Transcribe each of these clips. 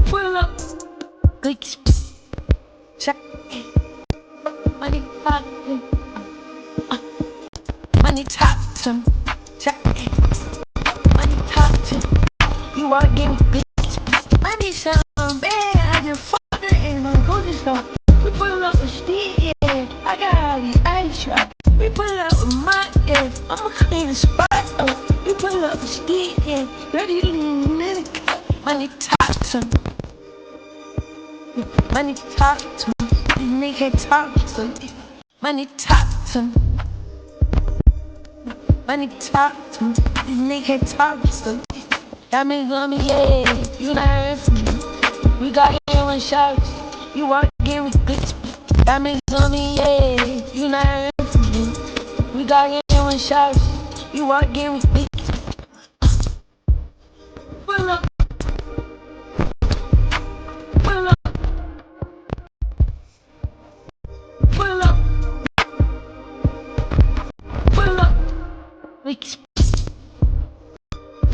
Pull up, clicks, check, money talking, money talking, check, money talking. You wanna give me bitch? Money sound bad. I just fucked her in my grocery store. We pull up with Steve, yeah. I got all these ice traps. We pull up with my, yeah. I'ma clean the spot up. We pull up with Steve, yeah. Dirty little money talking. Money talk to me. Nigga talk to me. Money talk to me. Money talk to me. Nigga talk to me. Diamonds on me, yeah. You not heard from me. We got hearing shots. You want to give me glitch. Diamonds on me, yeah. You not heard from me. We got hearing shots. You want to give me glitch. Pull up, pull up, pull up, pull up.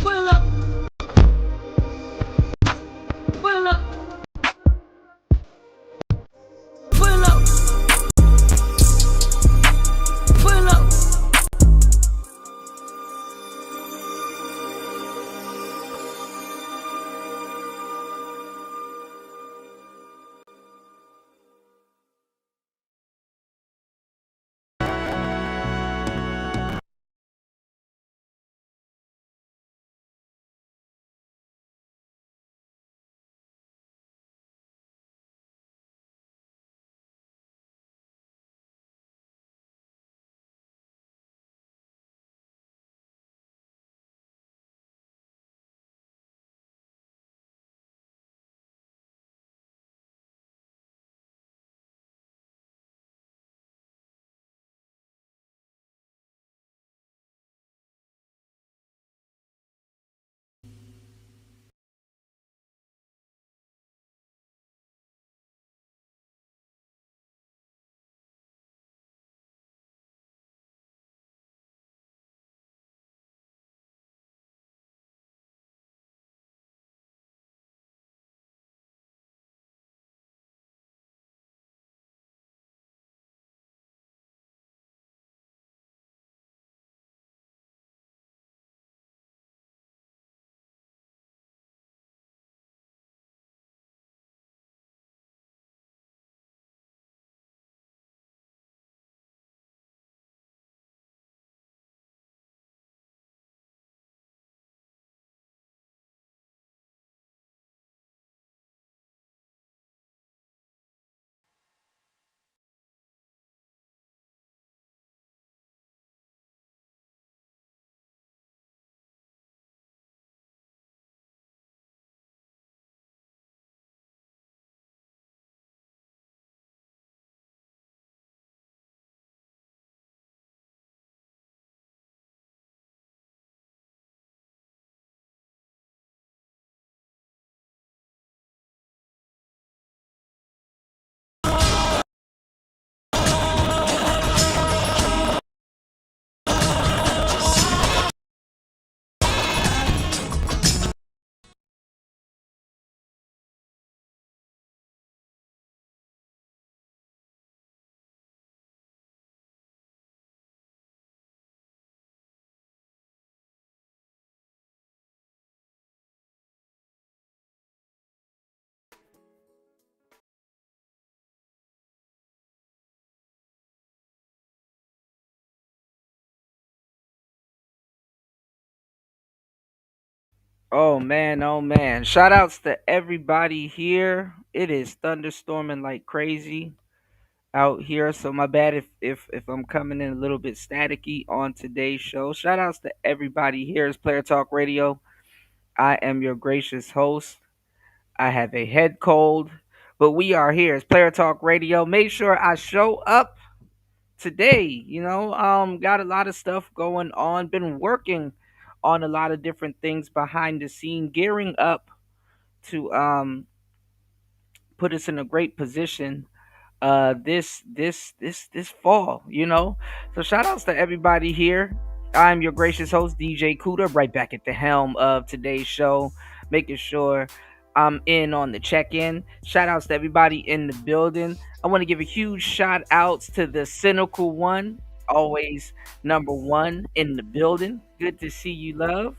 Pull up, pull up, pull up, pull up. Oh man, oh man. Shout outs to everybody here. It is thunderstorming like crazy out here. So my bad if I'm coming in a little bit staticky on today's show. Shout outs to everybody here. It's Player Talk Radio. I am your gracious host. I have a head cold, but we are here. It's Player Talk Radio. Make sure I show up today. Got a lot of stuff going on. Been working on a lot of different things behind the scene, gearing up to put us in a great position this fall, So shout outs to everybody here. I'm your gracious host, DJ Kuda, right back at the helm of today's show, making sure I'm in on the check-in. Shout outs to everybody in the building. I want to give a huge shout outs to the cynical one, always number one in the building. Good to see you, love.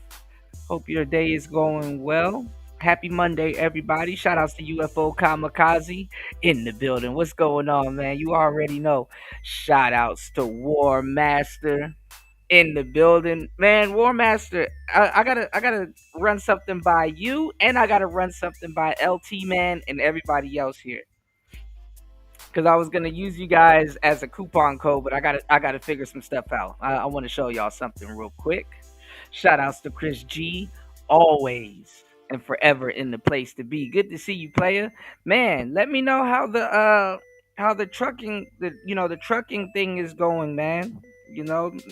Hope your day is going well. Happy Monday, everybody. Shout outs to UFO Kamikaze in the building. What's going on, man? You already know. Shout outs to War Master in the building. Man, War Master, I gotta run something by you, and I gotta run something by LT Man and everybody else here. Cause I was gonna use you guys as a coupon code, but I gotta figure some stuff out. I want to show y'all something real quick. Shout outs to Chris G, always and forever in the place to be. Good to see you, player. Man, let me know how the trucking the trucking thing is going, man.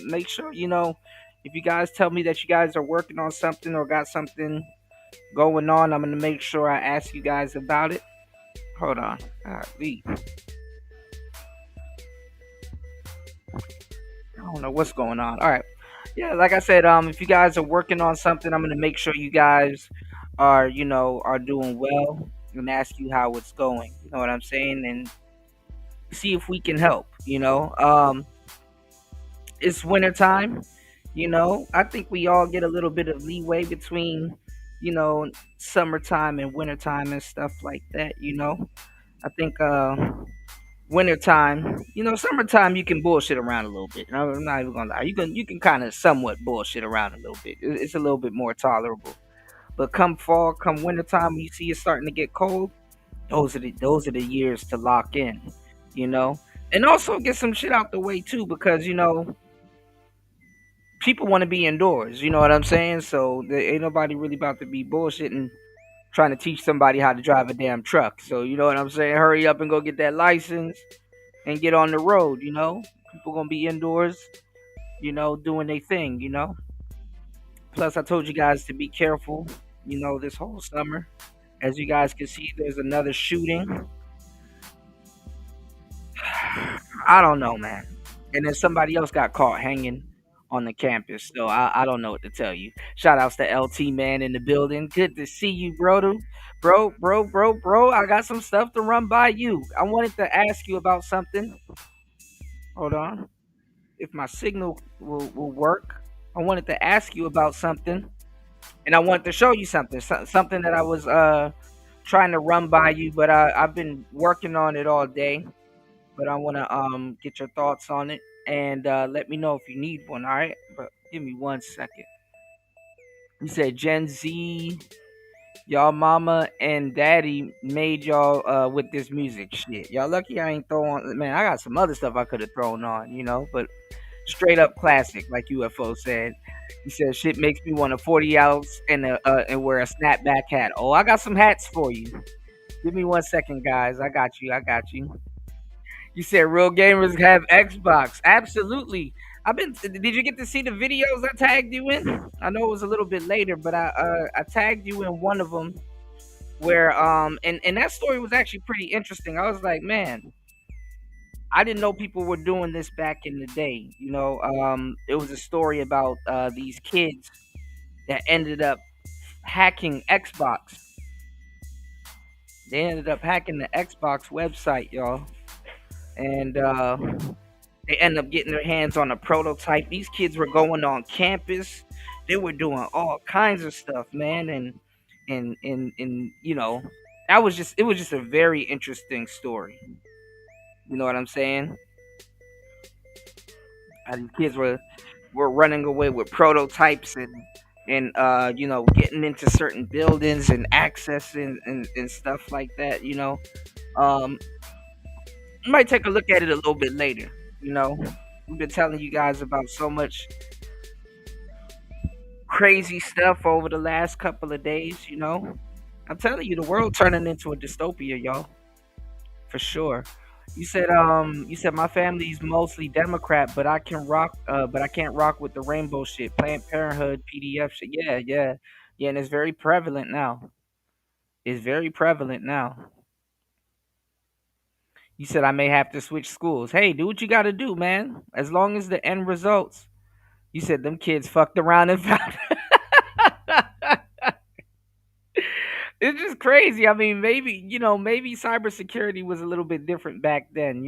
Make sure if you guys tell me that you guys are working on something or got something going on, I'm gonna make sure I ask you guys about it. Hold on. Golly. I don't know what's going on. All right. Yeah, like I said, if you guys are working on something, I'm gonna make sure you guys are doing well and ask you how it's going. You know what I'm saying? And see if we can help. It's winter time. I think we all get a little bit of leeway between, you know, summertime and wintertime and stuff like that. I think wintertime, summertime you can bullshit around a little bit. I'm not even gonna lie. You can kind of somewhat bullshit around a little bit. It's a little bit more tolerable. But come fall, come wintertime, when you see it starting to get cold, those are the years to lock in, you know. And also get some shit out the way too, because people want to be indoors. You know what I'm saying? So there ain't nobody really about to be bullshitting trying to teach somebody how to drive a damn truck. So you know what I'm saying? Hurry up and go get that license and get on the road. People gonna be indoors, doing their thing. Plus, I told you guys to be careful. This whole summer, as you guys can see, there's another shooting. I don't know, man. And then somebody else got caught hanging on the campus. So I don't know what to tell you. Shout outs to LT man in the building. Good to see you, bro. Bro. I got some stuff to run by you. I wanted to ask you about something. Hold on. If my signal will work. I wanted to ask you about something. And I wanted to show you something. Something that I was trying to run by you, but I've been working on it all day. But I want to get your thoughts on it and let me know if you need one. All right, but give me 1 second. You said Gen Z, y'all mama and daddy made y'all with this music shit. Y'all lucky I ain't throwing. Man, I got some other stuff I could have thrown on, but straight up classic, like UFO said. He said shit makes me want a 40 ounce and wear a snapback hat. Oh, I got some hats for you. Give me 1 second, guys. I got you. I got you. You said real gamers have Xbox. Absolutely. I've been. Did you get to see the videos I tagged you in? I know it was a little bit later, but I tagged you in one of them where and that story was actually pretty interesting. I was like, man, I didn't know people were doing this back in the day. It was a story about these kids that ended up hacking Xbox. They ended up hacking the Xbox website, y'all, and they end up getting their hands on a prototype. These kids were going on campus. They were doing all kinds of stuff, man, and that was just it was just a very interesting story. You know what I'm saying? How these kids were running away with prototypes and getting into certain buildings and accessing and stuff like that. Um, you might take a look at it a little bit later. We've been telling you guys about so much crazy stuff over the last couple of days. I'm telling you, the world turning into a dystopia, y'all, for sure. You said my family's mostly Democrat, but I can't rock with the rainbow shit, Planned Parenthood, PDF shit. Yeah, and it's very prevalent now. It's very prevalent now. You said I may have to switch schools. Hey, do what you got to do, man. As long as the end results. You said them kids fucked around and found. it's just crazy. I mean, maybe maybe cybersecurity was a little bit different back then.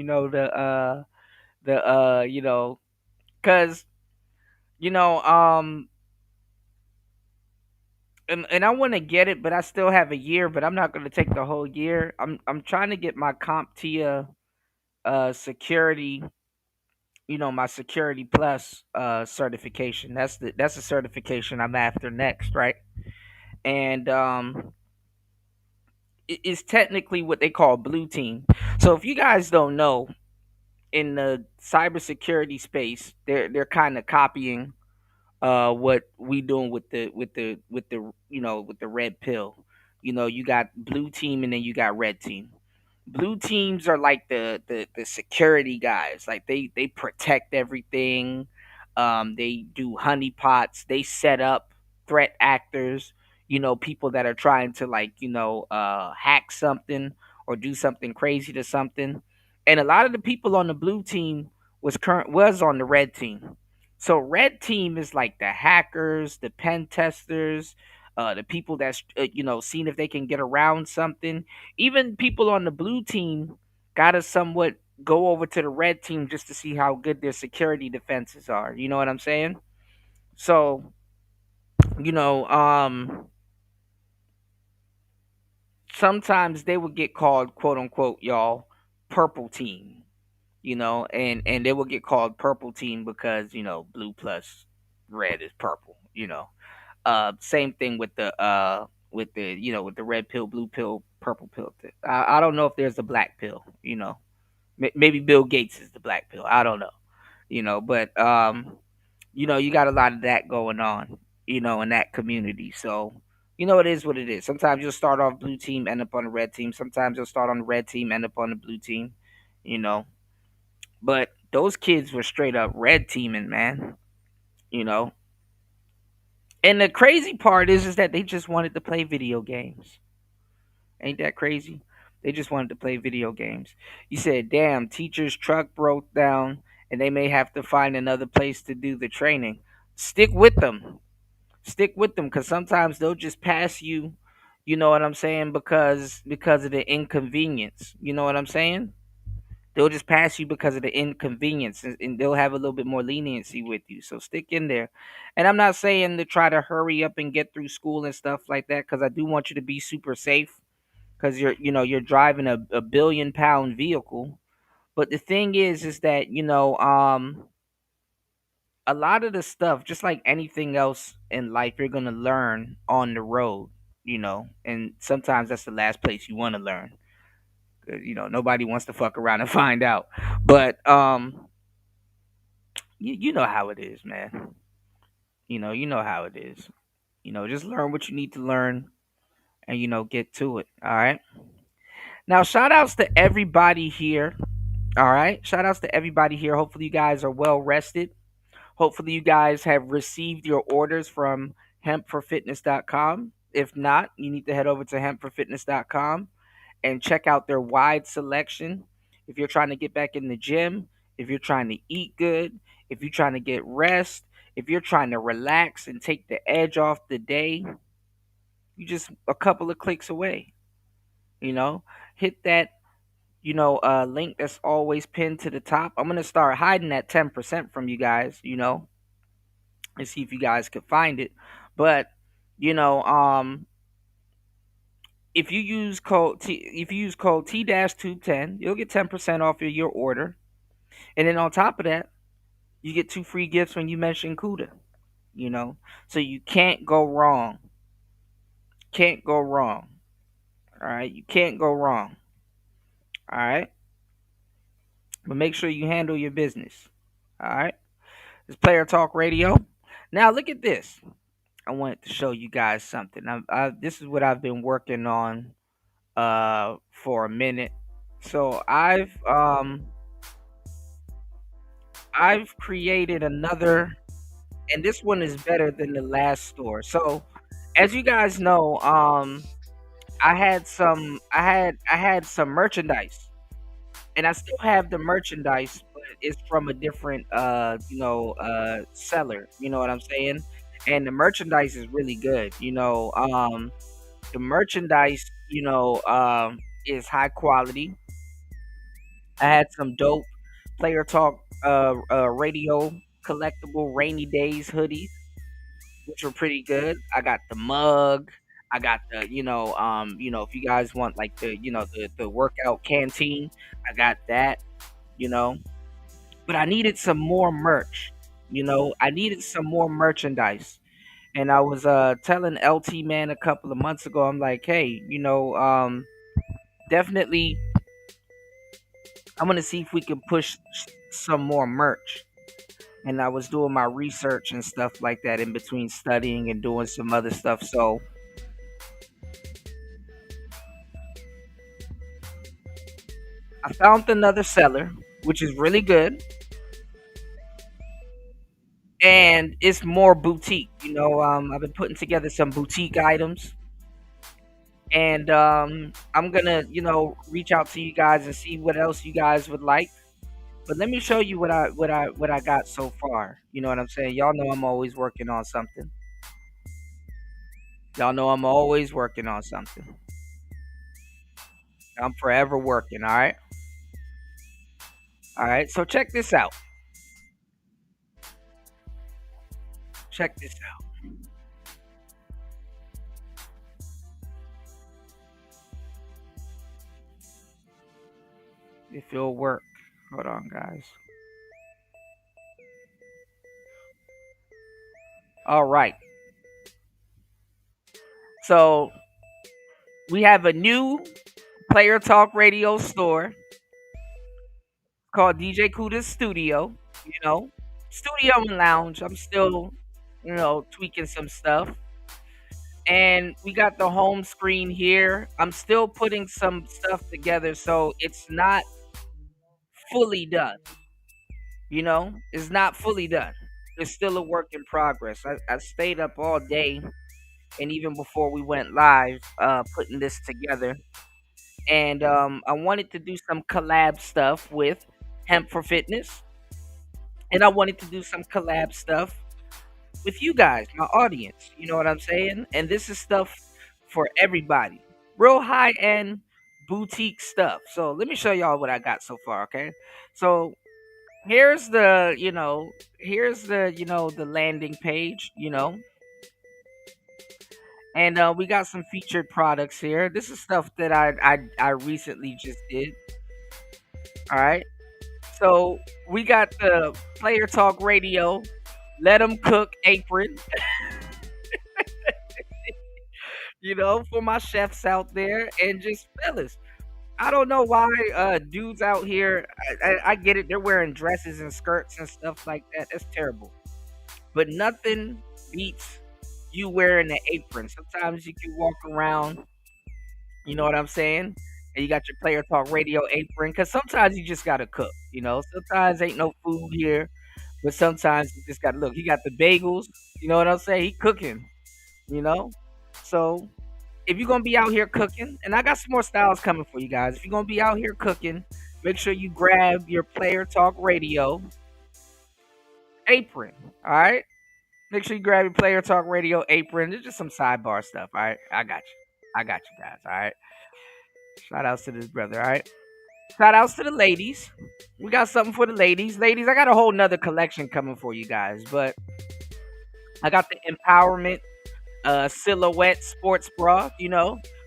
Because you know, and I want to get it, but I still have a year. But I'm not going to take the whole year. I'm trying to get my CompTIA security. My security plus certification. That's the certification I'm after next, right? And it's technically what they call blue team. So if you guys don't know, in the cybersecurity space, they're kind of copying what we doing with the red pill. You got blue team and then you got red team. Blue teams are like the security guys. Like they protect everything. They do honeypots. They set up threat actors. People that are trying to like hack something or do something crazy to something. And a lot of the people on the blue team was on the red team. So red team is like the hackers, the pen testers, the people that's seeing if they can get around something. Even people on the blue team gotta somewhat go over to the red team just to see how good their security defenses are. You know what I'm saying? So you know, sometimes they would get called quote unquote y'all purple team. And they will get called purple team because blue plus red is purple. Same thing with the red pill, blue pill, purple pill. I don't know if there's a black pill. Maybe Bill Gates is the black pill. I don't know. But you got a lot of that going on. In that community. So it is what it is. Sometimes you'll start off blue team, end up on the red team. Sometimes you'll start on the red team, end up on the blue team. You know, but those kids were straight up red teaming, man. You know, and the crazy part is that they just wanted to play video games. Ain't that crazy? They just wanted to play video games. You said, damn, teacher's truck broke down and they may have to find another place to do the training. Stick with them. Stick with them because sometimes they'll just pass you, you know what I'm saying, because of the inconvenience. You know what I'm saying? They'll just pass you because of the inconvenience and they'll have a little bit more leniency with you. So stick in there. And I'm not saying to try to hurry up and get through school and stuff like that because I do want you to be super safe because you're driving a billion-pound vehicle. But the thing is that a lot of the stuff, just like anything else in life, you're gonna learn on the road. And sometimes that's the last place you want to learn. 'Cause, nobody wants to fuck around and find out. But you know how it is, man. You know how it is. Just learn what you need to learn and get to it. All right. Now, shout outs to everybody here. All right. Shout outs to everybody here. Hopefully, you guys are well rested. Hopefully, you guys have received your orders from hempforfitness.com. If not, you need to head over to hempforfitness.com and check out their wide selection. If you're trying to get back in the gym, if you're trying to eat good, if you're trying to get rest, if you're trying to relax and take the edge off the day, you just a couple of clicks away. You know, hit that link that's always pinned to the top. I'm gonna start hiding that 10% from you guys. And see if you guys could find it. But you know, if you use code T-210, you'll get 10% off your order. And then on top of that, you get 2 free gifts when you mention Cuda. So you can't go wrong. Can't go wrong. All right, you can't go wrong. All right, but make sure you handle your business. All right, it's Player Talk Radio. Now look at this. I wanted to show you guys something. This is what I've been working on for a minute. So I've created another, and this one is better than the last store. So as you guys know, I had some merchandise, and I still have the merchandise, but it's from a different seller. You know what I'm saying? And the merchandise is really good. The merchandise, is high quality. I had some dope player talk radio collectible rainy days hoodies, which were pretty good. I got the mug. I got the, if you guys want like the workout canteen, I got that, you know. But I needed some more merch, I needed some more merchandise. And I was telling LT man a couple of months ago, I'm like, hey, definitely I'm gonna see if we can push some more merch. And I was doing my research and stuff like that in between studying and doing some other stuff. So I found another seller, which is really good, and it's more boutique. I've been putting together some boutique items, and I'm gonna, reach out to you guys and see what else you guys would like. But let me show you what I got so far. You know what I'm saying? Y'all know I'm always working on something. Y'all know I'm always working on something. I'm forever working. All right. All right. So check this out. Check this out. If it'll work. Hold on, guys. All right. So we have a new player talk radio store called DJ Kuda's Studio. You know, Studio and Lounge. I'm still, tweaking some stuff. And we got the home screen here. I'm still putting some stuff together, so it's not fully done. It's not fully done. It's still a work in progress. I stayed up all day and even before we went live, putting this together. And I wanted to do some collab stuff with Hemp for Fitness, and I wanted to do some collab stuff with you guys, my audience. You know what I'm saying? And this is stuff for everybody, real high end boutique stuff. So let me show y'all what I got so far. Okay, so here's the landing page. And we got some featured products here. This is stuff that I recently just did. All right. So we got the Player Talk Radio, Let 'em Cook apron, for my chefs out there and just fellas. I don't know why dudes out here. I get it. They're wearing dresses and skirts and stuff like that. That's terrible. But nothing beats you wearing an apron. Sometimes you can walk around. You know what I'm saying? And you got your player talk radio apron because sometimes you just gotta cook. Sometimes ain't no food here, but sometimes you just gotta look. He got the bagels. You know what I'm saying? He cooking. You know, so if you're gonna be out here cooking, and I got some more styles coming for you guys. If you're gonna be out here cooking, make sure you grab your player talk radio apron. All right. Make sure you grab your player talk radio apron. There's just some sidebar stuff. All right. I got you. I got you guys. All right. Shout outs to this brother. All right. Shout outs to the ladies. We got something for the ladies. Ladies, I got a whole nother collection coming for you guys, but I got the empowerment silhouette sports bra.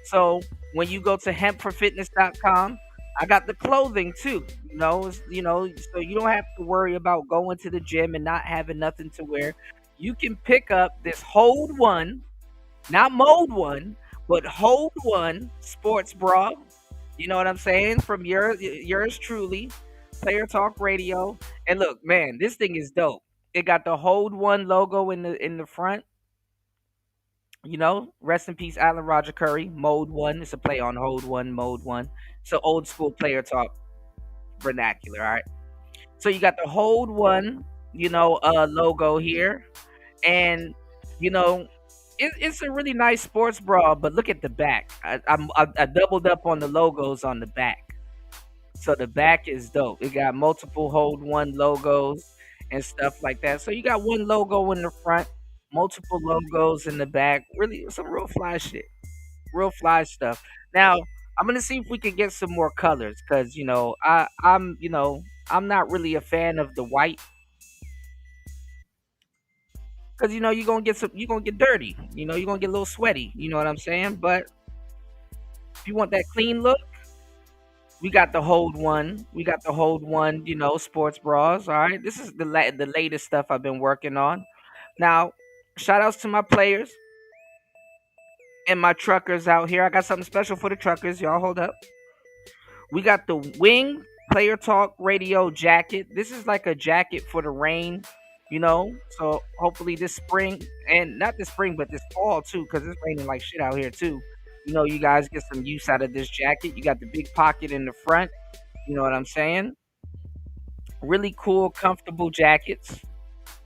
So when you go to hempforfitness.com, I got the clothing too. So you don't have to worry about going to the gym and not having nothing to wear. You can pick up this hold one, not mold one, but hold one sports bra. You know what I'm saying? From yours truly, Player Talk Radio. And look, man, this thing is dope. It got the hold one logo in the front. Rest in peace, Alan Roger Curry. Mode one. It's a play on hold one, mode one. It's an old school player talk vernacular. All right. So you got the hold one, logo here, and you know, it's a really nice sports bra. But look at the back. I doubled up on the logos on the back. So the back is dope. It got multiple hold one logos and stuff like that. So you got one logo in the front, multiple logos in the back. Really, some real fly shit. real fly stuff. Now I'm gonna see if we can get some more colors, cause I'm not really a fan of the white, cause you're gonna get dirty. You're gonna get a little sweaty. You know what I'm saying? But if you want that clean look, we got the hold one. We got the hold one. Sports bras. All right, this is the latest stuff I've been working on. Now, shout outs to my players and my truckers out here. I got something special for the truckers. Y'all hold up. We got the Wing Player Talk Radio jacket. This is like a jacket for the rain, So hopefully this spring, and not this spring, but this fall too, because it's raining like shit out here too. You guys get some use out of this jacket. You got the big pocket in the front. You know what I'm saying? Really cool, comfortable jackets.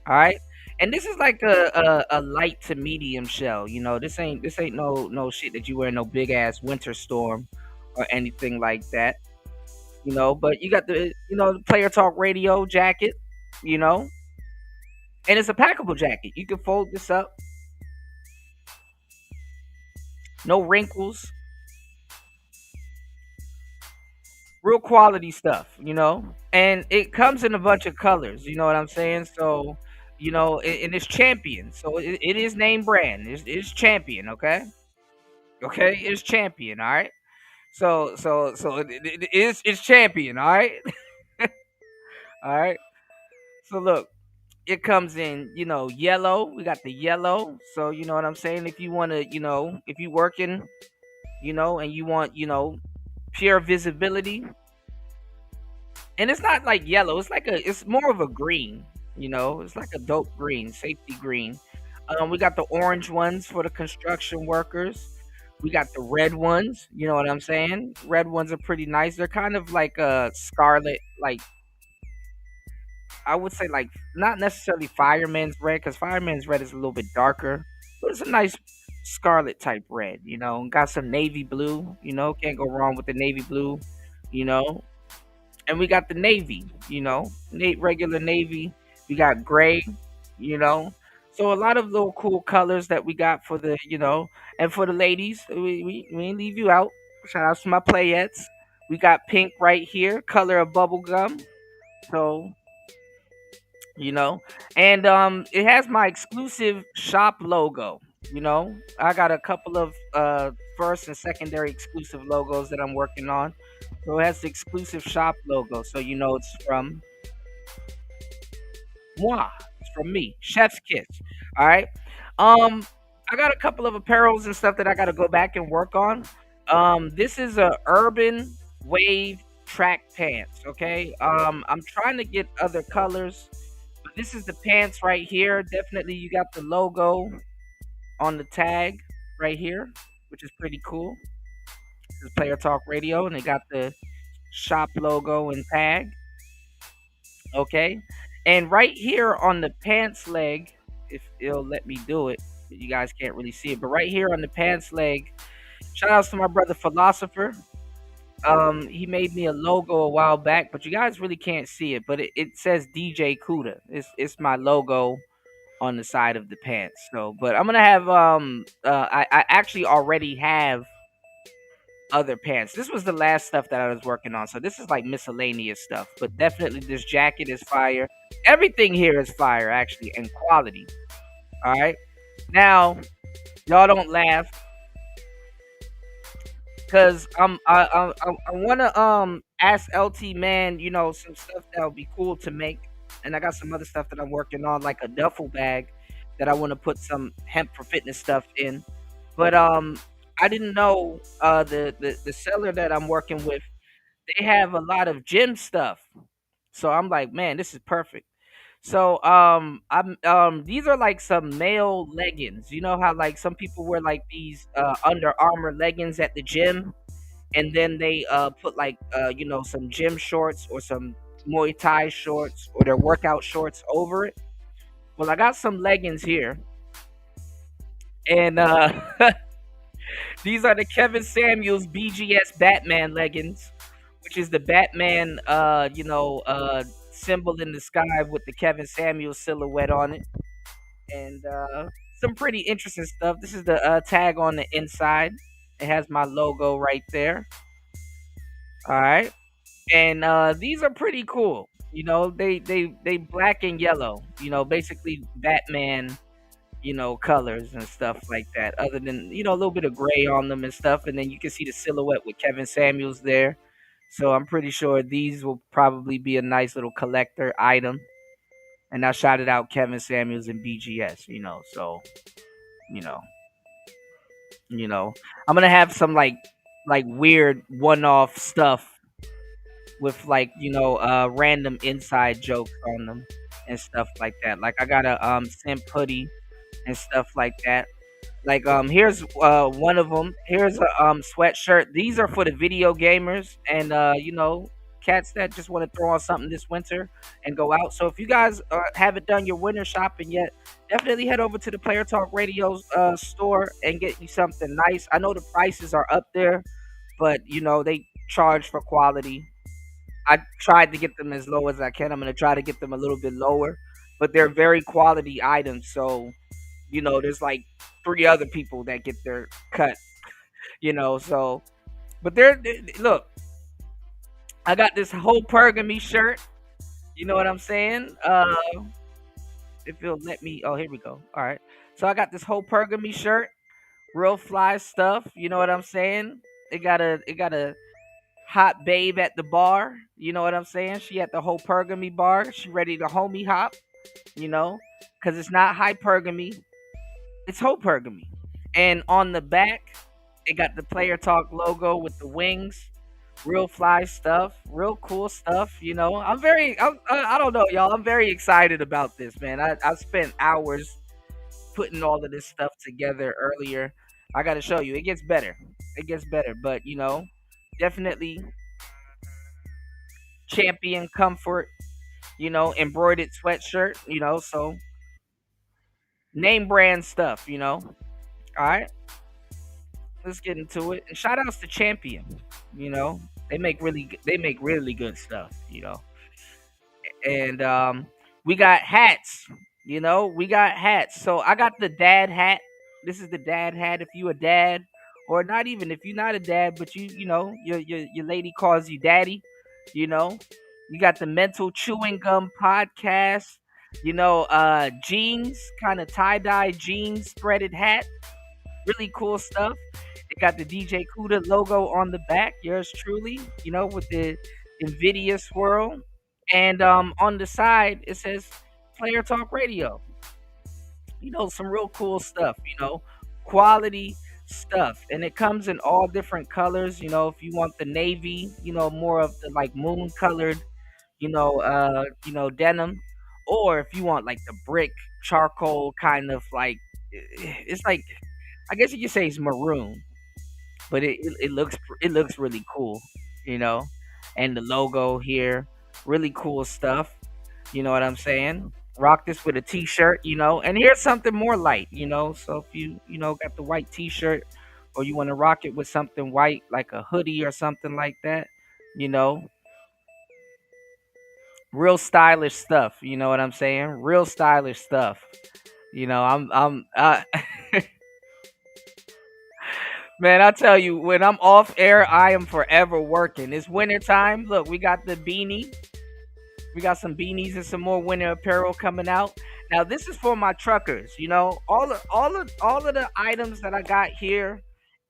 All right. And this is like a light to medium shell. This ain't no shit that you wear in no big ass winter storm or anything like that. But you got the player talk radio jacket, you know, and it's a packable jacket. You can fold this up, no wrinkles, real quality stuff. And it comes in a bunch of colors, you know what I'm saying? So, and it's champion. So it is name brand. It's champion, okay? Okay, it's champion, all right? So it's champion, all right? All right. So look, it comes in, yellow. We got the yellow. So you know what I'm saying? If you want to, if you working, and you want, pure visibility, and it's not like yellow. It's more of a green. It's like a dope green, safety green. We got the orange ones for the construction workers. We got the red ones. You know what I'm saying? Red ones are pretty nice. They're kind of like a scarlet, like I would say, like not necessarily fireman's red, because fireman's red is a little bit darker, but it's a nice scarlet type red. Got some navy blue. Can't go wrong with the navy blue. You know, and we got the navy. Regular navy. We got gray. You know, so a lot of little cool colors that we got for the and for the ladies, we ain't leave you out. Shout out to my playettes. We got pink right here, color of bubble gum. So you know and it has my exclusive shop logo. I got a couple of first and secondary exclusive logos that I'm working on, so it has the exclusive shop logo, so it's from moi. It's from me, chef's kiss. All right. I got a couple of apparels and stuff that I got to go back and work on. This is a urban wave track pants. Okay. I'm trying to get other colors. This is the pants right here. Definitely, you got the logo on the tag right here, which is pretty cool. This is Player Talk Radio, and they got the shop logo and tag. Okay, and right here on the pants leg, if it'll let me do it, you guys can't really see it, but right here on the pants leg, shout outs to my brother Philosopher. He made me a logo a while back, but you guys really can't see it. But it says DJ Kuda. It's my logo on the side of the pants. So, but I'm gonna have I actually already have other pants. This was the last stuff that I was working on. So this is like miscellaneous stuff. But definitely this jacket is fire. Everything here is fire actually, and quality. All right. Now, y'all don't laugh, cause I wanna ask LT man, some stuff that would be cool to make, and I got some other stuff that I'm working on, like a duffel bag that I want to put some hemp for fitness stuff in. But I didn't know the seller that I'm working with, they have a lot of gym stuff, so I'm like, man, this is perfect. So I'm these are like some male leggings. You know how like some people wear like these Under Armour leggings at the gym, and then they put like some gym shorts or some Muay Thai shorts or their workout shorts over it. Well, I got some leggings here, and these are the Kevin Samuels BGS Batman leggings, which is the Batman symbol in the sky with the Kevin Samuels silhouette on it, and some pretty interesting stuff. This is the tag on the inside. It has my logo right there. All right. And these are pretty cool. They black and yellow. Basically Batman, colors and stuff like that. Other than a little bit of gray on them and stuff, and then you can see the silhouette with Kevin Samuels there. So I'm pretty sure these will probably be a nice little collector item. And I shouted out Kevin Samuels and BGS. You know, you know, I'm gonna have some like weird one-off stuff with random inside jokes on them and stuff like that. Like I got a simp hoodie and stuff like that. Like here's one of them. Here's a sweatshirt. These are for the video gamers and cats that just want to throw on something this winter and go out. So if you guys haven't done your winter shopping yet, definitely head over to the Player Talk Radio store and get you something nice. I know the prices are up there, but they charge for quality. I tried to get them as low as I can. I'm gonna try to get them a little bit lower, but they're very quality items. So there's like three other people that get their cut. So but look, I got this whole Pergamy shirt. You know what I'm saying? If you'll let me. Oh, here we go. All right. So I got this whole Pergamy shirt, real fly stuff. You know what I'm saying? It got a hot babe at the bar. You know what I'm saying? She at the whole Pergamy bar. She ready to homie hop. You know, because it's not hypergamy, it's hypergamy. And on the back, it got the Player Talk logo with the wings. Real fly stuff, real cool stuff. I don't know, y'all. I'm very excited about this, man. I spent hours putting all of this stuff together earlier. I got to show you. It gets better. It gets better. But, definitely champion comfort, embroidered sweatshirt, so name brand stuff, All right, let's get into it. And shout outs to Champion, you know. They make really good stuff, And we got hats, we got hats. So I got the dad hat. This is the dad hat if you a dad, or not even if you're not a dad, but your lady calls you daddy, you know. You got the mental chewing gum podcast, jeans, kind of tie-dye jeans threaded hat. Really cool stuff. It got the DJ Kuda logo on the back, yours truly, with the Nvidia swirl. And on the side it says Player Talk Radio. Some real cool stuff, quality stuff. And it comes in all different colors, if you want the navy, more of the like moon colored, denim, or if you want like the brick charcoal kind of like it's like I guess you could say it's maroon, but it looks really cool, you know. And the logo here, really cool stuff. You know what I'm saying? Rock this with a t-shirt, And here's something more light, So if you got the white t-shirt, or you want to rock it with something white like a hoodie or something like that, you know, real stylish stuff. You know what I'm saying? Real stylish stuff. Man, I tell you, when I'm off air, I am forever working. It's winter time. Look, we got the beanie. We got some beanies and some more winter apparel coming out. Now, this is for my truckers. All of the items that I got here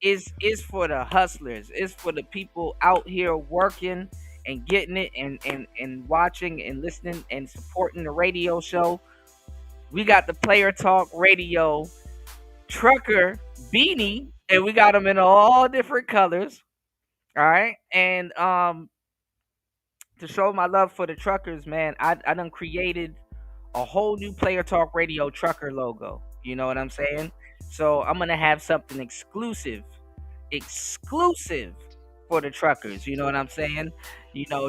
is for the hustlers. It's for the people out here working and getting it and watching and listening and supporting the radio show. We got the Player Talk Radio trucker beanie, and we got them in all different colors. All right, and to show my love for the truckers, man, I done created a whole new Player Talk Radio trucker logo. You know what I'm saying? So I'm gonna have something exclusive for the truckers. You know what I'm saying?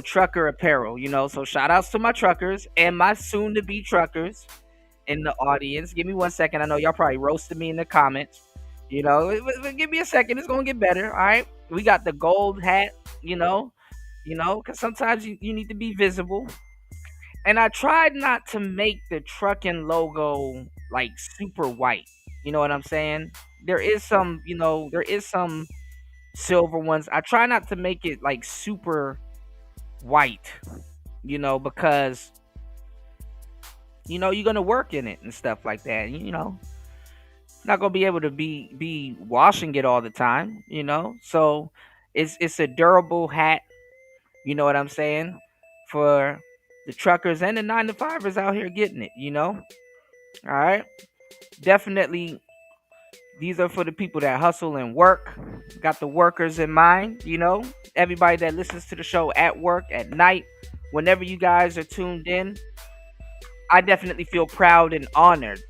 Trucker apparel. So shout outs to my truckers and my soon to be truckers in the audience. Give me 1 second. I know y'all probably roasted me in the comments. Give me a second. It's gonna get better. All right. We got the gold hat. Because sometimes you need to be visible. And I tried not to make the trucking logo like super white. You know what I'm saying? There is some. silver ones. I try not to make it like super white, because you're gonna work in it and stuff like that. Not gonna be able to be washing it all the time. So it's a durable hat. You know what I'm saying? For the truckers and the 9 to 5ers out here getting it. All right. Definitely, these are for the people that hustle and work. Got the workers in mind. Everybody that listens to the show at work, at night, whenever you guys are tuned in, I definitely feel proud and honored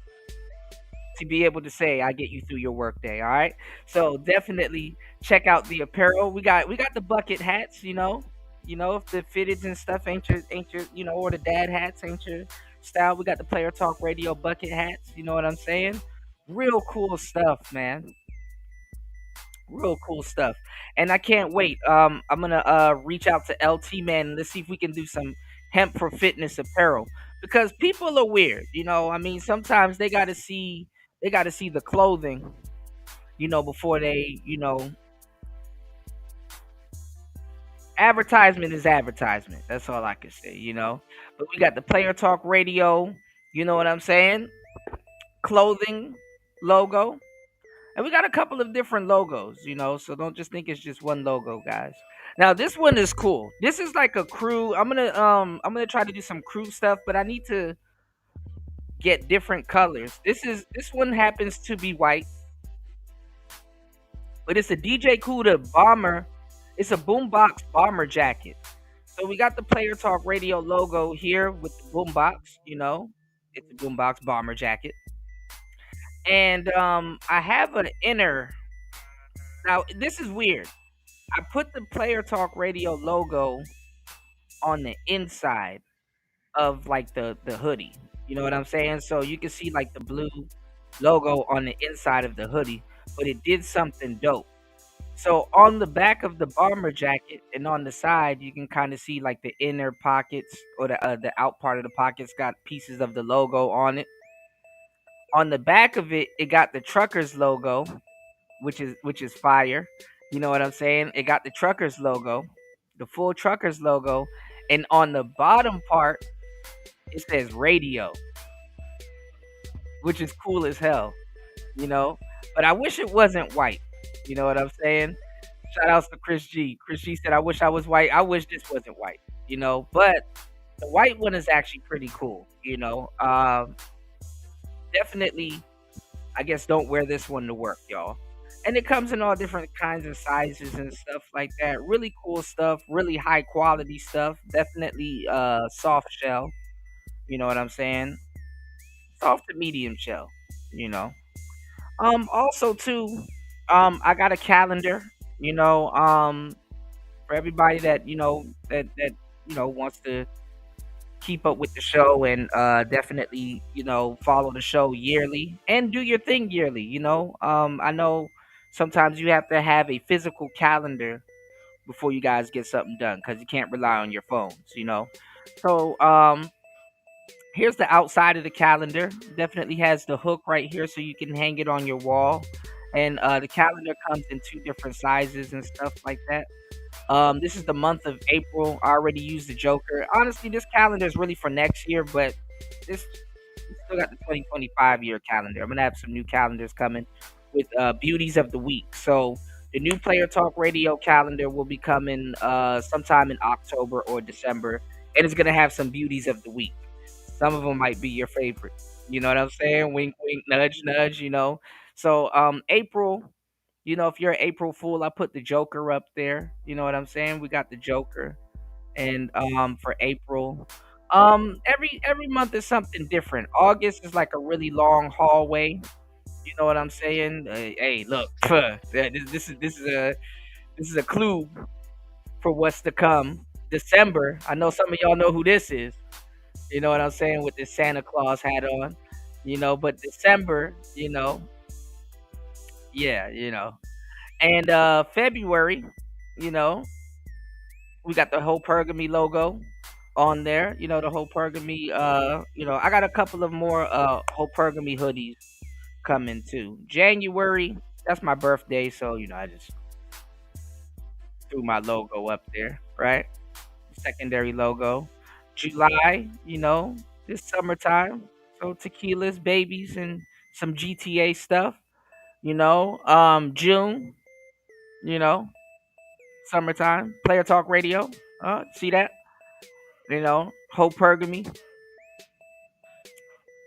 to be able to say I get you through your workday. All right. So definitely check out the apparel. We got the bucket hats. If the fitteds and stuff ain't your, or the dad hats ain't your style. We got the Player Talk Radio bucket hats. You know what I'm saying? Real cool stuff, man. Real cool stuff. And I can't wait. I'm gonna reach out to LT man and let's see if we can do some hemp for fitness apparel. Because people are weird, I mean sometimes they gotta see the clothing, before they. Advertisement is advertisement. That's all I can say. But we got the Player Talk Radio, you know what I'm saying? Clothing logo. And we got a couple of different logos, so don't just think it's just one logo, guys. Now this one is cool. This is like a crew. I'm gonna try to do some crew stuff, but I need to get different colors. This one happens to be white, but it's a DJ Cuda bomber. It's a boombox bomber jacket. So we got the Player Talk Radio logo here with the boombox. It's a boombox bomber jacket. And I have an inner. Now this is weird. I put the Player Talk Radio logo on the inside of like the hoodie. You know what I'm saying? So you can see like the blue logo on the inside of the hoodie, but it did something dope. So on the back of the bomber jacket and on the side, you can kind of see like the inner pockets or the out part of the pockets got pieces of the logo on it. On the back of it, it got the truckers logo, which is fire. You know what I'm saying? It got the truckers logo, the full truckers logo, and on the bottom part it says radio, which is cool as hell. You know, but I wish it wasn't white. You know what I'm saying? Shout outs to Chris G. Chris G said, "I wish I was white. I wish this wasn't white." But the white one is actually pretty cool. Definitely I guess don't wear this one to work, y'all. And it comes in all different kinds of sizes and stuff like that. Really cool stuff, really high quality stuff. Definitely soft shell, you know what I'm saying? Soft to medium shell, you know. Also too, I got a calendar, you know, for everybody that wants to keep up with the show and definitely follow the show yearly and do your thing yearly. I know sometimes you have to have a physical calendar before you guys get something done because you can't rely on your phones. So here's the outside of the calendar. Definitely has the hook right here so you can hang it on your wall. And the calendar comes in two different sizes and stuff like that. This is the month of April. I already used the Joker. Honestly, this calendar is really for next year, but this we still got the 2025 year calendar. I'm gonna have some new calendars coming with beauties of the week. So the new Player Talk Radio calendar will be coming sometime in October or December, and it's gonna have some beauties of the week. Some of them might be your favorite. You know what I'm saying? Wink, wink, nudge, nudge. So April. If you're an April Fool, I put the Joker up there. You know what I'm saying? We got the Joker, and for April, every month is something different. August is like a really long hallway. You know what I'm saying? Hey, look, this is a clue for what's to come. December, I know some of y'all know who this is. You know what I'm saying with this Santa Claus hat on. But December, yeah, and February, you know, we got the whole Pergamy logo on there. The whole Pergamy. I got a couple of more whole Pergamy hoodies coming too. January, that's my birthday, so I just threw my logo up there, right? Secondary logo. July, this summertime. So tequilas, babies, and some GTA stuff. June, you know, summertime. Player Talk Radio. See that? Hope Pergamy.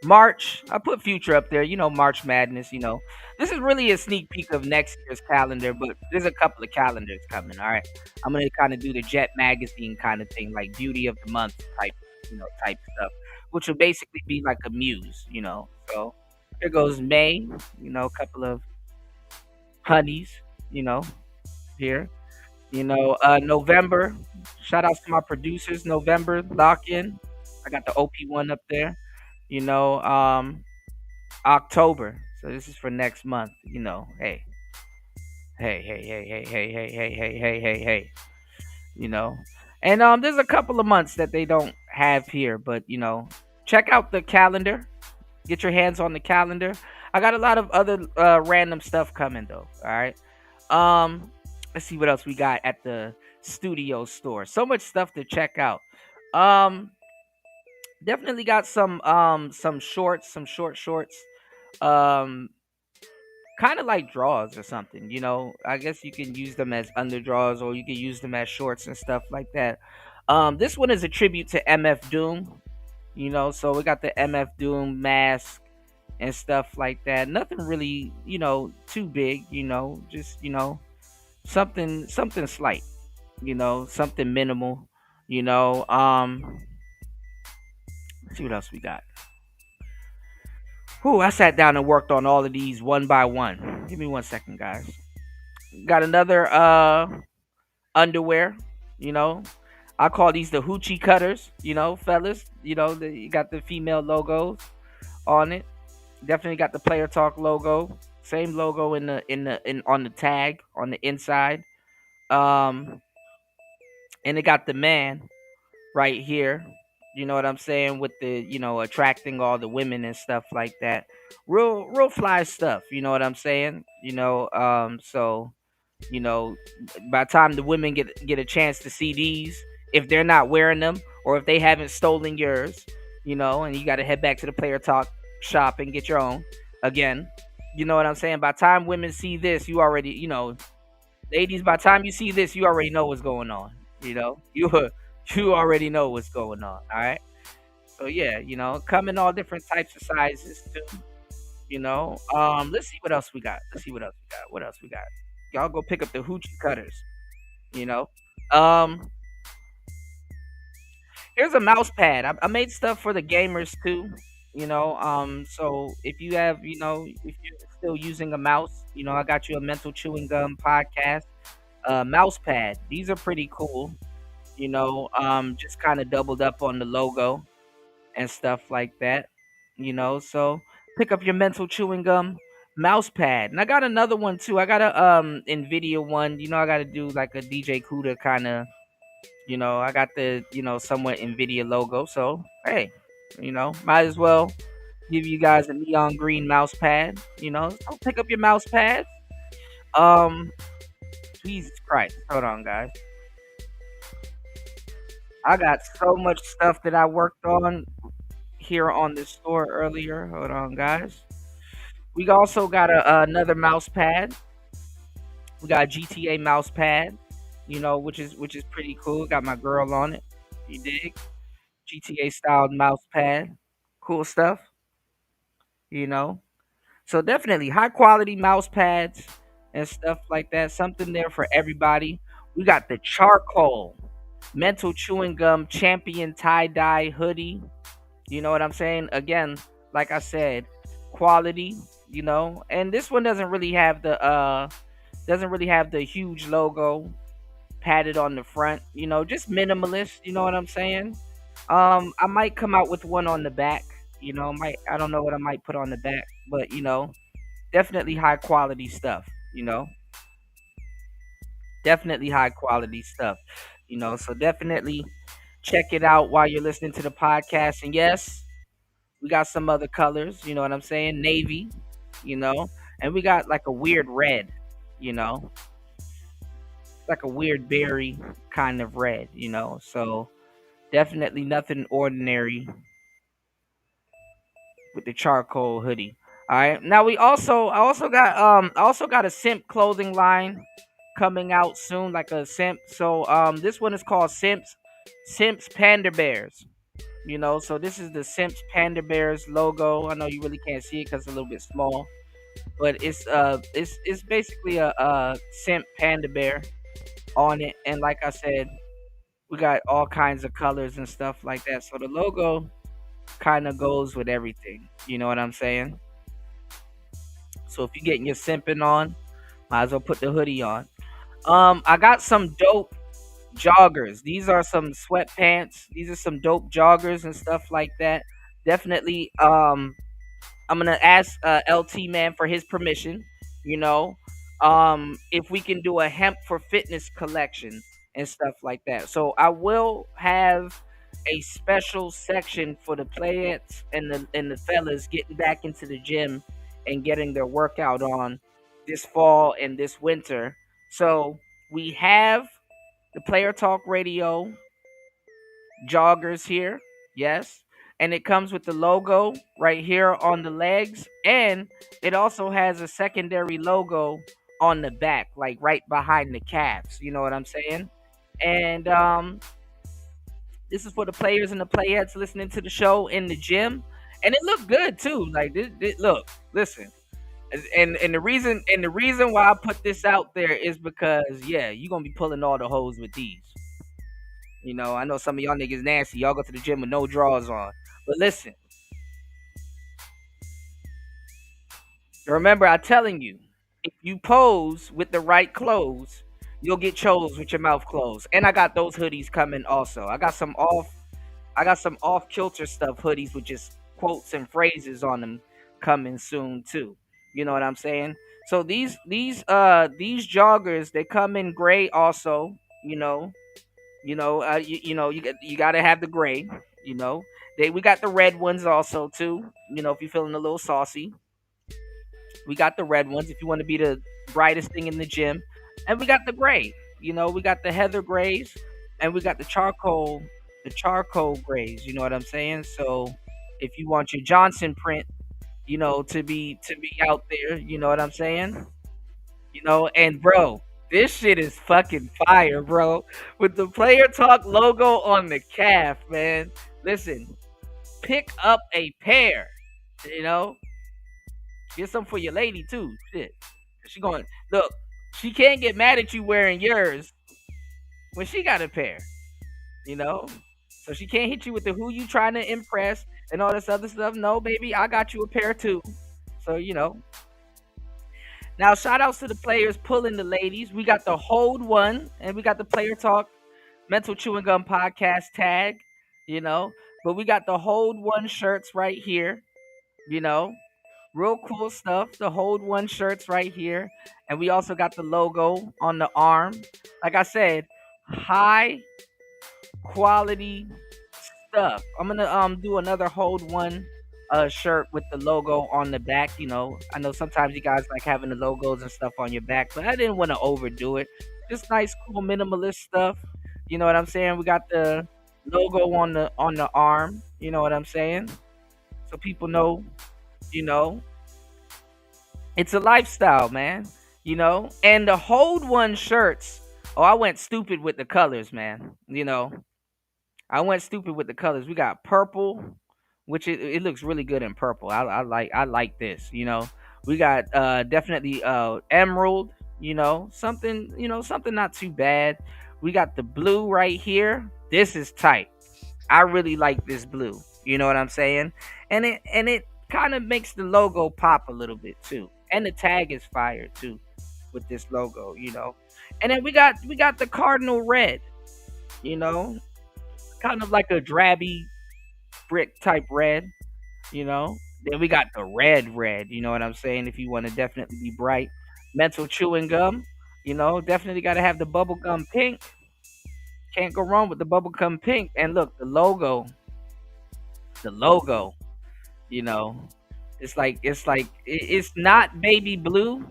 March, I put Future up there. March Madness. This is really a sneak peek of next year's calendar, but there's a couple of calendars coming. All right, I'm gonna kind of do the Jet Magazine kind of thing, like Beauty of the Month type stuff, which will basically be like a muse. So here goes May. A couple of honeys. You know, here. November. Shout outs to my producers. November lock in. I got the OP one up there. You know, October. So this is for next month. Hey, hey, hey, hey, hey, hey, hey, hey, hey, hey, hey, hey. You know, and there's a couple of months that they don't have here, but check out the calendar. Get your hands on the calendar. I got a lot of other random stuff coming though. All right. Let's see what else we got at the studio store. So much stuff to check out. Um, Definitely got some shorts, some short shorts. Um, Kind of like draws or something. I guess you can use them as underdraws or you can use them as shorts and stuff like that. This one is a tribute to MF Doom. So we got the MF Doom mask and stuff like that. Nothing really, too big. Just something slight. Something minimal. You know, um, let's see what else we got. Whew, I sat down and worked on all of these one by one. Give me 1 second, guys. Got another underwear. You know, I call these the hoochie cutters. Fellas. You got the female logos on it. Definitely got the Player Talk logo. Same logo in on the tag on the inside. Um, and it got the man right here. You know what I'm saying? With the, attracting all the women and stuff like that. Real fly stuff. You know what I'm saying? So, you know, by the time the women get a chance to see these, if they're not wearing them or if they haven't stolen yours, and you got to head back to the Player Talk shop and get your own again. You know what I'm saying? By the time women see this, you already, ladies, by the time you see this, you already know what's going on. You already know what's going on. All right. So yeah, come in all different types of sizes too. Let's see what else we got. Let's see what else we got. What else we got? Y'all go pick up the hoochie cutters. You know. Um, Here's a mouse pad. I made stuff for the gamers too. So if you have, if you're still using a mouse, I got you a mental chewing gum podcast. Mouse pad. These are pretty cool. Just kind of doubled up on the logo and stuff like that. So pick up your mental chewing gum mouse pad. And I got another one too. I got a Nvidia one. I gotta do like a DJ Kuda kind of, I got the, somewhat Nvidia logo. So hey, might as well give you guys a neon green mouse pad. So pick up your mouse pad. Um, Jesus Christ. Hold on, guys. I got so much stuff that I worked on here on this store earlier. Hold on, guys. We also got another mouse pad. We got a GTA mouse pad, which is pretty cool. Got my girl on it. You dig? GTA styled mouse pad. Cool stuff, you know. So definitely high quality mouse pads and stuff like that. Something there for everybody. We got the charcoal mental chewing gum champion tie dye hoodie. You know what I'm saying? Again, like I said, quality, and this one doesn't really have the huge logo padded on the front, just minimalist, you know what I'm saying? I might come out with one on the back, I don't know what I might put on the back, but definitely high quality stuff, you know, definitely high quality stuff, so definitely check it out while you're listening to the podcast. And yes, we got some other colors, you know what I'm saying? Navy, you know, and we got like a weird red, you know. like a weird berry kind of red, you know. So definitely nothing ordinary with the charcoal hoodie. All right. Now I also got a simp clothing line coming out soon, like a simp. So this one is called Simps Panda Bears. You know, so this is the Simps Panda Bears logo. I know you really can't see it because it's a little bit small, but it's basically a simp panda bear on it, and like I said, we got all kinds of colors and stuff like that. So the logo kind of goes with everything. You know what I'm saying? So if you're getting your simping on, might as well put the hoodie on. I got some dope joggers. These are some sweatpants. These are some dope joggers and stuff like that. Definitely. I'm gonna ask LT man for his permission. You know, if we can do a hemp for fitness collection and stuff like that. So I will have a special section for the players and the fellas getting back into the gym and getting their workout on this fall and this winter. So we have the Player Talk Radio joggers here. Yes. And it comes with the logo right here on the legs. And it also has a secondary logo on the back, like right behind the calves. You know what I'm saying? And this is for the players and the playheads listening to the show in the gym. And it looked good too. Like look, listen. And the reason why I put this out there is because yeah, you're gonna be pulling all the hoes with these. You know, I know some of y'all niggas nasty. Y'all go to the gym with no drawers on. But listen, remember I telling you, if you pose with the right clothes, you'll get chose with your mouth closed. And I got those hoodies coming also. I got some off kilter stuff hoodies with just quotes and phrases on them coming soon too. You know what I'm saying? So these joggers they come in gray also, you know. You got to have the gray. You know, we got the red ones also too. You know, if you're feeling a little saucy, we got the red ones if you want to be the brightest thing in the gym, and we got the gray. You know, we got the heather grays, and we got the charcoal grays. You know what I'm saying? So if you want your Johnson print, you know, to be out there, you know what I'm saying? You know, and bro, this shit is fucking fire, bro. With the Player Talk logo on the calf, man. Listen, pick up a pair. You know, get some for your lady too. Shit, she going look. She can't get mad at you wearing yours when she got a pair. You know, so she can't hit you with the who you trying to impress and all this other stuff. No, baby, I got you a pair too. So you know, now, shout outs to the players pulling the ladies. We got the Hold One and we got the Player Talk Mental Chewing Gum podcast tag, you know. But we got the Hold One shirts right here, you know. Real cool stuff. The Hold One shirts right here. And we also got the logo on the arm. Like I said, high quality stuff. I'm gonna do another Hold One shirt with the logo on the back. You know, I know sometimes you guys like having the logos and stuff on your back, but I didn't want to overdo it. Just nice, cool, minimalist stuff. You know what I'm saying? We got the logo on the arm. You know what I'm saying? So people know. You know, it's a lifestyle, man. You know, and the Hold One shirts. Oh, I went stupid with the colors, man. You know, I went stupid with the colors. We got purple, which it looks really good in purple. I like this. You know, we got definitely emerald. Something not too bad. We got the blue right here. This is tight. I really like this blue. You know what I'm saying? And it kind of makes the logo pop a little bit too. And the tag is fire too with this logo. You know, and then we got the cardinal red. You know, kind of like a drabby brick type red, you know. Then we got the red, you know what I'm saying? If you want to definitely be bright. Mental chewing gum, you know, definitely got to have the bubble gum pink. Can't go wrong with the bubble gum pink. And look, the logo, you know, it's not baby blue,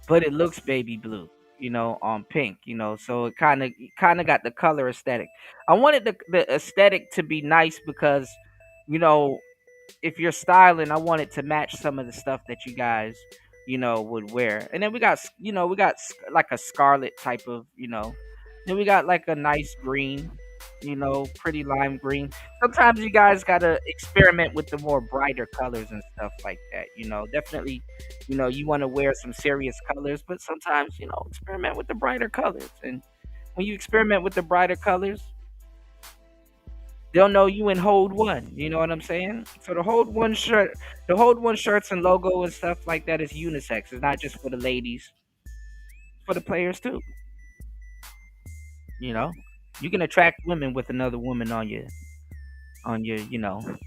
but it looks baby blue. on pink, so it kind of got the color aesthetic. I wanted the aesthetic to be nice because, you know, if you're styling, I want it to match some of the stuff that you guys, would wear. And then we got like a scarlet type of, then we got like a nice green, pretty lime green. Sometimes you guys gotta experiment with the more brighter colors and stuff like that. Definitely, you want to wear some serious colors, but sometimes, experiment with the brighter colors. And when you experiment with the brighter colors, they'll know you in hold one. You know what I'm saying? So the hold one shirts and logo and stuff like that is unisex. It's not just for the ladies, it's for the players too. You know, you can attract women with another woman on your.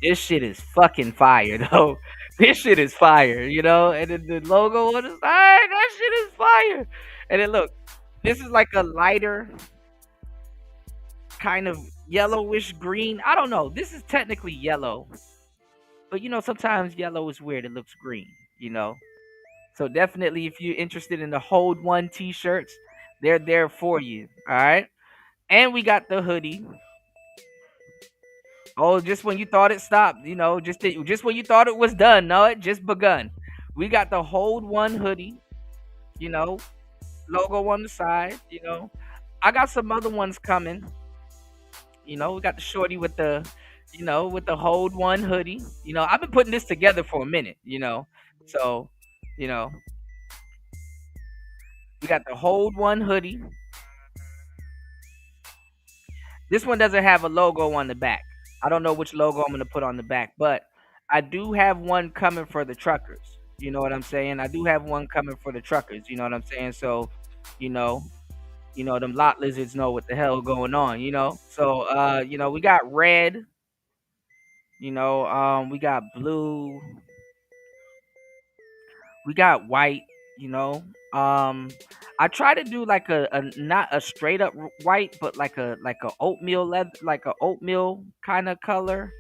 This shit is fucking fire though. This shit is fire. And then the logo on the side, that shit is fire. And then look, this is like a lighter kind of yellowish green. I don't know. This is technically yellow, but sometimes yellow is weird. It looks green, you know. So definitely, if you're interested in the Hold One T-shirts, they're there for you. All right. And we got the hoodie. Oh, just when you thought it stopped, just when you thought it was done, no, it just begun. We got the Hold One hoodie, you know, logo on the side. I got some other ones coming. We got the shorty with the Hold One hoodie. I've been putting this together for a minute. So, you know, we got the Hold One hoodie. This one doesn't have a logo on the back. I don't know which logo I'm gonna put on the back, but I do have one coming for the truckers. You know what I'm saying? I do have one coming for the truckers. You know what I'm saying? So, you know, them lot lizards know what the hell going on. So, we got red. We got blue. We got white. You know, um, I try to do like a not a straight up white, but like a oatmeal leather, like a oatmeal kind of color,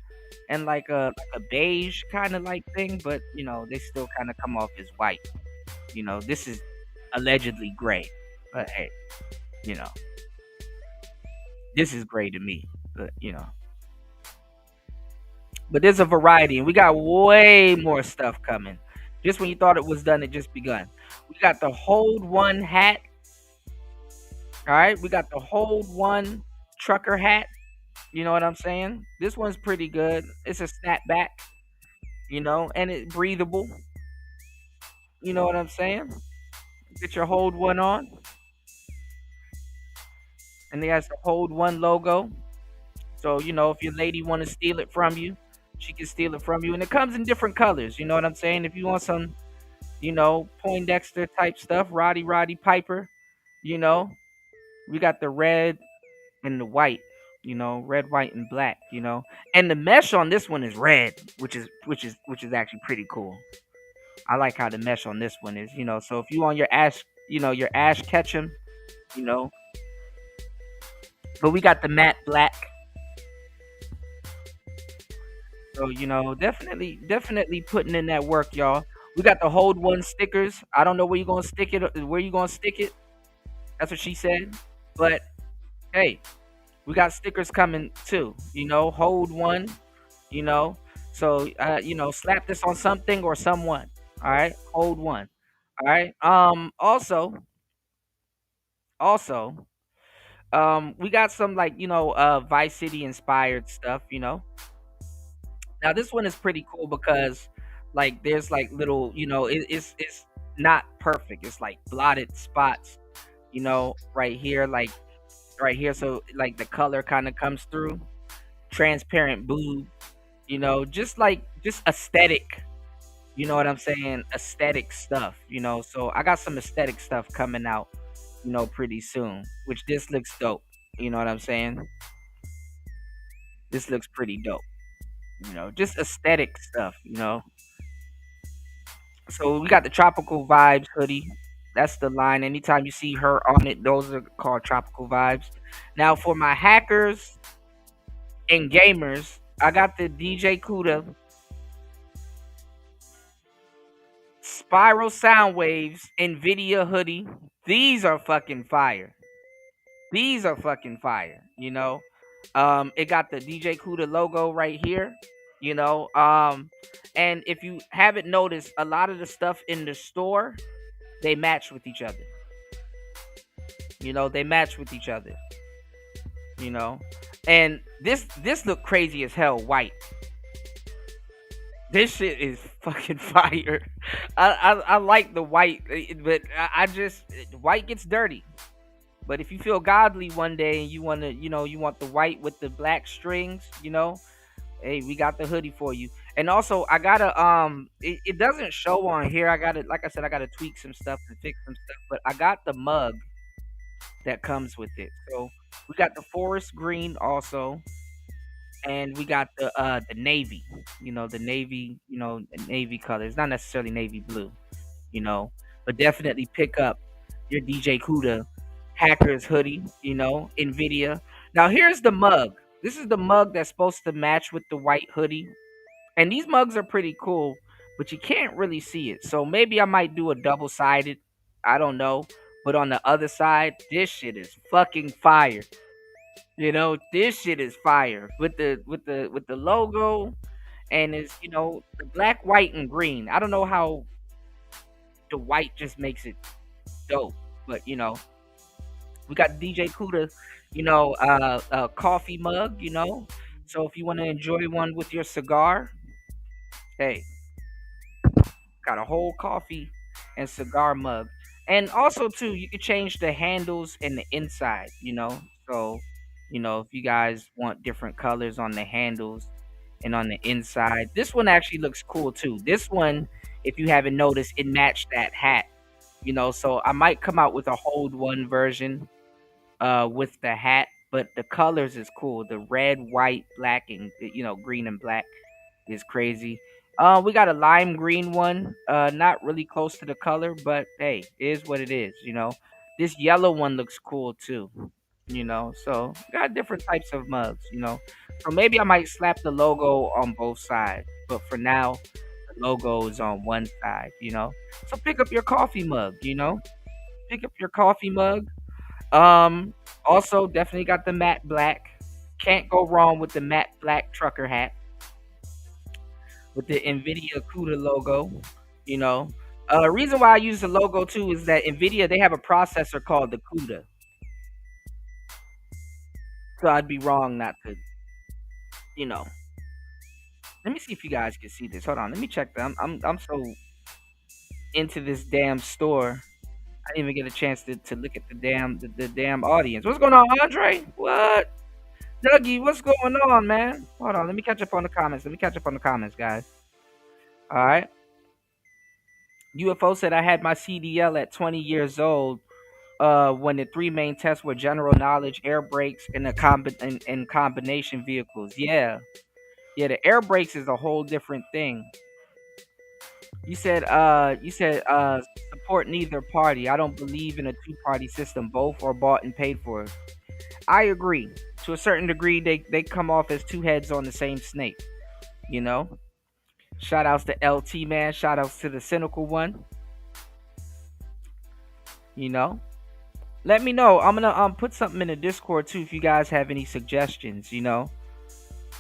and like a beige kind of like thing. But they still kind of come off as white. This is allegedly gray, but hey, you know, this is gray to me. But there's a variety, and we got way more stuff coming. Just when you thought it was done, it just begun. We got the Hold One hat. All right, we got the Hold One trucker hat. You know what I'm saying? This one's pretty good. It's a snapback, and it's breathable. You know what I'm saying? Get your Hold One on, and it has the Hold One logo. So if your lady want to steal it from you, she can steal it from you, and it comes in different colors. You know what I'm saying? If you want some, Poindexter type stuff, Roddy Piper, you know, we got the red and the white. Red, white, and black. And the mesh on this one is red, which is actually pretty cool. I like how the mesh on this one is. So if you on your Ash Ketchum, you know, but we got the matte black. So definitely putting in that work, y'all. We got the Hold One stickers. I don't know where you gonna stick it. Where you gonna stick it? That's what she said. But hey, we got stickers coming too. Hold One. You know, so slap this on something or someone. All right, Hold One. All right. Also, we got some like Vice City inspired stuff. Now this one is pretty cool because like there's like little it's not perfect. It's like blotted spots, right here, like right here. So like the color kind of comes through. Transparent blue, just aesthetic. You know what I'm saying? Aesthetic stuff. So I got some aesthetic stuff coming out, pretty soon. Which this looks dope. You know what I'm saying? This looks pretty dope. Just aesthetic stuff. So we got the tropical vibes hoodie. That's the line. Anytime you see her on it, those are called tropical vibes. Now for my hackers and gamers, I got the DJ Kuda Spiral Sound Waves Nvidia hoodie. These are fucking fire. These are fucking fire. It got the DJ Kuda logo right here. You know, and if you haven't noticed, a lot of the stuff in the store they match with each other. They match with each other. You know, and this look crazy as hell. White. This shit is fucking fire. I like the white, but I just white gets dirty. But if you feel godly one day and you want the white with the black strings, hey, we got the hoodie for you. And also, I gotta it doesn't show on here. I gotta, like I said, I gotta tweak some stuff and fix some stuff. But I got the mug that comes with it. So we got the forest green also, and we got the navy. The navy, navy color. It's not necessarily navy blue, you know, but definitely pick up your DJ Kuda Hackers hoodie, Nvidia. Now here's the mug. This is the mug that's supposed to match with the white hoodie. And these mugs are pretty cool, but you can't really see it. So maybe I might do a double-sided. I don't know. But on the other side, this shit is fucking fire. This shit is fire. With the logo, and it's the black, white, and green. I don't know how the white just makes it dope, but we got DJ Kuda, coffee mug, So if you want to enjoy one with your cigar, hey, got a whole coffee and cigar mug. And also too, you can change the handles and the inside, So, if you guys want different colors on the handles and on the inside. This one actually looks cool too. This one, if you haven't noticed, it matched that hat. So I might come out with a hold one version with the hat, but the colors is cool. The red, white, black, and green and black is crazy. We got a lime green one. Not really close to the color, but hey, it is what it is. This yellow one looks cool too. So got different types of mugs. So maybe I might slap the logo on both sides, but for now, the logo is on one side. So pick up your coffee mug. Pick up your coffee mug. Also definitely got the matte black. Can't go wrong with the matte black trucker hat with the Nvidia CUDA logo. You know, reason why I use the logo too is that Nvidia they have a processor called the CUDA, so I'd be wrong not to. You know, let me see if you guys can see this. Hold on, let me check them. I'm so into this damn store. I didn't even get a chance to look at the damn audience. What's going on, Andre? What? Dougie, what's going on, man? Hold on, let me catch up on the comments. Let me catch up on the comments, guys. All right. UFO said I had my CDL at 20 years old. When the three main tests were general knowledge, air brakes, and and combination vehicles. Yeah, yeah. The air brakes is a whole different thing. You said support neither party. I don't believe in a two-party system. Both are bought and paid for. I agree. To a certain degree, they come off as two heads on the same snake. You know. Shout outs to LT man. Shout outs to the cynical one. You know. Let me know. I'm gonna put something in the Discord too if you guys have any suggestions.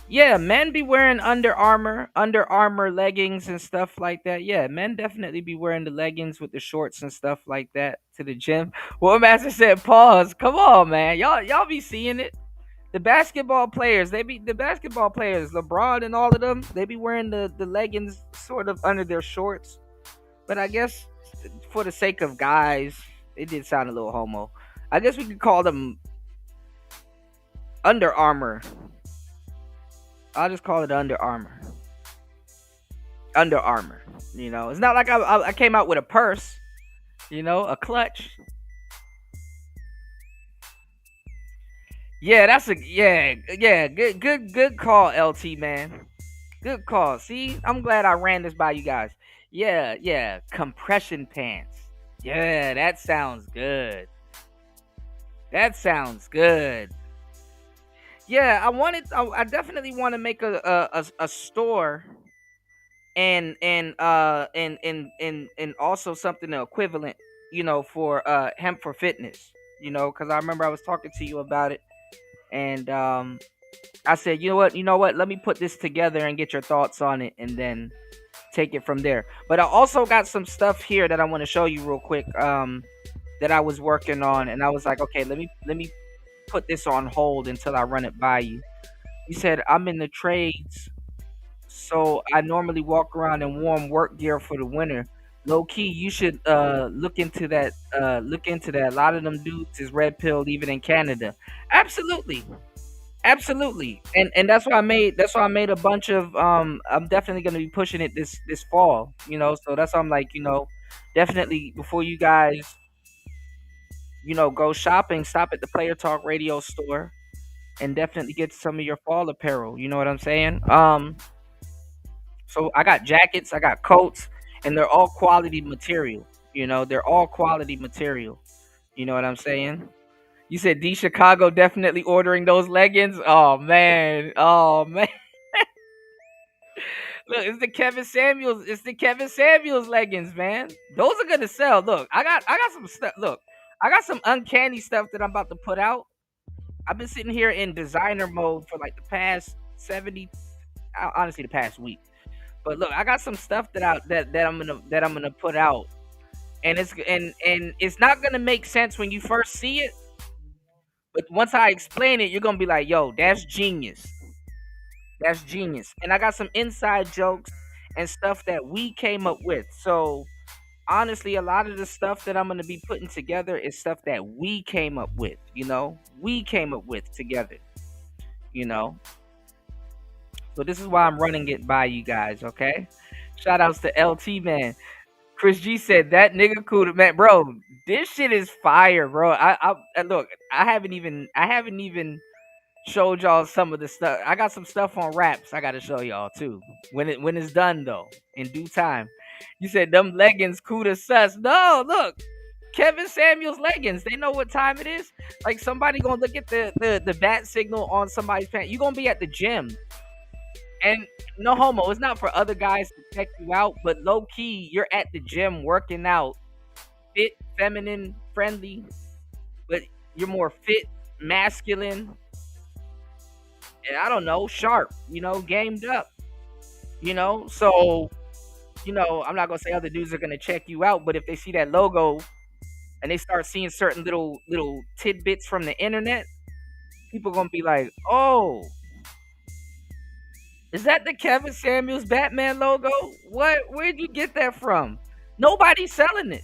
Yeah, men be wearing Under Armour leggings and stuff like that. Yeah, men definitely be wearing the leggings with the shorts and stuff like that to the gym. Well, Master said, pause. Come on, man. Y'all be seeing it. The basketball players, LeBron and all of them, they be wearing the leggings sort of under their shorts. But I guess for the sake of guys, it did sound a little homo. I guess we could call them Under Armour. I'll just call it Under Armour. Under Armour. It's not like I came out with a purse. A clutch. Yeah, yeah. Good call, LT man. Good call. See, I'm glad I ran this by you guys. Yeah. Compression pants. Yeah, that sounds good. That sounds good. Yeah, I definitely want to make a store and also something equivalent, for hemp for fitness. Because I remember I was talking to you about it, and I said, you know what, let me put this together and get your thoughts on it, and then take it from there. But I also got some stuff here that I want to show you real quick. That I was working on, and I was like, okay, let me put this on hold until I run it by you. You said I'm in the trades, so I normally walk around in warm work gear for the winter. Low key, you should look into that. Look into that. A lot of them dudes is red pilled even in Canada. Absolutely, absolutely, and that's why I made a bunch of. I'm definitely gonna be pushing it this fall. So that's why I'm like, definitely before you guys, go shopping, stop at the Player Talk Radio store and definitely get some of your fall apparel. You know what I'm saying? So I got jackets, I got coats, and they're all quality material. They're all quality material. You know what I'm saying? You said D Chicago definitely ordering those leggings. Oh man, oh man. Look, it's the Kevin Samuels. It's the Kevin Samuels leggings, man. Those are gonna sell. Look, I got some stuff. Look, I got some uncanny stuff that I'm about to put out. I've been sitting here in designer mode for like the past 70, honestly, the past week. But look, I got some stuff that I'm gonna put out, and it's not gonna make sense when you first see it, but once I explain it, you're gonna be like, "Yo, that's genius. That's genius." And I got some inside jokes and stuff that we came up with. So honestly, a lot of the stuff that I'm gonna be putting together is stuff that we came up with. We came up with together. You know, so this is why I'm running it by you guys. Okay. Shout outs to LT man. Chris G said that nigga cool man, bro. This shit is fire, bro. Look. I haven't even showed y'all some of the stuff. I got some stuff on wraps. I gotta show y'all too. When it's done though, in due time. You said them leggings cool to sus. No, look. Kevin Samuels leggings. They know what time it is. Like somebody gonna look at the bat signal on somebody's pants. You gonna be at the gym. And no homo, it's not for other guys to check you out, but low key, you're at the gym working out, fit, feminine, friendly, but you're more fit, masculine, and I don't know, sharp, gamed up, So, I'm not gonna say other dudes are gonna check you out, but if they see that logo and they start seeing certain little tidbits from the internet, people gonna be like, oh, is that the Kevin Samuels Batman logo? What? Where'd you get that from? Nobody's selling it.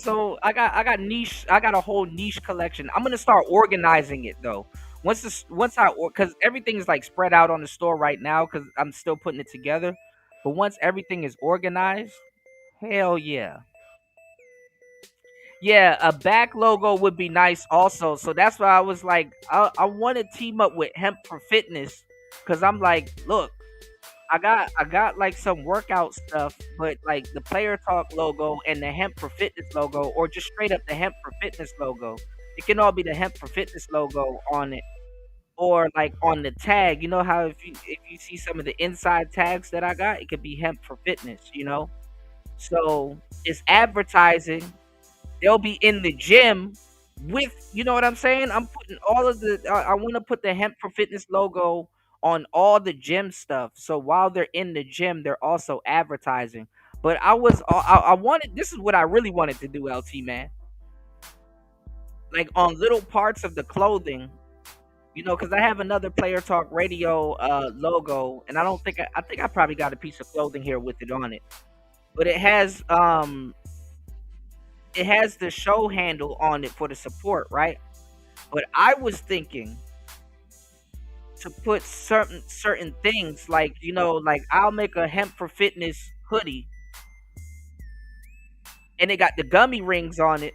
So I got niche. I got a whole niche collection. I'm gonna start organizing it though. Because everything is like spread out on the store right now because I'm still putting it together. But once everything is organized, hell yeah, yeah, a back logo would be nice also. So that's why I was like, I want to team up with Hemp for Fitness because I'm like, look. I got like some workout stuff, but like the Player Talk logo and the Hemp for Fitness logo, or just straight up the Hemp for Fitness logo. It can all be the Hemp for Fitness logo on it, or like on the tag. You know how if you see some of the inside tags that I got, it could be Hemp for Fitness. So it's advertising. They'll be in the gym with, you know what I'm saying? I'm putting all of the. I want to put the Hemp for Fitness logo on all the gym stuff. So while they're in the gym, they're also advertising. But I wanted. This is what I really wanted to do, LT man. Like on little parts of the clothing, because I have another Player Talk Radio logo, and I don't think I think I probably got a piece of clothing here with it on it. But it has the show handle on it for the support, right? But I was thinking to put certain things like like I'll make a Hemp for Fitness hoodie and it got the gummy rings on it.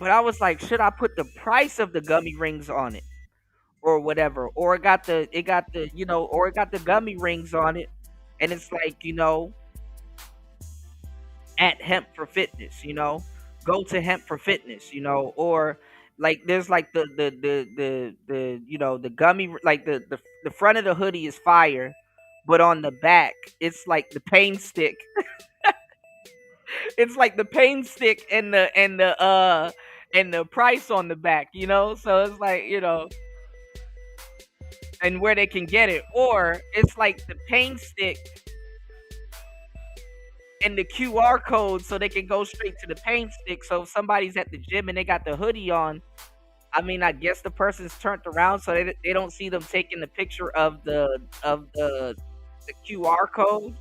But I was like, should I put the price of the gummy rings on it or whatever? Or it got the gummy rings on it, and it's like at Hemp for Fitness, go to Hemp for Fitness, or like there's like the gummy, like the front of the hoodie is fire, but on the back it's like the pain stick. It's like the pain stick and the price on the back, you know? So it's like, you know, and where they can get it. Or it's like the pain stick and the QR code so they can go straight to the pain stick. So if somebody's at the gym and they got the hoodie on, I mean, I guess the person's turned around so they don't see them taking the picture of the QR code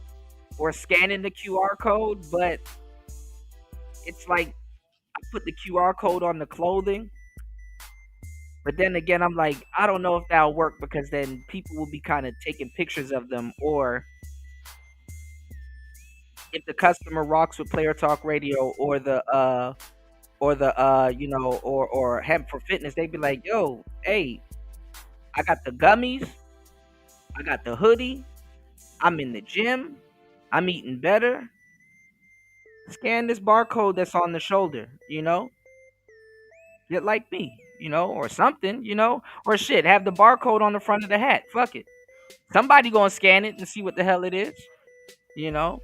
or scanning the QR code, but it's like I put the QR code on the clothing. But then again, I'm like, I don't know if that'll work because then people will be kind of taking pictures of them, or if the customer rocks with Player Talk Radio or the you know or Hemp for Fitness, they'd be like, yo, hey, I got the gummies, I got the hoodie, I'm in the gym, I'm eating better. Scan this barcode that's on the shoulder, you know, get like me, you know, or something, you know, or shit, have the barcode on the front of the hat. Fuck it. Somebody gonna scan it and see what the hell it is, you know.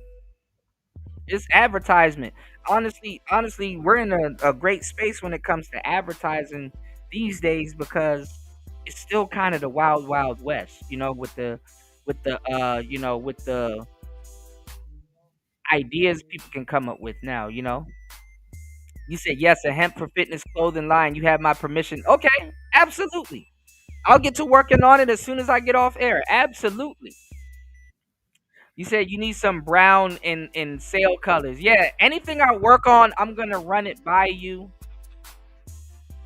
It's advertisement. Honestly, we're in a great space when it comes to advertising these days because it's still kind of the wild west, you know, with the you know, with the ideas people can come up with now, you know. You said yes, a hemp for fitness clothing line. You have my permission. Okay, absolutely. I'll get to working on it as soon as I get off air. Absolutely. You said you need some brown in sale colors. Yeah, anything I work on, I'm gonna run it by you,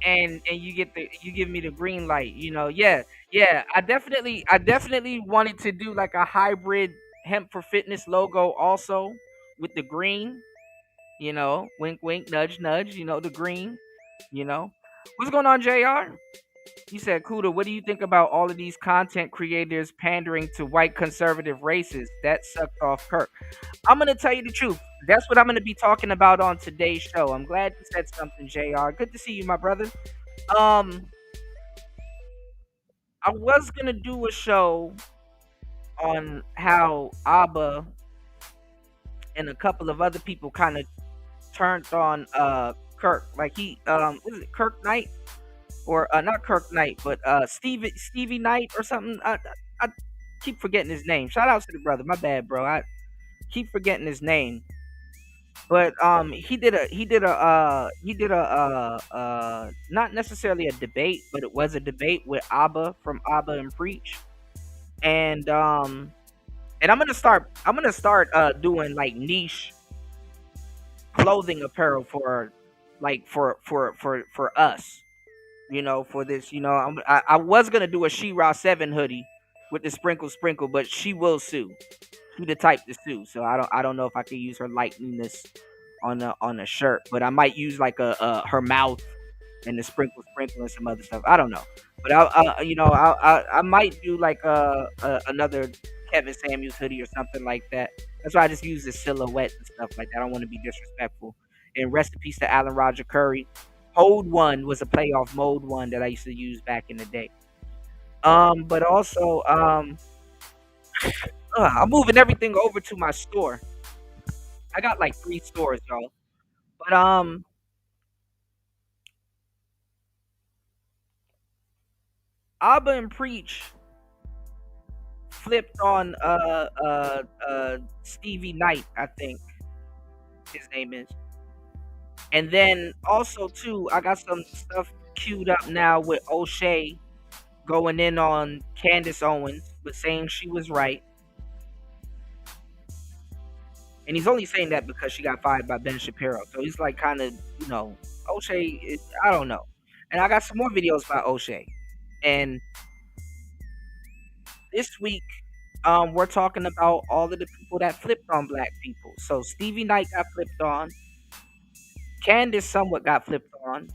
and you give me the green light. You know, yeah, yeah. I definitely wanted to do like a hybrid hemp for fitness logo also with the green. You know, wink, wink, nudge, nudge. You know, the green. You know, what's going on, Jr. You said, Kuda, what do you think about all of these content creators pandering to white conservative races? That sucked off Kirk. I'm gonna tell you the truth. That's what I'm gonna be talking about on today's show. I'm glad you said something, Jr. Good to see you, my brother. Um, I was gonna do a show on how Abba and a couple of other people kind of turned on Kirk. Like was it Kirk Knight or not Kirk Knight, but Stevie Knight or something. I keep forgetting his name. Shout out to the brother. My bad, bro. I keep forgetting his name. But he did a not necessarily a debate, but it was a debate with Abba from Abba and Preach. And and I'm gonna start doing like niche clothing apparel for like for us, you know, for this, you know. I was gonna do a She-Ra 7 hoodie with the sprinkle, but she will sue. She the type to sue, so I don't know if I could use her likeness on a shirt, but I might use like a her mouth and the sprinkle and some other stuff. I don't know, but I might do like another Kevin Samuels hoodie or something like that. That's why I just use the silhouette and stuff like that. I don't want to be disrespectful. And rest in peace to Alan Roger Curry. Hold One was a playoff mode one that I used to use back in the day. But also I'm moving everything over to my store. I got like 3 stores, y'all. But Abba and Preach flipped on Stevie Knight, I think his name is. And then also too, I got some stuff queued up now with O'Shea going in on Candace Owens, but saying she was right. And he's only saying that because she got fired by Ben Shapiro. So he's like kind of, you know, O'Shea is, I don't know. And I got some more videos by O'Shea. And this week, we're talking about all of the people that flipped on black people. So Stevie Knight got flipped on. Candace somewhat got flipped on.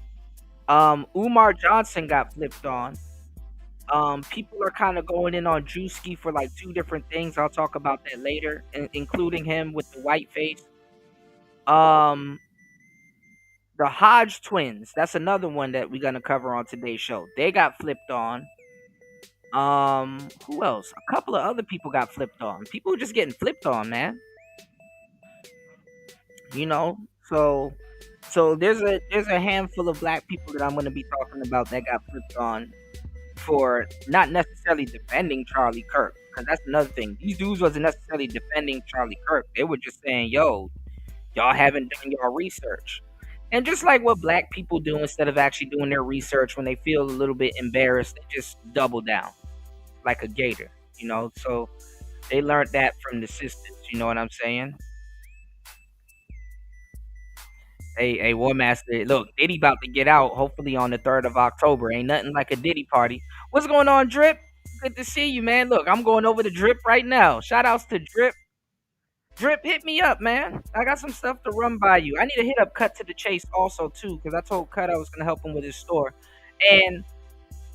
Umar Johnson got flipped on. People are kind of going in on Drewski for like 2 different things. I'll talk about that later, including him with the white face. Um, the Hodge twins. That's another one that we're gonna cover on today's show. They got flipped on. Who else? A couple of other people got flipped on. People just getting flipped on, man. you know. So there's a handful of black people that I'm gonna be talking about that got flipped on for not necessarily defending Charlie Kirk, because that's another thing. These dudes wasn't necessarily defending Charlie Kirk. They were just saying, "Yo, y'all haven't done your research." And just like what black people do, instead of actually doing their research when they feel a little bit embarrassed, they just double down like a gator, you know. So they learned that from the sisters. You know what I'm saying? Hey, War Master, look, Diddy about to get out, hopefully on the 3rd of October. Ain't nothing like a Diddy party. What's going on, Drip? Good to see you, man. Look, I'm going over to Drip right now. Shout outs to Drip. Drip, hit me up, man. I got some stuff to run by you. I need to hit up Cut to the Chase also, too, because I told Cut I was going to help him with his store. And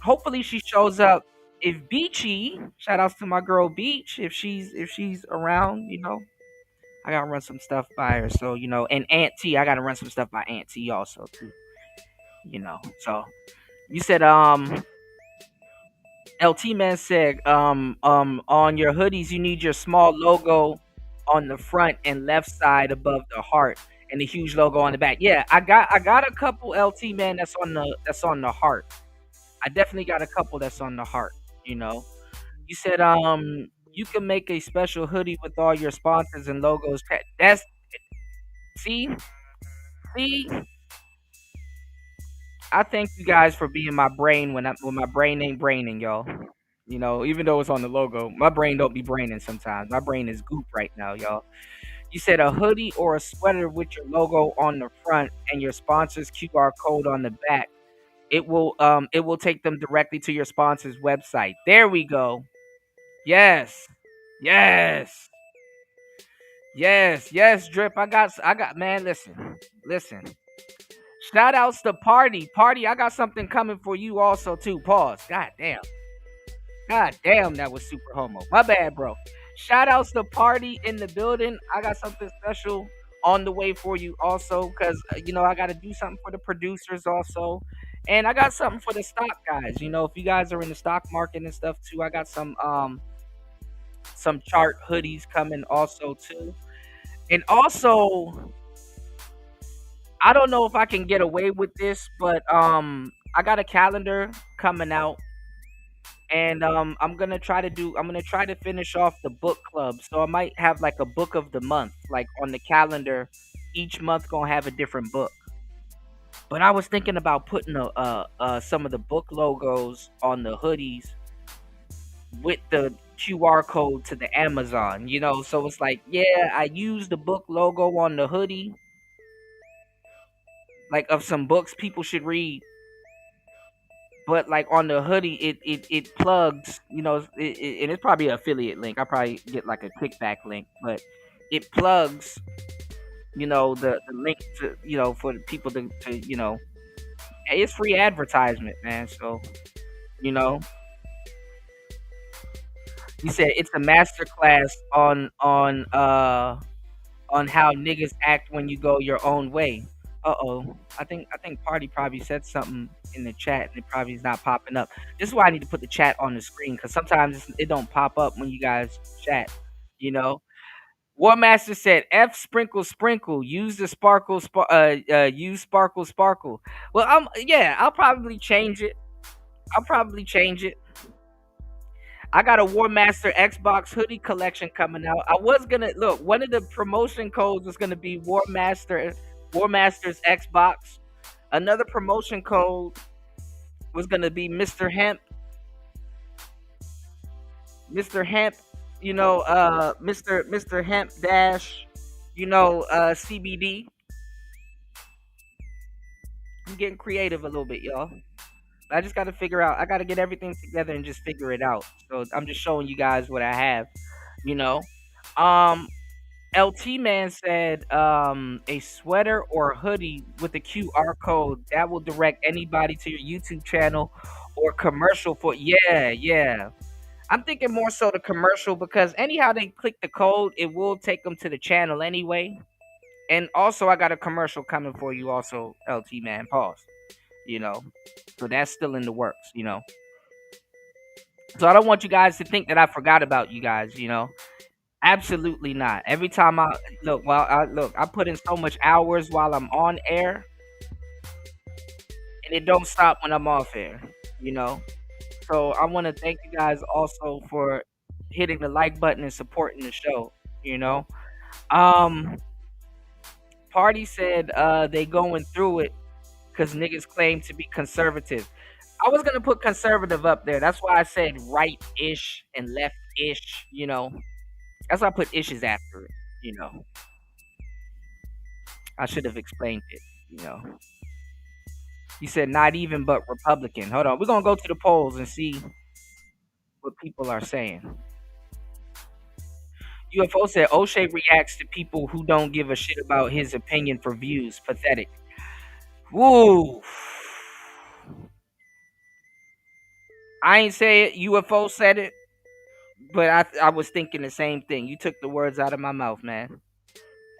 hopefully she shows up. If Beachy, shout outs to my girl Beach, if she's around, you know, I gotta run some stuff by her. So, you know, and Aunt T, I gotta run some stuff by Aunt T also too. You know. So you said LT man said on your hoodies you need your small logo on the front and left side above the heart and the huge logo on the back. Yeah, I got a couple LT man that's on the heart. I definitely got a couple that's on the heart, you know. You said you can make a special hoodie with all your sponsors and logos. That's see, see, I thank you guys for being my brain when my brain ain't braining, y'all. You know, even though it's on the logo, my brain don't be braining sometimes. My brain is goop right now, y'all. You said a hoodie or a sweater with your logo on the front and your sponsor's QR code on the back. It will take them directly to your sponsor's website. There we go. Yes. Yes. Yes, Drip. I got man, listen. Shout outs to Party. Party, I got something coming for you also too. Pause. God damn. God damn, that was super homo. My bad, bro. Shout outs to Party in the building. I got something special on the way for you also, because you know I got to do something for the producers also, and I got something for the stock guys. You know, if you guys are in the stock market and stuff too, I got some chart hoodies coming also too, and also I don't know if I can get away with this, but I got a calendar coming out, and I'm gonna try to finish off the book club. So I might have like a book of the month, like on the calendar. Each month gonna have a different book. But I was thinking about putting some of the book logos on the hoodies with the QR code to the Amazon. You know, so it's like, yeah, I use the book logo on the hoodie, like of some books people should read, but like on the hoodie it plugs, you know, and it's probably an affiliate link. I probably get like a kickback link, but it plugs, you know, the link to, you know, for the people to you know, hey, it's free advertisement, man. So you know, you said it's a master class on how niggas act when you go your own way. Uh-oh. I think Party probably said something in the chat and it probably is not popping up. This is why I need to put the chat on the screen, because sometimes it don't pop up when you guys chat, you know. War Master said F sprinkle sprinkle, use the use sparkle sparkle. Well, yeah, I'll probably change it. I'll probably change it. I got a War Master Xbox hoodie collection coming out. I was gonna look. One of the promotion codes was gonna be War Master's Xbox. Another promotion code was gonna be Mr. Hemp. You know, Mr. Hemp dash. You know, CBD. I'm getting creative a little bit, y'all. I just got to figure out. I got to get everything together and just figure it out. So I'm just showing you guys what I have. You know, um, LT Man said a sweater or hoodie with a QR code that will direct anybody to your YouTube channel or commercial for, yeah, yeah. I'm thinking more so the commercial, because anyhow they click the code, it will take them to the channel anyway. And also I got a commercial coming for you also, LT Man. Pause. You know. So that's still in the works, you know. So I don't want you guys to think that I forgot about you guys, you know. Absolutely not. Every time I look, I put in so much hours while I'm on air, and it don't stop when I'm off air. You know. So I want to thank you guys also for hitting the like button and supporting the show. You know. Um, Party said they going through it because niggas claim to be conservative. I was gonna put conservative up there. That's why I said right-ish and left-ish. You know, that's why I put ishes after it. You know, I should have explained it. You know, he said not even but Republican. Hold on, we're gonna go to the polls and see what people are saying. UFO said O'Shea reacts to people who don't give a shit about his opinion for views. Pathetic. Woo. I ain't say it. UFO said it. But I was thinking the same thing. You took the words out of my mouth, man.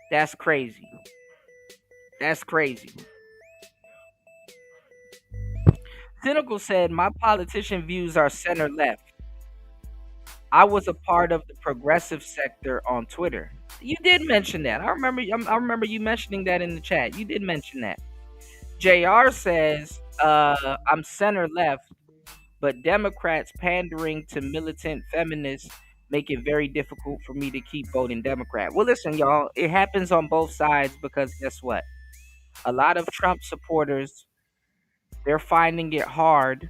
That's crazy. That's crazy. Cynical said, my politician views are center left. I was a part of the progressive sector on Twitter. You did mention that. I remember you mentioning that in the chat. You did mention that. JR says, I'm center left, but Democrats pandering to militant feminists make it very difficult for me to keep voting Democrat. Well, listen, y'all, it happens on both sides because guess what? A lot of Trump supporters, they're finding it hard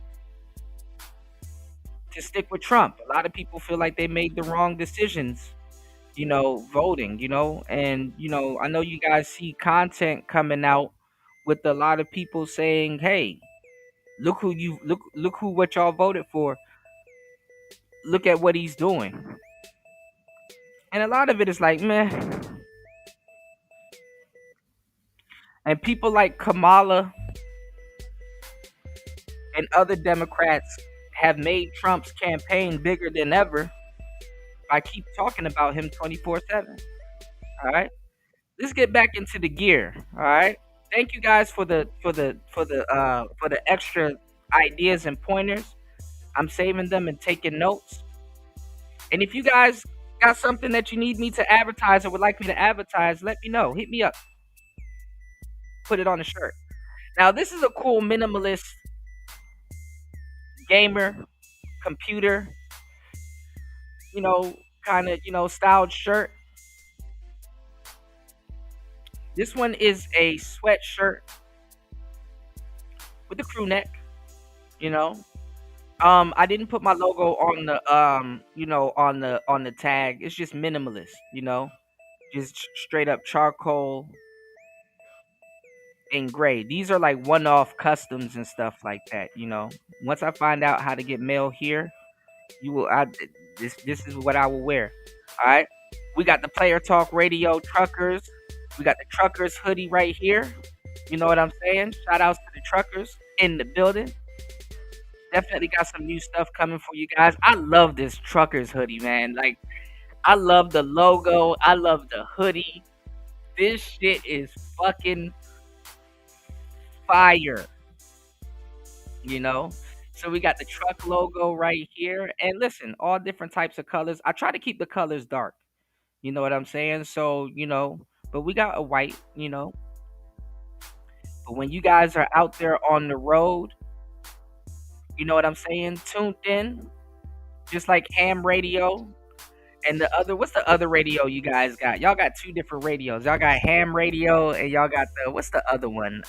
to stick with Trump. A lot of people feel like they made the wrong decisions, voting, and I know you guys see content coming out with a lot of people saying, "Hey, look who what y'all voted for. Look at what he's doing." And a lot of it is like, meh. And people like Kamala and other Democrats have made Trump's campaign bigger than ever. I keep talking about him 24/7. All right. Let's get back into the gear. All right. Thank you guys for the extra ideas and pointers. I'm saving them and taking notes. And if you guys got something that you need me to advertise or would like me to advertise, let me know. Hit me up. Put it on a shirt. Now this is a cool minimalist gamer computer, kind of, styled shirt. This one is a sweatshirt with a crew neck, you know. I didn't put my logo on the on the tag. It's just minimalist, just straight up charcoal and gray. These are like one-off customs and stuff like that. Once I find out how to get mail here, you will I this is what I will wear. All right. We got the Player Talk Radio Truckers. We got the Truckers hoodie right here. You know what I'm saying? Shout outs to the Truckers in the building. Definitely got some new stuff coming for you guys. I love this Truckers hoodie, man. Like, I love the logo. I love the hoodie. This shit is fucking fire. You know? So we got the truck logo right here. And listen, all different types of colors. I try to keep the colors dark. You know what I'm saying? So, but we got a white. But when you guys are out there on the road, you know what I'm saying? Tuned in, just like ham radio and what's the other radio you guys got? Y'all got two different radios. Y'all got ham radio and y'all got what's the other one?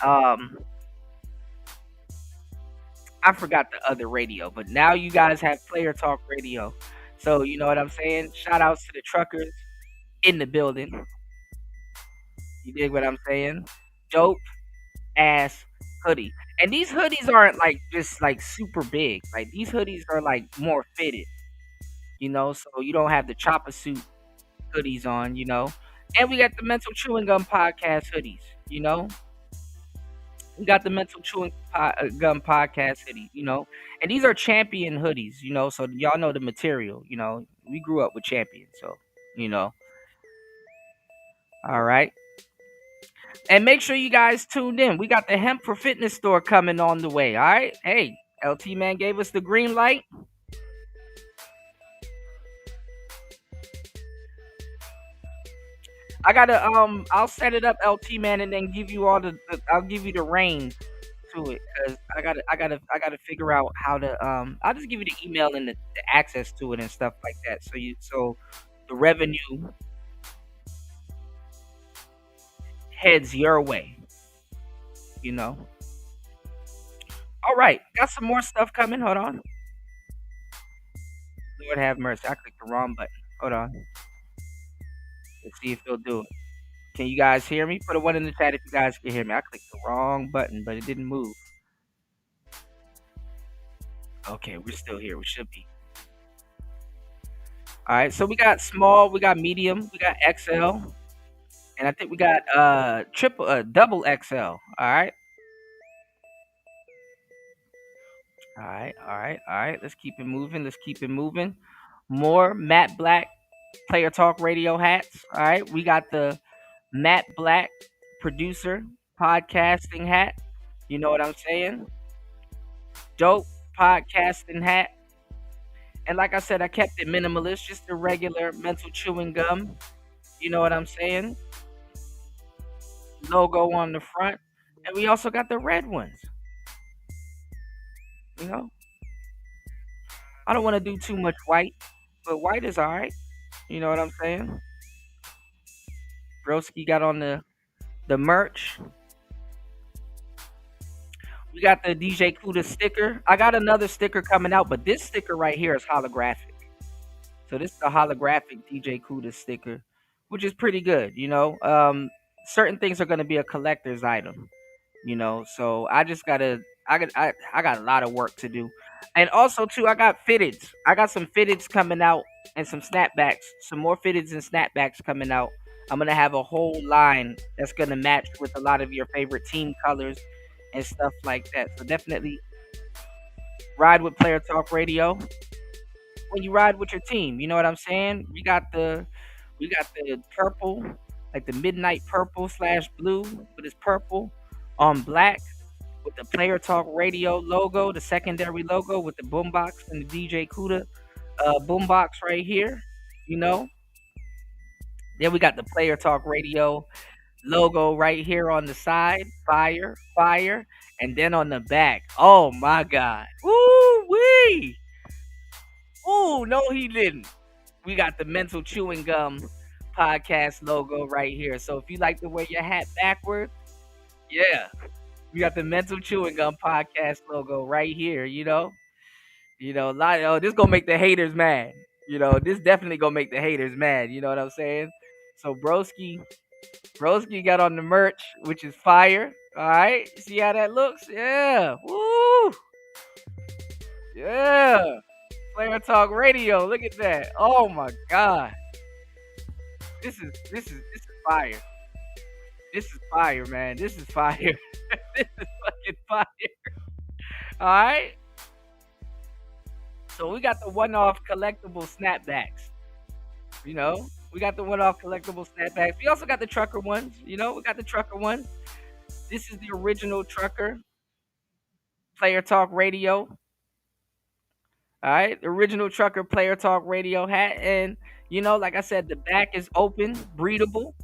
I forgot the other radio, but now you guys have Player Talk Radio. So you know what I'm saying? Shout outs to the truckers in the building. You dig what I'm saying? Dope ass hoodie. And these hoodies aren't like just like super big. Like these hoodies are like more fitted, so you don't have the chopper suit hoodies on. And we got the Mental Chewing Gum Podcast hoodies. We got the Mental Chewing Gum Podcast hoodie. And these are champion hoodies, so y'all know the material. We grew up with champions, so, you know. All right. And make sure you guys tuned in. We got the Hemp for Fitness store coming on the way. All right. Hey, LT Man gave us the green light. I gotta I'll set it up, LT man, and then give you all I'll give you the reins to it because I gotta figure out how to I'll just give you the email and the access to it and stuff like that. So the revenue heads your way, you know. All right, got some more stuff coming. Hold on. Lord have mercy. I clicked the wrong button. Hold on. Let's see if it'll do it. Can you guys hear me? Put a one in the chat if you guys can hear me. I clicked the wrong button, but it didn't move. Okay, we're still here. We should be. All right, so we got small, we got medium, we got XL, and I think we got triple double XL. All right. All right, all right, all right. Let's keep it moving. Let's keep it moving. More matte black player talk radio hats. All right, we got the matte black producer podcasting hat. You know what I'm saying? Dope podcasting hat. And like I said, I kept it minimalist, just the regular mental chewing gum. You know what I'm saying? Logo on the front. And we also got the red ones. You know, I don't want to do too much white, but white is all right. You know what I'm saying? Broski got on the merch. We got the DJ Kuda sticker. I got another sticker coming out, but this sticker right here is holographic. So this is the holographic DJ Kuda sticker, which is pretty good. Certain things are going to be a collector's item. So I just gotta, I got a lot of work to do, and also too, I got fitteds. I got some fitteds coming out and some snapbacks, some more fitteds and snapbacks coming out. I'm gonna have a whole line that's gonna match with a lot of your favorite team colors and stuff like that. So definitely ride with Player Talk Radio when you ride with your team. You know what I'm saying? We got the purple, like the midnight purple slash blue, but it's purple on black with the Player Talk Radio logo, the secondary logo with the boombox and the DJ Kuda boombox right here. You know. Then we got the Player Talk Radio logo right here on the side, fire, fire, and then on the back. Oh my God! Woo wee! Ooh, no, he didn't. We got the Mental Chewing Gum podcast logo right here. So if you like to wear your hat backwards, yeah, we got the Mental Chewing Gum podcast logo right here. This gonna make the haters mad. This definitely gonna make the haters mad. You know what I'm saying? So Broski got on the merch, which is fire. All right, see how that looks? Yeah, woo, yeah. Player Talk Radio. Look at that. Oh my God. This is fire. This is fire, man. This is fire. This is fucking fire. All right. So we got the one-off collectible snapbacks. We got the one-off collectible snapbacks. We also got the trucker ones. We got the trucker ones. This is the original trucker Player Talk Radio. All right, the original trucker Player Talk Radio hat, and like I said, the back is open, breathable,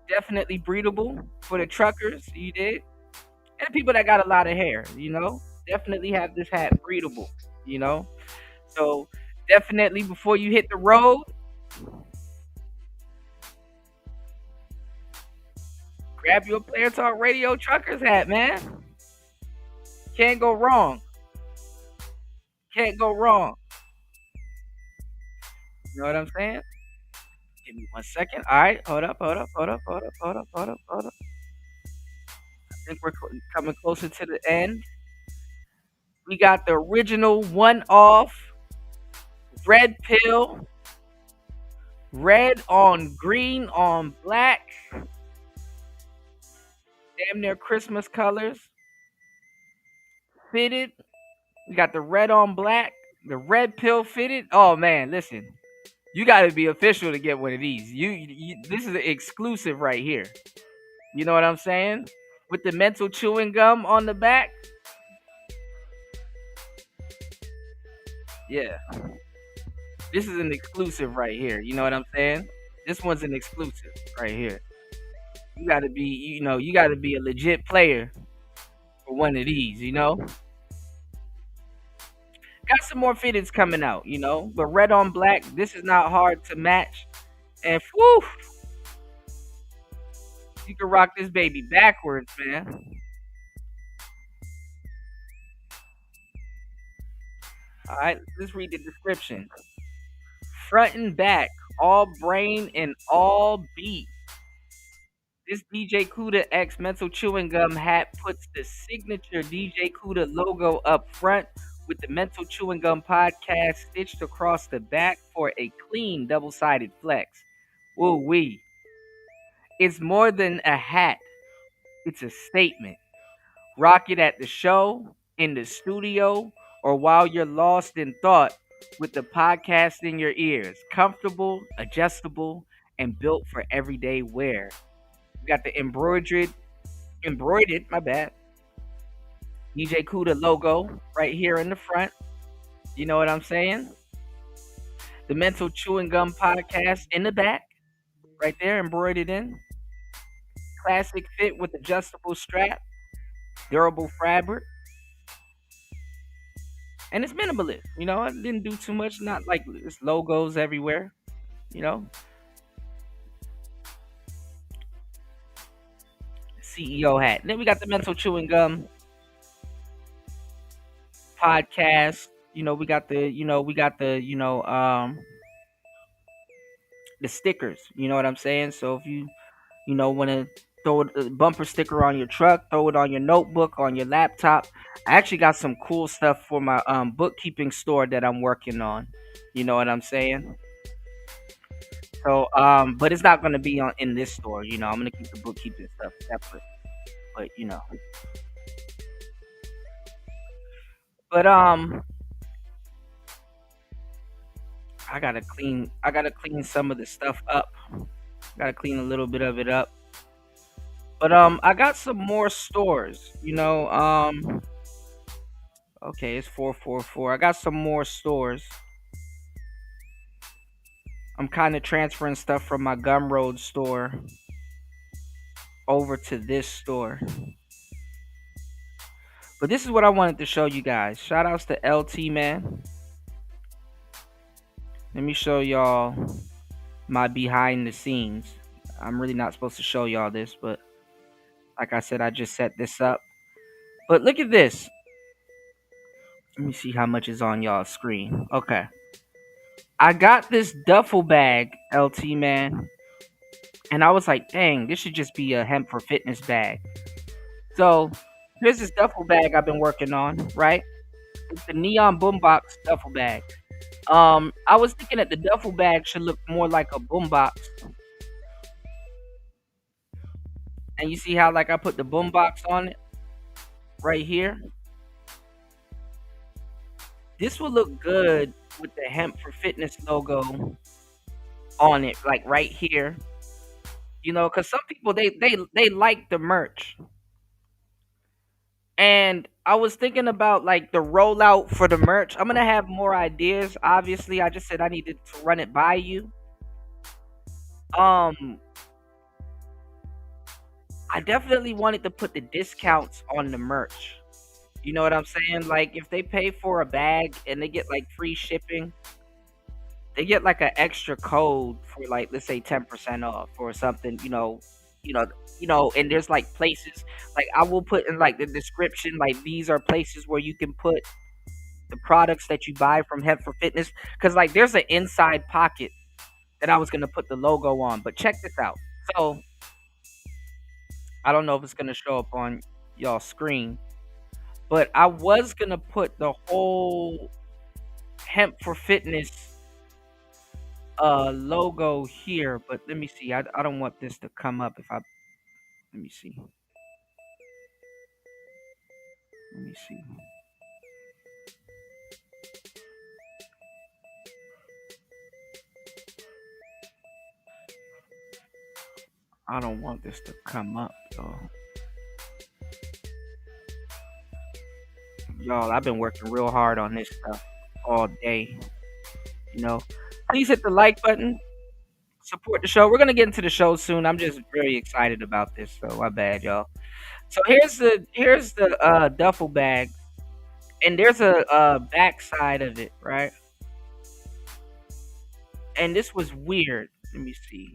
definitely breathable for the truckers. You did, and people that got a lot of hair. Definitely have this hat breathable. So definitely before you hit the road, grab your Player Talk Radio truckers hat, man. Can't go wrong. Can't go wrong. You know what I'm saying? Give me 1 second. All right, hold up. I think we're coming closer to the end. We got the original one-off red pill, red on green on black, damn near Christmas colors, fitted. We got the red on black, the red pill fitted. Oh man, listen, you got to be official to get one of these. This is an exclusive right here. You know what I'm saying? With the mental chewing gum on the back. Yeah. This is an exclusive right here. You know what I'm saying? This one's an exclusive right here. You gotta be a legit player for one of these, you know. Got some more fitteds coming out, you know. But red on black, this is not hard to match. And whew, you can rock this baby backwards, man. All right, let's read the description. Front and back, all brain and all beat. This DJ Kuda X Mental Chewing Gum hat puts the signature DJ Kuda logo up front with the Mental Chewing Gum podcast stitched across the back for a clean double sided flex. Woo wee. It's more than a hat, it's a statement. Rock it at the show, in the studio, or while you're lost in thought with the podcast in your ears. Comfortable, adjustable, and built for everyday wear. We got the embroidered, my bad, DJ Kuda logo right here in the front. You know what I'm saying? The Mental Chewing Gum podcast in the back, right there, embroidered in. Classic fit with adjustable strap, durable fabric, and it's minimalist. You know, I didn't do too much. Not like it's logos everywhere. You know, CEO hat. Then we got the Mental Chewing Gum podcast. You know, we got the stickers. You know what I'm saying? So if you want to throw a bumper sticker on your truck, throw it on your notebook, on your laptop. I actually got some cool stuff for my bookkeeping store that I'm working on. You know what I'm saying? So but it's not gonna be on in this store. You know, I'm gonna keep the bookkeeping stuff separate. But but I gotta clean some of the stuff up. Gotta clean a little bit of it up. But I got some more stores. Okay, it's 444. I got some more stores. I'm kind of transferring stuff from my Gumroad store over to this store. But this is what I wanted to show you guys. Shout outs to LT, man. Let me show y'all my behind the scenes. I'm really not supposed to show y'all this, but like I said, I just set this up. But look at this. Let me see how much is on y'all's screen. Okay. I got this duffel bag, LT, man. And I was like, dang, this should just be a hemp for fitness bag. So here's this duffel bag I've been working on, right? It's the neon boombox duffel bag. I was thinking that the duffel bag should look more like a boombox. And you see how like I put the boombox on it right here? This will look good with the hemp for fitness logo on it, like right here. You know, because some people they like the merch. And I was thinking about like the rollout for the merch. I'm gonna have more ideas. Obviously, I just said I needed to run it by you. Um, I definitely wanted to put the discounts on the merch. You know what I'm saying? Like if they pay for a bag and they get like free shipping, they get like an extra code for like let's say 10% off or something. You know, and there's like places like I will put in like the description like these are places where you can put the products that you buy from Head for Fitness because like there's an inside pocket that I was gonna put the logo on. But check this out. So I don't know if it's gonna show up on y'all screen, but I was gonna put the whole Hemp for Fitness logo here, but let me see. I don't want this to come up if I let me see. Let me see. I don't want this to come up, though. Y'all, I've been working real hard on this stuff all day. You know, please hit the like button, support the show. We're gonna get into the show soon. I'm just very excited about this, so my bad, y'all. So here's the duffel bag, and there's a back side of it, right? And this was weird. Let me see.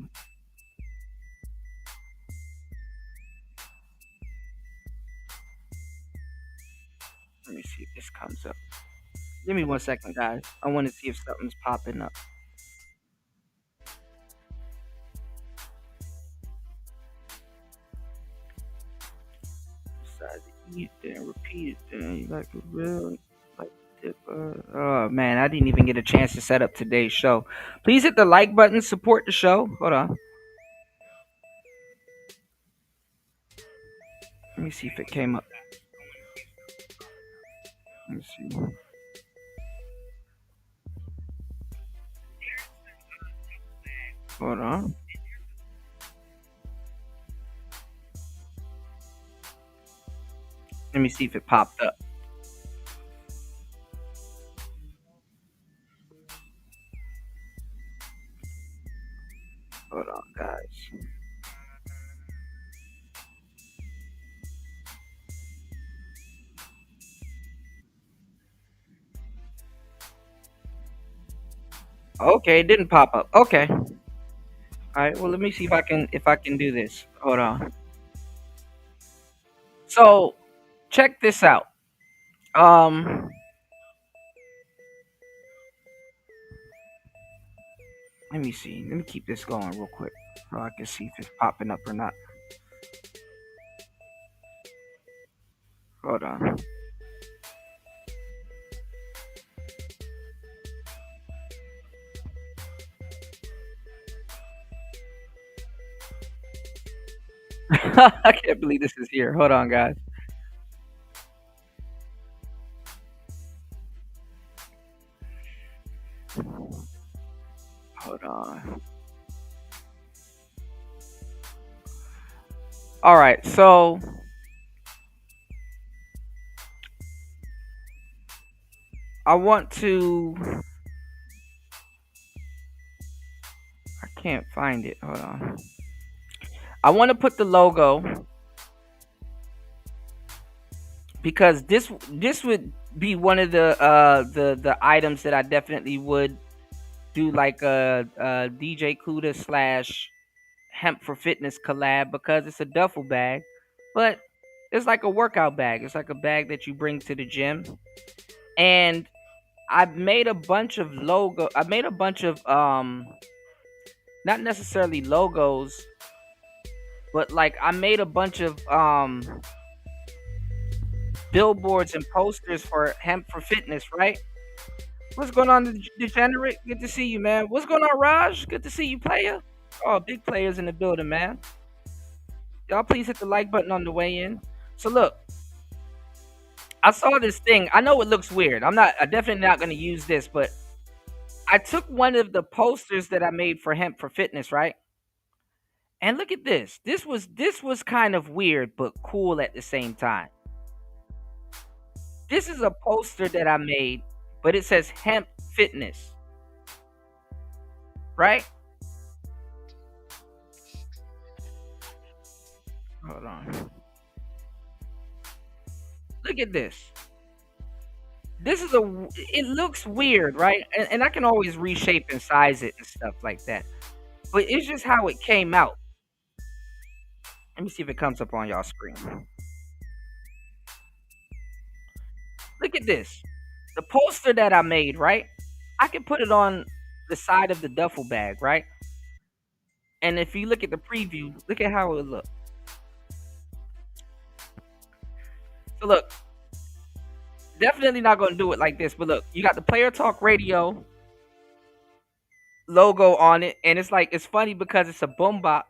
Let me see if this comes up. Give me 1 second, guys. I want to see if something's popping up. Decide to eat, then repeat it. Then you like a real, like dip. Oh man, I didn't even get a chance to set up today's show. Please hit the like button. Support the show. Hold on. Let me see if it came up. Let me see. Hold on. Let me see if it popped up. Hold on, guys. Okay, it didn't pop up. Okay. All right. Well, let me see if I can do this. Hold on. So check this out. Um, let me see. Let me keep this going real quick so I can see if it's popping up or not. Hold on. I can't believe this is here. Hold on, guys. Hold on. All right. So I want to. I can't find it. Hold on. I want to put the logo because this would be one of the items that I definitely would do like a DJ Kuda slash hemp for fitness collab because it's a duffel bag, but it's like a workout bag. It's like a bag that you bring to the gym. And I've made a bunch of logo. I made a bunch of not necessarily logos, but like I made a bunch of billboards and posters for hemp for fitness, right? What's going on, Degenerate? Good to see you, man. What's going on, Raj? Good to see you, player. Oh, big players in the building, man. Y'all please hit the like button on the way in. So look, I saw this thing. I know it looks weird. I definitely not gonna use this, but I took one of the posters that I made for Hemp for Fitness, right? And look at this. This was kind of weird but cool at the same time. This is a poster that I made, but it says Hemp Fitness, right? Hold on. Look at this. This is a. It looks weird, right? And I can always reshape and size it and stuff like that. But it's just how it came out. Let me see if it comes up on y'all screen. Look at this. The poster that I made, right? I can put it on the side of the duffel bag, right? And if you look at the preview, look at how it look. So look, definitely not gonna do it like this, but look, you got the Player Talk Radio logo on it, and it's like it's funny because it's a boombox,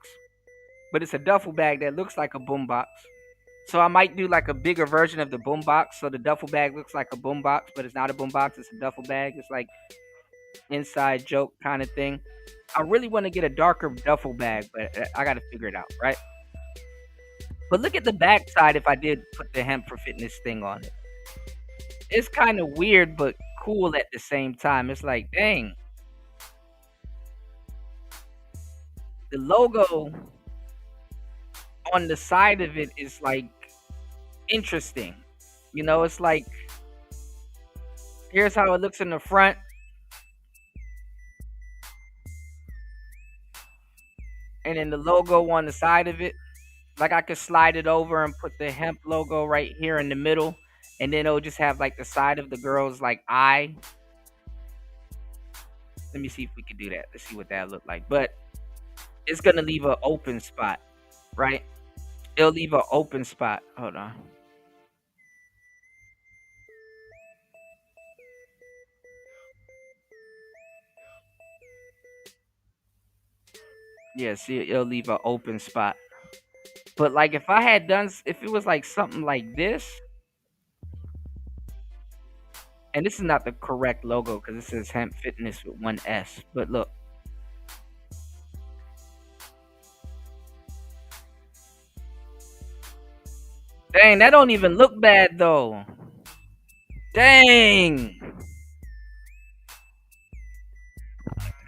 but it's a duffel bag that looks like a boombox. So I might do like a bigger version of the boombox, so the duffel bag looks like a boombox, but it's not a boombox; it's a duffel bag. It's like inside joke kind of thing. I really want to get a darker duffel bag, but I got to figure it out, right? But look at the back side if I did put the hemp for fitness thing on it. It's kind of weird, but cool at the same time. It's like, dang, the logo on the side of it is like interesting. It's like here's how it looks in the front, and then the logo on the side of it. Like I could slide it over and put the hemp logo right here in the middle, and then it'll just have like the side of the girl's like eye. Let me see if we can do that. Let's see what that look like. But it's gonna leave an open spot, right? It'll leave an open spot. Hold on. Yeah, see, it'll leave an open spot. But like if I had done, if it was like something like this, and this is not the correct logo because it says Hemp Fitness with one S. But look, dang, that don't even look bad though. Dang,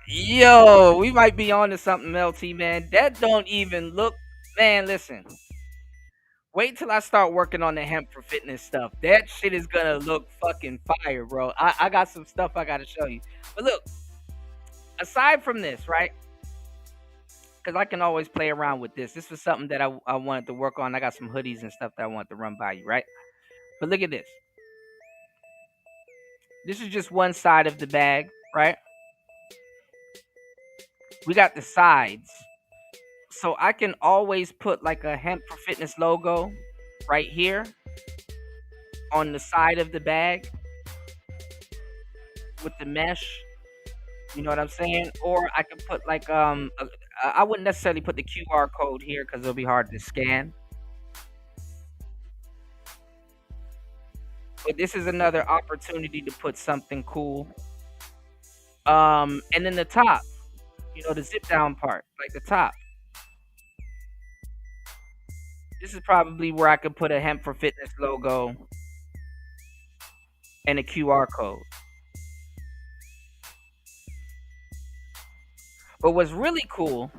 yo, we might be on to something, LT man. That don't even look, man. Listen, wait till I start working on the hemp for fitness stuff. That shit is gonna look fucking fire, bro. I got some stuff I gotta show you. But look, aside from this, right? Because I can always play around with this. This was something that I wanted to work on. I got some hoodies and stuff that I want to run by you, right? But look at this. This is just one side of the bag, right? We got the sides. So I can always put like a hemp for fitness logo right here on the side of the bag with the mesh. You know what I'm saying? Or I can put like I wouldn't necessarily put the QR code here because it'll be hard to scan. But this is another opportunity to put something cool. And then the top, the zip down part, like the top. This is probably where I could put a hemp for fitness logo and a QR code. But what's really cool,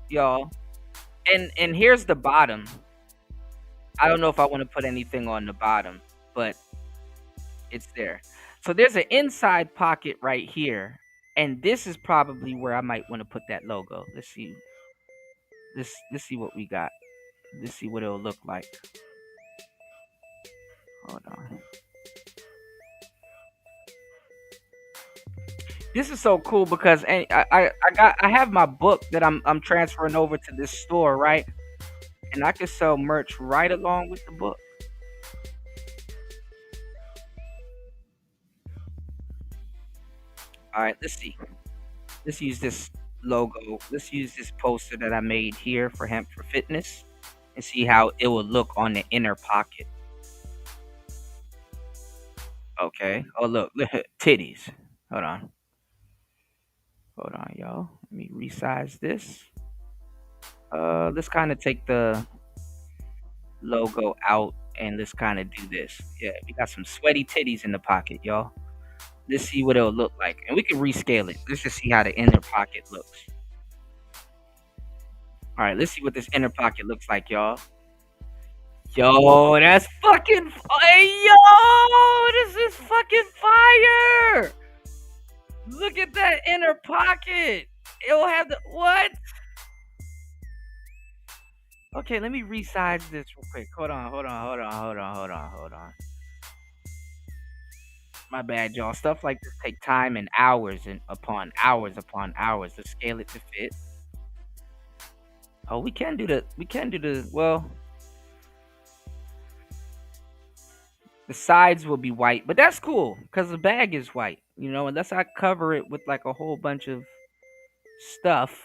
y'all, and here's the bottom. I don't know if I want to put anything on the bottom, but it's there. So there's an inside pocket right here, and this is probably where I might want to put that logo. Let's see. Let's see what we got. Let's see what it'll look like. Hold on. This is so cool because I have my book that I'm transferring over to this store, right? And I can sell merch right along with the book. All right, let's see. Let's use this logo. Let's use this poster that I made here for Hemp for Fitness and see how it will look on the inner pocket. Okay. Oh, look, titties. Hold on. Hold on, y'all. Let me resize this. Let's kind of take the logo out and let's kind of do this. Yeah, we got some sweaty titties in the pocket, y'all. Let's see what it'll look like. And we can rescale it. Let's just see how the inner pocket looks. All right, let's see what this inner pocket looks like, y'all. Yo, that's fucking yo, this is fucking fire. Look at that inner pocket. It'll have the what? Okay, let me resize this real quick. Hold on. My bad, y'all. Stuff like this take time and hours and upon hours to scale it to fit. Oh, we can do the well. The sides will be white, but that's cool because the bag is white. Unless I cover it with like a whole bunch of stuff.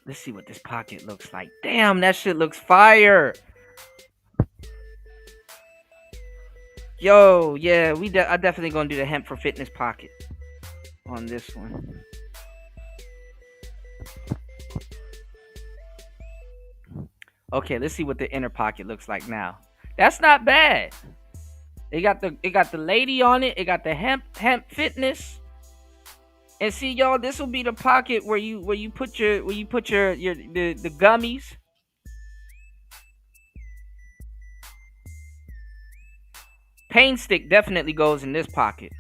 Let's see what this pocket looks like. Damn, that shit looks fire. Yo, yeah, I definitely gonna do the hemp for fitness pocket on this one. Okay, let's see what the inner pocket looks like now. That's not bad. It got the lady on it. It got the hemp fitness. And see, y'all, this will be the pocket where you put your the gummies. Pain stick definitely goes in this pocket.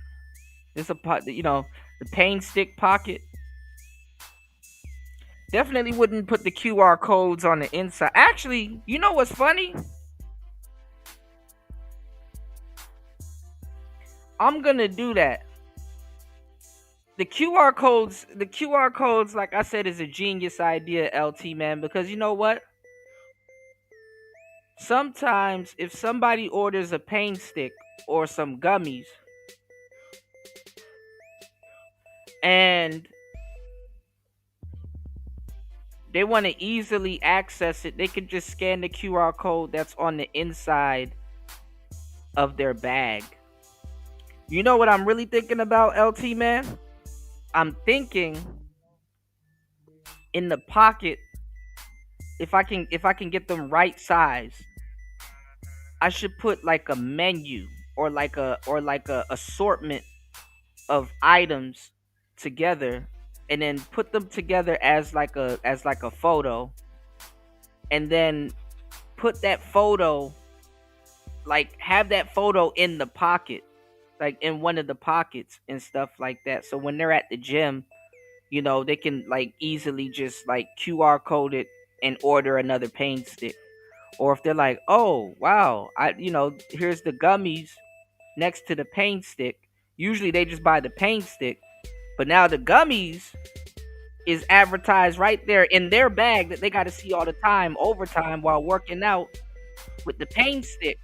This a pot, the pain stick pocket. Definitely wouldn't put the QR codes on the inside. Actually, you know what's funny? I'm gonna do that. The QR codes, like I said, is a genius idea, LT man, because you know what? Sometimes if somebody orders a pain stick or some gummies and they want to easily access it, they could just scan the QR code that's on the inside of their bag. You know what I'm really thinking about, LT man? I'm thinking in the pocket, if I can get them right size, I should put like a menu or like a assortment of items together and then put them together as like a photo, and then put that photo, like have that photo in the pocket, like in one of the pockets and stuff like that, so when they're at the gym, they can like easily just like QR code it and order another pain stick. Or if they're like, oh wow, here's the gummies next to the pain stick. Usually they just buy the pain stick, but now the gummies is advertised right there in their bag that they got to see all the time, overtime while working out with the pain stick.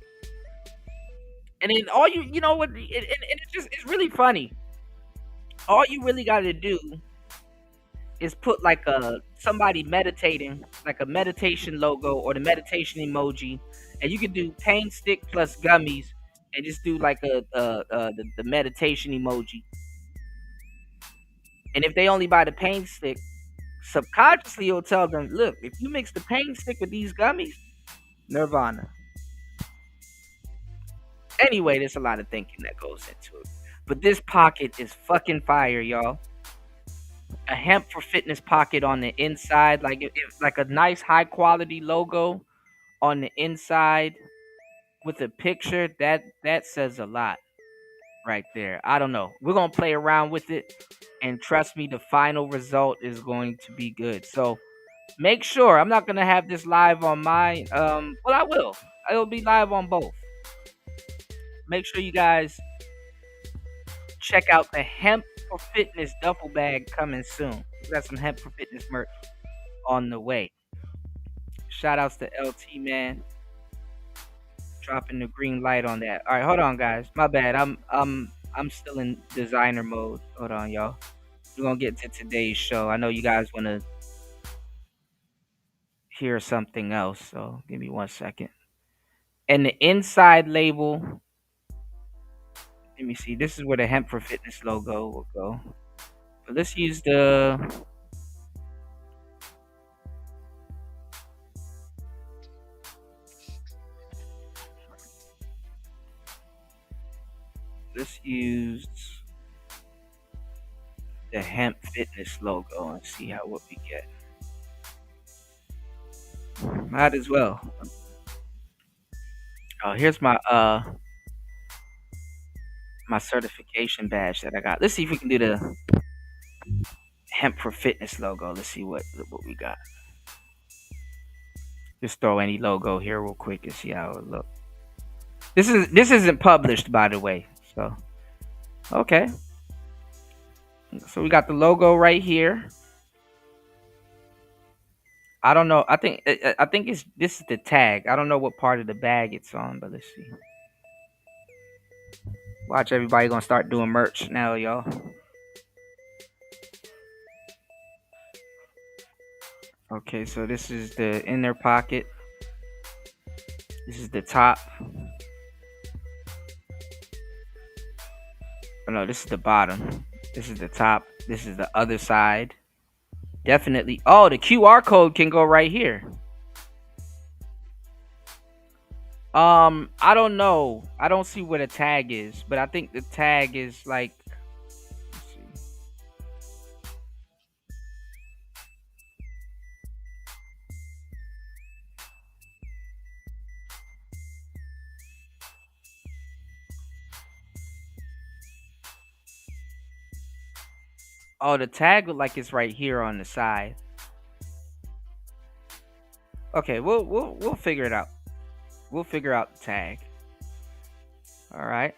And then all you know what, and it's really funny. All you really got to do is put like a somebody meditating, like a meditation logo or the meditation emoji, and you can do pain stick plus gummies, and just do like the meditation emoji. And if they only buy the pain stick, subconsciously you'll tell them, look, if you mix the pain stick with these gummies, nirvana. Anyway, there's a lot of thinking that goes into it. But this pocket is fucking fire, y'all. A hemp for fitness pocket on the inside, like a nice high quality logo on the inside with a picture. That says a lot right there. I don't know. We're gonna play around with it, and trust me, the final result is going to be good. So make sure, I'm not gonna have this live on my well, I will. It'll be live on both. Make sure you guys check out the hemp for fitness duffel bag coming soon. We got some hemp for fitness merch on the way. Shout outs to LT man, dropping the green light on that. All right, hold on, guys. My bad. I'm still in designer mode. Hold on, y'all. We're gonna get to today's show. I know you guys want to hear something else, so give me 1 second. And the inside label. Let me see. This is where the hemp for fitness logo will go. But let's use the. Let's use the hemp fitness logo and see what we get. Might as well. Oh, here's my certification badge that I got. Let's see if we can do the hemp for fitness logo. Let's see what we got. Just throw any logo here real quick and see how it looks. This isn't published, by the way. So okay. So we got the logo right here. I don't know. I think this is the tag. I don't know what part of the bag it's on, but let's see. Watch, everybody gonna start doing merch now, y'all. Okay, so this is the inner pocket. This is the top. Oh no, this is the bottom. This is the top. This is the other side. Definitely. Oh, the QR code can go right here. I don't know. I don't see where the tag is, but I think the tag is like. Let's see. Oh, the tag look like it's right here on the side. Okay, we'll figure it out. We'll figure out the tag. All right.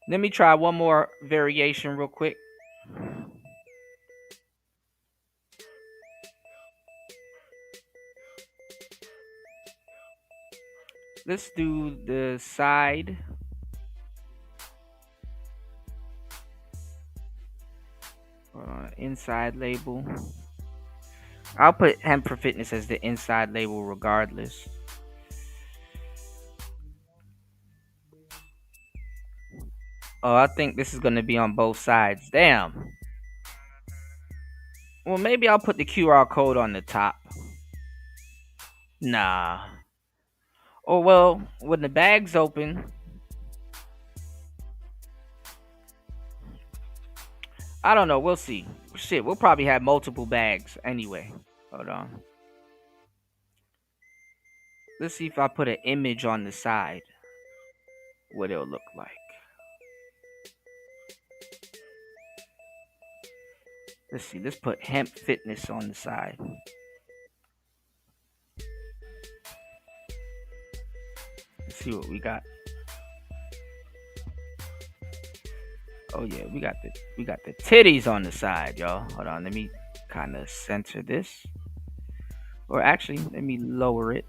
Let me try one more variation real quick. Let's do the side. Inside label. I'll put Hemp for Fitness as the inside label regardless. Oh, I think this is going to be on both sides. Damn. Well, maybe I'll put the QR code on the top. Nah. Oh, well, when the bag's open, I don't know. We'll see. Shit, we'll probably have multiple bags anyway. Hold on. Let's see if I put an image on the side, what it'll look like. Let's see. Let's put Hemp Fitness on the side. Let's see what we got. Oh yeah, we got the titties on the side, y'all. Hold on, let me kind of center this, or actually, let me lower it.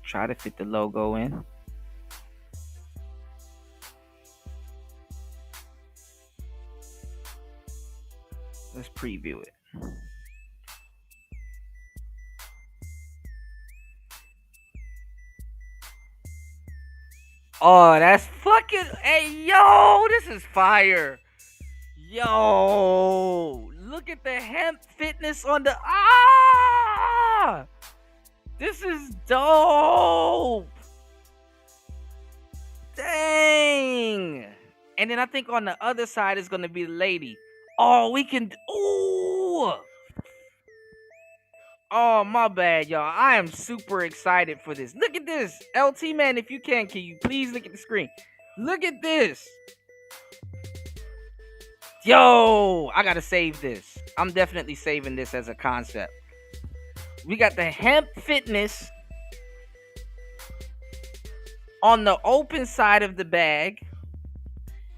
Try to fit the logo in. Let's preview it. Oh, that's fucking. Hey, yo, this is fire. Yo, look at the Hemp Fitness on the. Ah! This is dope. Dang. And then I think on the other side is going to be the lady. Oh, we can. Ooh. Oh, my bad, y'all. I am super excited for this. Look at this. LT, man, if you can you please look at the screen? Look at this. Yo, I got to save this. I'm definitely saving this as a concept. We got the Hemp Fitness on the open side of the bag.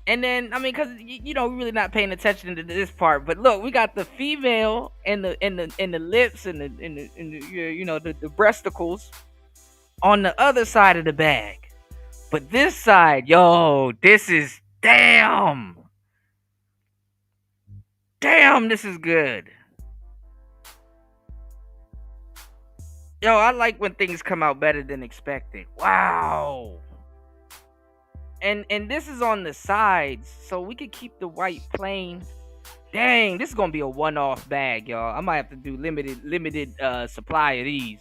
And then, I mean, because we're really not paying attention to this part. But look, we got the female and the lips and the breasticles on the other side of the bag. But this side, yo, this is damn, this is good. Yo, I like when things come out better than expected. Wow. And this is on the sides, so we could keep the white plain. Dang, this is gonna be a one-off bag, y'all. I might have to do limited supply of these.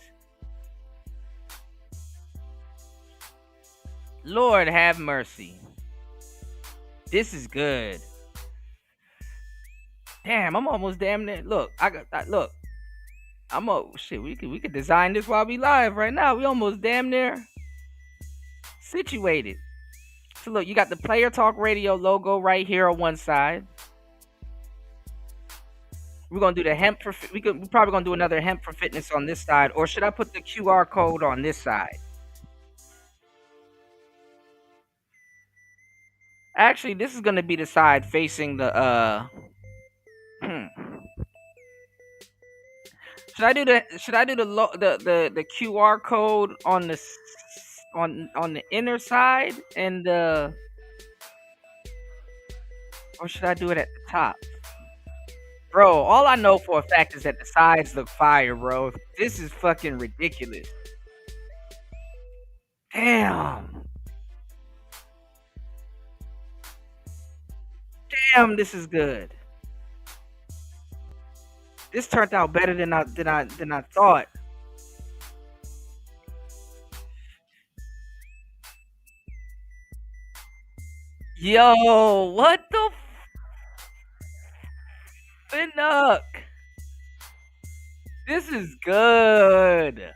Lord have mercy. This is good. Damn, I'm almost damn near. Look, look. Shit. We could design this while we live right now. We almost damn near situated. So look, you got the Player Talk Radio logo right here on one side. We're gonna do the Hemp for. We're probably gonna do another Hemp for Fitness on this side, or should I put the QR code on this side? Actually, this is gonna be the side facing the. Should I do the QR code on the on the inner side and or should I do it at the top? Bro, all I know for a fact is that the sides look fire, bro. This is fucking ridiculous. Damn. Damn, this is good. This turned out better than I thought. Yo, what the fuck? This is good.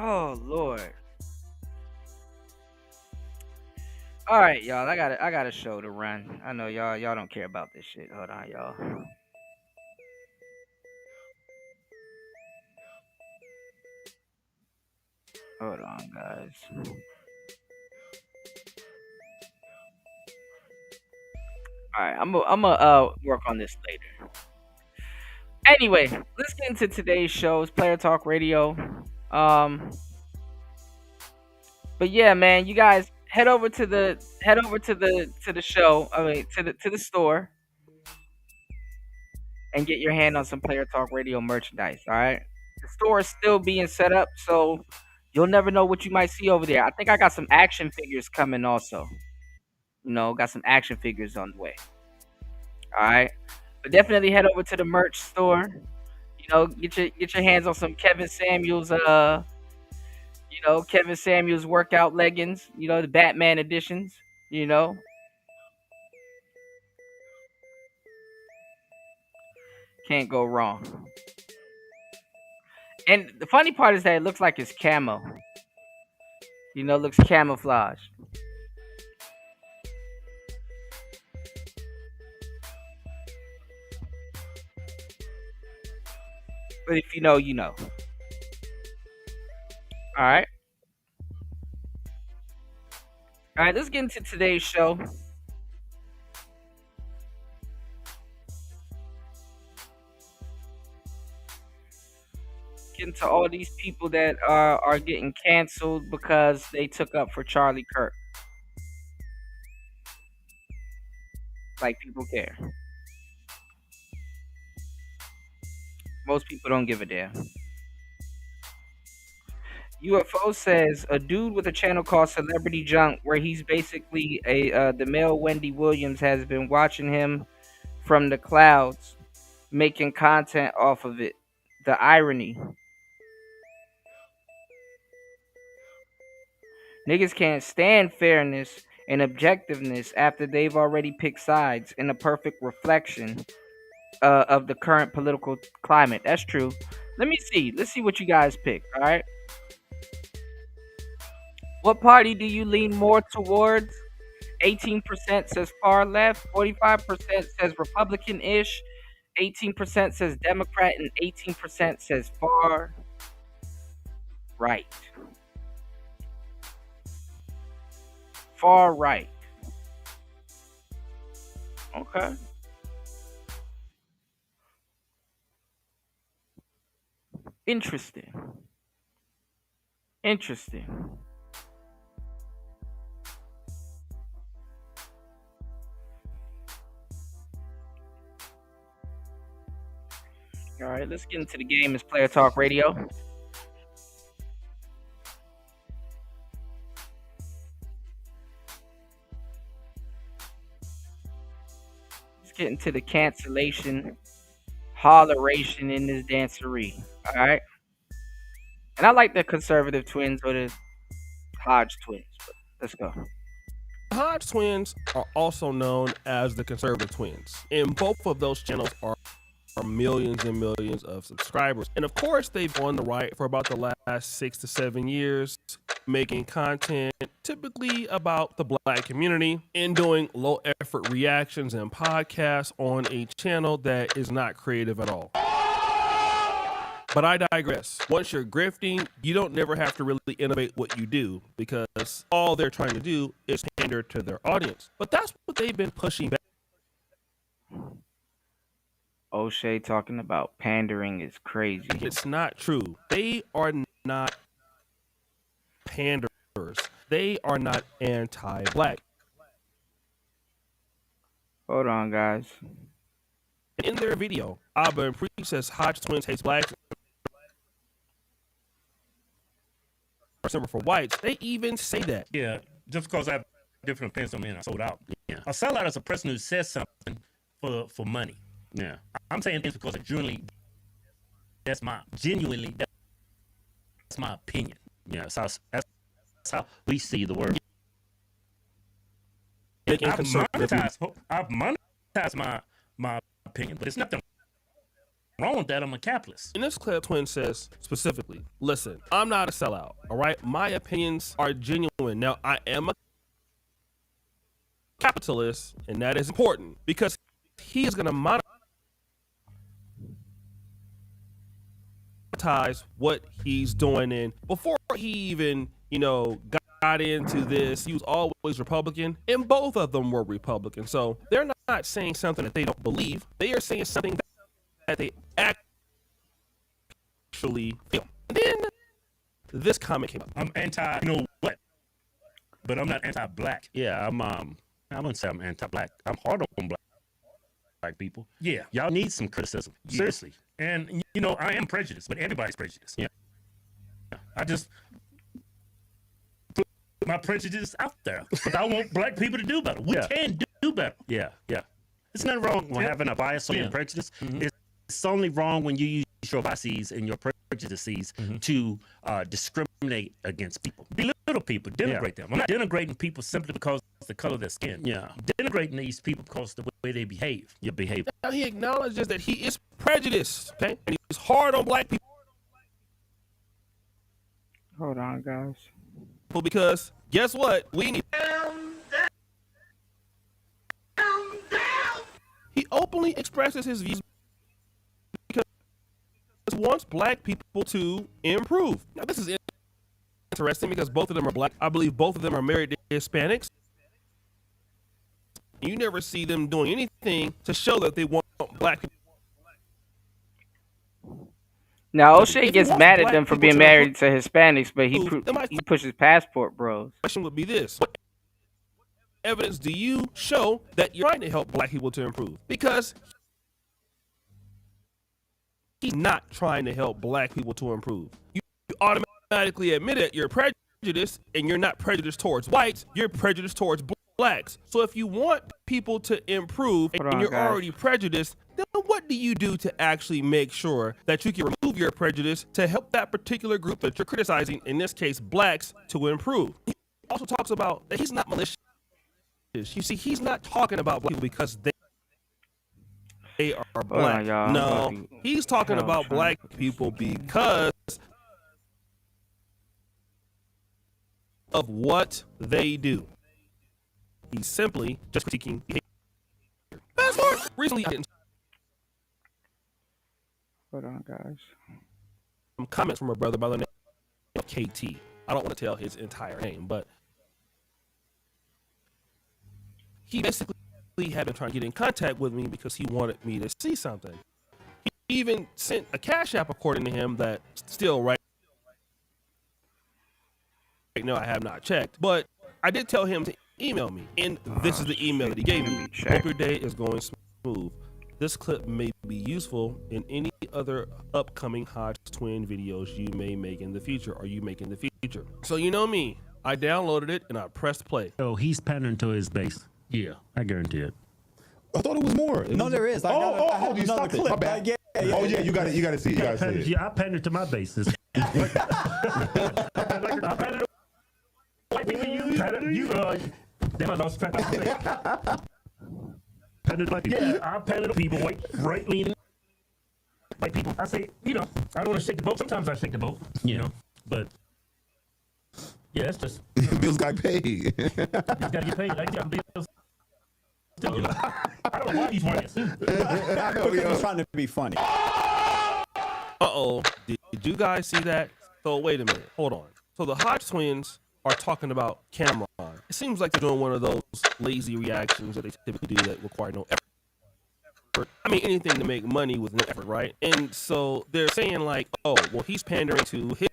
Oh Lord. All right, y'all. I got a show to run. I know y'all don't care about this shit. Hold on, y'all. Hold on, guys. All right, I'm gonna work on this later. Anyway, let's get into today's show. It's Player Talk Radio. Um, but yeah, man, you guys head over to the show. I mean, to the store and get your hand on some Player Talk Radio merchandise. All right, the store is still being set up, so you'll never know what you might see over there. I think I got some action figures coming also. Got some action figures on the way. All right, but definitely head over to the merch store. Get your hands on some Kevin Samuels workout leggings. The Batman editions. You know, can't go wrong. And the funny part is that it looks like it's camo. It looks camouflage. But if you know, you know. All right. All right, let's get into today's show. Get into all these people that are getting canceled because they took up for Charlie Kirk. Like people care. Most people don't give a damn. UFO says a dude with a channel called Celebrity Junk, where he's basically the male Wendy Williams, has been watching him from the clouds, making content off of it. The irony. Niggas can't stand fairness and objectiveness after they've already picked sides in a perfect reflection of the current political climate. That's true. Let me see. Let's see what you guys pick. All right. What party do you lean more towards? 18% says far left, 45% says Republican ish, 18% says Democrat, and 18% says far right. Far right. Okay. Interesting. Interesting. All right, let's get into the game. It's Player Talk Radio. Let's get into the cancellation, holleration in this dancery. All right. And I like the conservative twins or the Hodge twins. But let's go. Hodge twins are also known as the conservative twins, and both of those channels are millions and millions of subscribers. And of course, they've been on the right for about the last 6 to 7 years, making content typically about the black community and doing low effort reactions and podcasts on a channel that is not creative at all. But I digress. Once you're grifting, you don't never have to really innovate what you do because all they're trying to do is pander to their audience. But that's what they've been pushing back. O'Shea talking about pandering is crazy. It's not true. They are not panderers. They are not anti-black. Hold on, guys. In their video, Abba and Preach says Hodge twins hates blacks for whites. They even say that. Yeah, just because I have different opinions on men, I sold out. Yeah, a sellout is a person who says something for money. Yeah, I'm saying this because that's my opinion. Yeah, that's how we see the world. I've monetized my opinion, but it's nothing. wrong with that. I'm a capitalist. In this clip, Twin says specifically, listen, I'm not a sellout, all right? My opinions are genuine. Now, I am a capitalist, and that is important because he is going to monetize what he's doing. And before he even, got into this, he was always Republican, and both of them were Republican. So they're not saying something that they don't believe. They are saying something that they actually feel. And then this comment came up. I'm anti, you know what? But I'm not anti-black. Yeah, I wouldn't say I'm anti-black. I'm hard on black people. Yeah, y'all need some criticism. Seriously. And I am prejudiced, but everybody's prejudiced. Yeah. I just put my prejudice out there because I want black people to do better. We can do better. Yeah. It's not wrong when having a bias or your prejudice. Mm-hmm. It's only wrong when you use your biases and your prejudices to discriminate against people. Belittle people, denigrate them. I'm not denigrating people simply because of the color of their skin. Yeah. I'm denigrating these people because of the way they behave. Your behavior. Now he acknowledges that he is prejudiced, okay? And he's hard on black people. Hold on, guys. Because guess what? We need. He openly expresses his views because he wants black people to improve. Now, this is interesting because both of them are black. I believe both of them are married to Hispanics. You never see them doing anything to show that they want black people. Now, O'Shea gets mad at them for being married to Hispanics, but he pushes passport bros. Question would be this. What evidence do you show that you're trying to help black people to improve? Because he's not trying to help black people to improve. You automatically admit it, you're prejudiced, and you're not prejudiced towards whites, you're prejudiced towards blacks. So if you want people to improve and you're already prejudiced, then what do you do to actually make sure that you can remove your prejudice to help that particular group that you're criticizing, in this case blacks, to improve? He also talks about that he's not malicious. You see, he's not talking about black people because they are black. No, he's talking about black people because of what they do. He's simply just critiquing behavior. Fast forward. Recently, I didn't. Hold on, guys. Some comments from a brother by the name of KT. I don't want to tell his entire name, but he basically had been trying to get in contact with me because he wanted me to see something. He even sent a Cash App, according to him, that still right now I have not checked. But I did tell him to email me, and this is the email that he gave me. Hope your day is going smooth. This clip may be useful in any other upcoming Hodge Twin videos you may make in the future, or you make in the future. So you know me, I downloaded it and I pressed play. So he's pandering to his base. Yeah, I guarantee it. I thought it was more. There is. I you stopped it. My bad. Oh yeah, you got to see it. You got to see it. Yeah, I pandered to my bases. I pandered to white people. Damn, I lost track of the pandered to white people. Yeah, I pandered to people, right-leaning white people. I say, I don't want to shake the boat. Sometimes I shake the boat, but yeah, that's just. Bills got paid. You got to get paid. I got bills. I don't know why he's wearing it. He's trying to be funny. Uh-oh. Did you guys see that? So wait a minute. Hold on. So the Hodge twins are talking about Cameron. It seems like they're doing one of those lazy reactions that they typically do that require no effort. I mean, anything to make money with no effort, right? And so they're saying like, oh, well, he's pandering to his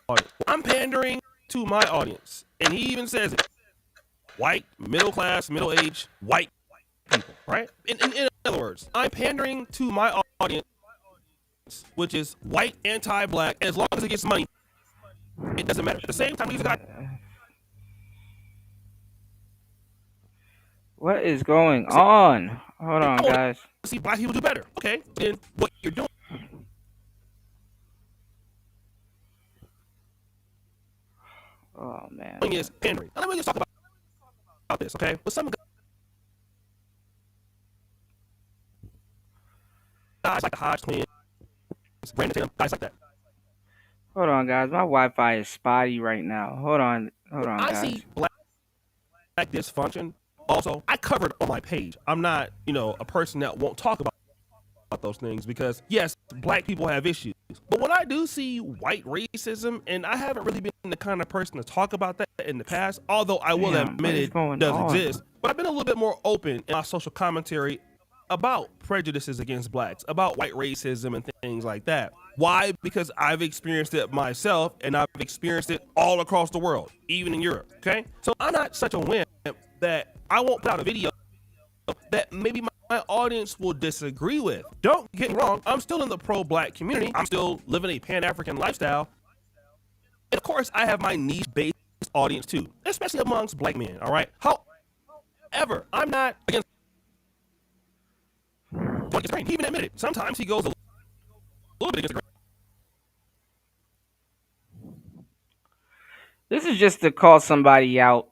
audience. I'm pandering to my audience. And he even says it. White, middle class, middle-aged, white people, right? In other words, I'm pandering to my audience, which is white, anti-black, as long as it gets money, it doesn't matter. At the same time, he's a guy. What is going on? Hold on, guys. See, black people do better. Okay, then what you're doing man. is pandering. Now, let me just talk about this, okay? With some guys like the Hodge twins, Brandon Tatum, guys like that. Hold on, guys. My Wi-Fi is spotty right now. Hold on, I guys. see black dysfunction. Also, I covered on my page. I'm not, a person that won't talk about those things because yes, black people have issues. But when I do see white racism, and I haven't really been the kind of person to talk about that in the past, although I will admit it does exist, but I've been a little bit more open in my social commentary about prejudices against blacks, about white racism and things like that. Why? Because I've experienced it myself, and I've experienced it all across the world, even in Europe, okay? So I'm not such a wimp that I won't put out a video that maybe my audience will disagree with. Don't get me wrong, I'm still in the pro-black community. I'm still living a Pan-African lifestyle. And of course, I have my niche-based audience too, especially amongst black men, all right? However, I'm not against the grain. He even admitted sometimes he goes a little bit against the grain. This is just to call somebody out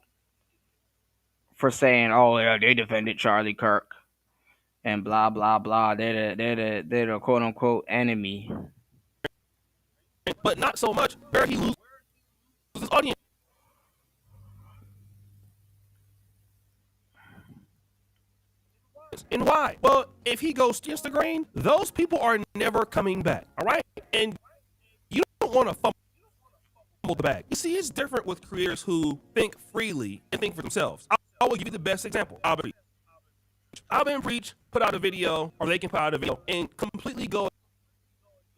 for saying, "Oh yeah, they defended Charlie Kirk," and blah blah blah. They're the quote unquote enemy. But not so much where he loses his audience. And why? Well, if he goes against the grain, those people are never coming back. All right, and you don't want to fumble the bag. You see, it's different with creators who think freely and think for themselves. I will give you the best example. Alvin Preach put out a video, or they can put out a video, and completely go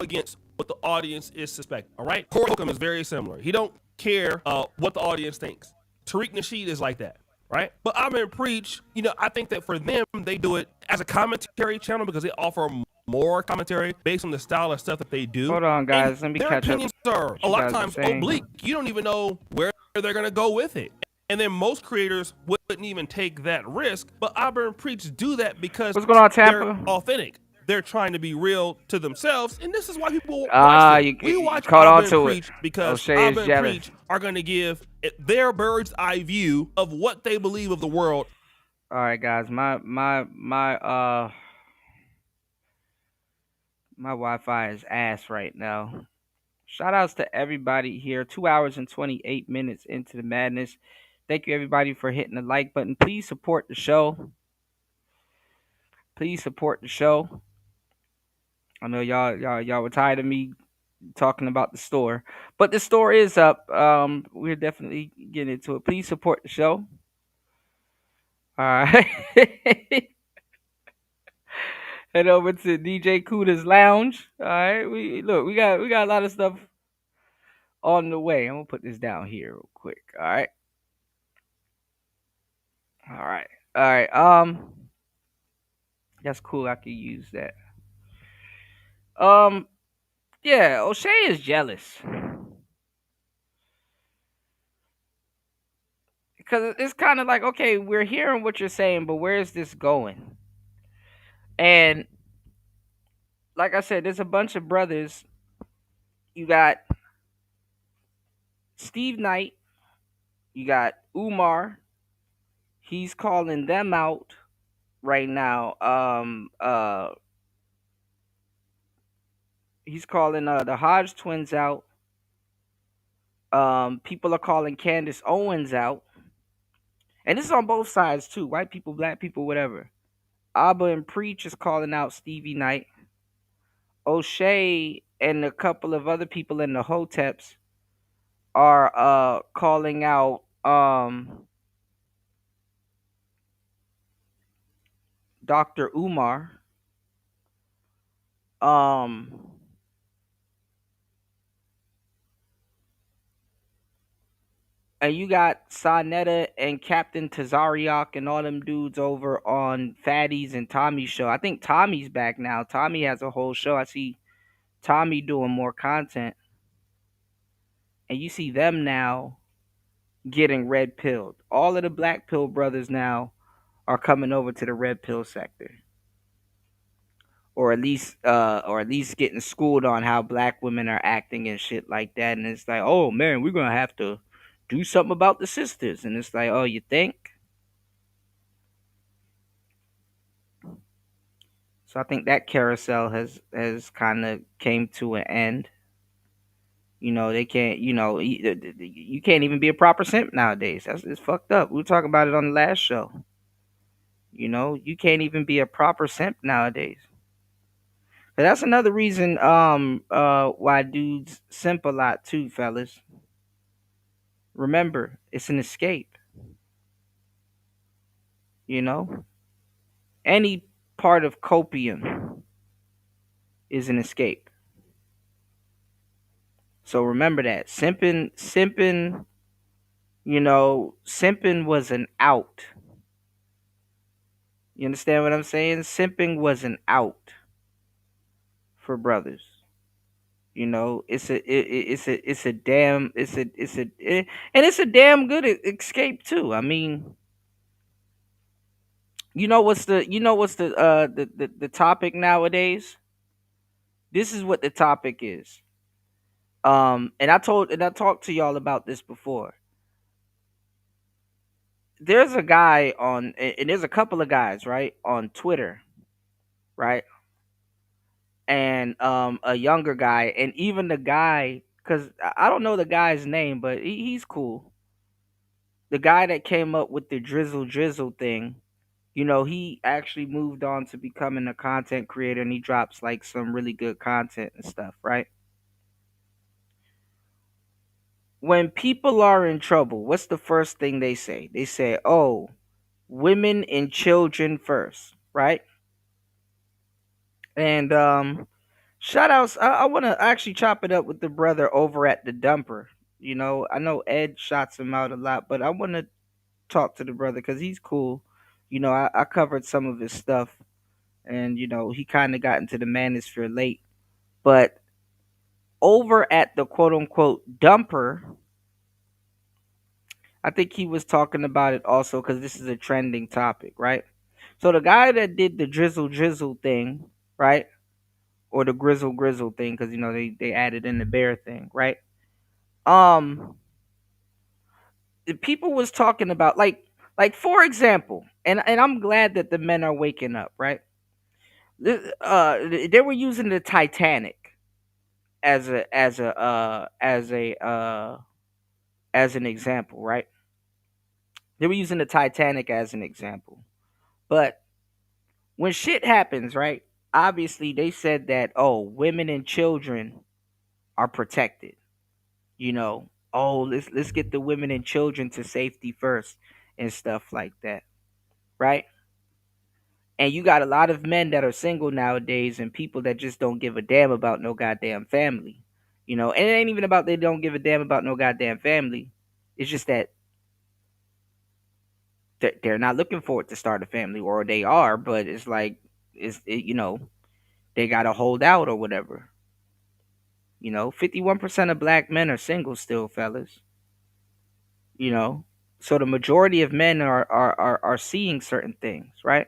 against what the audience is suspecting. All right, Corey Holcomb is very similar. He don't care what the audience thinks. Tariq Nasheed is like that. Right? But Alvin Preach, I think that for them, they do it as a commentary channel because they offer more commentary based on the style of stuff that they do. Hold on, guys. Let me their catch up. opinions are a lot of times oblique. You don't even know where they're going to go with it. And then most creators wouldn't even take that risk. But Auburn Preach do that because what's going on, Tampa? They're authentic. They're trying to be real to themselves, and this is why people watch them. We watch Auburn Preach because Auburn Preach are going to give their bird's eye view of what they believe of the world. All right, guys, my Wi-Fi is ass right now. Shout outs to everybody here. 2 hours and 28 minutes into the madness. Thank you everybody for hitting the like button. Please support the show. Please support the show. I know y'all were tired of me talking about the store, but the store is up. We're definitely getting into it. Please support the show. All right. Head over to DJ Kuda's Lounge. All right. We got a lot of stuff on the way. I'm gonna put this down here real quick. All right. All right. All right. That's cool. I could use that. Yeah, O'Shea is jealous. Because it's kind of like, okay, we're hearing what you're saying, but where is this going? And like I said, there's a bunch of brothers. You got Steve Knight. You got Umar. He's calling them out right now. He's calling the Hodge twins out. People are calling Candace Owens out. And this is on both sides too. White people, black people, whatever. Abba and Preach is calling out Stevie Knight. O'Shea and a couple of other people in the Hoteps are calling out Dr. Umar. And you got Sonetta and Captain Tazariak and all them dudes over on Fatty's and Tommy's show. I think Tommy's back now. Tommy has a whole show. I see Tommy doing more content. And you see them now getting red pilled. All of the black pill brothers now are coming over to the red pill sector. Or at least getting schooled on how black women are acting and shit like that. And it's like, oh man, we're gonna have to do something about the sisters. And it's like, oh, you think? So I think that carousel has kind of came to an end. They can't. You can't even be a proper simp nowadays. That's it's fucked up. We were talking about it on the last show. You can't even be a proper simp nowadays. But that's another reason why dudes simp a lot too, fellas. Remember, it's an escape. You know, any part of copium is an escape. So remember that simping. Simping was an out. You understand what I'm saying? Simping was an out for brothers. And it's a damn good escape too. I mean, the topic nowadays. This is what the topic is. And I talked to y'all about this before. There's a guy and there's a couple of guys, right, on Twitter, right? And a younger guy, and even the guy, because I don't know the guy's name, but he's cool. The guy that came up with the drizzle thing, he actually moved on to becoming a content creator, and he drops like some really good content and stuff, right? When people are in trouble, what's the first thing they say? They say, "Oh, women and children first," right? And shout outs. I want to actually chop it up with the brother over at the dumper. I know Ed shots him out a lot, but I want to talk to the brother because he's cool. I covered some of his stuff, and he kind of got into the manosphere late. But over at the quote unquote dumper, I think he was talking about it also because this is a trending topic, right? So the guy that did the drizzle thing, right? Or the grizzle thing, because they added in the bear thing, right? Um, the people was talking about for example, and I'm glad that the men are waking up, right? They were using the Titanic as an example, right? They were using the Titanic as an example, but when shit happens, right? Obviously, they said that, oh, women and children are protected. Oh, let's get the women and children to safety first and stuff like that, right? And you got a lot of men that are single nowadays and people that just don't give a damn about no goddamn family. And it ain't even about they don't give a damn about no goddamn family. It's just that they're not looking forward to start a family, or they are, but it's like they gotta hold out or whatever. 51% of black men are single still, fellas. You know, so the majority of men are seeing certain things, right?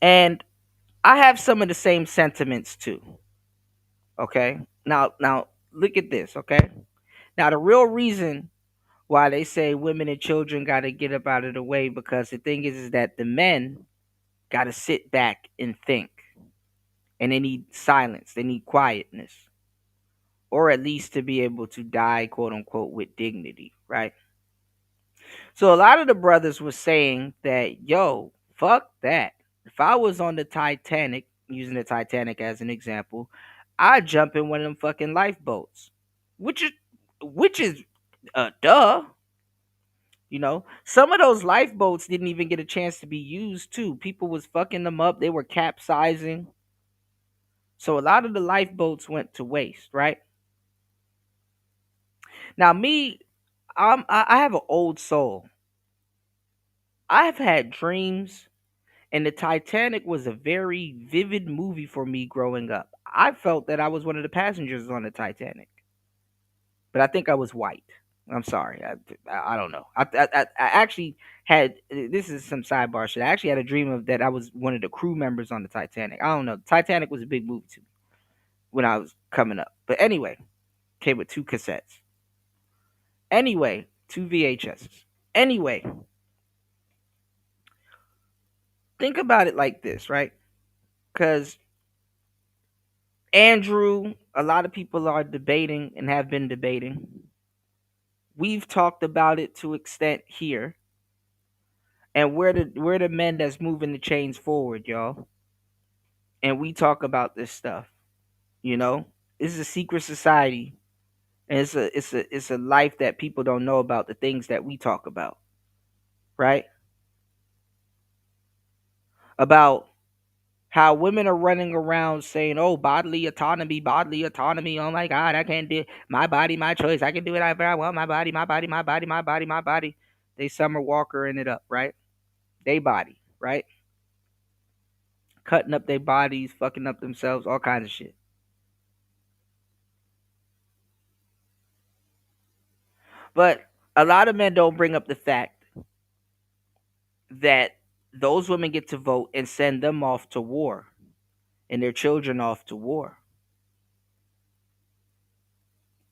And I have some of the same sentiments too. Okay. Now look at this. Okay. Now the real reason why they say women and children got to get up out of the way, because the thing is that the men got to sit back and think, and they need silence. They need quietness, or at least to be able to die, quote unquote, with dignity, right? So a lot of the brothers were saying that, yo, fuck that. If I was on the Titanic, using the Titanic as an example, I'd jump in one of them fucking lifeboats, which is which is duh. Some of those lifeboats didn't even get a chance to be used too. People was fucking them up. They were capsizing. So a lot of the lifeboats went to waste, right? Now me, I have an old soul. I've had dreams, and the Titanic was a very vivid movie for me growing up. I felt that I was one of the passengers on the Titanic, but I think I was white. I'm sorry. I don't know. I actually had, this is some sidebar shit. I actually had a dream of that I was one of the crew members on the Titanic. I don't know. Titanic was a big movie to me when I was coming up. But anyway, came with two cassettes. Anyway, two VHSs. Anyway, think about it like this, right? Because Andrew, a lot of people are debating and have been debating. We've talked about it to extent here, and we're the men that's moving the chains forward, y'all. And we talk about this stuff. You know, this is a secret society, and it's a life that people don't know about. The things that we talk about, right? About how women are running around saying, "Oh, bodily autonomy, bodily autonomy. Oh my God, I can't do my body, my choice. I can do whatever I want. My body, my body, my body, my body, my body." They Summer Walker in it up, right? They body, right? Cutting up their bodies, fucking up themselves, all kinds of shit. But a lot of men don't bring up the fact that those women get to vote and send them off to war and their children off to war.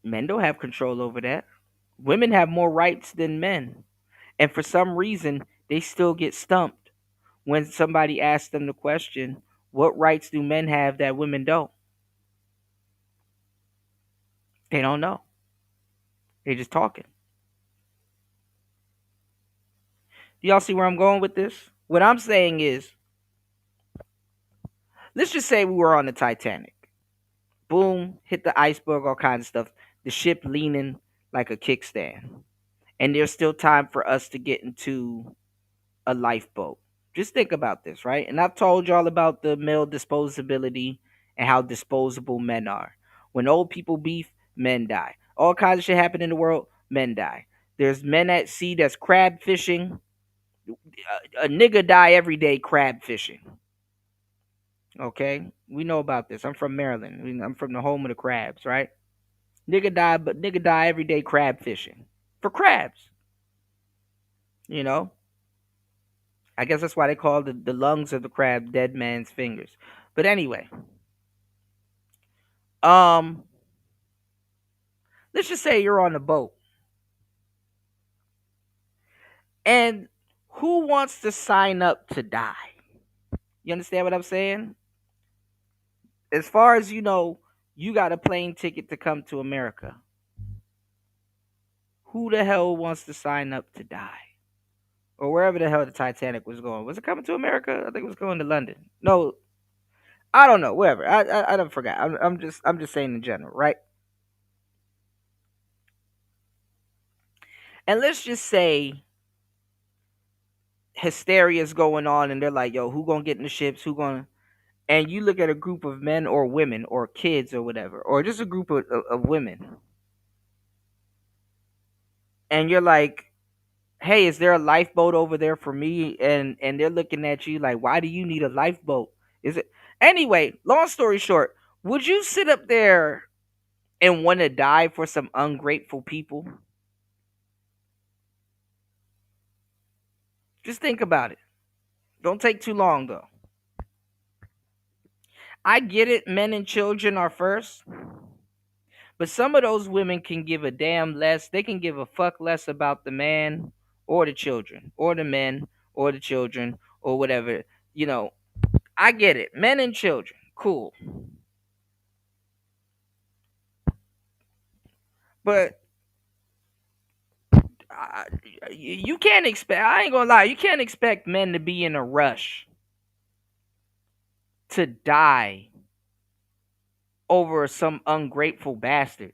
Men don't have control over that. Women have more rights than men. And for some reason, they still get stumped when somebody asks them the question, what rights do men have that women don't? They don't know. They're just talking. Do y'all see where I'm going with this? What I'm saying is, let's just say we were on the Titanic. Boom, hit the iceberg, all kinds of stuff. The ship leaning like a kickstand. And there's still time for us to get into a lifeboat. Just think about this, right? And I've told y'all about the male disposability and how disposable men are. When old people beef, men die. All kinds of shit happen in the world, men die. There's men at sea that's crab fishing. A nigga die every day crab fishing. Okay? We know about this. I'm from Maryland. I'm from the home of the crabs, right? Nigga die every day crab fishing. For crabs. You know? I guess that's why they call the lungs of the crab dead man's fingers. But anyway, um, let's just say you're on a boat, and who wants to sign up to die? You understand what I'm saying? As far as you know, you got a plane ticket to come to America. Who the hell wants to sign up to die? Or wherever the hell the Titanic was going. Was it coming to America? I think it was going to London. No, I don't know. Wherever. I don't forget. I'm just saying in general, right? And let's just say hysteria is going on and they're like, yo, who gonna get in the ships? Who gonna and you look at a group of men or women or kids or whatever, or just a group of women, and you're like, hey, is there a lifeboat over there for me? And they're looking at you like, why do you need a lifeboat? Is it anyway, long story short, would you sit up there and want to die for some ungrateful people? Just think about it. Don't take too long though. I get it, men and children are first. But some of those women can give a damn less. They can give a fuck less about the man or the children or the men or the children or whatever. You know, I get it. Men and children. Cool. But I, you can't expect, I ain't gonna lie, you can't expect men to be in a rush to die over some ungrateful bastard.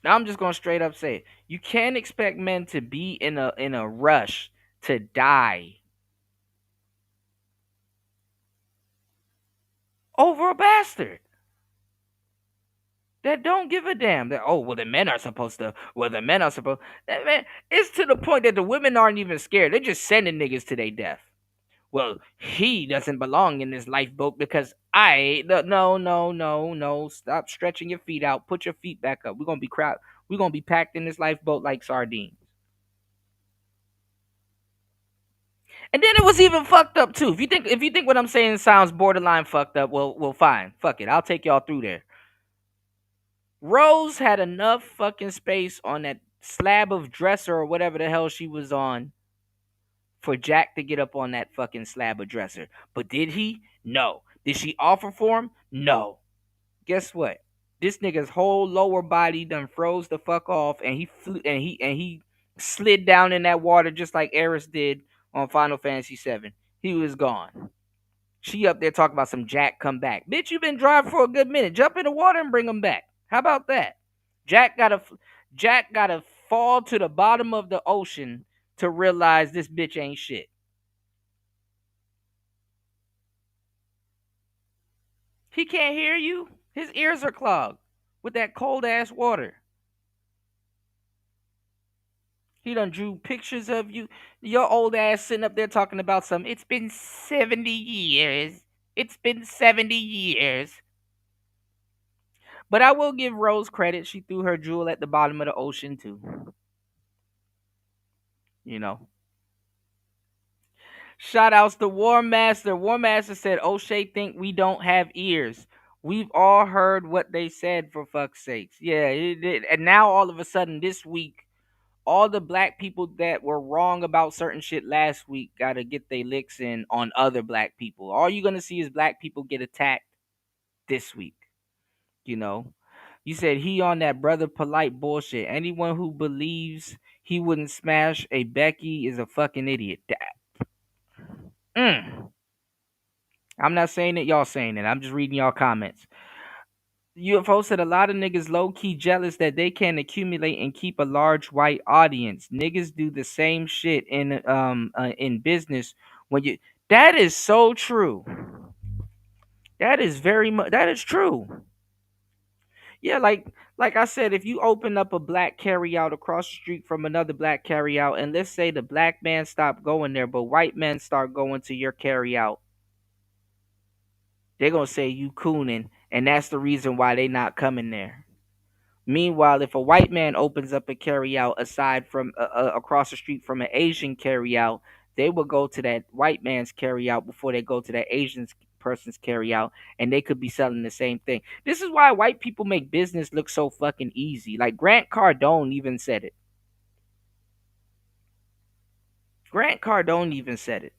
Now I'm just gonna straight up say it. You can't expect men to be in a rush to die over a bastard that don't give a damn. That, oh well, the men are supposed to. Well, the men are supposed. That, man, it's to the point that the women aren't even scared. They're just sending niggas to their death. Well, he doesn't belong in this lifeboat because I. No, no, no, no. Stop stretching your feet out. Put your feet back up. We're gonna be crowd. We're gonna be packed in this lifeboat like sardines. And then it was even fucked up too. If you think what I'm saying sounds borderline fucked up, well, fine. Fuck it. I'll take y'all through there. Rose had enough fucking space on that slab of dresser or whatever the hell she was on for Jack to get up on that fucking slab of dresser. But did he? No. Did she offer for him? No. Guess what? This nigga's whole lower body done froze the fuck off, and he flew, and he slid down in that water just like Eris did on Final Fantasy VII. He was gone. She up there talking about some Jack come back. Bitch, you been driving for a good minute. Jump in the water and bring him back. How about that? Jack gotta Jack gotta fall to the bottom of the ocean to realize this bitch ain't shit. He can't hear you. His ears are clogged with that cold ass water. He done drew pictures of you. Your old ass sitting up there talking about some. It's been 70 years. It's been 70 years. But I will give Rose credit. She threw her jewel at the bottom of the ocean too. You know. Shout outs to War Master. War Master said O'Shea think we don't have ears. We've all heard what they said, for fuck's sakes. Yeah, and now all of a sudden this week, all the black people that were wrong about certain shit last week gotta get their licks in on other black people. All you're gonna see is black people get attacked this week. You know, you said he on that brother polite bullshit. Anyone who believes he wouldn't smash a Becky is a fucking idiot. Mm. I'm not saying it, y'all saying it. I'm just reading y'all comments. UFO said a lot of niggas low key jealous that they can accumulate and keep a large white audience. Niggas do the same shit in business when you. That is so true. That is very much. That is true. Yeah, like I said, if you open up a black carryout across the street from another black carryout, and let's say the black man stop going there, but white men start going to your carryout, they're gonna say you cooning, and that's the reason why they not coming there. Meanwhile, if a white man opens up a carryout aside from across the street from an Asian carryout, they will go to that white man's carryout before they go to that Asian person's carryout, and they could be selling the same thing. This is why white people make business look so fucking easy. Like Grant Cardone even said it. Grant Cardone even said it.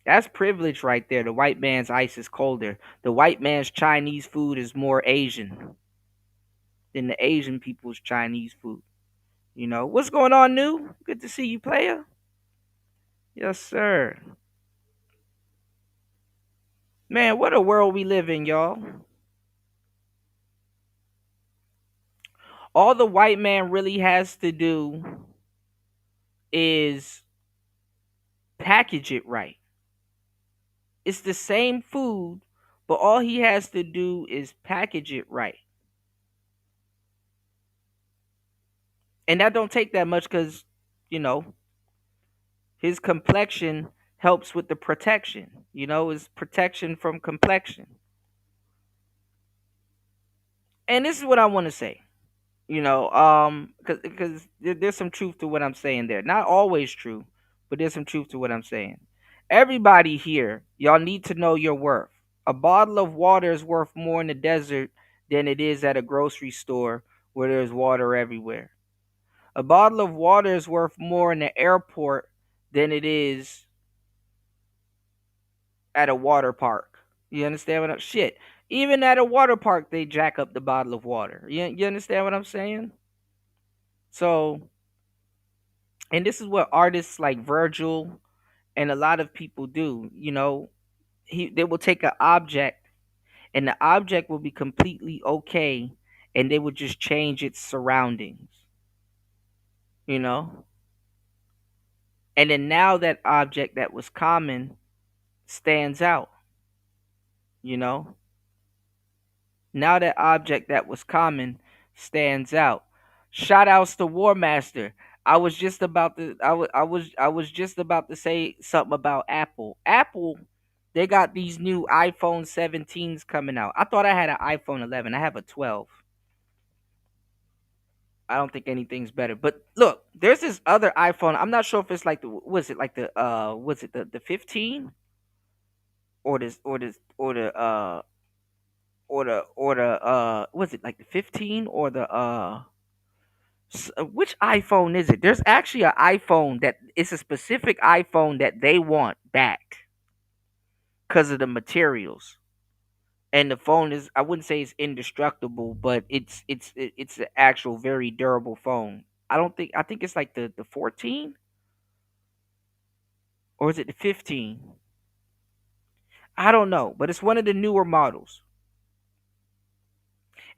That's privilege right there. The white man's ice is colder. The white man's Chinese food is more Asian than the Asian people's Chinese food. You know, what's going on, New? Good to see you, player. Yes, sir. Man, what a world we live in, y'all. All the white man really has to do is package it right. It's the same food, but all he has to do is package it right. And that don't take that much because, you know, his complexion helps with the protection. You know, is protection from complexion. And this is what I want to say. You know, because there's some truth to what I'm saying there. Not always true, but there's some truth to what I'm saying. Everybody here, y'all need to know your worth. A bottle of water is worth more in the desert than it is at a grocery store where there's water everywhere. A bottle of water is worth more in the airport than it is at a water park. You understand what I'm shit? Even at a water park, they jack up the bottle of water. You understand what I'm saying? So, and this is what artists like Virgil and a lot of people do. You know, they will take an object, and the object will be completely okay, and they would just change its surroundings. You know, and then now that object that was common stands out. You know, now that object that was common stands out. Shout outs to War Master. I was just about to say something about Apple. Apple, they got these new iPhone 17s coming out. I thought I had an iPhone 11. I have a 12. I don't think anything's better. But look, there's this other iPhone. I'm not sure if it's like the 15 or the was it like the 15 or the Which iPhone is it? There's actually an iPhone that it's a specific iPhone that they want back because of the materials. And the phone is, I wouldn't say it's indestructible, but it's an actual very durable phone. I think it's like the 14, or is it the 15? I don't know, but it's one of the newer models.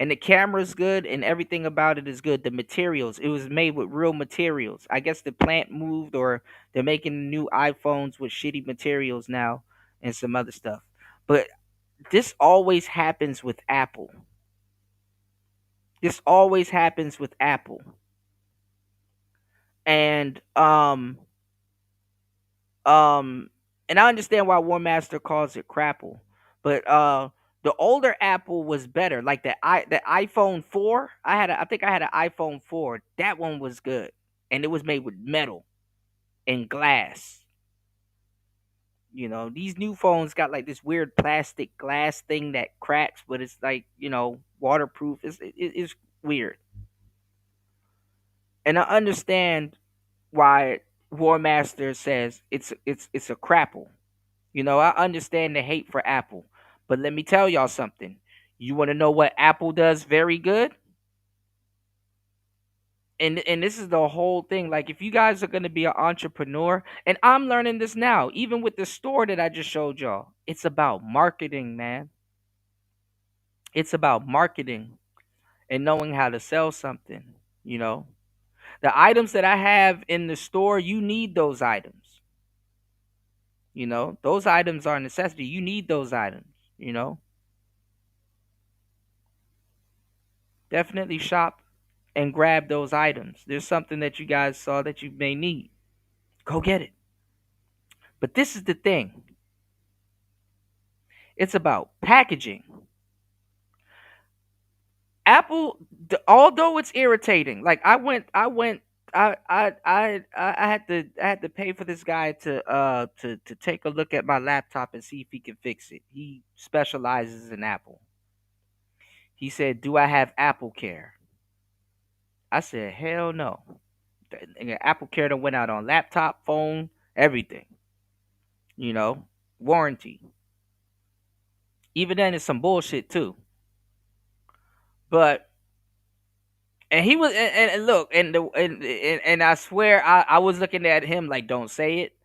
And the camera's good and everything about it is good. The materials, it was made with real materials. I guess the plant moved, or they're making new iPhones with shitty materials now and some other stuff. But this always happens with Apple. This always happens with Apple. And um and I understand why War Master calls it crapple. But the older Apple was better. Like the iPhone 4, I think I had an iPhone 4. That one was good. And it was made with metal and glass. These new phones got like this weird plastic glass thing that cracks, but it's like, waterproof. It's weird. And I understand why War Master says it's a crapple. I understand the hate for Apple, but let me tell y'all something. You want to know what Apple does very good? And this is the whole thing. Like, if you guys are going to be an entrepreneur, and I'm learning this now, even with the store that I just showed y'all, it's about marketing, man. It's about marketing and knowing how to sell something, you know. The items that I have in the store, you need those items. Those items are a necessity. You need those items, you know. Definitely shop and grab those items. There's something that you guys saw that you may need. Go get it. But this is the thing. It's about packaging. Apple, although it's irritating, like I had to pay for this guy to take a look at my laptop and see if he can fix it. He specializes in Apple. He said, "Do I have Apple Care?" I said, "Hell no." Apple Care done went out on laptop, phone, everything. You know, warranty. Even then, it's some bullshit too. But and he was and look and I swear I was looking at him like, don't say it,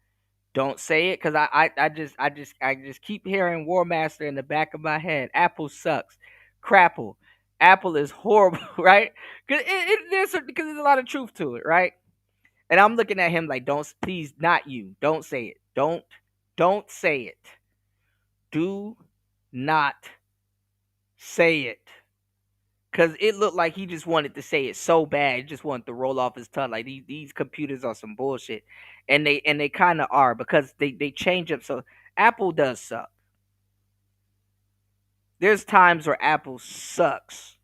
because I just keep hearing War Master in the back of my head. Apple sucks, crapple. Apple is horrible, right? Because there's a lot of truth to it, right? And I'm looking at him like, don't, please, not you. Don't say it. Don't say it. Do not say it. Cause it looked like he just wanted to say it so bad, he just wanted to roll off his tongue. Like these computers are some bullshit, and they kind of are, because they change up. So Apple does suck. There's times where Apple sucks,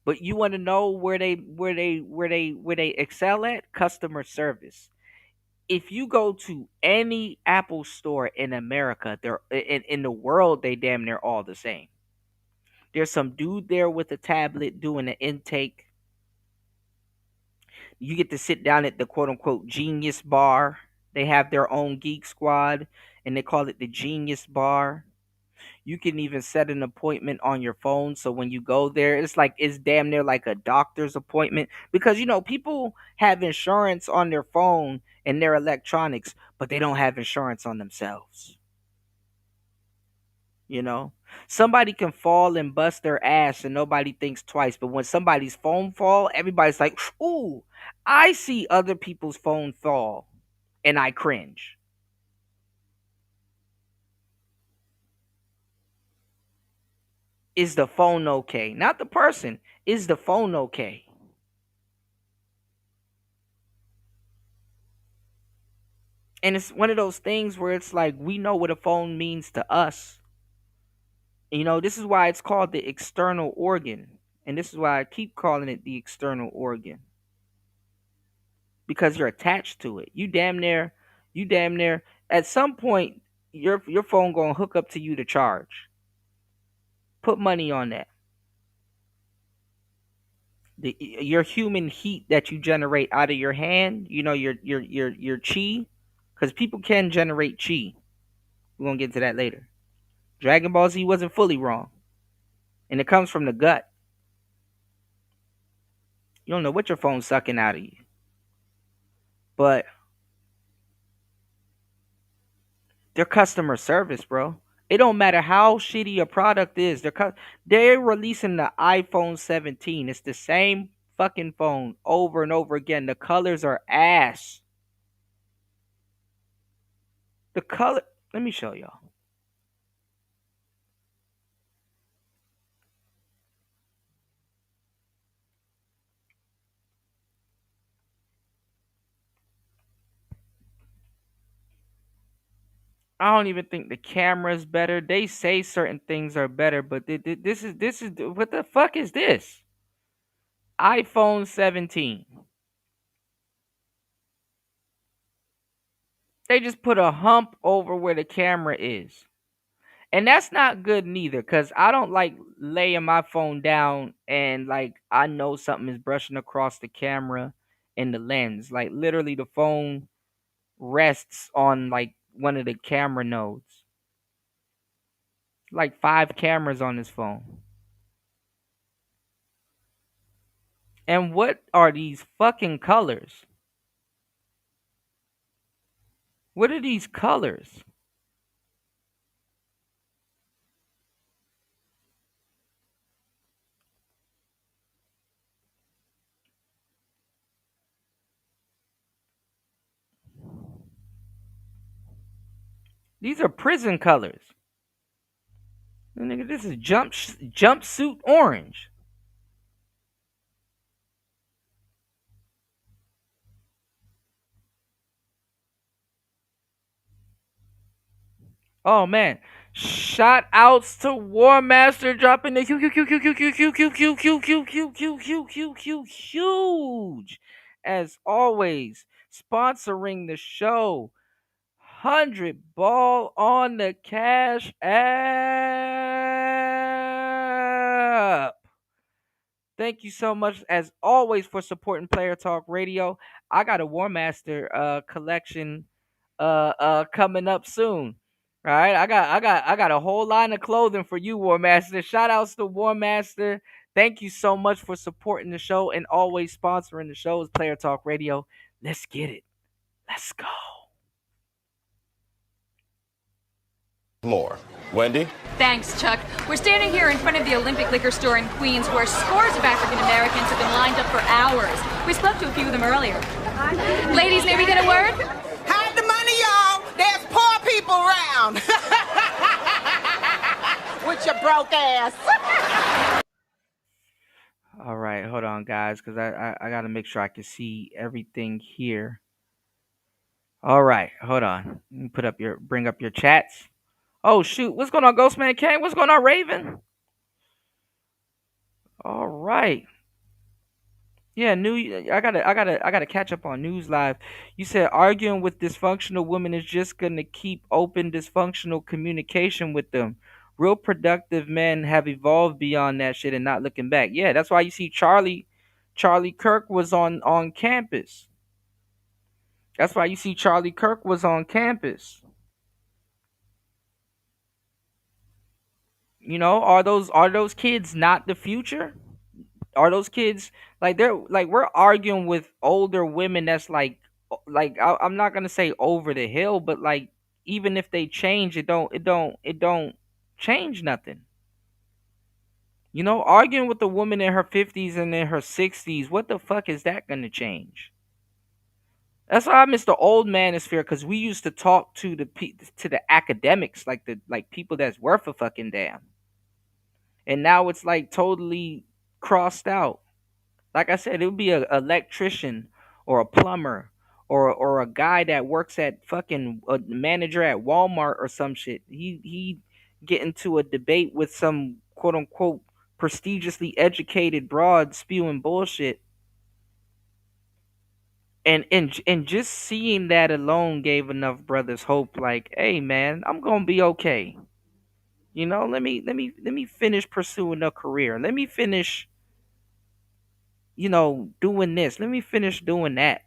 but you want to know where they excel at? Customer service. If you go to any Apple store in America, they're in the world, they damn near all the same. There's some dude there with a tablet doing an intake. You get to sit down at the quote unquote genius bar. They have their own geek squad and they call it the genius bar. You can even set an appointment on your phone. So when you go there, it's damn near like a doctor's appointment, because people have insurance on their phone and their electronics, but they don't have insurance on themselves. You know, somebody can fall and bust their ass and nobody thinks twice. But when somebody's phone fall, everybody's like, "Ooh, I see other people's phone fall and I cringe." Is the phone okay? Not the person. Is the phone okay? And it's one of those things where it's like, we know what a phone means to us. This is why it's called the external organ. And this is why I keep calling it the external organ. Because you're attached to it. You damn near at some point your phone gonna hook up to you to charge. Put money on that. your human heat that you generate out of your hand, your chi, because people can generate chi. We're gonna get to that later. Dragon Ball Z wasn't fully wrong, and it comes from the gut. You don't know what your phone's sucking out of you, but their customer service, bro. It don't matter how shitty a product is. They're releasing the iPhone 17. It's the same fucking phone over and over again. The colors are ass. The color. Let me show y'all. I don't even think the camera's better. They say certain things are better, but this is what the fuck is this? iPhone 17. They just put a hump over where the camera is. And that's not good neither, cuz I don't like laying my phone down and like I know something is brushing across the camera and the lens. Like literally the phone rests on like one of the camera nodes. Like 5 cameras on this phone. And what are these fucking colors? What are these colors? These are prison colors. Nigga, this is jumpsuit orange. Oh man. Shout outs to War Master dropping the huge. As always, sponsoring the show. 100 ball on the cash app. Thank you so much, as always, for supporting Player Talk Radio. I got a War Master collection coming up soon. All right, I got a whole line of clothing for you, War Master. Shout outs to War Master. Thank you so much for supporting the show and always sponsoring the shows, Player Talk Radio. Let's get it. Let's go. More. Wendy? Thanks, Chuck. We're standing here in front of the Olympic Liquor Store in Queens where scores of African Americans have been lined up for hours. We spoke to a few of them earlier. Ladies, may we get a word? Hide the money, y'all. There's poor people around. With your broke ass. All right, hold on, guys, because I got to make sure I can see everything here. All right, hold on. Let me bring up your chats. Oh shoot, what's going on, Ghostman Kang? What's going on, Raven? All right. Yeah, I gotta catch up on News Live. You said arguing with dysfunctional women is just gonna keep open dysfunctional communication with them. Real productive men have evolved beyond that shit and not looking back. Yeah, that's why you see Charlie Kirk was on campus. That's why you see Charlie Kirk was on campus. Are those kids not the future? Are those kids like they're like we're arguing with older women that's I'm not gonna say over the hill, but like even if they change, it don't change nothing. Arguing with a woman in her 50s and in her 60s, what the fuck is that gonna change? That's why I miss the old manosphere, because we used to talk to the academics, like people that's worth a fucking damn, and now it's like totally crossed out. Like I said, it would be an electrician or a plumber or a guy that works at fucking a manager at Walmart or some shit. He get into a debate with some quote unquote prestigiously educated broad spewing bullshit. And just seeing that alone gave enough brothers hope. Like, hey man, I'm gonna be okay. Let me finish pursuing a career. Let me finish doing this. Let me finish doing that.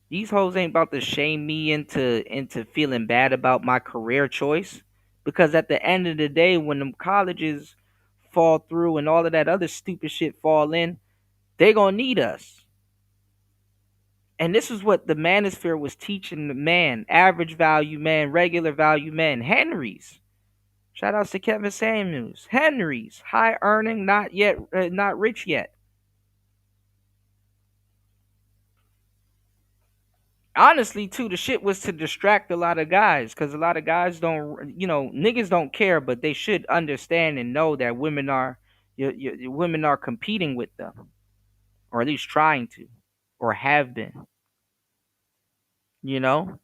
These hoes ain't about to shame me into feeling bad about my career choice. Because at the end of the day, when them colleges fall through and all of that other stupid shit fall in, they gonna need us. And this is what the manosphere was teaching the man, average value man, regular value man, Henry's. Shout outs to Kevin Samuels. Henry's, high earning, not yet, not rich yet. Honestly, too, the shit was to distract a lot of guys, because a lot of guys don't, niggas don't care, but they should understand and know that women are competing with them, or at least trying to, or have been, you know.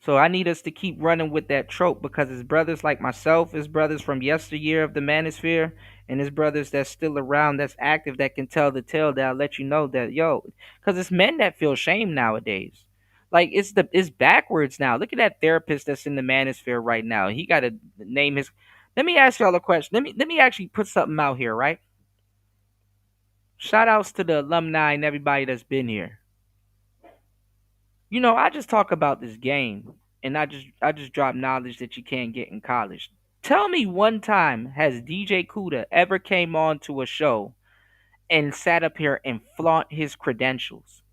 So I need us to keep running with that trope, because it's brothers like myself, it's brothers from yesteryear of the manosphere, and it's brothers that's still around, that's active, that can tell the tale, that'll let you know that, because it's men that feel shame nowadays. Like it's backwards now. Look at that therapist that's in the manosphere right now. He got to name his. Let me ask y'all a question. Let me actually put something out here, right? Shout outs to the alumni and everybody that's been here. I just talk about this game, and I just drop knowledge that you can't get in college. Tell me one time has DJ Kuda ever came on to a show and sat up here and flaunt his credentials?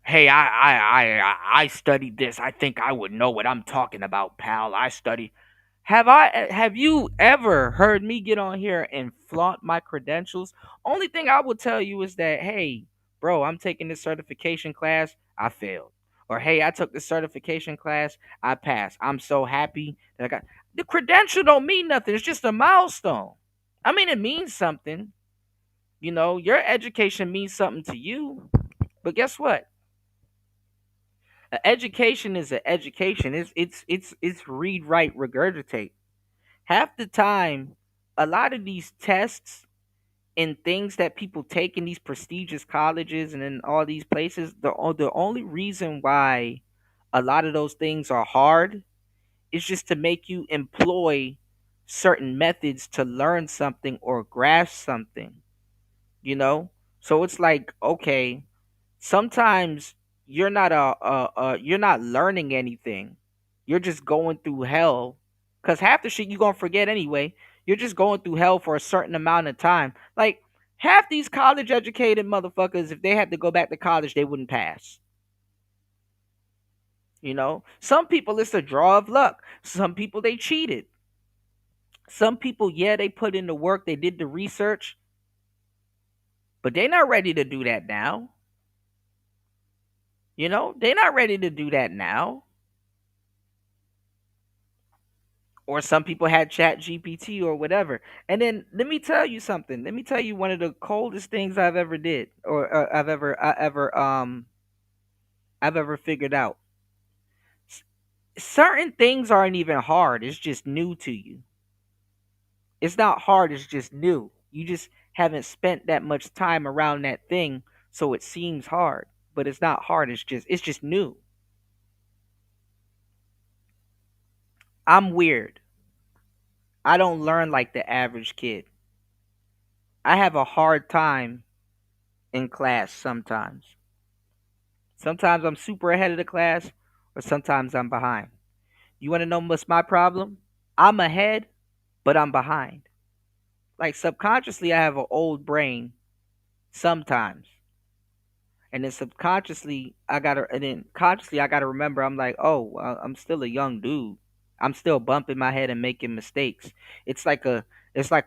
Hey, I studied this. I think I would know what I'm talking about, pal. I studied. Have you ever heard me get on here and flaunt my credentials? Only thing I will tell you is that, hey, bro, I'm taking this certification class, I failed. Or hey, I took this certification class, I passed. I'm so happy that I got the credential don't mean nothing. It's just a milestone. I mean, it means something. Your education means something to you. But guess what? Education is an education. It's read, write, regurgitate. Half the time, a lot of these tests and things that people take in these prestigious colleges and in all these places, the only reason why a lot of those things are hard is just to make you employ certain methods to learn something or grasp something. You know, so it's like, okay, sometimes you're not learning anything. You're just going through hell, because half the shit you're gonna forget anyway. You're just going through hell for a certain amount of time. Like, half these college educated motherfuckers, if they had to go back to college, they wouldn't pass. Some people, it's a draw of luck. Some people, they cheated. Some people, yeah, they put in the work, they did the research, but they're not ready to do that now. They're not ready to do that now. Or some people had Chat GPT or whatever. And then let me tell you something. Let me tell you one of the coldest things I've ever did, or I've ever figured out. Certain things aren't even hard. It's just new to you. It's not hard. It's just new. You just haven't spent that much time around that thing, so it seems hard. But it's not hard. It's just new. I'm weird. I don't learn like the average kid. I have a hard time in class sometimes. Sometimes I'm super ahead of the class, or sometimes I'm behind. You want to know what's my problem? I'm ahead, but I'm behind. Like, subconsciously, I have an old brain sometimes. And then consciously, I gotta remember, I'm like, oh, I'm still a young dude. I'm still bumping my head and making mistakes. It's like a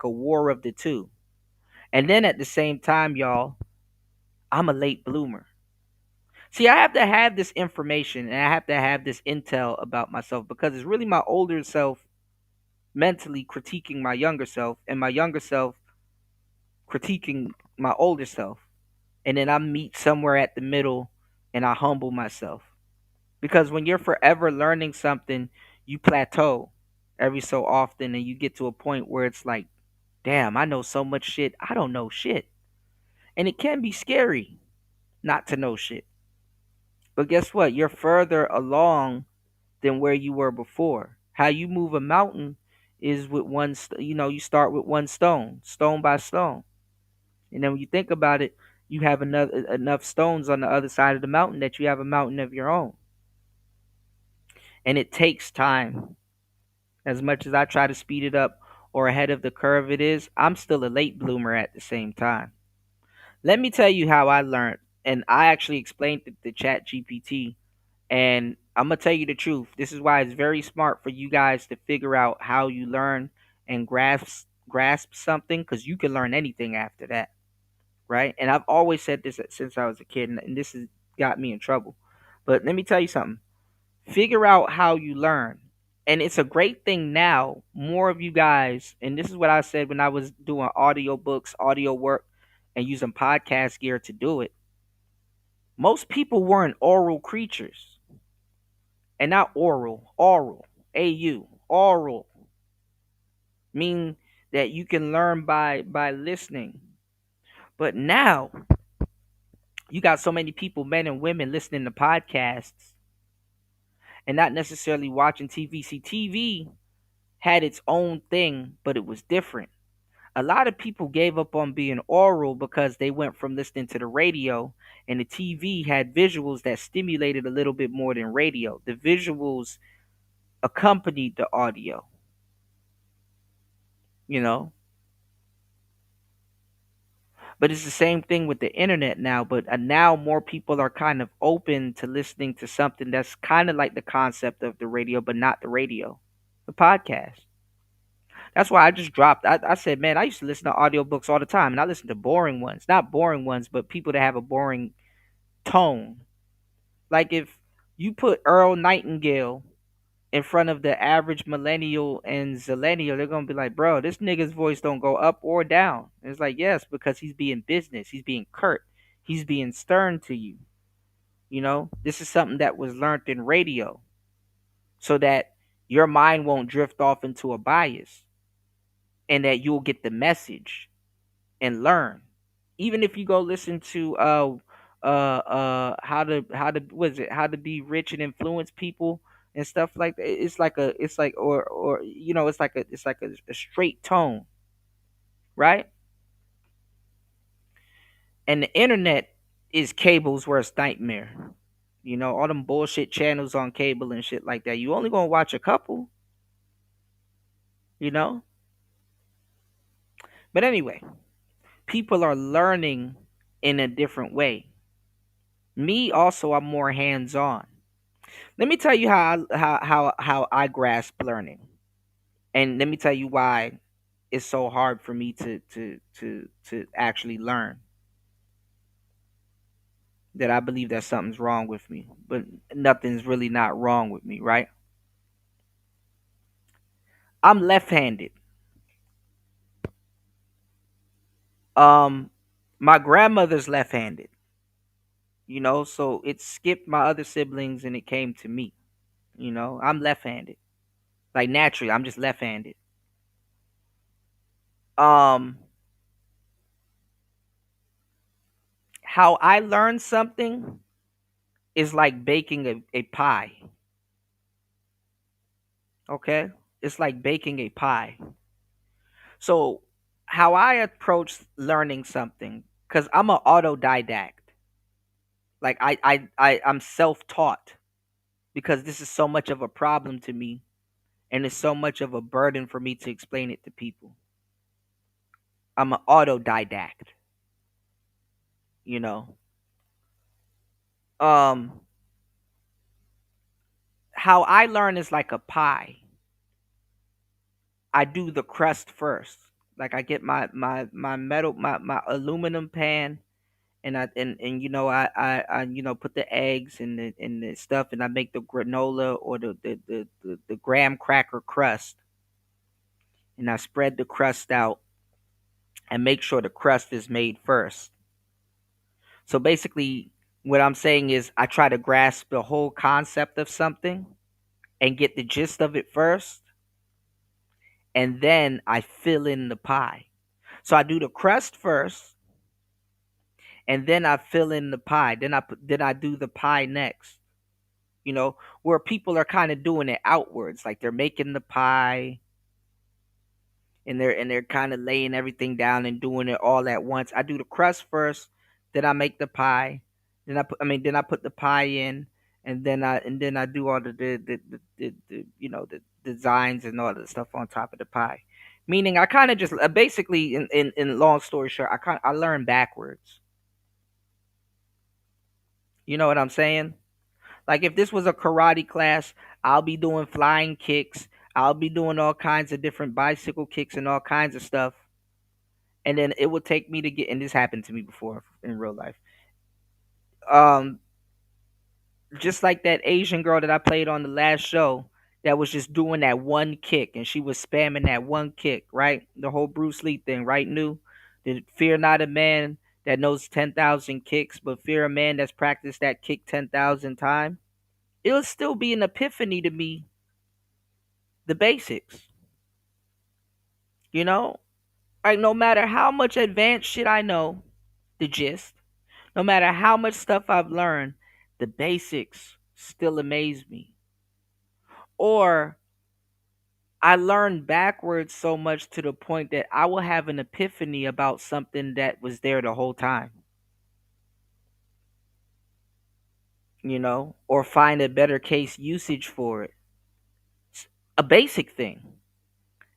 war of the two. And then at the same time, y'all, I'm a late bloomer. See, I have to have this information, and I have to have this intel about myself, because it's really my older self mentally critiquing my younger self, and my younger self critiquing my older self. And then I meet somewhere at the middle, and I humble myself. Because when you're forever learning something, you plateau every so often, and you get to a point where it's like, damn, I know so much shit, I don't know shit. And it can be scary not to know shit. But guess what? You're further along than where you were before. How you move a mountain is with you start with one stone, stone by stone. And then when you think about it, you have enough stones on the other side of the mountain that you have a mountain of your own. And it takes time. As much as I try to speed it up or ahead of the curve it is, I'm still a late bloomer at the same time. Let me tell you how I learned. And I actually explained it to Chat GPT. And I'm going to tell you the truth. This is why it's very smart for you guys to figure out how you learn and grasp something, because you can learn anything after that. Right? And I've always said this since I was a kid, and this has got me in trouble. But let me tell you something. Figure out how you learn. And it's a great thing now. More of you guys, and this is what I said when I was doing audio books, audio work, and using podcast gear to do it. Most people weren't oral creatures. And not oral, AU, oral. Mean that you can learn by listening. But now you got so many people, men and women, listening to podcasts and not necessarily watching TV. See, TV had its own thing, but it was different. A lot of people gave up on being oral because they went from listening to the radio, and the TV had visuals that stimulated a little bit more than radio. The visuals accompanied the audio, you know. But it's the same thing with the internet now. But now more people are kind of open to listening to something that's kind of like the concept of the radio, but not the radio, the podcast. That's why I just dropped. I said, man, I used to listen to audiobooks all the time, and I listen to boring ones. Not boring ones, but people that have a boring tone. Like if you put Earl Nightingale in front of the average millennial and zillennial, they're gonna be like, bro, this nigga's voice don't go up or down. And it's like, yes, because he's being business, he's being curt, he's being stern to you. You know, this is something that was learned in radio, so that your mind won't drift off into a bias, and that you'll get the message and learn. Even if you go listen to how to was it how to be rich and influence people and stuff like that. It's like or a straight tone, right? And the internet is cable's worst nightmare. You know, all them bullshit channels on cable and shit like that. You only gonna watch a couple, you know? But anyway, people are learning in a different way. Me also, I'm more hands on. Let me tell you how I grasp learning, and let me tell you why it's so hard for me to actually learn. That I believe that something's wrong with me, but nothing's really not wrong with me, right? I'm left-handed. Um, my grandmother's left-handed. You know, so it skipped my other siblings and it came to me. You know, I'm left-handed. Like naturally, I'm just left-handed. Um, how I learn something is like baking a pie. Okay? It's like baking a pie. So, how I approach learning something, because I'm an autodidact. Like, I'm self taught because this is so much of a problem to me and it's so much of a burden for me to explain it to people. I'm an autodidact, you know? Um, how I learn is like a pie. I do the crust first. Like I get my metal my aluminum pan, and and you know I you know put the eggs and the stuff, and I make the granola or the graham cracker crust, and I spread the crust out and make sure the crust is made first. So basically what I'm saying is I try to grasp the whole concept of something and get the gist of it first, and then I fill in the pie. So I do the crust first, and then I fill in the pie. Then I do the pie next. You know, where people are kind of doing it outwards, like they're making the pie, and they're kind of laying everything down and doing it all at once. I do the crust first, then I make the pie, then I put the pie in, and then I do all the the designs and all the stuff on top of the pie. Meaning, I kind of just basically, in long story short, I learn backwards. You know what I'm saying? Like if this was a karate class, I'll be doing flying kicks. I'll be doing all kinds of different bicycle kicks and all kinds of stuff. And then it would take me to get, and this happened to me before in real life. Um, just like that Asian girl that I played on the last show that was just doing that one kick and she was spamming that one kick, right? The whole Bruce Lee thing, right? New. Fear not a man that knows 10,000 kicks, but fear a man that's practiced that kick 10,000 times. It'll still be an epiphany to me, the basics, you know? Like, no matter how much advanced shit I know, the gist, no matter how much stuff I've learned, the basics still amaze me. Or I learned backwards so much to the point that I will have an epiphany about something that was there the whole time, or find a better case usage for it. A basic thing.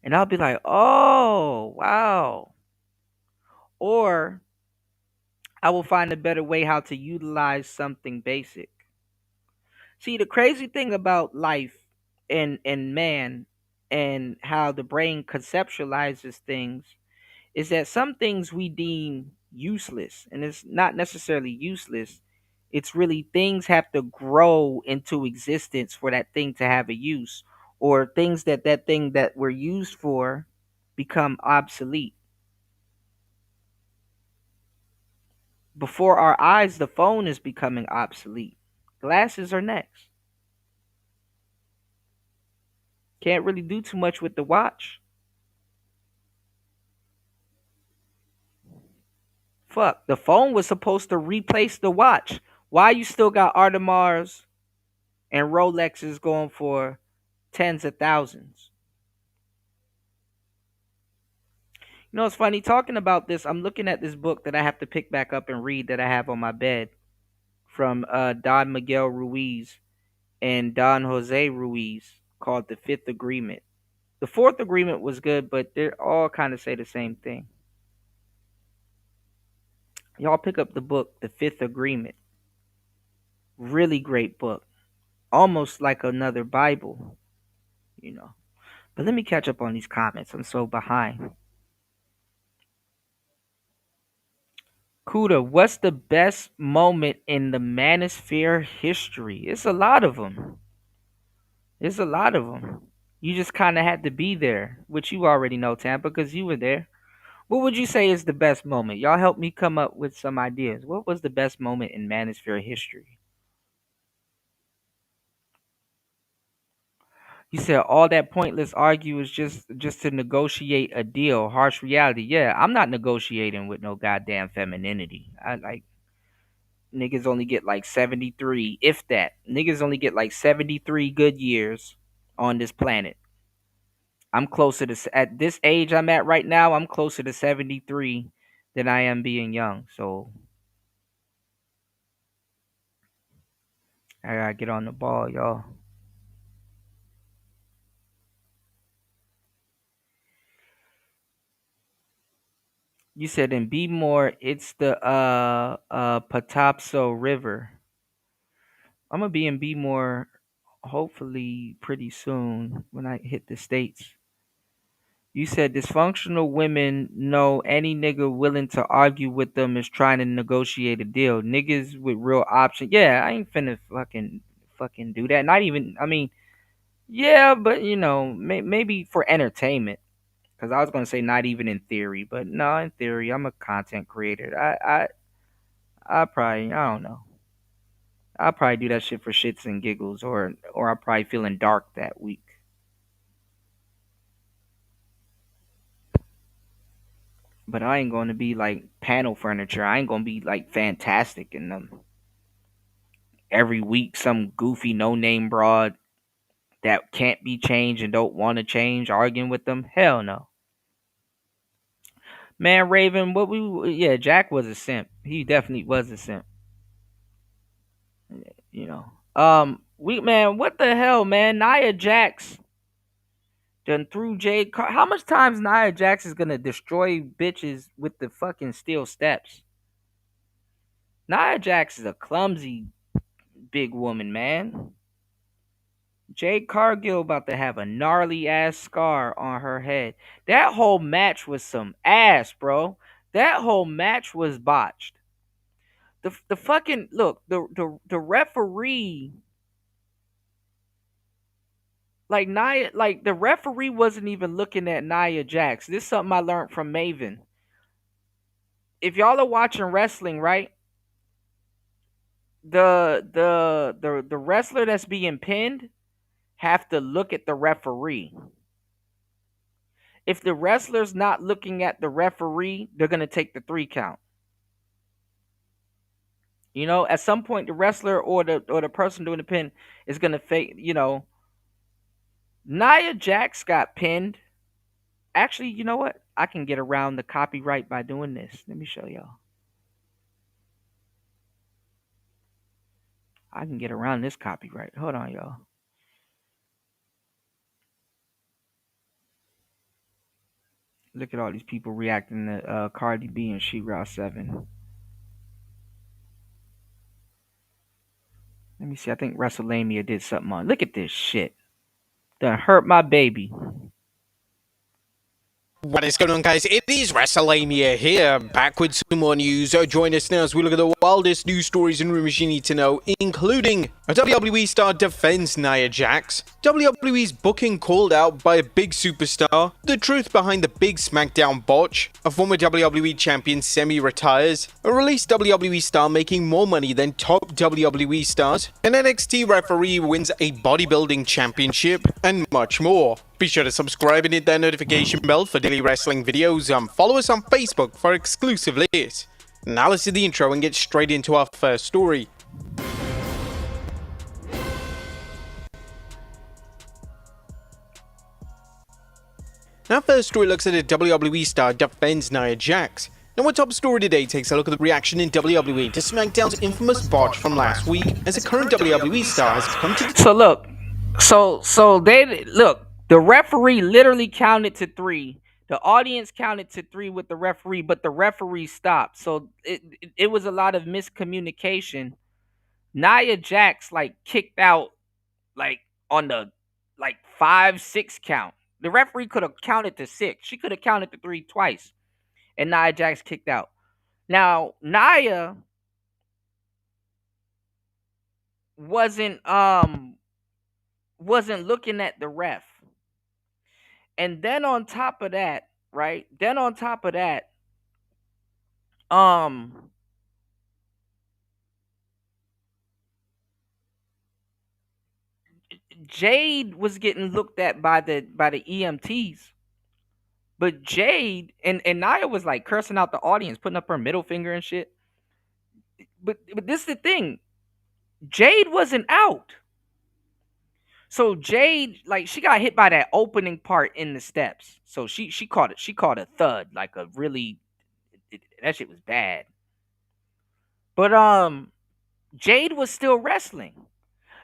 And I'll be like, oh, wow. Or I will find a better way how to utilize something basic. See, the crazy thing about life and man and how the brain conceptualizes things is that some things we deem useless, and it's not necessarily useless. It's really things have to grow into existence for that thing to have a use, or things that thing that were used for become obsolete. Before our eyes, the phone is becoming obsolete. Glasses are next. Can't really do too much with the watch. Fuck, the phone was supposed to replace the watch. Why you still got Audemars and Rolexes going for tens of thousands? You know, it's funny talking about this. I'm looking at this book that I have to pick back up and read that I have on my bed from Don Miguel Ruiz and Don Jose Ruiz called The Fifth Agreement. The Fourth Agreement was good, but they all kind of say the same thing. Y'all pick up the book, The Fifth Agreement. Really great book. Almost like another Bible, you know. But let me catch up on these comments. I'm so behind. Kuda, what's the best moment in the Manosphere history? It's a lot of them. It's a lot of them. You just kind of had to be there, which you already know, Tampa, because you were there. What would you say is the best moment? Y'all help me come up with some ideas. What was the best moment in Manosphere history? You said all that pointless argue is just to negotiate a deal. Harsh reality. Yeah, I'm not negotiating with no goddamn femininity. I like niggas only get like 73, if that. Niggas only get like 73 good years on this planet. I'm closer to at this age I'm at right now. I'm closer to 73 than I am being young. So I gotta get on the ball, y'all. You said in Be More, it's the Patapso River. I'm gonna be in Be More hopefully pretty soon when I hit the States. You said dysfunctional women know any nigga willing to argue with them is trying to negotiate a deal. Niggas with real options. Yeah, I ain't finna fucking do that. Not even. I mean, yeah, but maybe for entertainment. Because I was gonna say not even in theory, but no, in theory, I'm a content creator. I probably, I don't know. I'll probably do that shit for shits and giggles, or I'm probably feeling dark that week. But I ain't going to be like panel furniture. I ain't going to be like fantastic in them. Every week, some goofy no name broad that can't be changed and don't want to change arguing with them. Hell no. Man, Raven, yeah, Jack was a simp. He definitely was a simp. You know. What the hell, man? Nia Jax done threw Jade Car. How much times Nia Jax is gonna destroy bitches with the fucking steel steps? Nia Jax is a clumsy big woman, man. Jade Cargill about to have a gnarly ass scar on her head. That whole match was some ass, bro. That whole match was botched. The fucking look, the referee, the referee wasn't even looking at Nia Jax. This is something I learned from Maven. If y'all are watching wrestling, right? The wrestler that's being pinned have to look at the referee. If the wrestler's not looking at the referee, they're gonna take the 3 count. You know, at some point the wrestler or the person doing the pin is gonna fake. You know, Nia Jax got pinned. Actually, you know what? I can get around the copyright by doing this. Let me show y'all. I can get around this copyright. Hold on, y'all. Look at all these people reacting to Cardi B and She-Ra 7. Let me see. I think WrestleMania did something on. Look at this shit. Done hurt my baby. What is going on, guys? It is WrestleMania here, back with some more news. Join us now as we look at the wildest news stories and rumors you need to know, including a WWE star defends Nia Jax, WWE's booking called out by a big superstar, the truth behind the big SmackDown botch, a former WWE champion semi-retires, a released WWE star making more money than top WWE stars, an NXT referee wins a bodybuilding championship, and much more. Be sure to subscribe and hit that notification bell for daily wrestling videos, and follow us on Facebook for exclusive lists. Now let's do the intro and get straight into our first story. Our first story looks at a WWE star defends Nia Jax. Now our top story today takes a look at the reaction in WWE to SmackDown's infamous botch from last week, as a current WWE star has come to... So look, so they look. The referee literally counted to 3. The audience counted to 3 with the referee, but the referee stopped. So it was a lot of miscommunication. Nia Jax kicked out on the 5-6 count. The referee could have counted to 6. She could have counted to 3 twice, and Nia Jax kicked out. Now Nia wasn't looking at the ref. And then on top of that, right? Jade was getting looked at by the EMTs. But Jade and Nia was cursing out the audience, putting up her middle finger and shit. But this is the thing. Jade wasn't out. So Jade, she got hit by that opening part in the steps. So she caught it. She caught a thud, that shit was bad. But Jade was still wrestling.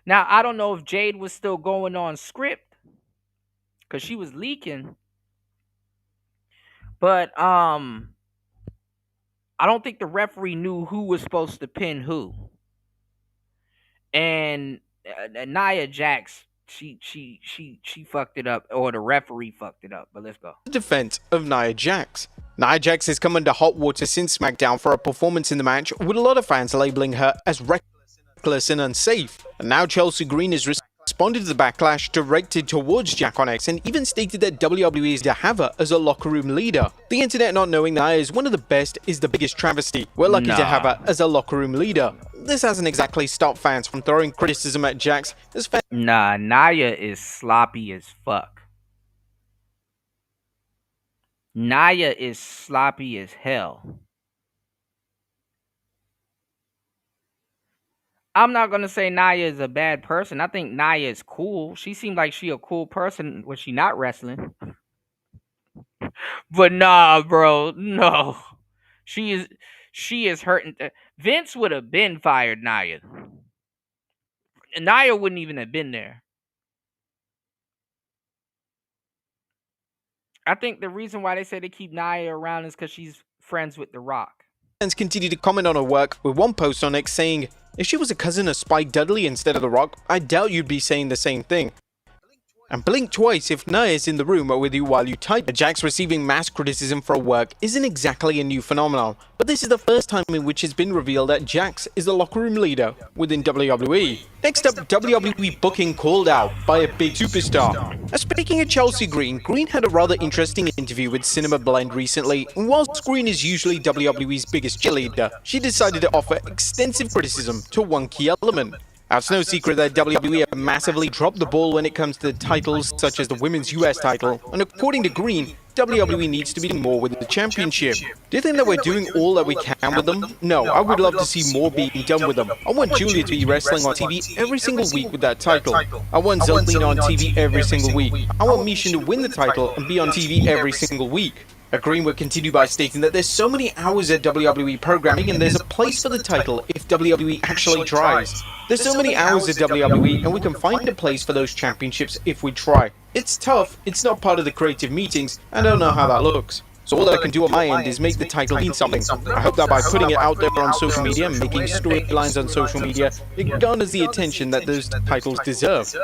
Now I don't know if Jade was still going on script because she was leaking. But I don't think the referee knew who was supposed to pin who. And Nia Jax, she fucked it up, or the referee fucked it up. But let's go. Defense of Nia Jax. Nia Jax has come under hot water since SmackDown for a performance in the match, with a lot of fans labeling her as reckless and unsafe. And now Chelsea Green has responded to the backlash directed towards Jack on X, and even stated that WWE is to have her as a locker room leader. The internet not knowing Nia is one of the best is the biggest travesty. We're lucky to have her as a locker room leader. This hasn't exactly stopped fans from throwing criticism at Jax. Nah, Nia is sloppy as fuck. Nia is sloppy as hell. I'm not gonna say Nia is a bad person. I think Nia is cool. She seemed like she a cool person when she not wrestling. But nah, bro, no. She is she is hurting. Vince would have been fired Nia. Nia wouldn't even have been there. I think the reason why they say they keep Nia around is because she's friends with The Rock. Fans continue to comment on her work, with one post on X saying, "If she was a cousin of Spike Dudley instead of The Rock, I doubt you'd be saying the same thing. And blink twice if Nia is in the room or with you while you type." Jax receiving mass criticism for her work isn't exactly a new phenomenon, but this is the first time in which it's been revealed that Jax is the locker room leader within WWE. Next up, WWE booking called out by a big superstar. Now, speaking of Chelsea Green, Green had a rather interesting interview with Cinema Blend recently, and whilst Green is usually WWE's biggest cheerleader, she decided to offer extensive criticism to one key element. Now, it's no secret that WWE have massively dropped the ball when it comes to titles such as the Women's US title, and according to Green, WWE needs to be doing more with the championship. Do you think that we're doing all that we can with them? No, I would love to see more being done with them. I want Julia to be wrestling on TV every single week with that title. I want Zelina on TV every single week. I want Misha to win the title and be on TV every single week. Green would continue by stating that there's so many hours at WWE programming and there's a place for the title if WWE actually tries. There's so many hours at WWE and we can find a place for those championships if we try. It's tough, it's not part of the creative meetings, I don't know how that looks. So all I can do on my end is make the title mean something. I hope that by putting it out there on social media and making storylines on social media, it garners the attention that those titles deserve.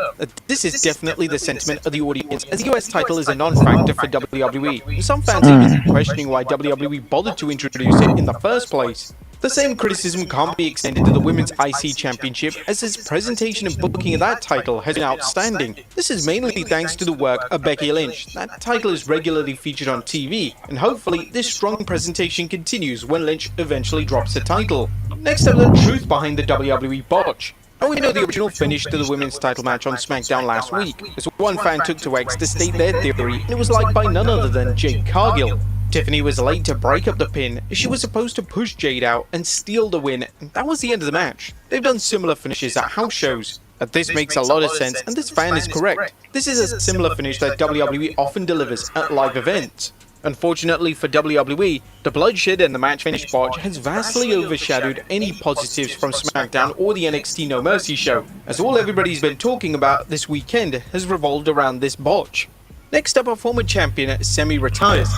This is definitely the sentiment of the audience, as the US title is a non-factor for WWE. Some fans are even questioning why WWE bothered to introduce it in the first place. The same criticism can't be extended to the Women's IC Championship, as its presentation and booking of that title has been outstanding. This is mainly thanks to the work of Becky Lynch. That title is regularly featured on TV, and hopefully this strong presentation continues when Lynch eventually drops the title. Next up, the truth behind the WWE botch. Now we know the original finish to the women's title match on SmackDown last week, as one fan took to X to state their theory, and it was liked by none other than Jade Cargill. Tiffany was late to break up the pin. She was supposed to push Jade out and steal the win, and that was the end of the match. They've done similar finishes at house shows. This makes a lot of sense, and this fan is correct. This is a similar finish that WWE often delivers at live events. Unfortunately for WWE, the bloodshed and the match finish botch has vastly overshadowed any positives from SmackDown or the NXT No Mercy show, as all everybody's been talking about this weekend has revolved around this botch. Next up, a former champion semi-retires.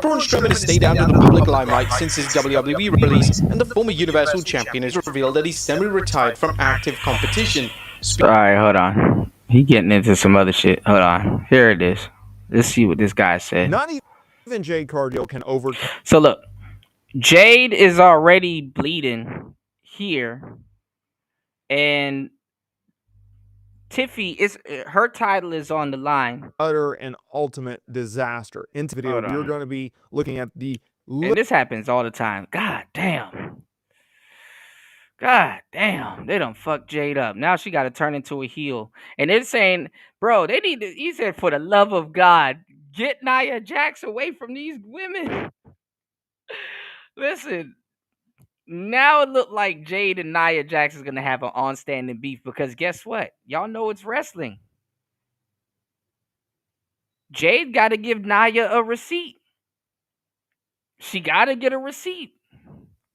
Braun Strowman has stayed out of the public limelight since his WWE release, and the former Universal Champion has revealed that he's semi-retired from active competition. Alright, hold on. He getting into some other shit. Hold on. Here it is. Let's see what this guy said. Not even Jade Cargill can overcome. So look, Jade is already bleeding here, and Tiffy is her title is on the line. Utter and ultimate disaster. In the video, you're going to be looking at the. And this happens all the time. God damn. God damn. They done fucked Jade up. Now she got to turn into a heel. And they're saying, bro, they need to. He said, for the love of God, get Nia Jax away from these women. Listen. Now it look like Jade and Nia Jax is going to have an on-standing beef because guess what? Y'all know it's wrestling. Jade got to give Nia a receipt. She got to get a receipt.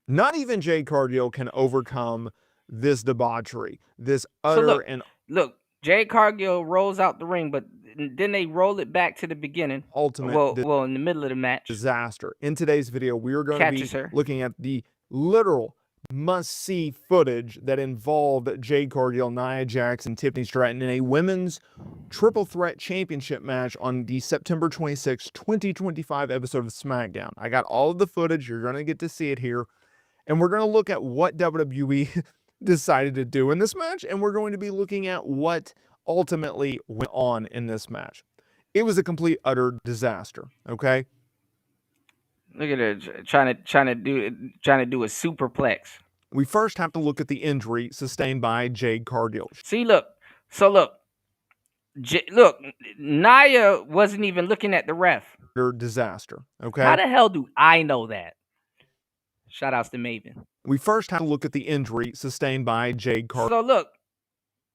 Not even Jade Cargill can overcome this debauchery. This utter Look, Jade Cargill rolls out the ring, but then they roll it back to the beginning. Ultimate well, in the middle of the match. Disaster. In today's video, we are going to be looking at the literal must-see footage that involved Jade Cargill, Nia Jax, and Tiffany Stratton in a women's triple threat championship match on the September 26, 2025 episode of SmackDown. I got all of the footage. You're going to get to see it here. And we're going to look at what WWE decided to do in this match, and we're going to be looking at what ultimately went on in this match. It was a complete, utter disaster, okay? Look at it, trying to do a superplex. We first have to look at the injury sustained by Jade Cargill. See, look. So look, Nia wasn't even looking at the ref. Disaster. Okay. How the hell do I know that? Shout outs to Maven. We first have to look at the injury sustained by Jade Cargill. So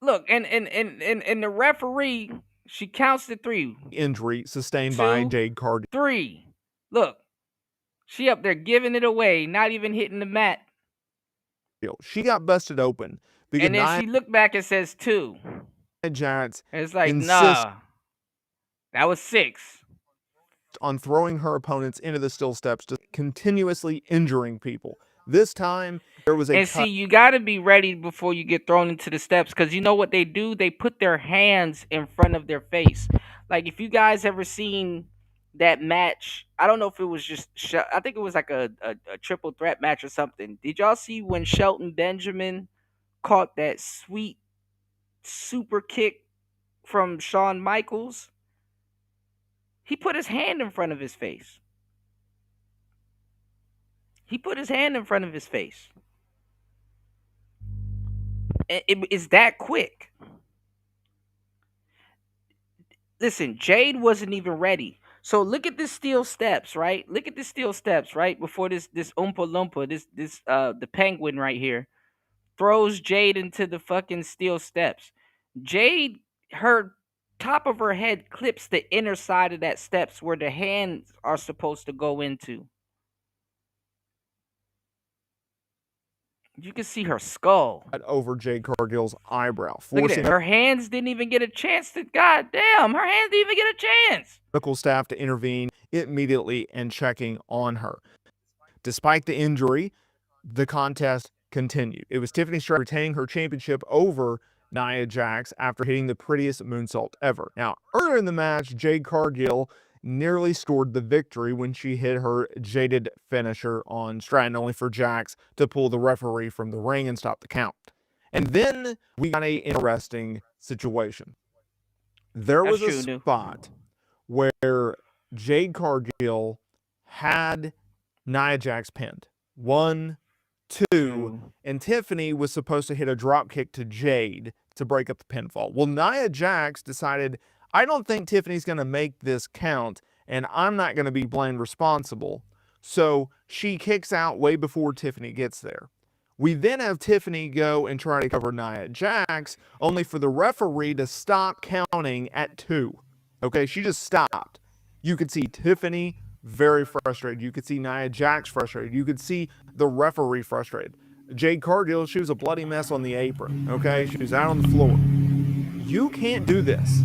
look, and the referee, she counts to 3. Injury sustained by Jade Cargill. 3. Look, she up there giving it away, not even hitting the mat. She got busted open. And then she looked back and says 2. Giants. It's like, nah, that was 6. On throwing her opponents into the steel steps, just continuously injuring people. This time, there was a And see, you got to be ready before you get thrown into the steps, because you know what they do? They put their hands in front of their face. Like, if you guys ever seen that match, I don't know if it was just, I think it was like a triple threat match or something. Did y'all see when Shelton Benjamin caught that sweet super kick from Shawn Michaels? He put his hand in front of his face. He put his hand in front of his face. It is that quick. Listen, Jade wasn't even ready. So look at the steel steps, right? Look at the steel steps, right? Before this Oompa Loompa, the penguin right here, throws Jade into the fucking steel steps. Jade, her top of her head clips the inner side of that steps where the hands are supposed to go into. You can see her skull over Jade Cargill's eyebrow. Look at it. Her hands didn't even get a chance to. God damn, her hands didn't even get a chance. Medical staff to intervene immediately and checking on her. Despite the injury, the contest continued. It was Tiffany Stratton retaining her championship over Nia Jax after hitting the prettiest moonsault ever. Now, earlier in the match, Jade Cargill nearly scored the victory when she hit her jaded finisher on Stratton, only for Jax to pull the referee from the ring and stop the count. And then we got an interesting situation. There was a spot where Jade Cargill had Nia Jax pinned. 1, 2, and Tiffany was supposed to hit a drop kick to Jade to break up the pinfall. Well, Nia Jax decided, I don't think Tiffany's going to make this count, and I'm not going to be blamed responsible. So she kicks out way before Tiffany gets there. We then have Tiffany go and try to cover Nia Jax, only for the referee to stop counting at 2. Okay, she just stopped. You could see Tiffany very frustrated. You could see Nia Jax frustrated. You could see the referee frustrated. Jade Cargill, she was a bloody mess on the apron. Okay, she was out on the floor. You can't do this.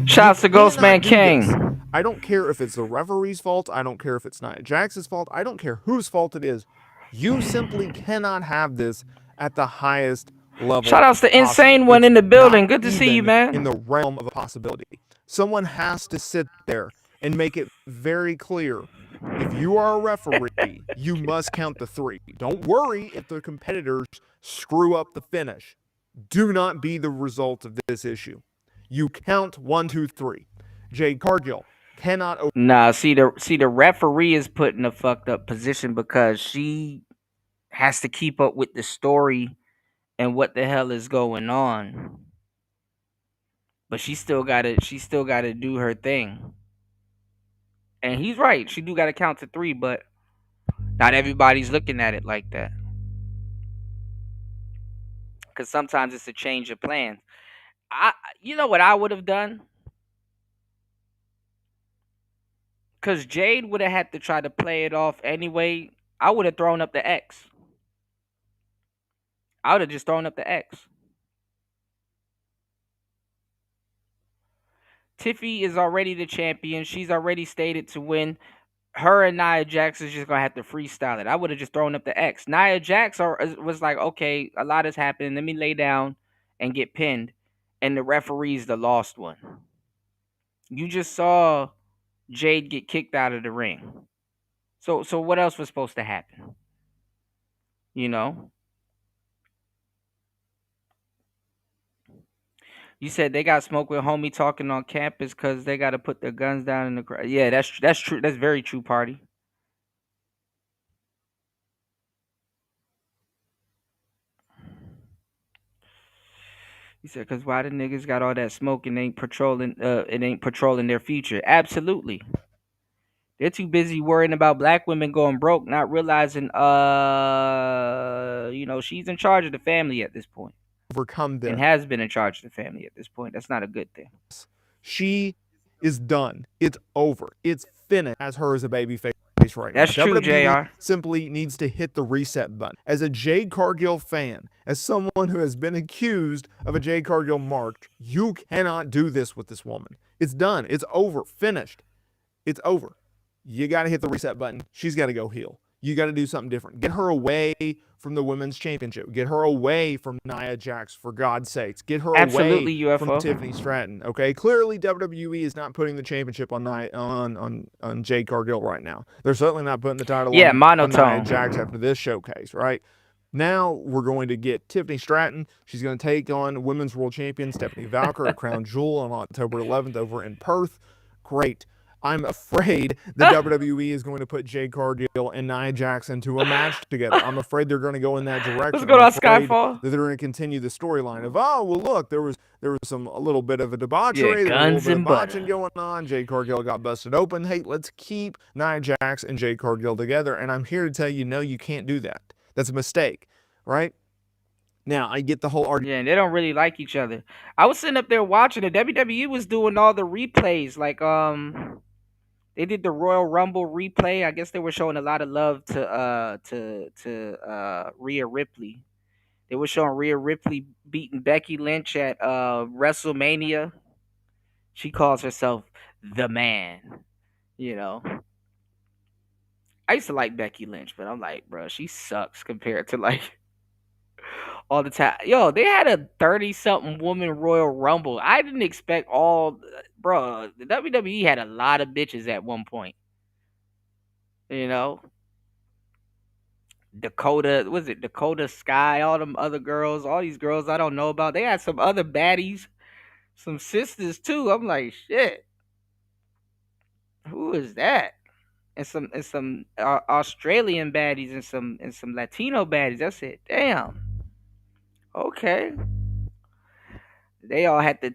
Shouts to Ghostman King. I don't care if it's the referee's fault. I don't care if it's Nia Jax's fault. I don't care whose fault it is. You simply cannot have this at the highest level. Shout outs to Insane One in the building. Good to see you, man. In the realm of a possibility. Someone has to sit there and make it very clear. If you are a referee, you must count the 3. Don't worry if the competitors screw up the finish. Do not be the result of this issue. You count 1, 2, 3. Jade Cargill cannot. Nah, see the referee is put in a fucked up position because she has to keep up with the story and what the hell is going on. But she still gotta do her thing. And he's right. She do gotta count to 3, but not everybody's looking at it like that. Because sometimes it's a change of plans. You know what I would have done? Because Jade would have had to try to play it off anyway. I would have thrown up the X. I would have just thrown up the X. Tiffy is already the champion. She's already stated to win. Her and Nia Jax is just going to have to freestyle it. I would have just thrown up the X. Nia Jax was like, okay, a lot is happening. Let me lay down and get pinned. And the referee's the lost one. You just saw Jade get kicked out of the ring. So what else was supposed to happen? You know? You said they got smoke with homie talking on campus because they got to put their guns down in the crowd. Yeah, that's true. That's very true, party. He said, because why the niggas got all that smoke and ain't patrolling their future? Absolutely. They're too busy worrying about black women going broke, not realizing, she's in charge of the family at this point. Overcome this. And has been in charge of the family at this point. That's not a good thing. She is done. It's over. It's finished as her as a babyface right That's now. true, WWE JR. simply needs to hit the reset button. As a Jade Cargill fan, as someone who has been accused of a Jade Cargill march, you cannot do this with this woman. It's done. It's over. Finished. It's over. You got to hit the reset button. She's got to go heel. You got to do something different. Get her away from the women's championship. Get her away from Nia Jax, for God's sakes. Get her Absolutely, away UFO. from Tiffany Stratton. Okay, clearly WWE is not putting the championship on Jade Cargill right now. They're certainly not putting the title on Nia Jax after this showcase, right? Now we're going to get Tiffany Stratton. She's going to take on Women's World Champion Stephanie Valker at Crown Jewel on October 11th over in Perth. Great. I'm afraid the WWE is going to put Jade Cargill and Nia Jax into a match together. I'm afraid they're going to go in that direction. What's going on, Skyfall? That they're going to continue the storyline of, oh, well, look, there was a little bit of a debauchery, there was a little bit of botching going on. Jade Cargill got busted open. Hey, let's keep Nia Jax and Jade Cargill together. And I'm here to tell you, no, you can't do that. That's a mistake, right? Now, I get the whole argument. Yeah, and they don't really like each other. I was sitting up there watching it. WWE was doing all the replays, like they did the Royal Rumble replay. I guess they were showing a lot of love to Rhea Ripley. They were showing Rhea Ripley beating Becky Lynch at WrestleMania. She calls herself the man, you know. I used to like Becky Lynch, but I'm like, bro, she sucks compared to like all the time. Yo, they had a 30-something woman Royal Rumble. I didn't expect all, bro. The WWE had a lot of bitches at one point. You know, Dakota Sky, all them other girls, all these girls I don't know about. They had some other baddies, some sisters too. I'm like, shit, who is that? And some Australian baddies and some Latino baddies. That's it. Damn. Okay. They all had to.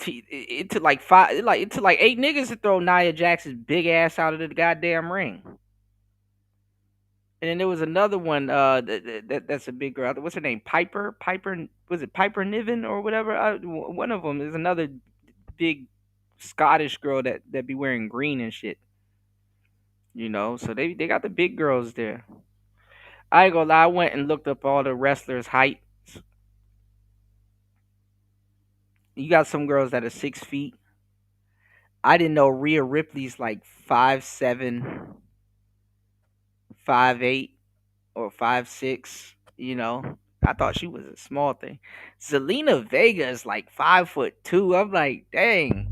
It took like it took like 8 niggas to throw Nia Jax's big ass out of the goddamn ring. And then there was another one that's a big girl. What's her name? Piper? Was it Piper Niven or whatever? One of them is another big Scottish girl that be wearing green and shit. You know, so they got the big girls there. I ain't gonna lie, I went and looked up all the wrestlers' heights. You got some girls that are 6 feet. I didn't know Rhea Ripley's like 5'7", 5'8", or 5'6". You know, I thought she was a small thing. Zelina Vega is like 5'2". I'm like, dang.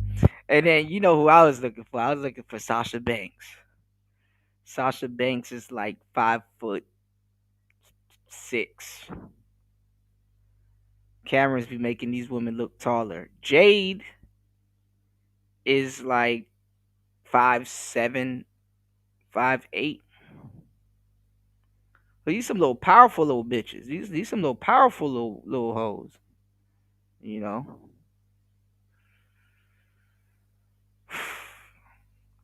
And then you know who I was looking for? I was looking for Sasha Banks. Sasha Banks is like 5'6". Cameras be making these women look taller. Jade is like 5'7", 5'8". But these some little powerful little bitches. These some little powerful little hoes. You know.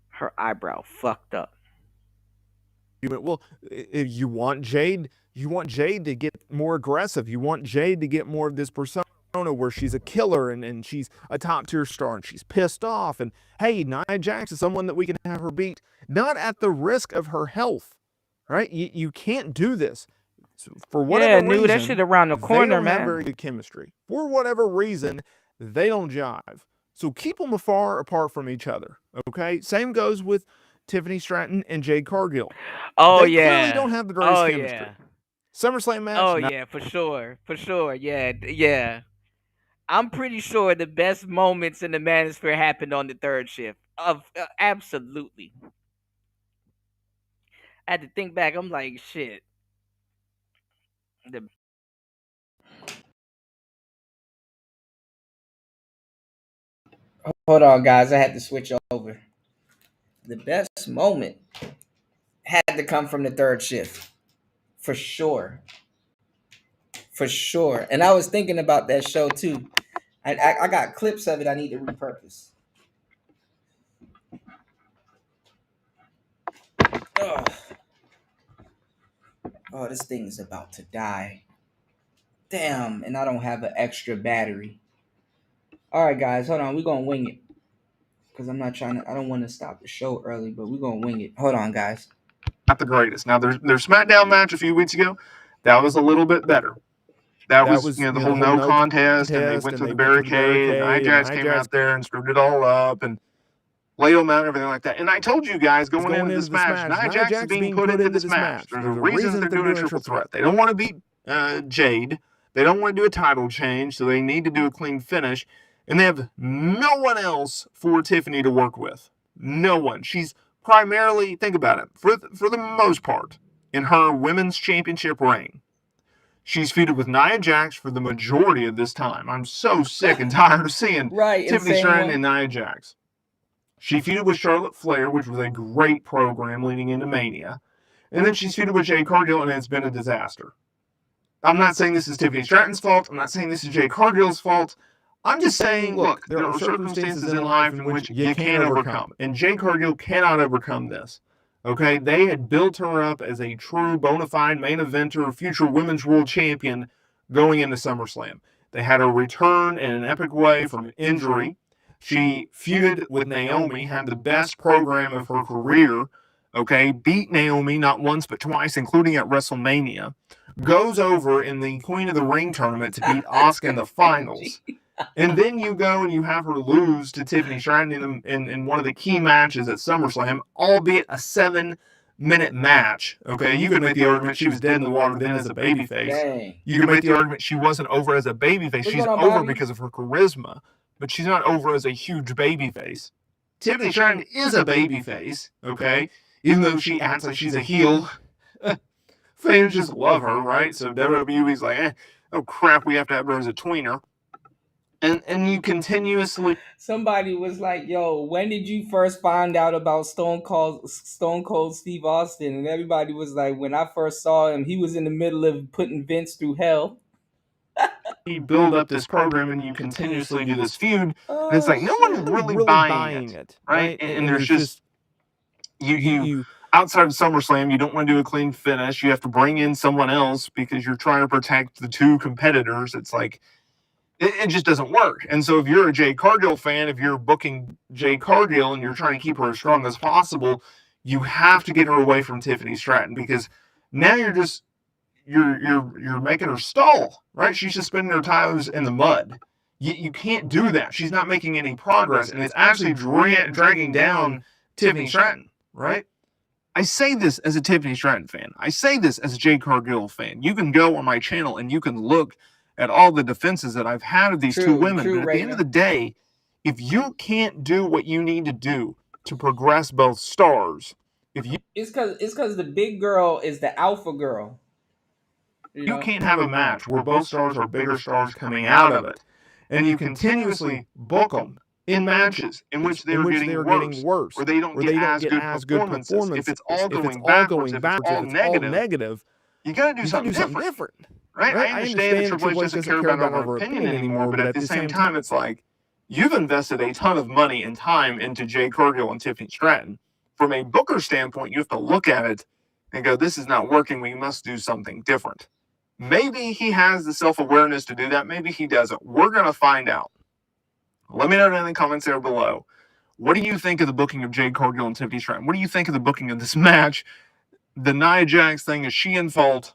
Her eyebrow fucked up. Well, if you want Jade to get more aggressive. You want Jade to get more of this persona where she's a killer and she's a top tier star and she's pissed off. And hey, Nia Jax is someone that we can have her beat, not at the risk of her health. Right? You can't do this. So for whatever reason, that shit around the corner, they don't man. have very good chemistry. For whatever reason, they don't jive. So keep them apart from each other. Okay? Same goes with Tiffany Stratton and Jade Cargill. They clearly don't have the greatest chemistry. Yeah. SummerSlam match. Oh yeah, for sure. Yeah. I'm pretty sure the best moments in the Manosphere happened on the third shift. Absolutely. I had to think back. I'm like, shit. Hold on, guys. I had to switch over. The best moment had to come from the third shift. For sure. And I was thinking about that show, too. I got clips of it I need to repurpose. Oh, this thing's about to die. Damn, and I don't have an extra battery. All right, guys, hold on. We're going to wing it. because I'm not trying to. I don't want to stop the show early, but we're gonna wing it. Hold on, guys. Not the greatest. Now, their SmackDown match a few weeks ago, that was a little bit better. That was the whole no contest, and they went to the barricade, and Nia Jax came out there and screwed it all up, and laid them out and everything like that. And I told you guys going into this match, Nia Jax is being put into this match. There's a reason they're doing a triple threat. They don't want to beat Jade. They don't want to do a title change, so they need to do a clean finish. And they have no one else for Tiffany to work with. No one. She's primarily, think about it, for the most part, in her women's championship reign, she's feuded with Nia Jax for the majority of this time. I'm so sick and tired of seeing Tiffany Stratton and Nia Jax. She feuded with Charlotte Flair, which was a great program leading into Mania. And then she's feuded with Jade Cargill, and it's been a disaster. I'm not saying this is Tiffany Stratton's fault. I'm not saying this is Jade Cargill's fault. I'm just saying, look, there are circumstances in life in which you can't overcome. And Jade Cargill cannot overcome this. Okay? They had built her up as a true bona fide main eventer, future women's world champion going into SummerSlam. They had her return in an epic way from injury. She feuded with Naomi, had the best program of her career, okay, beat Naomi not once but twice, including at WrestleMania, goes over in the Queen of the Ring tournament to beat Asuka in the finals. And then you go and you have her lose to Tiffany Stratton in one of the key matches at SummerSlam, albeit a 7-minute match. Okay, you could make the argument she was dead in the water then as a babyface. You could make the argument she wasn't over as a babyface. She's over because of her charisma, but she's not over as a huge babyface. Tiffany Stratton is a babyface, okay? Even though she acts like she's a heel. Fans just love her, right? So WWE's like, oh crap, we have to have her as a tweener. And you continuously... Somebody was like, yo, when did you first find out about Stone Cold Steve Austin? And everybody was like, when I first saw him, he was in the middle of putting Vince through hell. You build up this program and you continuously do this feud. And it's like, no one's really buying it, right? And there's just... You outside of SummerSlam, you don't want to do a clean finish. You have to bring in someone else because you're trying to protect the two competitors. It's like... It just doesn't work. And so if you're a Jade Cargill fan, if you're booking Jade Cargill and you're trying to keep her as strong as possible, you have to get her away from Tiffany Stratton, because now you're making her stall, right? She's just spinning her tires in the mud. You can't do that. She's not making any progress, and it's actually dragging down Tiffany Stratton, right? I say this as a Tiffany Stratton fan. I say this as a Jade Cargill fan. You can go on my channel and you can look at all the defenses that I've had of these two women. But at the end of the day, if you can't do what you need to do to progress both stars, it's because the big girl is the alpha girl. You can't have a match where both stars are bigger stars coming out of it, and you continuously book them in matches in which they're getting worse, or they don't get as good performances. If it's all going backwards, if it's all negative, you got to do something different. Right? I understand that Triple H doesn't care about our opinion anymore, but at the same time, it's like, you've invested a ton of money and time into Jade Cargill and Tiffany Stratton. From a booker standpoint, you have to look at it and go, this is not working, we must do something different. Maybe he has the self-awareness to do that, maybe he doesn't. We're going to find out. Let me know in the comments there below. What do you think of the booking of Jade Cargill and Tiffany Stratton? What do you think of the booking of this match? The Nia Jax thing, is she in fault?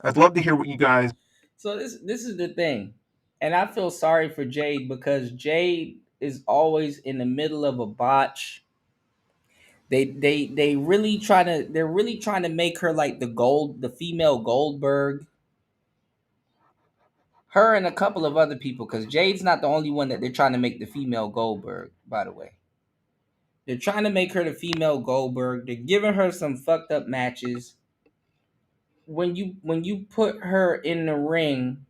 I'd love to hear what you guys... So this is the thing. And I feel sorry for Jade, because Jade is always in the middle of a botch. They're really trying to make her like the female Goldberg. Her and a couple of other people, because Jade's not the only one that they're trying to make the female Goldberg, by the way. They're trying to make her the female Goldberg. They're giving her some fucked up matches. When you put her in the ring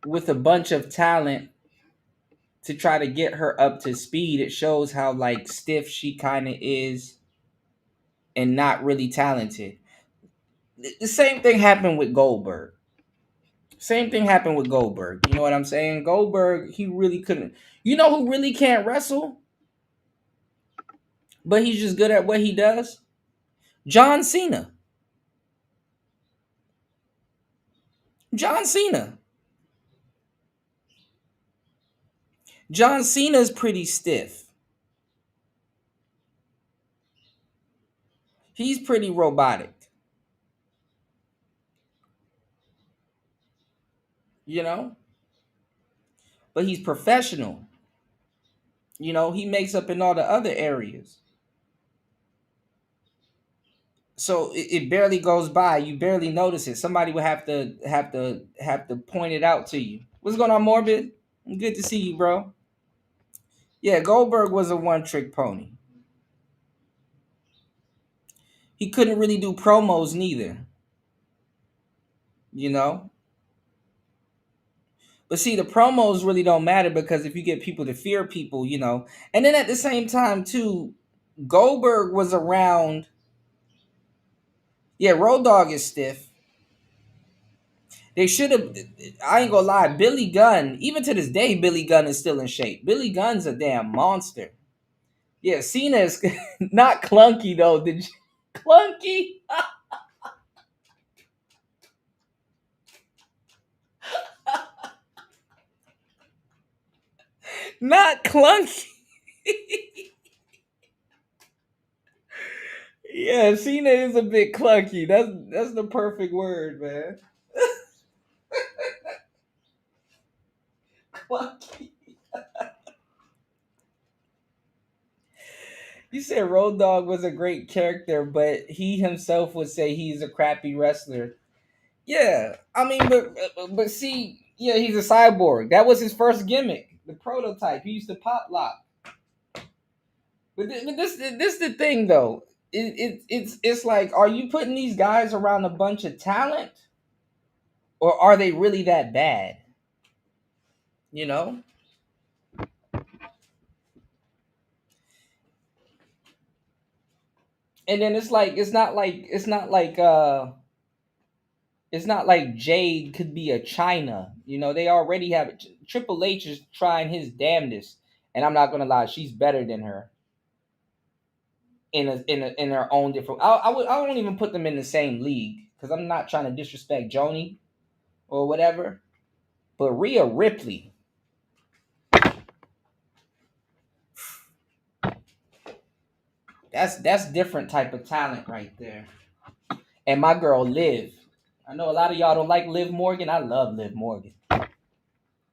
with a bunch of talent to try to get her up to speed, it shows how like stiff she kind of is and not really talented. The same thing happened with Goldberg. You know what I'm saying? Goldberg, he really couldn't. You know who really can't wrestle, but he's just good at what he does? John Cena. John Cena's pretty stiff. He's pretty robotic. You know? But he's professional. You know, he makes up in all the other areas. So it barely goes by. You barely notice it. Somebody would have to point it out to you. What's going on, Morbid? Good to see you, bro. Yeah, Goldberg was a one-trick pony. He couldn't really do promos neither. You know? But see, the promos really don't matter because if you get people to fear people, you know. And then at the same time, too, Goldberg was around. Yeah, Road Dogg is stiff. They should have. I ain't gonna lie. Billy Gunn, even to this day, Billy Gunn is still in shape. Billy Gunn's a damn monster. Yeah, Cena is not clunky though. Did you, clunky? Not clunky. Yeah, Cena is a bit clunky. That's the perfect word, man. Clunky. You said Road Dogg was a great character, but he himself would say he's a crappy wrestler. Yeah, I mean, but see, yeah, he's a cyborg. That was his first gimmick, the prototype. He used to pop lock. But this the thing though. It's like, are you putting these guys around a bunch of talent, or are they really that bad? You know. And then it's not like Jade could be a China. You know, they already have it. Triple H is trying his damnedest, and I'm not gonna lie, she's better than her in her own different. I won't even put them in the same league because I'm not trying to disrespect Joni or whatever. But Rhea Ripley, that's different type of talent right there. And my girl Liv. I know a lot of y'all don't like Liv Morgan. I love Liv Morgan.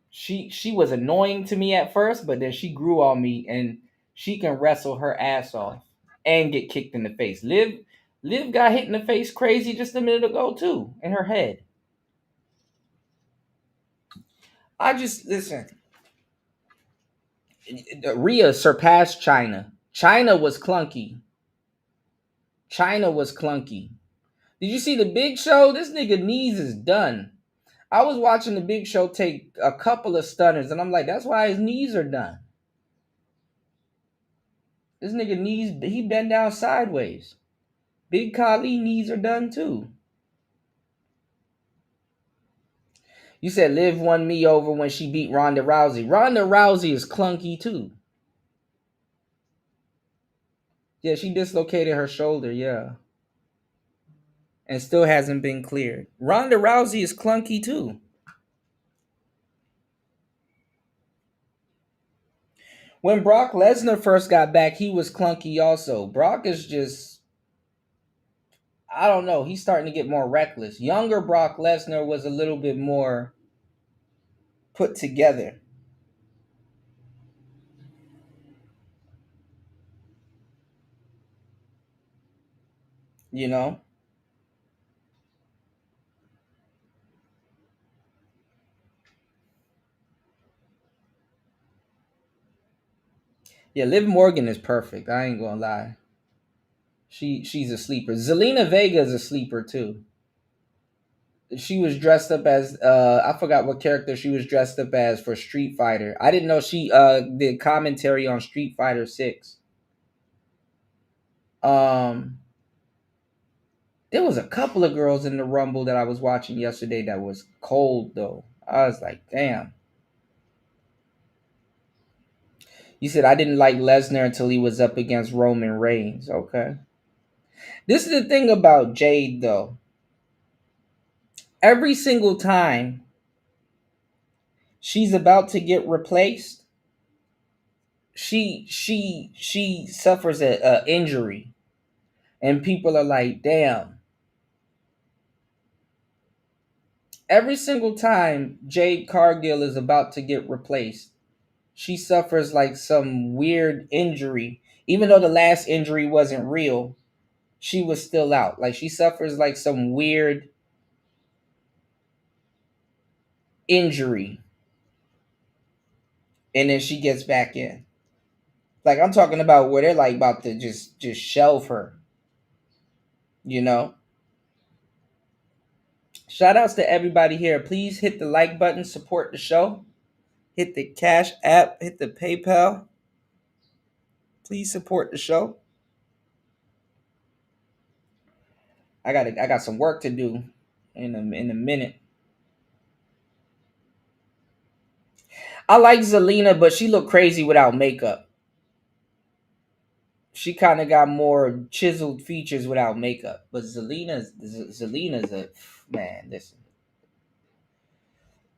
She was annoying to me at first, but then she grew on me and she can wrestle her ass off and get kicked in the face. Liv got hit in the face crazy just a minute ago too, in her head. I just listen. Rhea surpassed China. China was clunky. Did you see the Big Show? This nigga knees is done. I was watching the Big Show take a couple of stunners, and I'm like, that's why his knees are done. This nigga knees, he bent down sideways. Big Khali knees are done too. You said Liv won me over when she beat Ronda Rousey. Ronda Rousey is clunky too. Yeah, she dislocated her shoulder, yeah. And still hasn't been cleared. Ronda Rousey is clunky too. When Brock Lesnar first got back, he was clunky also. Brock is just, I don't know, he's starting to get more reckless. Younger Brock Lesnar was a little bit more put together. You know? Yeah, Liv Morgan is perfect. I ain't gonna lie. She's a sleeper. Zelina Vega is a sleeper too. She was dressed up as I forgot what character she was dressed up as for Street Fighter. I didn't know she did commentary on Street Fighter 6. There was a couple of girls in the Rumble that I was watching yesterday that was cold though. I was like, damn. You said I didn't like Lesnar until he was up against Roman Reigns. Okay. This is the thing about Jade though. Every single time she's about to get replaced, she suffers a injury, and people are like, damn. Every single time Jade Cargill is about to get replaced, she suffers like some weird injury. Even though the last injury wasn't real, she was still out. Like she suffers like some weird injury, and then she gets back in. Like I'm talking about where they're like about to just shelve her. You know? Shout outs to everybody here. Please hit the like button, support the show. Hit the Cash App, hit the PayPal. Please support the show. I got some work to do in a minute. I like Zelina, but she looked crazy without makeup. She kind of got more chiseled features without makeup. But Zelina's a man.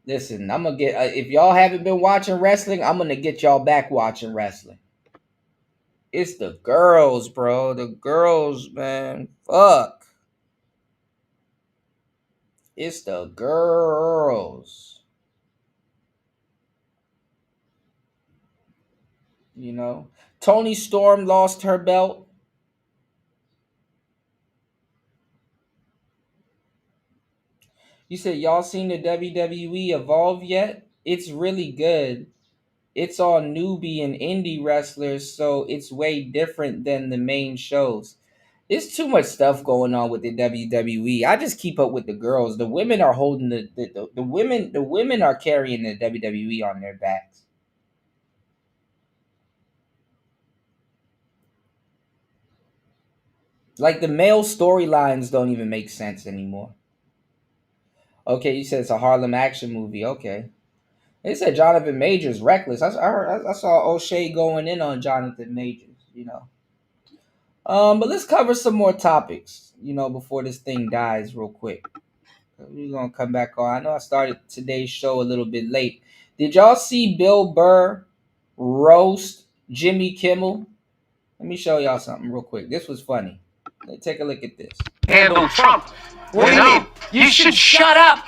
Listen. I'm gonna get if y'all haven't been watching wrestling, I'm gonna get y'all back watching wrestling. It's the girls, bro. The girls, man. Fuck. It's the girls. You know, Toni Storm lost her belt. You said y'all seen the WWE Evolve yet? It's really good. It's all newbie and indie wrestlers, so it's way different than the main shows. There's too much stuff going on with the WWE. I just keep up with the girls. The women are holding the women. The women are carrying the WWE on their backs. Like the male storylines don't even make sense anymore. Okay, you said it's a Harlem action movie. Okay. They said Jonathan Majors reckless. I saw O'Shea going in on Jonathan Majors, you know. But let's cover some more topics, you know, before this thing dies real quick. We're gonna come back on. I know I started today's show a little bit late. Did y'all see Bill Burr roast Jimmy Kimmel? Let me show y'all something real quick. This was funny. Let's take a look at this. Handle Trump. What do you mean? You should shut up.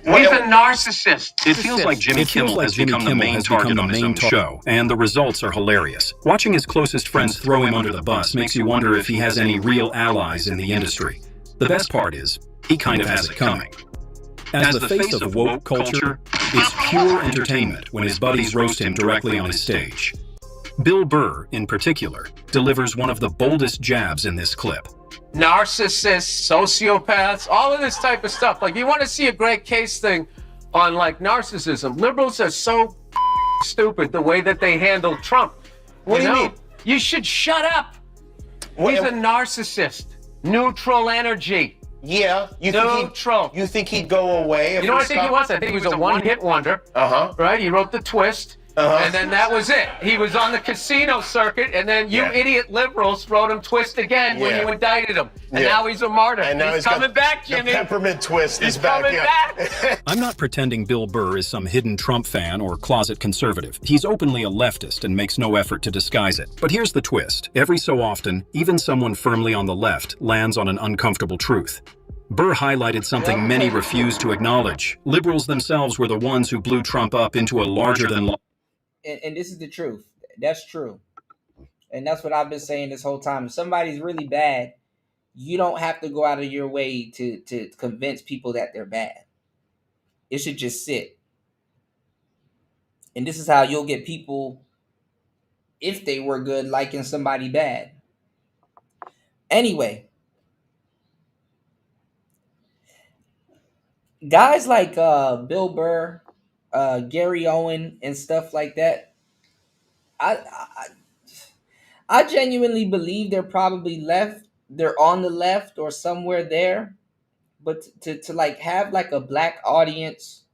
He's a narcissist. It feels like Jimmy Kimmel has become the main target on his own show, and the results are hilarious. Watching his closest friends throw him under the bus makes you wonder if he has any real allies in the industry. The best part is, he kind of has it coming. As the face of woke culture, it's pure entertainment when his buddies roast him directly on his stage. Bill Burr, in particular, delivers one of the boldest jabs in this clip. Narcissists, sociopaths, all of this type of stuff. Like, you want to see a great case thing on, like, narcissism. Liberals are so stupid the way that they handle Trump. What do you mean? You should shut up. He's a narcissist. Neutral energy. Yeah. Neutral. You think he'd go away? You know what I think he was? I think he was a one-hit wonder. Right? He wrote the twist. And then that was it. He was on the casino circuit, and then you idiot liberals wrote him twist again when you indicted him. And now he's a martyr. And now he's coming back, Jimmy. The peppermint twist is back. Coming back. I'm not pretending Bill Burr is some hidden Trump fan or closet conservative. He's openly a leftist and makes no effort to disguise it. But here's the twist. Every so often, even someone firmly on the left lands on an uncomfortable truth. Burr highlighted something many refuse to acknowledge. Liberals themselves were the ones who blew Trump up into a larger-than-life. And this is the truth. That's true. And that's what I've been saying this whole time. If somebody's really bad, you don't have to go out of your way to convince people that they're bad. It should just sit. And this is how you'll get people, if they were good, liking somebody bad. Anyway, guys like Bill Burr, Gary Owen, and stuff like that, I genuinely believe they're probably left. They're on the left or somewhere there. But to like have like a black audience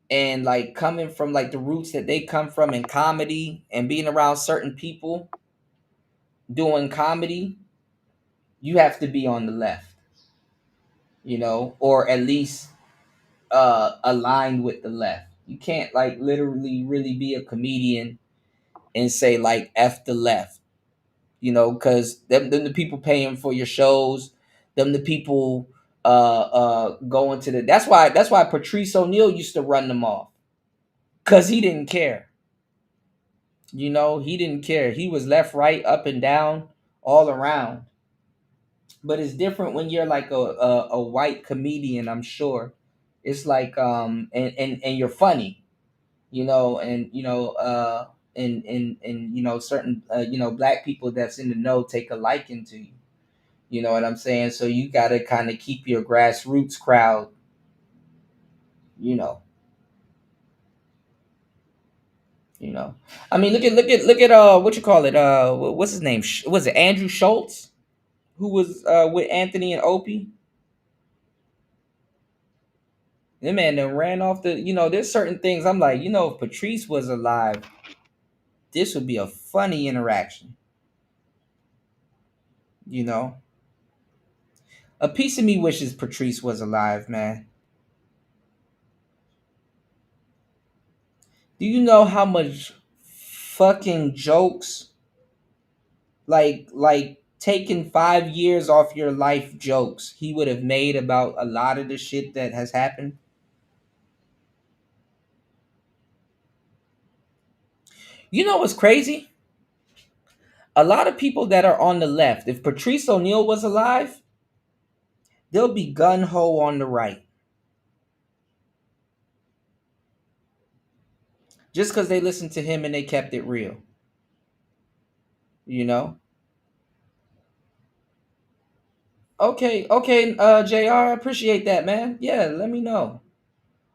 and like coming from like the roots that they come from in comedy and being around certain people doing comedy, you have to be on the left, you know, or at least aligned with the left. You can't like literally really be a comedian and say like F the left, you know, because them the people paying for your shows, them the people going to the that's why Patrice O'Neal used to run them off. Cause he didn't care. You know, he didn't care. He was left, right, up and down, all around. But it's different when you're like a white comedian, I'm sure. It's like and you're funny, you know, and you know, and you know, certain you know, black people that's in the know take a liking to you. You know what I'm saying? So you gotta kind of keep your grassroots crowd, you know. You know, I mean, look at what you call it? What's his name? Was it Andrew Schultz, who was with Anthony and Opie? That man that ran off the. You know, there's certain things I'm like, you know, if Patrice was alive, this would be a funny interaction. You know, a piece of me wishes Patrice was alive, man. Do you know how much fucking jokes, like taking 5 years off your life jokes he would have made about a lot of the shit that has happened? You know what's crazy? A lot of people that are on the left, if Patrice O'Neal was alive, they'll be gun ho on the right. Just because they listened to him and they kept it real. You know? Okay, JR, I appreciate that, man. Yeah, let me know.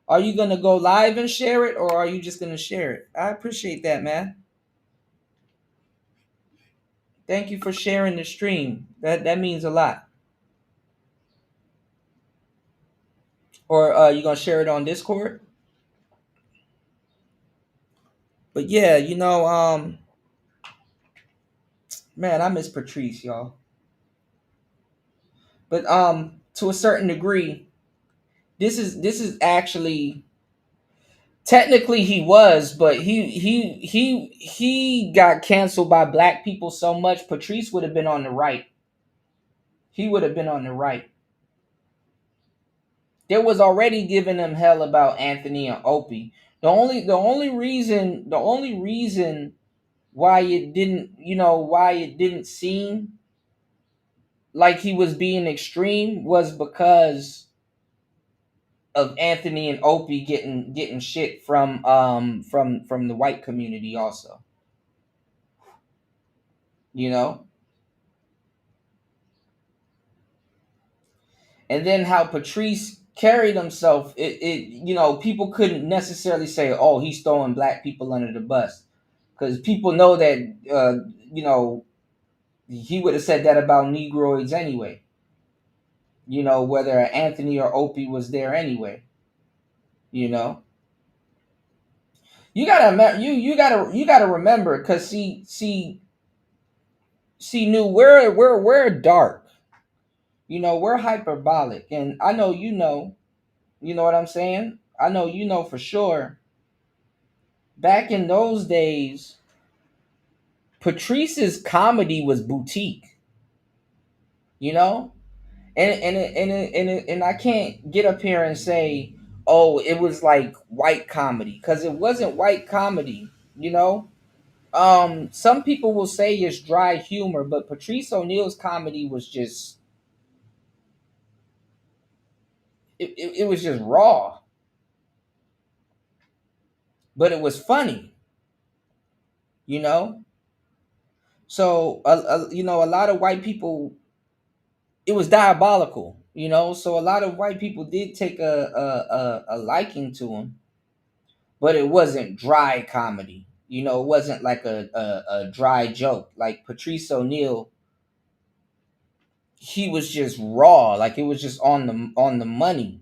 Are you gonna go live and share it, or are you just gonna share it? I appreciate that, man. Thank you for sharing the stream. That means a lot. Or you gonna share it on Discord? But yeah, you know, man, I miss Patrice, y'all. But to a certain degree, this is actually technically he was, but he got canceled by black people so much. Patrice would have been on the right. He would have been on the right. There was already giving him hell about Anthony and Opie. The only reason why it didn't seem like he was being extreme was because of Anthony and Opie getting shit from the white community also. You know? And then how Patrice carried himself, people couldn't necessarily say, oh, he's throwing black people under the bus. Because people know that he would have said that about Negroids anyway. You know, whether Anthony or Opie was there anyway. You know? You gotta remember, because see, New, we're dark. You know, we're hyperbolic, and I know you know what I'm saying? I know you know for sure. Back in those days, Patrice's comedy was boutique. You know? And I can't get up here and say, oh, it was like white comedy, because it wasn't white comedy, you know? Some people will say it's dry humor, but Patrice O'Neal's comedy was just it was just raw. But it was funny, you know? So a lot of white people, it was diabolical, you know? So a lot of white people did take a liking to him, but it wasn't dry comedy. You know, it wasn't like a dry joke. Like Patrice O'Neal, he was just raw, like it was just on the money.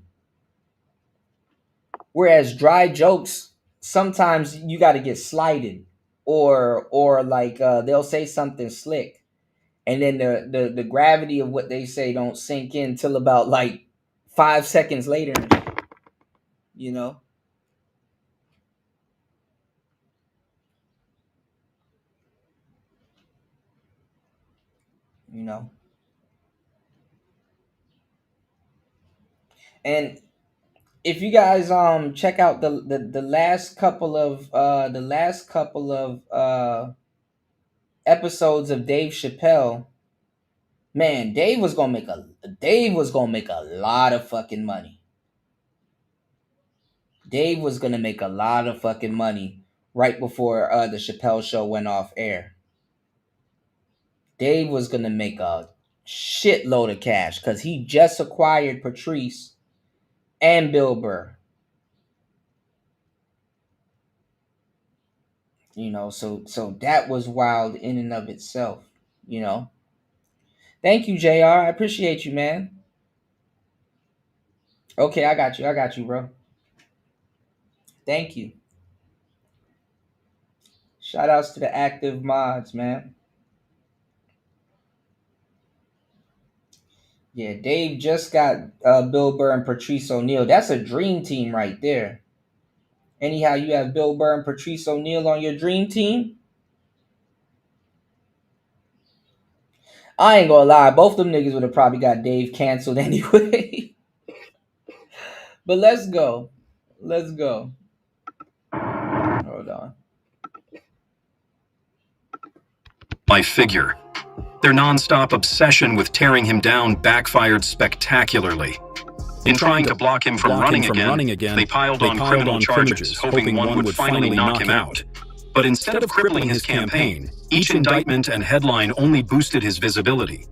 Whereas dry jokes, sometimes you got to get slighted, or like they'll say something slick, and then the gravity of what they say don't sink in till about like 5 seconds later. You know. You know. And if you guys check out the last couple of episodes of Dave Chappelle, man, Dave was gonna make a lot of fucking money. Dave was gonna make a lot of fucking money right before the Chappelle show went off air. Dave was gonna make a shitload of cash because he just acquired Patrice and Bill Burr. You know, so that was wild in and of itself, you know. Thank you, JR. I appreciate you, man. Okay, I got you, bro. Thank you. Shout outs to the active mods, man. Yeah, Dave just got Bill Burr and Patrice O'Neal. That's a dream team right there. Anyhow, you have Bill Burr and Patrice O'Neal on your dream team. I ain't gonna lie, both them niggas would have probably got Dave canceled anyway. But let's go. Hold on. My figure. Their non-stop obsession with tearing him down backfired spectacularly. In trying to block him from running again, they piled on criminal charges, hoping one would finally knock him out. But instead of crippling his campaign, each indictment and headline only boosted his visibility.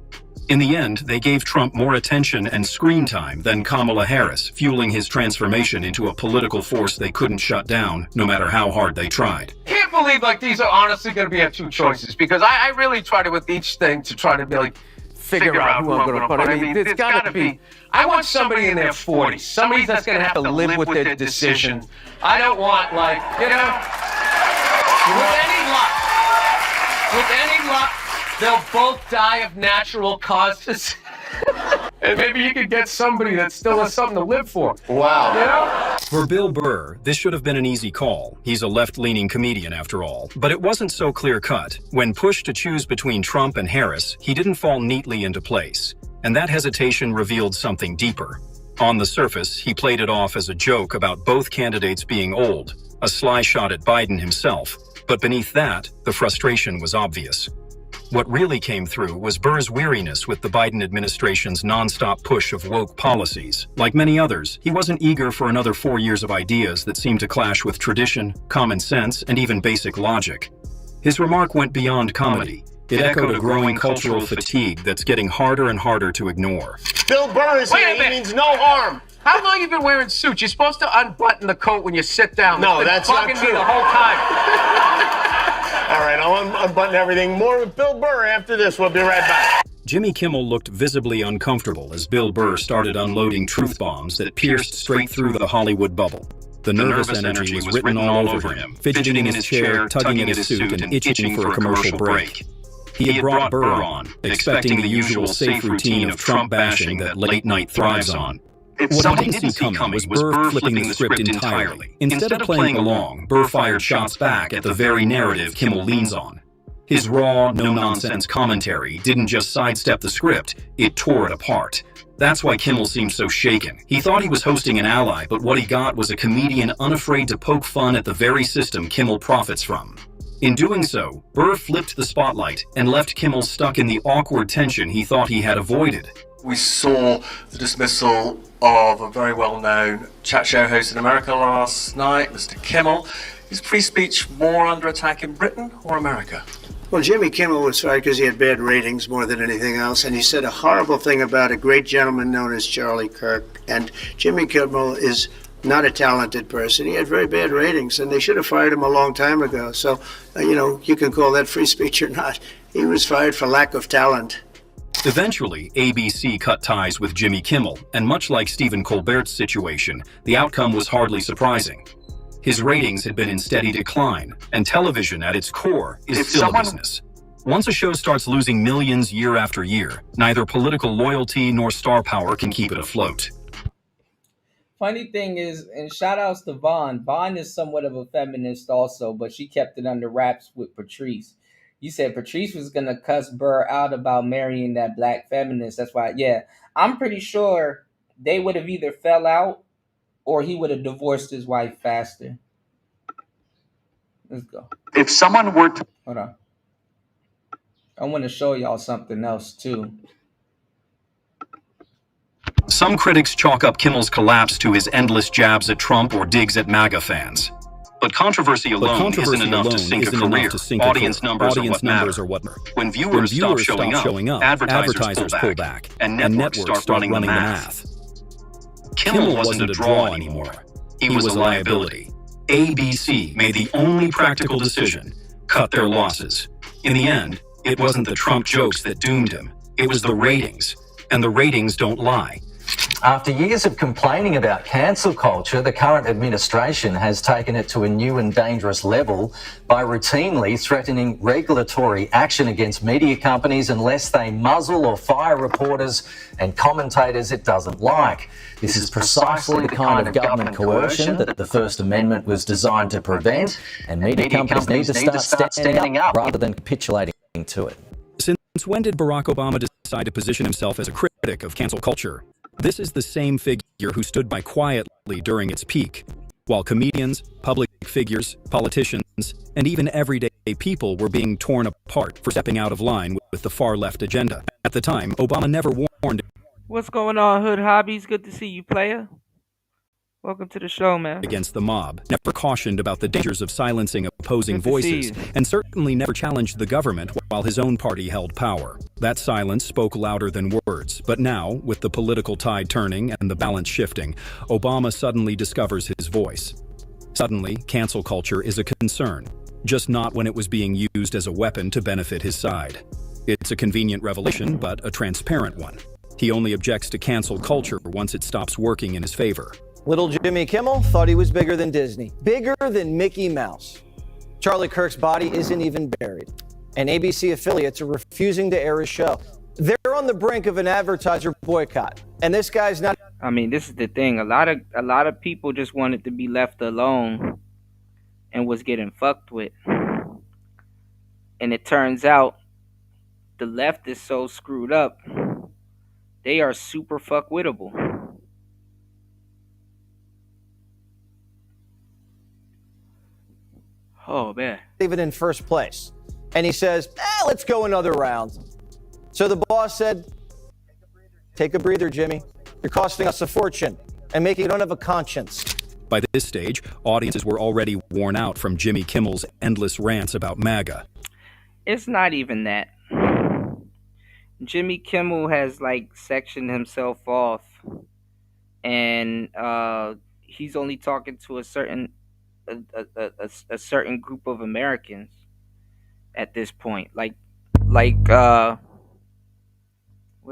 In the end, they gave Trump more attention and screen time than Kamala Harris, fueling his transformation into a political force they couldn't shut down, no matter how hard they tried. Can't believe like these are honestly going to be our two choices, because I really try to with each thing to try to be like figure out who I'm going to put. I mean, it's got to be. I want somebody in their 40s, somebody that's going to have to live with their decision. I don't want like with any luck, they'll both die of natural causes. And maybe you could get somebody that still has something to live for. Wow. You know? For Bill Burr, this should have been an easy call. He's a left-leaning comedian after all. But it wasn't so clear-cut. When pushed to choose between Trump and Harris, he didn't fall neatly into place. And that hesitation revealed something deeper. On the surface, he played it off as a joke about both candidates being old, a sly shot at Biden himself. But beneath that, the frustration was obvious. What really came through was Burr's weariness with the Biden administration's nonstop push of woke policies. Like many others, he wasn't eager for another 4 years of ideas that seemed to clash with tradition, common sense, and even basic logic. His remark went beyond comedy. It echoed a growing cultural fatigue that's getting harder and harder to ignore. Bill Burr is here. He means no harm. How long you been wearing suits? You're supposed to unbutton the coat when you sit down. No, that's not bugging true. me the whole time. All right, I'll unbutton everything. More with Bill Burr after this. We'll be right back. Jimmy Kimmel looked visibly uncomfortable as Bill Burr started unloading truth bombs that pierced straight through the Hollywood bubble. The nervous energy was written all over him, fidgeting in his chair, tugging at his suit, and itching for a commercial break. He had brought Burr on, expecting the usual safe routine of Trump bashing that late night thrives on. What I didn't see coming was Burr flipping the script entirely. Instead of playing along, Burr fired shots back at the very narrative Kimmel leans on. His raw, no-nonsense commentary didn't just sidestep the script, it tore it apart. That's why Kimmel seemed so shaken. He thought he was hosting an ally, but what he got was a comedian unafraid to poke fun at the very system Kimmel profits from. In doing so, Burr flipped the spotlight and left Kimmel stuck in the awkward tension he thought he had avoided. We saw the dismissal of a very well-known chat show host in America last night, Mr. Kimmel. Is free speech more under attack in Britain or America? Well, Jimmy Kimmel was fired because he had bad ratings more than anything else, and he said a horrible thing about a great gentleman known as Charlie Kirk. And Jimmy Kimmel is not a talented person. He had very bad ratings, and they should have fired him a long time ago. So, you can call that free speech or not. He was fired for lack of talent. Eventually, ABC cut ties with Jimmy Kimmel, and much like Stephen Colbert's situation, the outcome was hardly surprising. His ratings had been in steady decline, and television at its core is still a business. Once a show starts losing millions year after year, neither political loyalty nor star power can keep it afloat. Funny thing is, and shout outs to Vaughn. Vaughn is somewhat of a feminist also, but she kept it under wraps with Patrice. You said Patrice was gonna cuss Burr out about marrying that black feminist. That's why, yeah. I'm pretty sure they would have either fell out or he would have divorced his wife faster. Let's go. If someone were to Hold on. I want to show y'all something else too. Some critics chalk up Kimmel's collapse to his endless jabs at Trump or digs at MAGA fans. But controversy alone isn't enough to sink a career. Audience numbers are what matter. When viewers stop showing up, advertisers pull back, and networks start running the math. Kimmel wasn't a draw anymore. He was a liability. ABC made the only practical decision: cut their losses. In the end, it wasn't the Trump jokes that doomed him. It was the ratings. And the ratings don't lie. After years of complaining about cancel culture, the current administration has taken it to a new and dangerous level by routinely threatening regulatory action against media companies unless they muzzle or fire reporters and commentators it doesn't like. This is precisely the kind of government coercion that the First Amendment was designed to prevent, and media companies need to start standing up rather than capitulating to it. Since when did Barack Obama decide to position himself as a critic of cancel culture? This is the same figure who stood by quietly during its peak, while comedians, public figures, politicians, and even everyday people were being torn apart for stepping out of line with the far-left agenda. At the time, Obama never warned. What's going on, Hood Hobbies? Good to see you, player. Welcome to the show, man. Against the mob, never cautioned about the dangers of silencing opposing voices, and certainly never challenged the government while his own party held power. That silence spoke louder than words, but now, with the political tide turning and the balance shifting, Obama suddenly discovers his voice. Suddenly, cancel culture is a concern, just not when it was being used as a weapon to benefit his side. It's a convenient revelation, but a transparent one. He only objects to cancel culture once it stops working in his favor. Little Jimmy Kimmel thought he was bigger than Disney, bigger than Mickey Mouse. Charlie Kirk's body isn't even buried, and ABC affiliates are refusing to air his show. They're on the brink of an advertiser boycott, and this guy's not. I mean, this is the thing. A lot of people just wanted to be left alone and was getting fucked with. And it turns out the left is so screwed up, they are super fuck-wittable. Oh, man. Even in first place. And he says, let's go another round. So the boss said, take a breather, Jimmy. You're costing us a fortune and making you don't have a conscience. By this stage, audiences were already worn out from Jimmy Kimmel's endless rants about MAGA. It's not even that. Jimmy Kimmel has, sectioned himself off. And he's only talking to a certain group of Americans at this point. What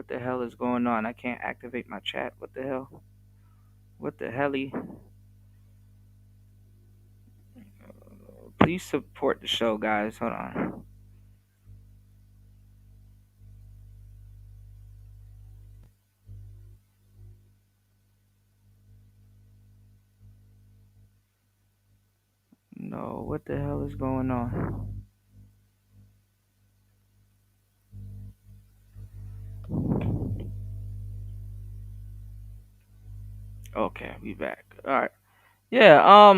the hell is going on? I can't activate my chat. What the hell? What the helly? Please support the show, guys. Hold on. No, what the hell is going on? Okay, we back. All right. Yeah,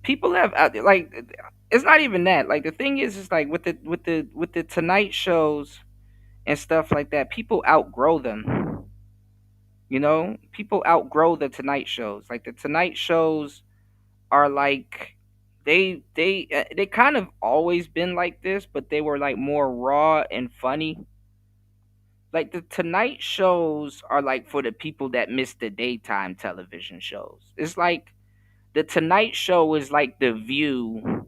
people have it's not even that. The thing is with the Tonight shows and stuff like that, people outgrow them. You know, people outgrow the Tonight shows. The Tonight shows are they kind of always been like this, but they were more raw and funny. The Tonight shows are for the people that miss the daytime television shows. It's the Tonight Show is The View,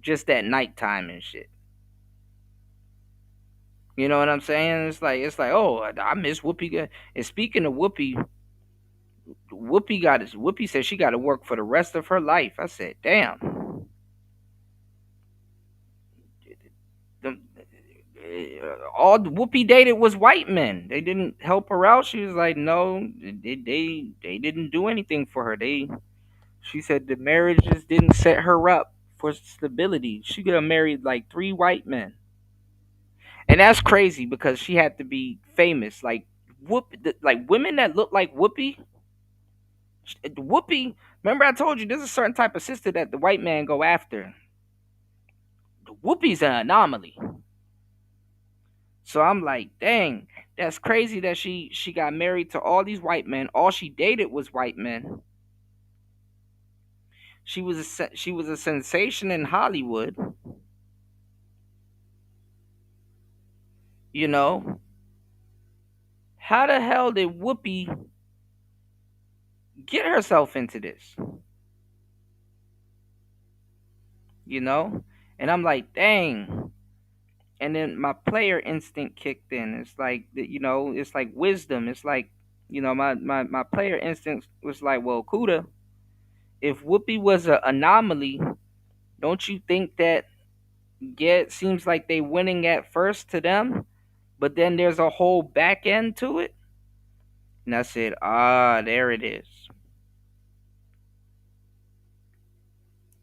just at nighttime and shit. You know what I'm saying? It's oh, I miss Whoopi. And speaking of Whoopi, Whoopi said she got to work for the rest of her life. I said, damn. All Whoopi dated was white men. They didn't help her out. She was like, no, they didn't do anything for her. They She said the marriages didn't set her up for stability. She could have married like 3 white men. And that's crazy because she had to be famous. Like like women that look like Whoopi. Whoopi, remember I told you there's a certain type of sister that the white man go after. The Whoopi's an anomaly. So I'm like, dang, that's crazy that she got married to all these white men. All she dated was white men. She was a sensation in Hollywood. You know, how the hell did Whoopi get herself into this? You know, and I'm like, dang. And then my player instinct kicked in. It's like, you know, it's like wisdom. It's like, you know, my player instinct was like, well, Kuda, if Whoopi was an anomaly, don't you think that, yeah, it seems like they winning at first to them, but then there's a whole back end to it? And I said, there it is.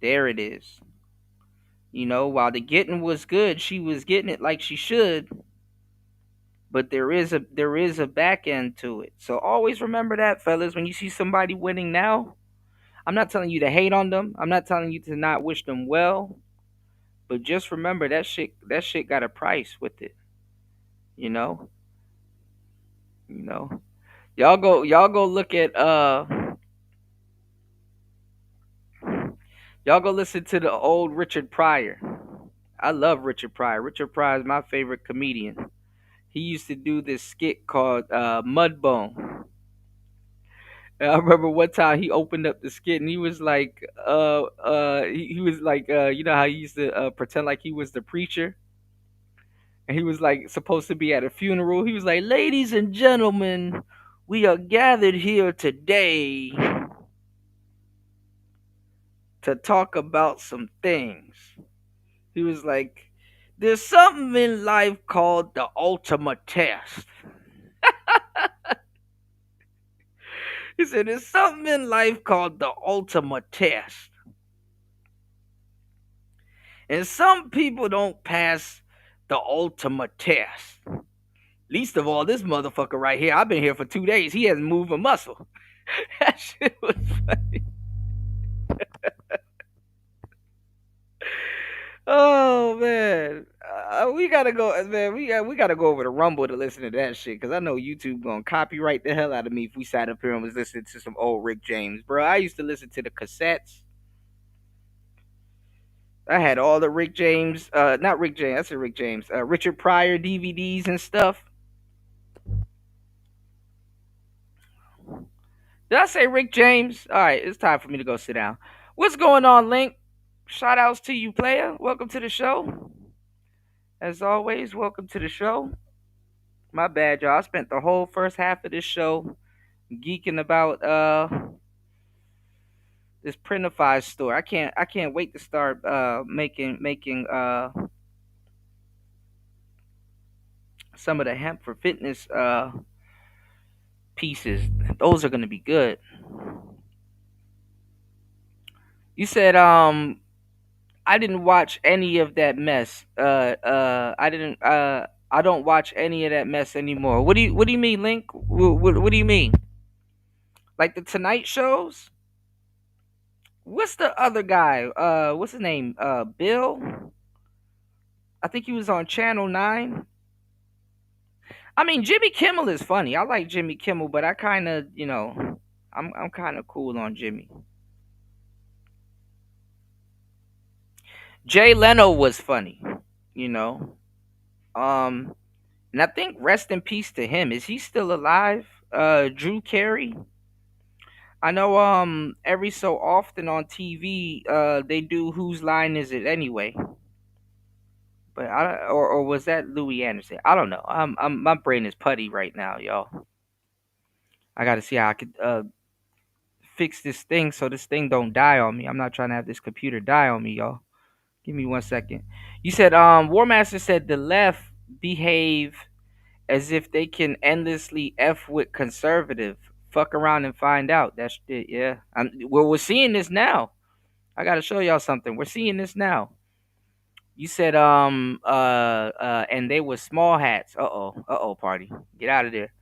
There it is. You know, while the getting was good, she was getting it like she should. But there is a back end to it. So always remember that, fellas, when you see somebody winning now. I'm not telling you to hate on them. I'm not telling you to not wish them well. But just remember that shit got a price with it. You know? You know. Y'all go look at y'all go listen to the old Richard Pryor. I love Richard Pryor. Richard Pryor is my favorite comedian. He used to do this skit called Mudbone. And I remember one time he opened up the skit and he was like, he was like, you know how he used to pretend like he was the preacher, and he was like supposed to be at a funeral. He was like, "Ladies and gentlemen, we are gathered here today to talk about some things." He was like, "There's something in life called the ultimate test." He said, "There's something in life called the ultimate test. And some people don't pass the ultimate test. Least of all, this motherfucker right here. I've been here for 2 days. He hasn't moved a muscle." That shit was funny. Oh man, we gotta go, man. We gotta go over to Rumble to listen to that shit, because I know YouTube gonna copyright the hell out of me if we sat up here and was listening to some old Rick James, bro. I used to listen to the cassettes. I had all the Rick James, not Rick James. I said Rick James, Richard Pryor DVDs and stuff. Did I say Rick James? All right, it's time for me to go sit down. What's going on, Link? Shout outs to you, player. Welcome to the show. As always, welcome to the show. My bad, y'all. I spent the whole first half of this show geeking about this Printify store. I can't wait to start making some of the hemp for fitness pieces. Those are gonna be good. You said I didn't watch any of that mess. I don't watch any of that mess anymore. What do you mean, Link? What do you mean? Like the Tonight shows? What's the other guy? What's his name? Bill? I think he was on Channel 9. I mean, Jimmy Kimmel is funny. I like Jimmy Kimmel, but I kind of, you know, I'm kind of cool on Jimmy. Jay Leno was funny, you know. And I think rest in peace to him. Is he still alive? Drew Carey. I know every so often on TV they do Whose Line Is It Anyway? But or was that Louis Anderson? I don't know. My brain is putty right now, y'all. I got to see how I could fix this thing so this thing don't die on me. I'm not trying to have this computer die on me, y'all. Give me 1 second. You said Warmaster said the left behave as if they can endlessly F with conservative Fuck around and find out. That's it. Yeah. We're seeing this now. I gotta show y'all something. We're seeing this now. You said and they were small hats. Uh oh, party. Get out of there.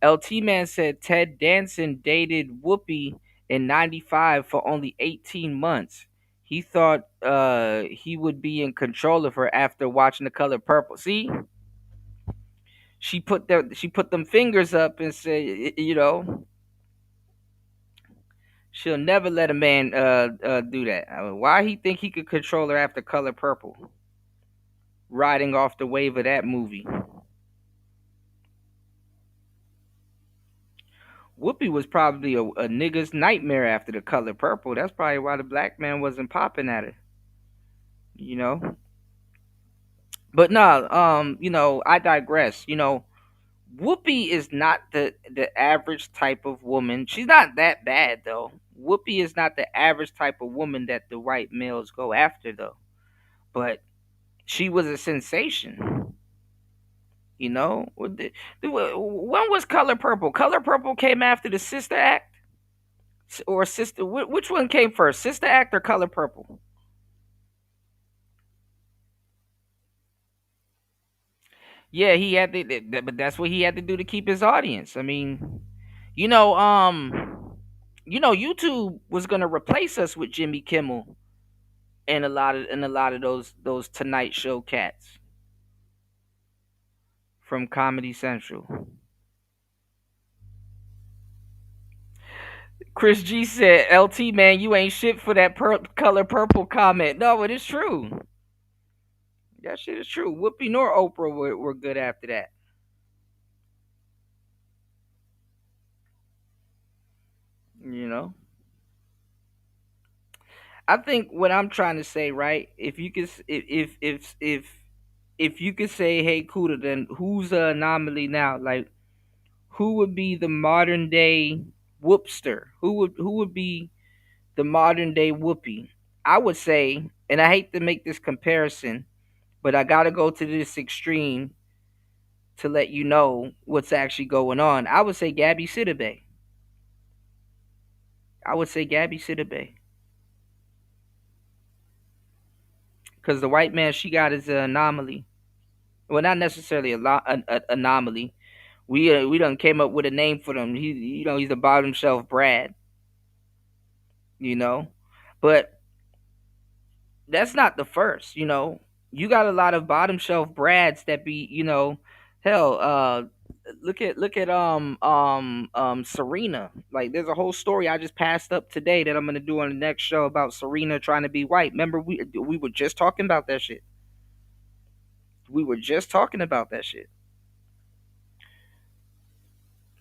LT Man said Ted Danson dated Whoopi in '95 for only 18 months. He thought he would be in control of her after watching The Color Purple. See, she put them fingers up and said, she'll never let a man do that. Why he think he could control her after Color Purple? Riding off the wave of that movie. Whoopi was probably a nigga's nightmare after The Color Purple. That's probably why the black man wasn't popping at her. But no, I digress. Whoopi is not the average type of woman. She's not that bad though. Whoopi is not the average type of woman that the white males go after though. But she was a sensation. When was Color Purple? Color Purple came after the Sister Act, or Sister. Which one came first, Sister Act or Color Purple? Yeah, he had to, but that's what he had to do to keep his audience. I mean, YouTube was gonna replace us with Jimmy Kimmel and a lot of those Tonight Show cats from Comedy Central. Chris G said, "LT man, you ain't shit for that Color Purple comment." No, it is true. That shit is true. Whoopi nor Oprah were good after that. I think what I'm trying to say, right? If you could, if you could say, "Hey, Kuda," then who's the anomaly now? Like, who would be the modern day whoopster? Who would be the modern day Whoopi? I would say, and I hate to make this comparison, but I gotta go to this extreme to let you know what's actually going on. I would say Gabby Sidibe. Because the white man she got is an anomaly. Well, not necessarily an anomaly. We done came up with a name for them. He's a bottom shelf Brad. But that's not the first. You got a lot of bottom shelf Brads that be hell. Look at Serena. Like, there's a whole story I just passed up today that I'm gonna do on the next show about Serena trying to be white. Remember, we were just talking about that shit.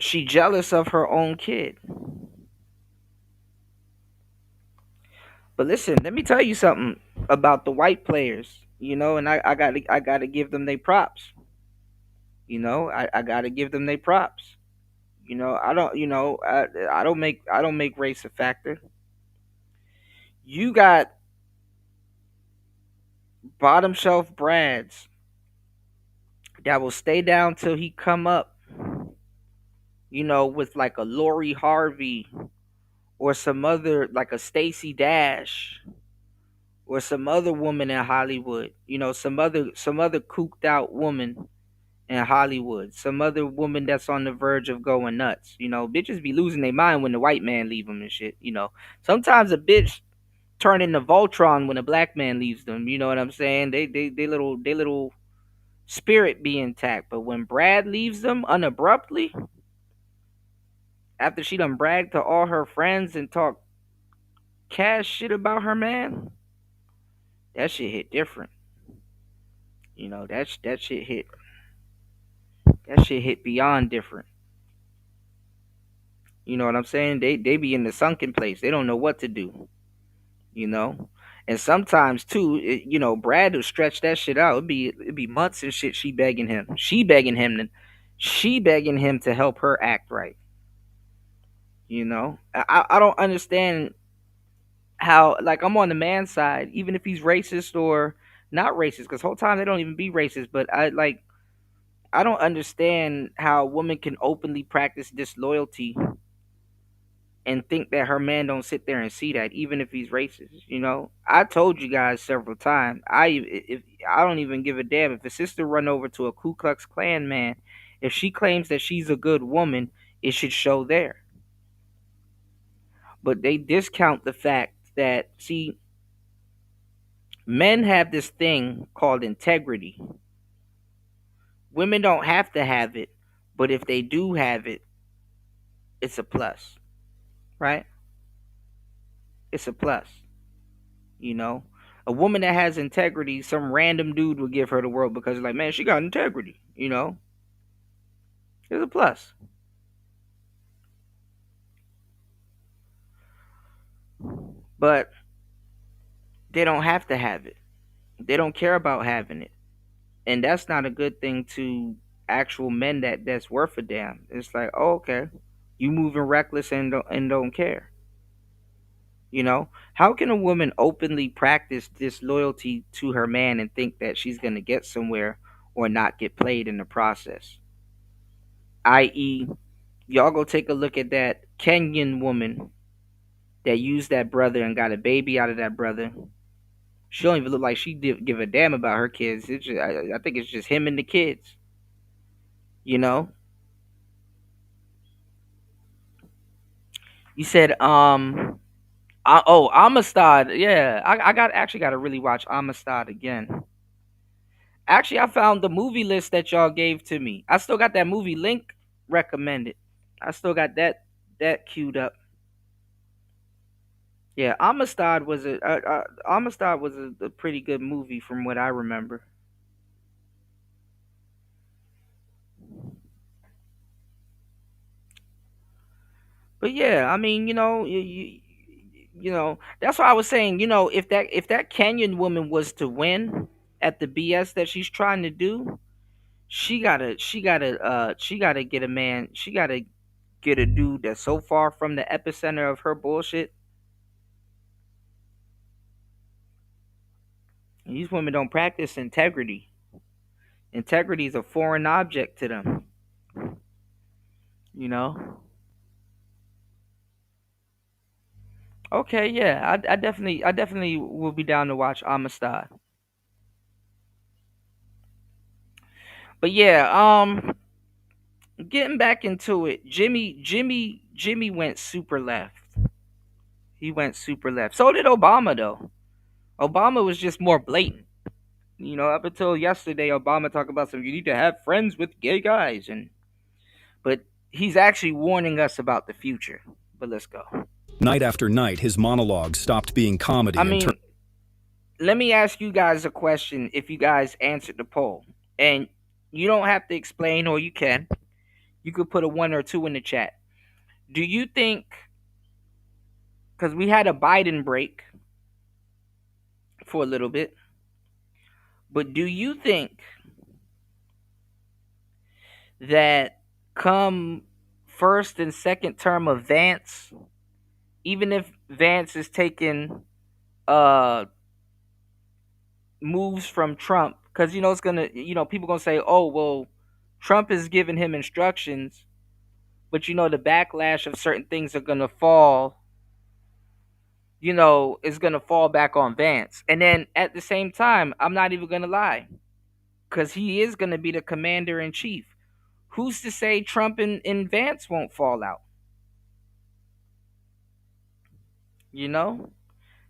She jealous of her own kid. But listen, let me tell you something about the white players. And I gotta give them their props. I gotta give them their props. I don't make race a factor. You got bottom shelf Brads that will stay down till he come up, with like a Lori Harvey or some other, like a Stacey Dash or some other woman in Hollywood, some other cooped out woman in Hollywood, some other woman that's on the verge of going nuts. Bitches be losing their mind when the white man leave them and shit. Sometimes a bitch turn into Voltron when a black man leaves them. You know what I'm saying? They little spirit be intact. But when Brad leaves them unabruptly, after she done bragged to all her friends and talk cash shit about her man, that shit hit different. That shit hit. That shit hit beyond different. You know what I'm saying? They be in the sunken place. They don't know what to do. And sometimes too, Brad will stretch that shit out. It'd be months and shit. She begging him to help her act right. I don't understand how, like, I'm on the man's side, even if he's racist or not racist, because whole time they don't even be racist. But I don't understand how a woman can openly practice disloyalty and think that her man don't sit there and see that, even if he's racist. You know, I told you guys several times. If I don't even give a damn if a sister run over to a Ku Klux Klan man, if she claims that she's a good woman, it should show there. But they discount the fact that, see, men have this thing called integrity. Women don't have to have it, but if they do have it, it's a plus, right? It's a plus. You know, a woman that has integrity, some random dude will give her the world because, like, man, she got integrity. You know, it's a plus. But they don't have to have it. They don't care about having it, and that's not a good thing to actual men that's worth a damn. It's like, oh, okay, you moving reckless and don't care. You know, how can a woman openly practice disloyalty to her man and think that she's gonna get somewhere or not get played in the process? I.e., y'all go take a look at that Kenyan woman that used that brother and got a baby out of that brother. She don't even look like she give a damn about her kids. It's just, I think it's just him and the kids. You know. You said Amistad. Yeah, I actually got to really watch Amistad again. Actually, I found the movie list that y'all gave to me. I still got that movie link recommended. I still got that queued up. Yeah, Amistad was a pretty good movie from what I remember. But yeah, I mean, you know, that's what I was saying. You know, if that Kenyan woman was to win at the BS that she's trying to do, she gotta get a man. She gotta get a dude that's so far from the epicenter of her bullshit. These women don't practice integrity. Integrity is a foreign object to them. You know. Okay, yeah, I definitely will be down to watch Amistad. But yeah, getting back into it, Jimmy went super left. He went super left. So did Obama though. Obama was just more blatant. You know, up until yesterday, Obama talked about you need to have friends with gay guys, but he's actually warning us about the future. But let's go. Night after night, his monologues stopped being comedy. Let me ask you guys a question if you guys answered the poll. And you don't have to explain, or you can. You could put a 1 or 2 in the chat. Do you think, because we had a Biden break for a little bit, but do you think that come first and second term of Vance, even if Vance is taking moves from Trump, because it's gonna, people gonna say, oh well, Trump is giving him instructions, but the backlash of certain things are gonna fall, is gonna fall back on Vance. And then at the same time, I'm not even gonna lie, because he is gonna be the commander in chief. Who's to say Trump and Vance won't fall out?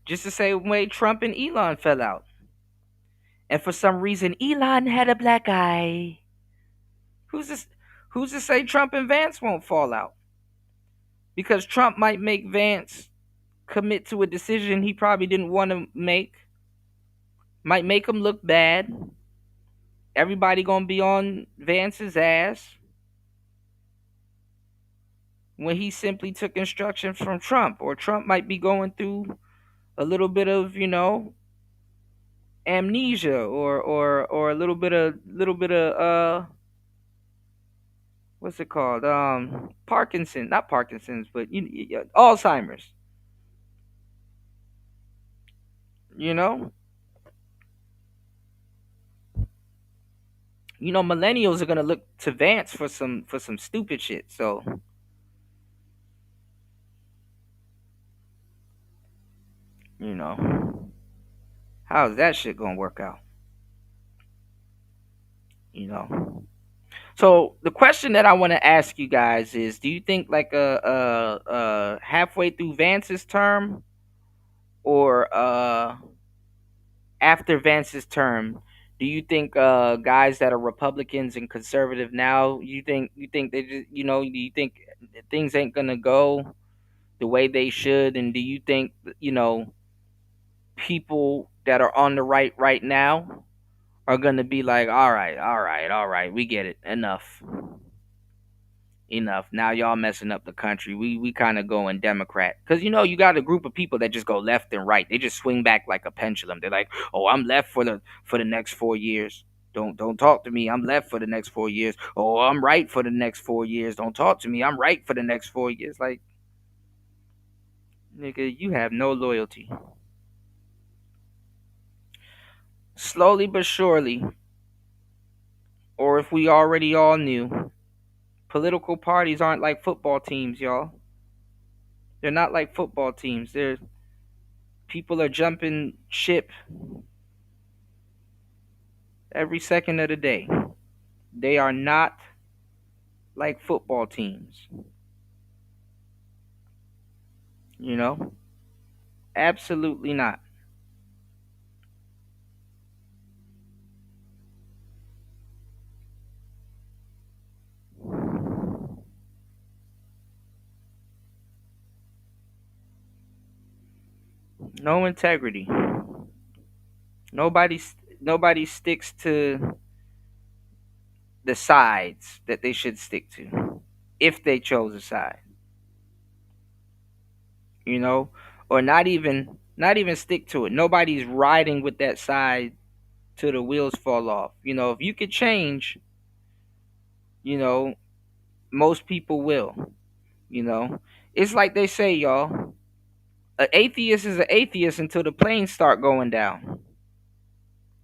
Just the same way Trump and Elon fell out. And for some reason, Elon had a black eye. Who's to say Trump and Vance won't fall out? Because Trump might make Vance commit to a decision he probably didn't want to make. Might make him look bad. Everybody gonna be on Vance's ass when he simply took instructions from Trump. Or Trump might be going through a little bit of, amnesia or a little bit of what's it called? Not Parkinson's, but Alzheimer's. Millennials are gonna look to Vance for some stupid shit. So You know, how's that shit gonna work out? You know. So the question that I want to ask you guys is: do you think like a halfway through Vance's term, or after Vance's term? Do you think guys that are Republicans and conservative now? You think they just, do you think things ain't gonna go the way they should? And do you think people that are on the right now are gonna be like, all right, all right, all right, we get it, enough. Now y'all messing up the country. We kind of going Democrat because you got a group of people that just go left and right. They just swing back like a pendulum. They're like, oh, I'm left for the next 4 years. Don't talk to me. I'm left for the next 4 years. Oh, I'm right for the next 4 years. Don't talk to me. I'm right for the next 4 years. Like, nigga, you have no loyalty. Slowly but surely, or if we already all knew, political parties aren't like football teams, y'all. They're not like football teams. People are jumping ship every second of the day. They are not like football teams. Absolutely not. No integrity. Nobody sticks to the sides that they should stick to if they chose a side. Or not even stick to it. Nobody's riding with that side till the wheels fall off. If you could change, most people will. It's like they say, y'all. An atheist is an atheist until the planes start going down.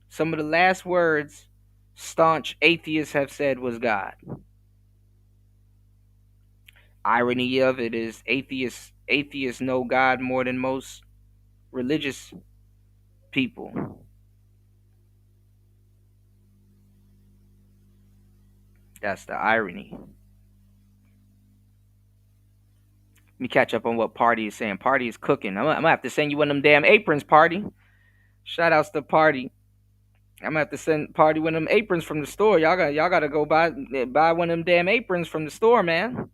Some of the last words staunch atheists have said was God. Irony of it is atheists know God more than most religious people. That's the irony. Let me catch up on what Party is saying. Party is cooking. I'm gonna have to send you one of them damn aprons, Party. Shout outs to Party. I'm gonna have to send Party one of them aprons from the store. Y'all gotta go buy one of them damn aprons from the store, man.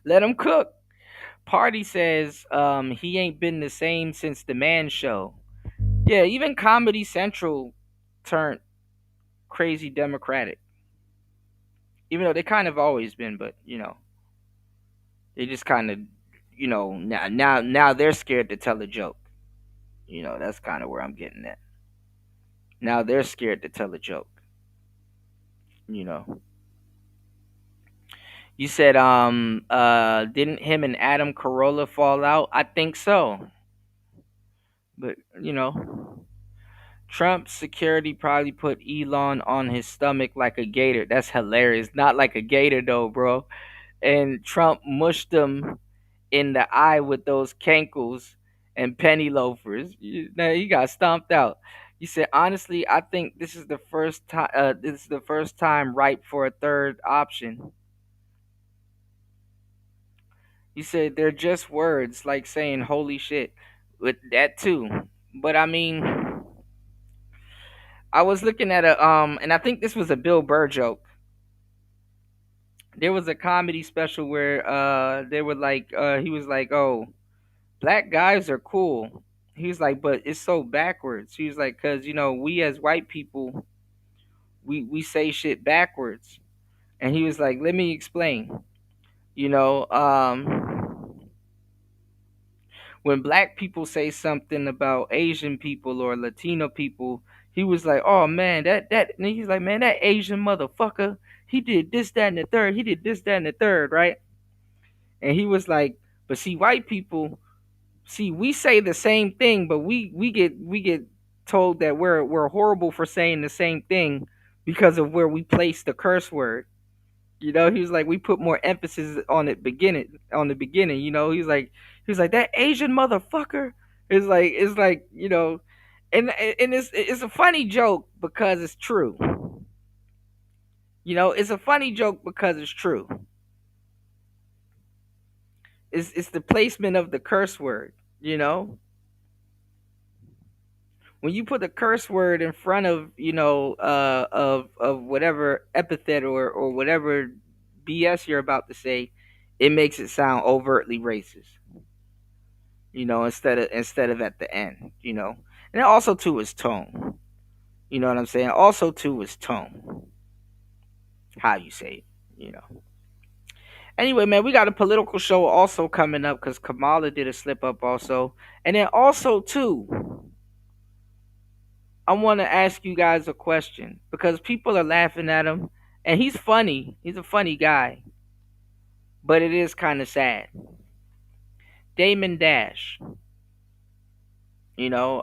Let him cook. Party says he ain't been the same since the Man Show. Yeah, even Comedy Central turned crazy Democratic. Even though they kind of always been, but they just kind of now they're scared to tell a joke. That's kind of where I'm getting at. Now they're scared to tell a joke. You said didn't him and Adam Carolla fall out? I think so. But Trump's security probably put Elon on his stomach like a gator. That's hilarious. Not like a gator though, bro. And Trump mushed him in the eye with those cankles and penny loafers. He got stomped out. You said honestly, I think this is the first time. This is the first time ripe for a third option. You said they're just words, like saying "holy shit." With that too, but I mean, I was looking at and I think this was a Bill Burr joke. There was a comedy special where they were like he was like, "Oh, black guys are cool." He was like, "But it's so backwards." He was like, "Cause we as white people, we say shit backwards." And he was like, "Let me explain." You know, when black people say something about Asian people or Latino people, he was like, "Oh man, that," and he's like, "Man, that Asian motherfucker, he did this, that, and the third. He did this, that, and the third, right?" And he was like, "But see, white people, see, we say the same thing, but we get told that we're horrible for saying the same thing because of where we place the curse word." He was like, we put more emphasis on the beginning. He was He's like, that Asian motherfucker. It's like, you know, and it's a funny joke because it's true. You know, it's a funny joke because it's true. It's the placement of the curse word, you know? When you put the curse word in front of, you know, of whatever epithet or whatever BS you're about to say, it makes it sound overtly racist. You know, instead of at the end, you know. And also too is tone. You know what I'm saying? Also too is tone. How you say it, you know. Anyway, man, we got a political show also coming up because Kamala did a slip up also. And then also too, I want to ask you guys a question because people are laughing at him and he's funny. He's a funny guy. But it is kind of sad. Damon Dash. You know,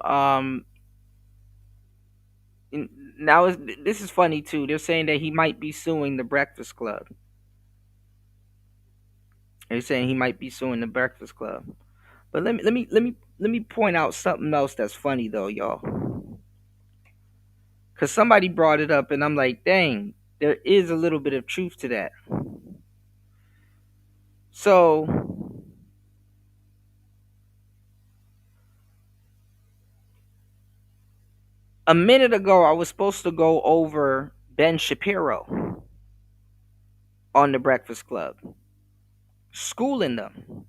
now this is funny too. They're saying that he might be suing the Breakfast Club. They're saying he might be suing the Breakfast Club. But let me point out something else that's funny though, y'all. Cause somebody brought it up and I'm like, dang, there is a little bit of truth to that. So a minute ago I was supposed to go over Ben Shapiro on the Breakfast Club. Schooling them.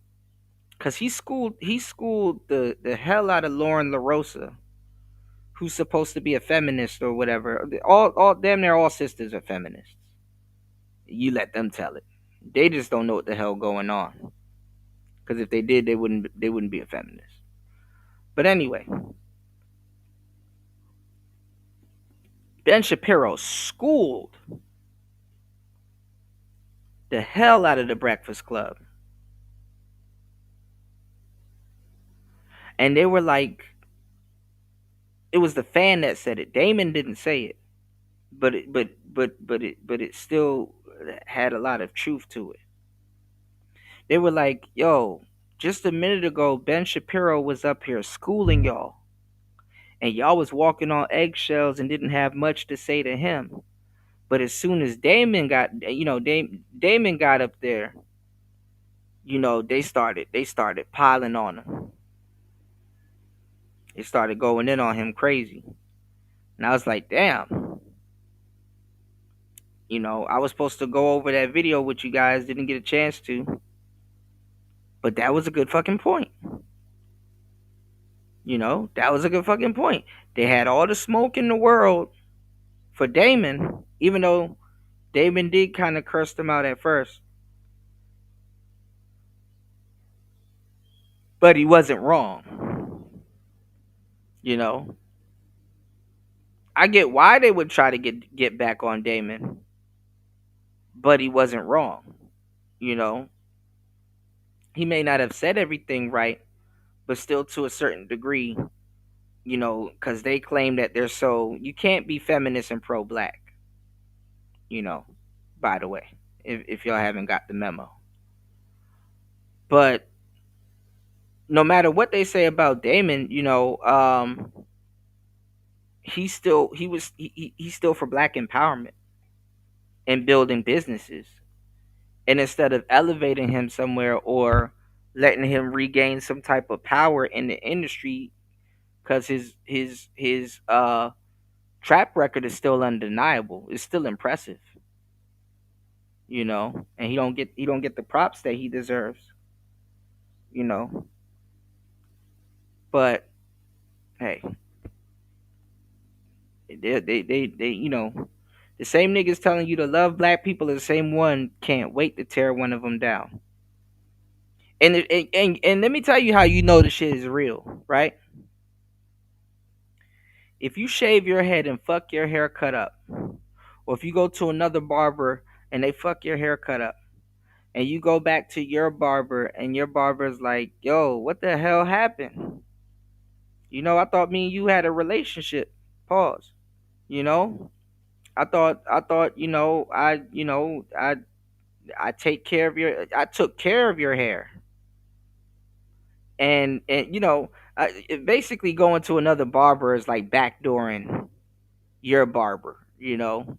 Cause he schooled the hell out of Lauren LaRosa, who's supposed to be a feminist or whatever. All damn near all sisters are feminists. You let them tell it. They just don't know what the hell going on. Because if they did, they wouldn't be a feminist. But anyway, Ben Shapiro schooled the hell out of the Breakfast Club. And they were like, it was the fan that said it. Damon didn't say it. But it still had a lot of truth to it. They were like, yo, just a minute ago, Ben Shapiro was up here schooling y'all. And y'all was walking on eggshells and didn't have much to say to him. But as soon as Damon got, you know, Damon got up there, you know, they started piling on him. They started going in on him crazy. And I was like, damn. You know, I was supposed to go over that video with you guys, didn't get a chance to. But that was a good fucking point. You know, that was a good fucking point. They had all the smoke in the world for Damon, even though Damon did kind of curse them out at first. But he wasn't wrong. You know, I get why they would try to get back on Damon, but he wasn't wrong. You know, he may not have said everything right, but still to a certain degree, you know, because they claim that they're so, you can't be feminist and pro-black, you know, by the way, if y'all haven't got the memo. But no matter what they say about Damon, you know, he's still for black empowerment and building businesses. And instead of elevating him somewhere or letting him regain some type of power in the industry, because his track record is still undeniable. It's still impressive. You know, and he don't get the props that he deserves. You know. But hey, they you know, the same niggas telling you to love black people are the same one can't wait to tear one of them down. And let me tell you how you know the shit is real, right? If you shave your head and fuck your hair cut up, or if you go to another barber and they fuck your hair cut up, and you go back to your barber and your barber's like, yo, what the hell happened? You know, I thought me and you had a relationship. Pause. You know? I thought, you know, I took care of your hair. and you know, basically going to another barber is like backdooring your barber. You know,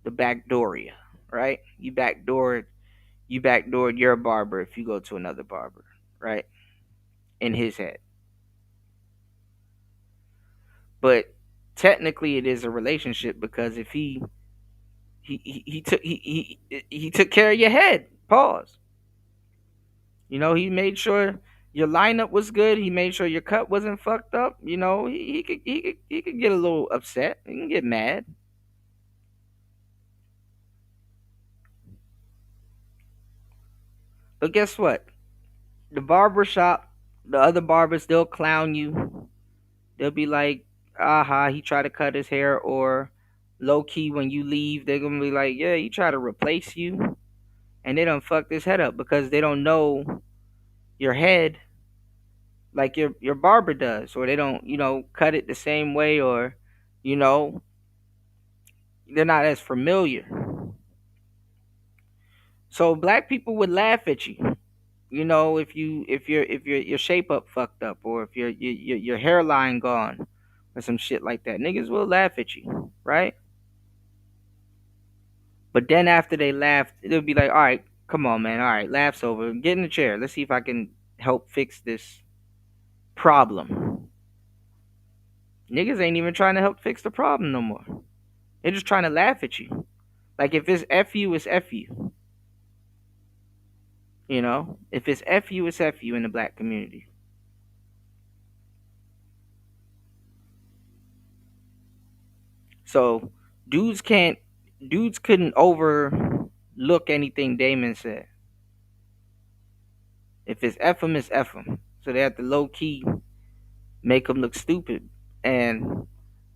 the backdooria, right? You backdoored your barber if you go to another barber, right? In his head. But technically it is a relationship because if he took care of your head. Pause. You know, he made sure your lineup was good. He made sure your cut wasn't fucked up. You know, he could get a little upset. He can get mad. But guess what? The barber shop, the other barbers, they'll clown you. They'll be like, aha, he tried to cut his hair, or low key when you leave, they're gonna be like, yeah, he tried to replace you. And they done fucked his head up because they don't know your head like your barber does, or they don't, you know, cut it the same way, or, you know, they're not as familiar. So black people would laugh at you. You know, if your shape up fucked up, or if your hairline gone, or some shit like that, niggas will laugh at you, right? But then after they laugh, they'll be like, all right, come on, man, all right, laugh's over. Get in the chair. Let's see if I can help fix this problem. Niggas ain't even trying to help fix the problem no more. They're just trying to laugh at you. Like if it's F you, it's F you. You know? If it's F you, it's F you in the black community. So dudes couldn't overlook anything Damon said. If it's F him, it's F him. So they have to low key make him look stupid. And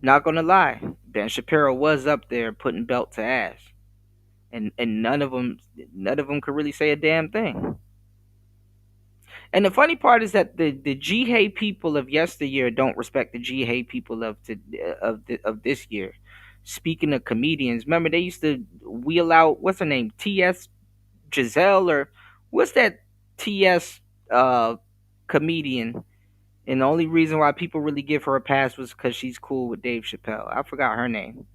not gonna lie, Ben Shapiro was up there putting belt to ass. And none of them could really say a damn thing. And the funny part is that the G-Hay people of yesteryear don't respect the G-Hay people of this year. Speaking of comedians, remember they used to wheel out, what's her name, T.S. Giselle, or what's that T.S. Comedian? And the only reason why people really give her a pass was because she's cool with Dave Chappelle. I forgot her name.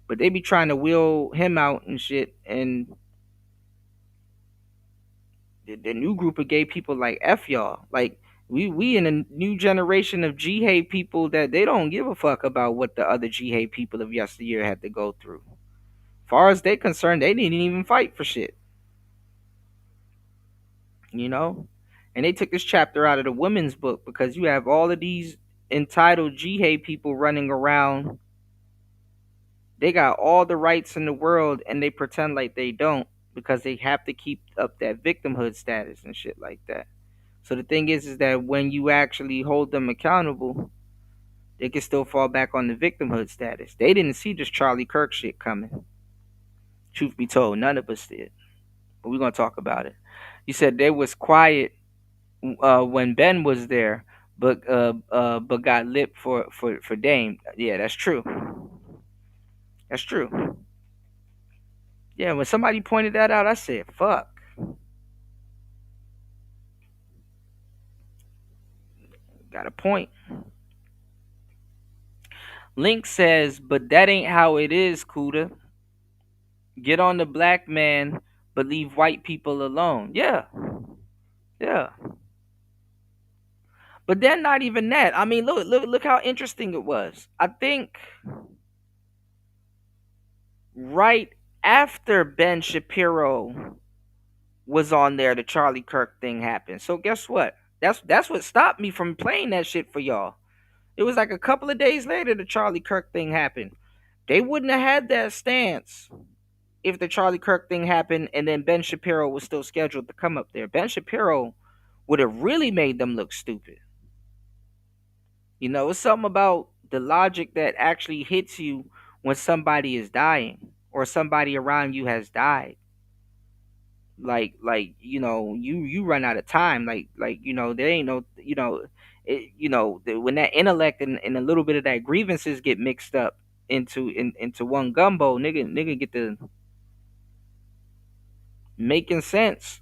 But they be trying to wheel him out and shit, and the new group of gay people like F y'all. Like we in a new generation of G-Hay people that they don't give a fuck about what the other G-Hay people of yesteryear had to go through. Far as they concerned, they didn't even fight for shit. You know? And they took this chapter out of the women's book because you have all of these entitled G-Hay people running around. They got all the rights in the world and they pretend like they don't because they have to keep up that victimhood status and shit like that. So the thing is that when you actually hold them accountable, they can still fall back on the victimhood status. They didn't see this Charlie Kirk shit coming. Truth be told, none of us did. But we're gonna talk about it. You said they was quiet when Ben was there, but got lit for Dame. Yeah, that's true. That's true. Yeah, when somebody pointed that out, I said, fuck. Got a point. Link says, but that ain't how it is, Kuda. Get on the black man, but leave white people alone. Yeah. Yeah. But then not even that. I mean, look how interesting it was. I think right after Ben Shapiro was on there, the Charlie Kirk thing happened. So guess what? That's what stopped me from playing that shit for y'all. It was like a couple of days later the Charlie Kirk thing happened. They wouldn't have had that stance if the Charlie Kirk thing happened and then Ben Shapiro was still scheduled to come up there. Ben Shapiro would have really made them look stupid. You know, it's something about the logic that actually hits you when somebody is dying or somebody around you has died. Like you know, you run out of time. Like you know, there ain't no, you know, when that intellect and a little bit of that grievances get mixed up into one gumbo, nigga get to making sense.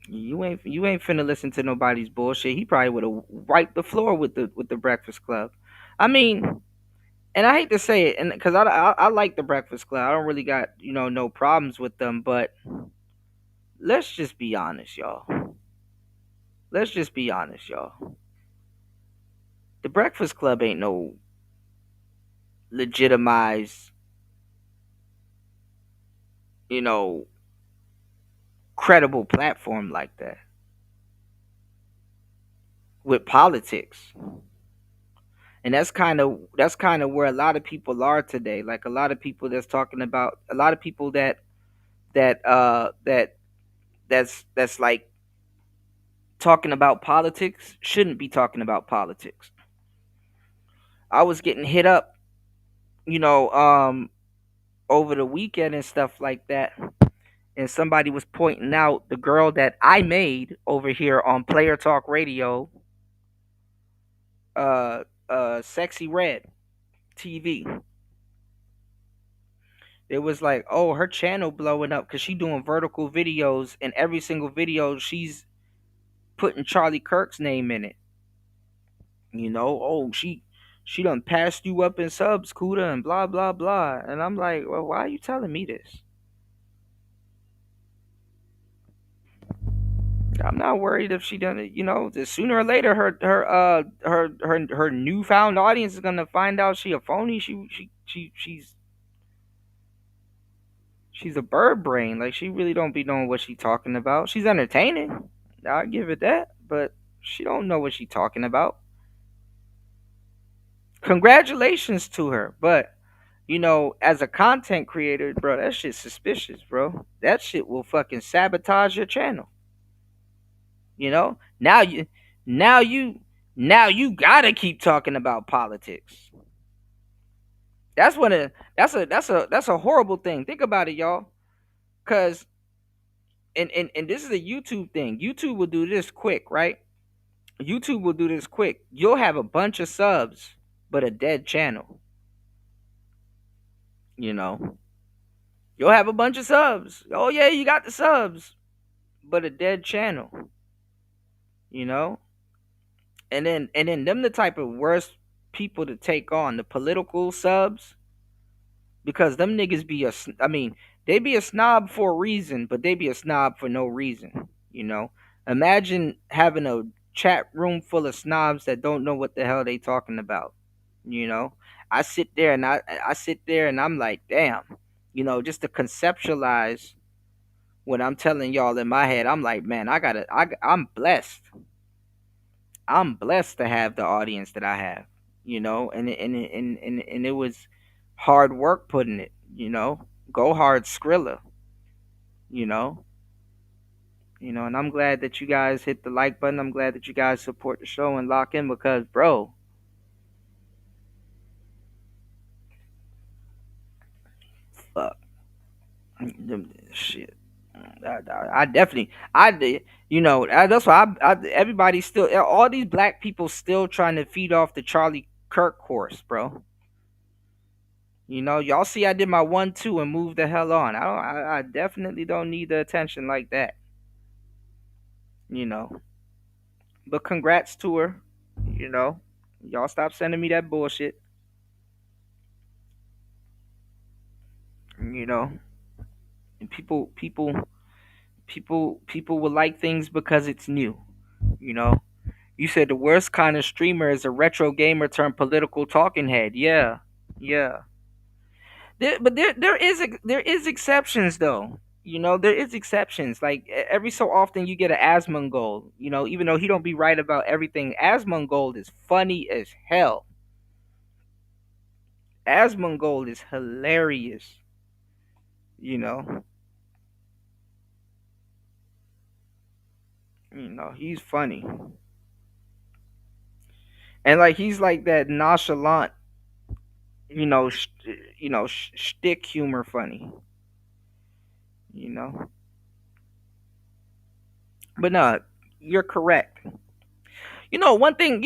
You ain't finna listen to nobody's bullshit. He probably would have wiped the floor with the Breakfast Club. I mean, and I hate to say it, and because I like the Breakfast Club, I don't really got no problems with them. But let's just be honest, y'all. Let's just be honest, y'all. The Breakfast Club ain't no legitimized, credible platform like that with politics. And that's kind of where a lot of people are today. Like a lot of people that's talking about a lot of people that's like talking about politics shouldn't be talking about politics. I was getting hit up, you know, over the weekend and stuff like that. And somebody was pointing out the girl that I made over here on Player Talk Radio, Sexy Red TV. It was like, oh, her channel blowing up because she doing vertical videos, and every single video she's putting Charlie Kirk's name in it. Oh, she done passed you up in subs, Kuda, and blah blah blah. And I'm like, well, why are you telling me this? I'm not worried if she done it. Sooner or later, her newfound audience is gonna find out she a phony. She's a bird brain. Like, she really don't be knowing what she talking about. She's entertaining. I'll give it that, but she don't know what she talking about. Congratulations to her, but as a content creator, bro, that shit's suspicious, bro. That shit will fucking sabotage your channel. Now you gotta keep talking about politics. That's a horrible thing. Think about it, y'all. Cause and this is a YouTube thing. YouTube will do this quick, right? YouTube will do this quick. You'll have a bunch of subs, but a dead channel. You'll have a bunch of subs. Oh yeah, you got the subs, but a dead channel. And then them the type of worst people to take on, the political subs, because them niggas they be a snob for a reason, but they be a snob for no reason. Imagine having a chat room full of snobs that don't know what the hell they talking about. I sit there and I'm like, damn, just to conceptualize what I'm telling y'all in my head. I'm like, man, I'm blessed. I'm blessed to have the audience that I have, and it was hard work putting it, go hard Skrilla, and I'm glad that you guys hit the like button. I'm glad that you guys support the show and lock in because, bro, fuck, shit. I definitely, I did, that's why everybody still, all these black people still trying to feed off the Charlie Kirk course, bro. Y'all see, I did my 1-2 and moved the hell on. I definitely don't need the attention like that. But congrats to her. Y'all stop sending me that bullshit. And people will like things because it's new. You said the worst kind of streamer is a retro gamer turned political talking head. Yeah. There is exceptions though. There is exceptions. Like every so often you get an Asmongold. Even though he don't be right about everything, Asmongold is funny as hell. Asmongold is hilarious. He's funny. And like he's like that nonchalant, shtick humor funny. But no, you're correct. One thing,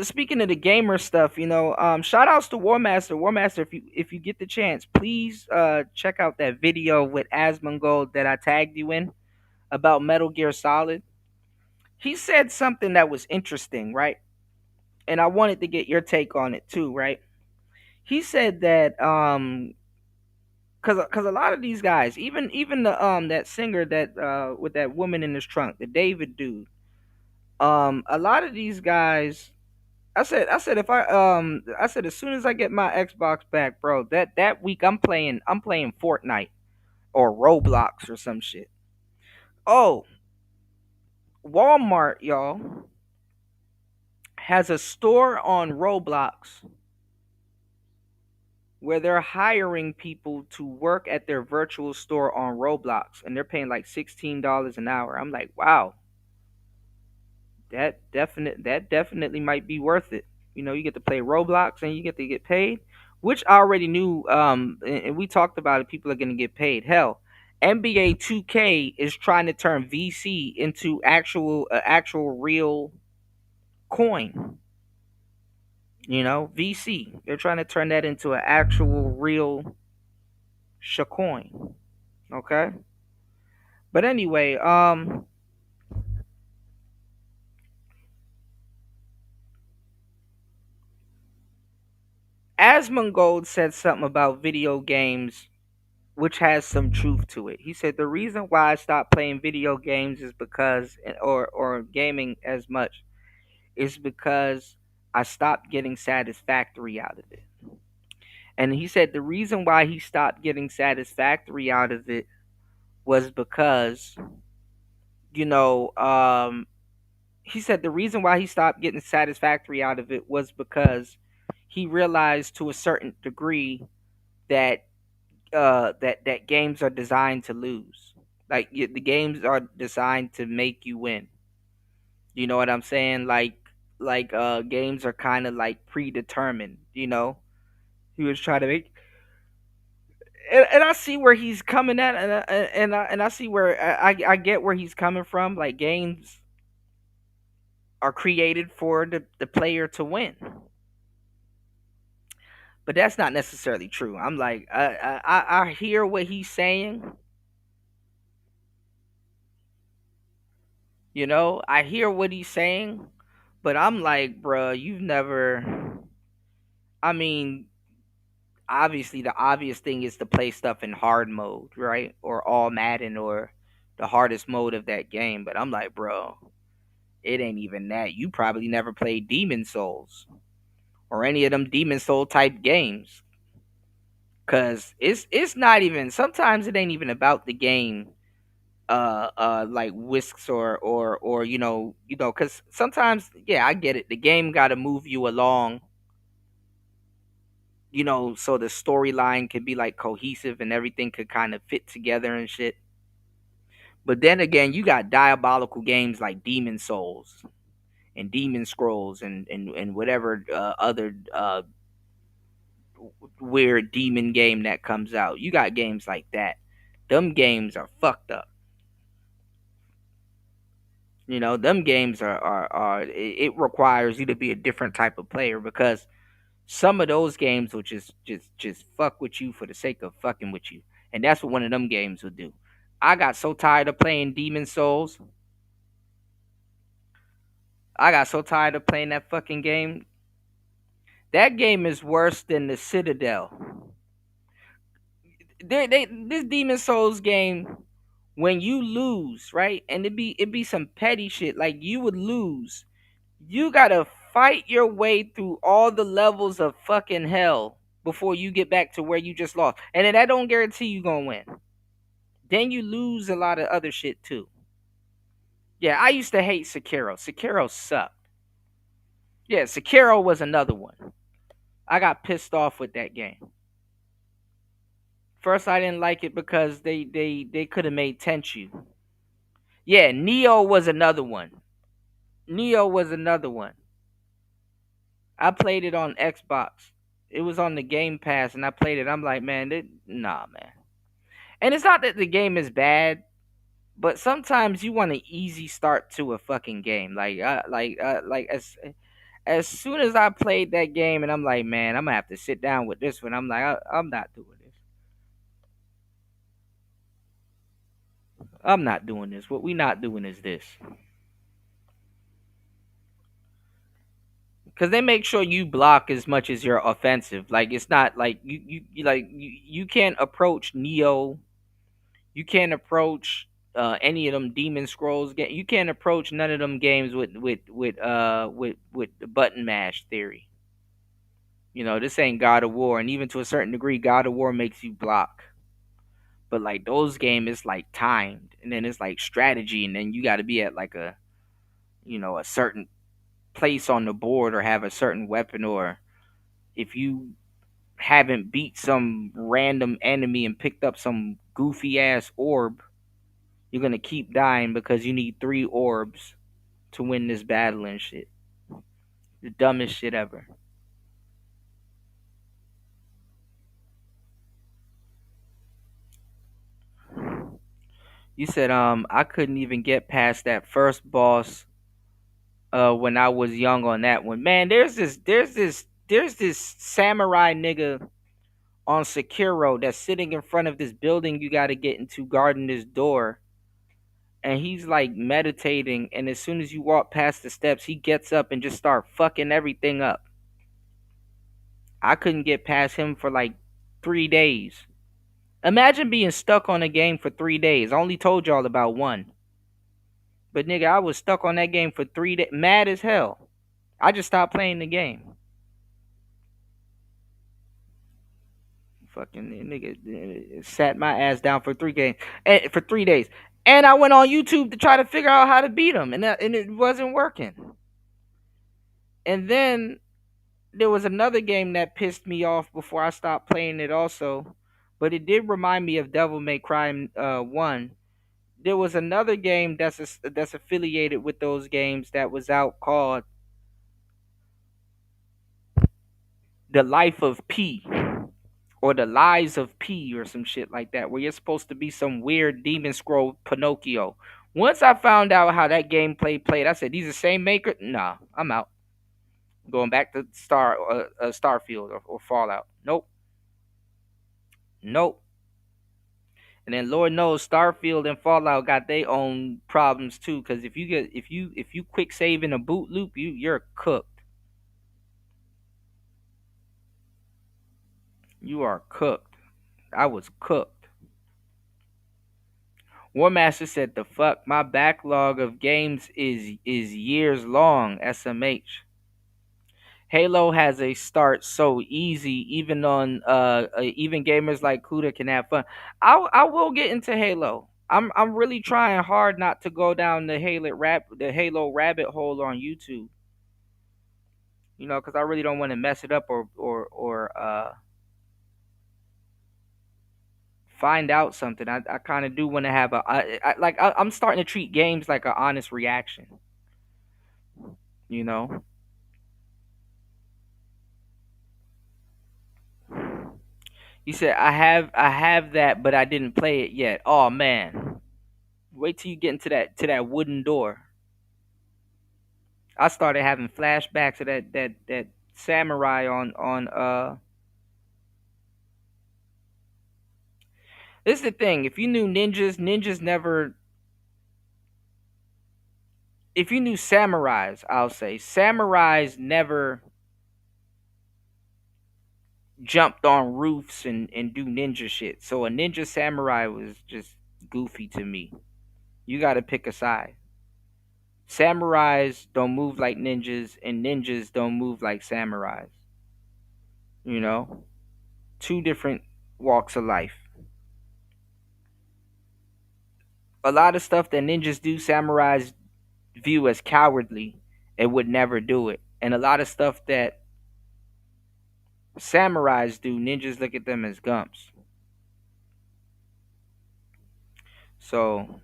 speaking of the gamer stuff, shout outs to War Master. War Master, if you get the chance, please check out that video with Asmongold that I tagged you in. about Metal Gear Solid. He said something that was interesting, right? And I wanted to get your take on it too, right? He said that cuz a lot of these guys, even the that singer that with that woman in his trunk, the David dude, a lot of these guys, I said if I said as soon as I get my Xbox back, bro, that week I'm playing Fortnite or Roblox or some shit. Oh, Walmart, y'all, has a store on Roblox where they're hiring people to work at their virtual store on Roblox, and they're paying like $16 an hour. I'm like, wow, that definitely might be worth it. You get to play Roblox and you get to get paid, which I already knew. And we talked about it. People are going to get paid. Hell, NBA 2K is trying to turn VC into actual real coin. VC. They're trying to turn that into an actual real shacoin. Okay. But anyway, Asmongold said something about video games which has some truth to it. He said the reason why I stopped playing video games is because or gaming as much is because I stopped getting satisfactory out of it. And he said the reason why he stopped getting satisfactory out of it was because you know, he said the reason why he stopped getting satisfactory out of it was because he realized to a certain degree that that games are designed to lose. Like the games are designed to make you win. You know what I'm saying? Like games are kind of like predetermined. He was trying to make, and I see where he's coming at, and I see where I get where he's coming from. Like games are created for the player to win. But that's not necessarily true. I'm like, I hear what he's saying. I hear what he's saying, but I'm like, bruh, you've never. I mean, obviously, the obvious thing is to play stuff in hard mode, right? Or all Madden or the hardest mode of that game. But I'm like, bro, it ain't even that. You probably never played Demon Souls or any of them Demon Soul type games. Cause it's not even, sometimes it ain't even about the game like whisks or because sometimes, yeah, I get it, the game got to move you along, so the storyline could be like cohesive and everything could kind of fit together and shit. But then again, you got diabolical games like Demon Souls and Demon Scrolls and whatever other weird demon game that comes out. You got games like that. Them games are fucked up. Them games are it requires you to be a different type of player, because some of those games will just fuck with you for the sake of fucking with you. And that's what one of them games will do. I got so tired of playing Demon Souls. I got so tired of playing that fucking game. That game is worse than the Citadel. This Demon Souls game, when you lose, right? And it be some petty shit. Like you would lose. You gotta fight your way through all the levels of fucking hell before you get back to where you just lost. And then that don't guarantee you gonna win. Then you lose a lot of other shit too. Yeah, I used to hate Sekiro. Sekiro sucked. Yeah, Sekiro was another one. I got pissed off with that game. First, I didn't like it because they could have made Tenchu. Yeah, Neo was another one. Neo was another one. I played it on Xbox. It was on the Game Pass, and I played it. I'm like, man, nah, man. And it's not that the game is bad, but sometimes you want an easy start to a fucking game. Like as soon as I played that game, and I'm like, man, I'm gonna have to sit down with this one. I'm like, I'm not doing this. I'm not doing this. What we not doing is this. Because they make sure you block as much as you're offensive. Like, it's not like you can't approach Neo. You can't approach any of them Demon Scrolls. You can't approach none of them games with the button mash theory. You know, this ain't God of War, and even to a certain degree, God of War makes you block. But like those games, it's like timed, and then it's like strategy, and then you got to be at like a certain place on the board or have a certain weapon, or if you haven't beat some random enemy and picked up some goofy ass orb, you're gonna keep dying because you need 3 orbs to win this battle and shit. The dumbest shit ever. You said I couldn't even get past that first boss when I was young on that one. Man, there's this samurai nigga on Sekiro that's sitting in front of this building you got to get into, guarding this door. And he's like meditating, and as soon as you walk past the steps, he gets up and just start fucking everything up. I couldn't get past him for like 3 days. Imagine being stuck on a game for 3 days. I only told y'all about one. But nigga, I was stuck on that game for 3 days. Mad as hell. I just stopped playing the game. Fucking nigga sat my ass down for 3 days. And I went on YouTube to try to figure out how to beat him, and it wasn't working. And then there was another game that pissed me off before I stopped playing it also, but it did remind me of Devil May Cry 1. There was another game that's affiliated with those games that was out called The Life of P, or The Lies of P, or some shit like that, where you're supposed to be some weird demon scroll Pinocchio. Once I found out how that gameplay played, I said, these the same maker? Nah, I'm out. Going back to Starfield or Fallout. Nope. And then Lord knows Starfield and Fallout got their own problems too, because if you quick save in a boot loop, you're cooked. You are cooked. I was cooked. War Master said, "The fuck, my backlog of games is years long." SMH. Halo has a start so easy, even on even gamers like Kuda can have fun. I will get into Halo. I'm really trying hard not to go down the Halo rabbit hole on YouTube. You know, because I really don't want to mess it up or find out something. I kind of do want to have I'm starting to treat games like an honest reaction. You know. He said, I have that, but I didn't play it yet. Oh man. Wait till you get into that wooden door. I started having flashbacks of that samurai on This is the thing. If you knew ninjas never, if you knew samurais, I'll say samurais never jumped on roofs and do ninja shit. So a ninja samurai was just goofy to me. You got to pick a side. Samurais don't move like ninjas, and ninjas don't move like samurais. You know? 2 different walks of life. A lot of stuff that ninjas do, samurais view as cowardly and would never do it. And a lot of stuff that samurais do, ninjas look at them as gumps. So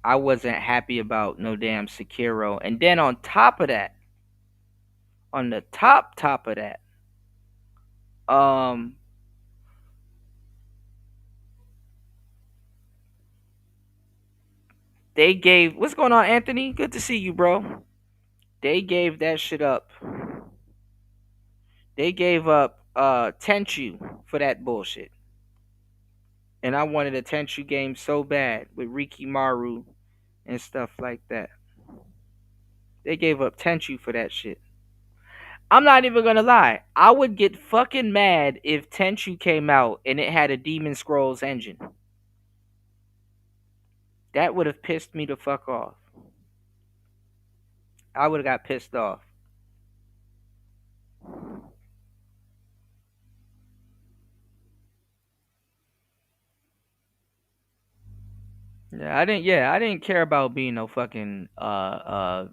I wasn't happy about no damn Sekiro. And then on top of that, on the top of that, they gave, what's going on, Anthony? Good to see you, bro. They gave that shit up. They gave up Tenchu for that bullshit. And I wanted a Tenchu game so bad with Rikimaru and stuff like that. They gave up Tenchu for that shit. I'm not even gonna lie. I would get fucking mad if Tenchu came out and it had a Demon Scrolls engine. That would have pissed me the fuck off. I would have got pissed off. I didn't care about being no fucking Sekiro.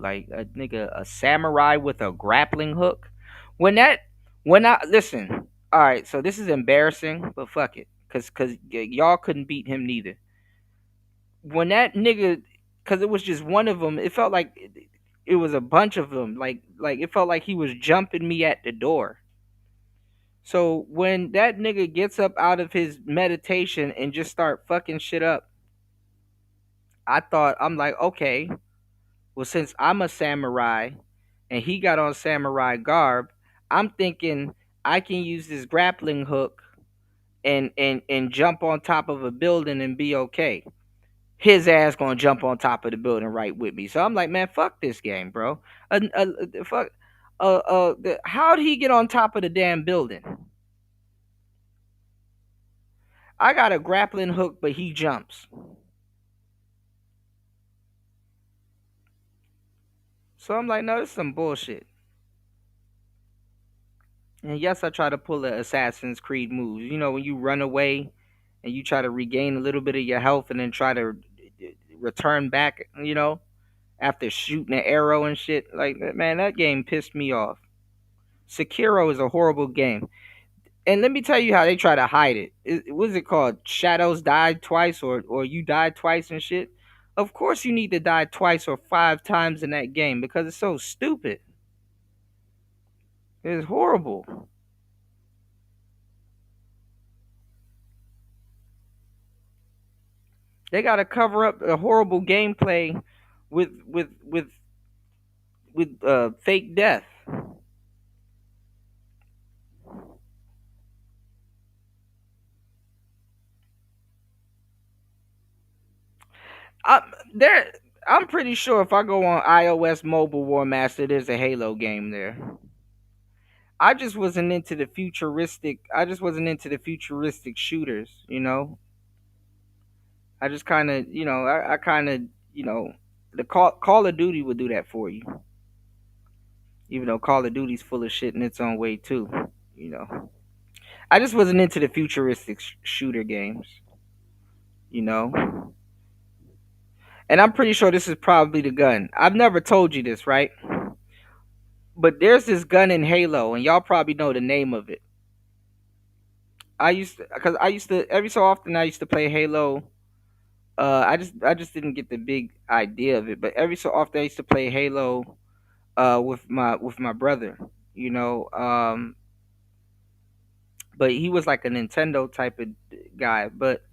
Like a nigga, a samurai with a grappling hook. When I listen, all right, so this is embarrassing, but fuck it. Cause y'all couldn't beat him neither. When that nigga, cause it was just one of them, it felt like it was a bunch of them. Like it felt like he was jumping me at the door. So when that nigga gets up out of his meditation and just start fucking shit up, I'm like, okay, well, since I'm a samurai and he got on samurai garb, I'm thinking I can use this grappling hook and jump on top of a building and be okay. His ass gonna jump on top of the building right with me. So I'm like, man, fuck this game, bro. How'd he get on top of the damn building? I got a grappling hook, but he jumps. So I'm like, no, this is some bullshit. And yes, I try to pull the Assassin's Creed moves. You know, when you run away and you try to regain a little bit of your health and then try to return back, you know, after shooting an arrow and shit. Like, man, that game pissed me off. Sekiro is a horrible game. And let me tell you how they try to hide it. What is it called? Shadows died twice or you died twice and shit? Of course you need to die twice or 5 times in that game because it's so stupid. It's horrible. They gotta cover up the horrible gameplay with fake death. I'm pretty sure if I go on iOS Mobile War Master, there's a Halo game there. I just wasn't into the futuristic. Shooters, you know. I just kind of, you know, I kind of, you know, the Call of Duty would do that for you. Even though Call of Duty's full of shit in its own way too, you know. I just wasn't into the futuristic shooter games, you know. And I'm pretty sure this is probably the gun. I've never told you this, right? But there's this gun in Halo, and y'all probably know the name of it. I used to every so often I used to play Halo. I just didn't get the big idea of it, but every so often I used to play Halo with my brother, you know. But he was like a Nintendo type of guy, but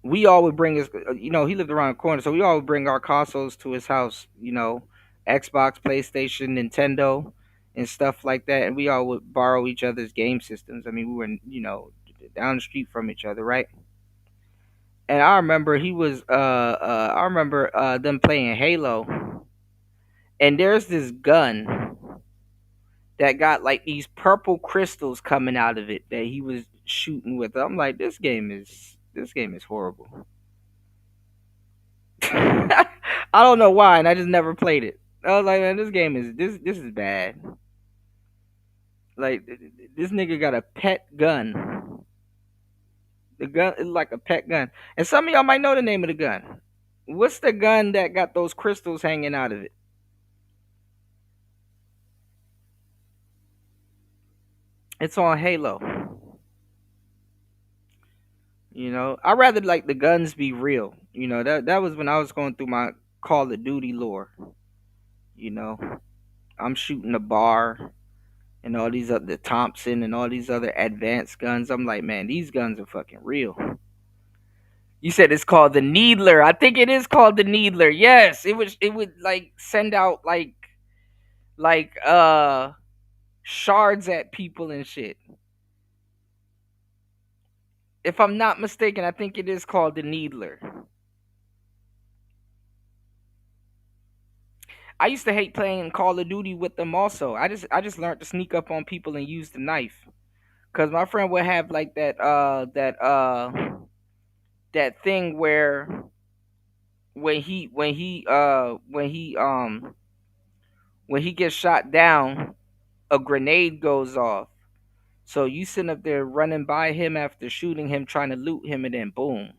we all would bring his, you know, he lived around the corner, so we all would bring our consoles to his house, you know, Xbox, PlayStation, Nintendo, and stuff like that, and we all would borrow each other's game systems. I mean, we were, you know, down the street from each other, right? And I remember them playing Halo, and there's this gun that got like these purple crystals coming out of it that he was shooting with. I'm like, this game is horrible. I don't know why, and I just never played it. I was like, man, this game is this is bad. Like, this nigga got a pet gun. The gun is like a pet gun, and some of y'all might know the name of the gun. What's the gun that got those crystals hanging out of it? It's on Halo. You know, I rather like the guns be real. You know, that was when I was going through my Call of Duty lore. You know, I'm shooting a bar and all these other Thompson and all these other advanced guns. I'm like, man, these guns are fucking real. You said it's called the Needler. I think it is called the Needler. Yes, it would like send out like shards at people and shit. If I'm not mistaken, I think it is called the Needler. I used to hate playing Call of Duty with them also. I just learned to sneak up on people and use the knife. Cause my friend would have like that thing where when he gets shot down, a grenade goes off. So you sitting up there running by him after shooting him, trying to loot him, and then boom,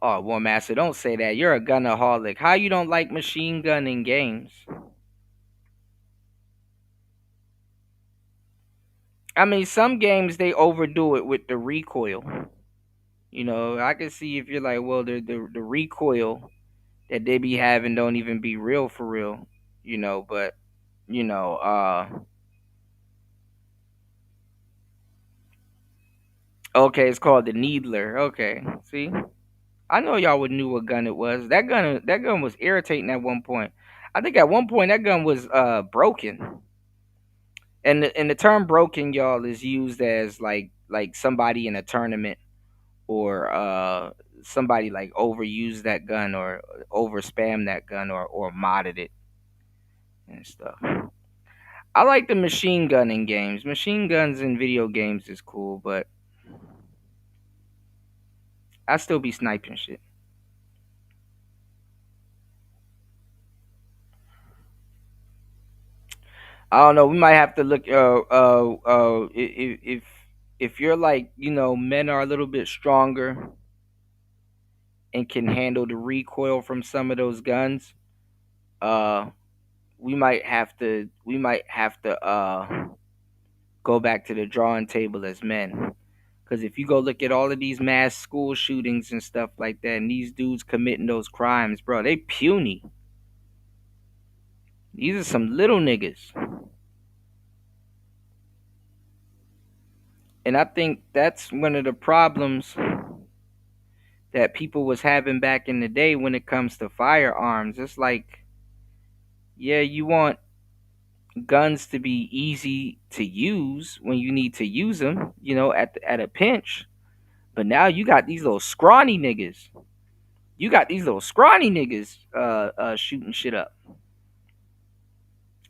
Oh, War Master, don't say that. You're a gunaholic. How you don't like machine gun in games? I mean, some games they overdo it with the recoil. I can see if you're like, well, the recoil that they be having don't even be real for real. But okay, it's called the Needler. Okay, see, I know y'all would knew what gun it was. That gun was irritating at one point. I think at one point that gun was broken. And the term broken, y'all, is used as like somebody in a tournament or somebody like overused that gun or over spammed that gun or modded it and stuff. I like the machine gun in games. Machine guns in video games is cool, but I still be sniping shit. I don't know. We might have to look. If you're like men are a little bit stronger and can handle the recoil from some of those guns, we might have to go back to the drawing table as men. Because if you go look at all of these mass school shootings and stuff like that, and these dudes committing those crimes, bro, they puny. These are some little niggas. And I think that's one of the problems that people was having back in the day when it comes to firearms. It's like, yeah, you want guns to be easy to use when you need to use them, at a pinch. But now you got these little scrawny niggas. Shooting shit up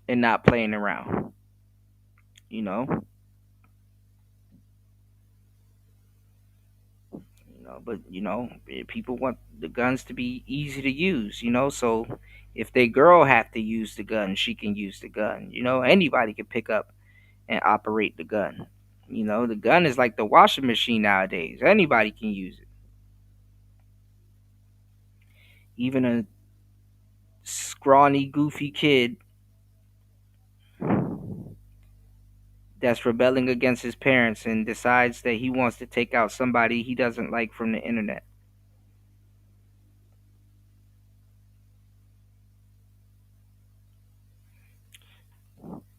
and not playing around. But people want the guns to be easy to use. So if they girl have to use the gun, she can use the gun. Anybody can pick up and operate the gun. The gun is like the washing machine nowadays. Anybody can use it. Even a scrawny, goofy kid that's rebelling against his parents and decides that he wants to take out somebody he doesn't like from the internet.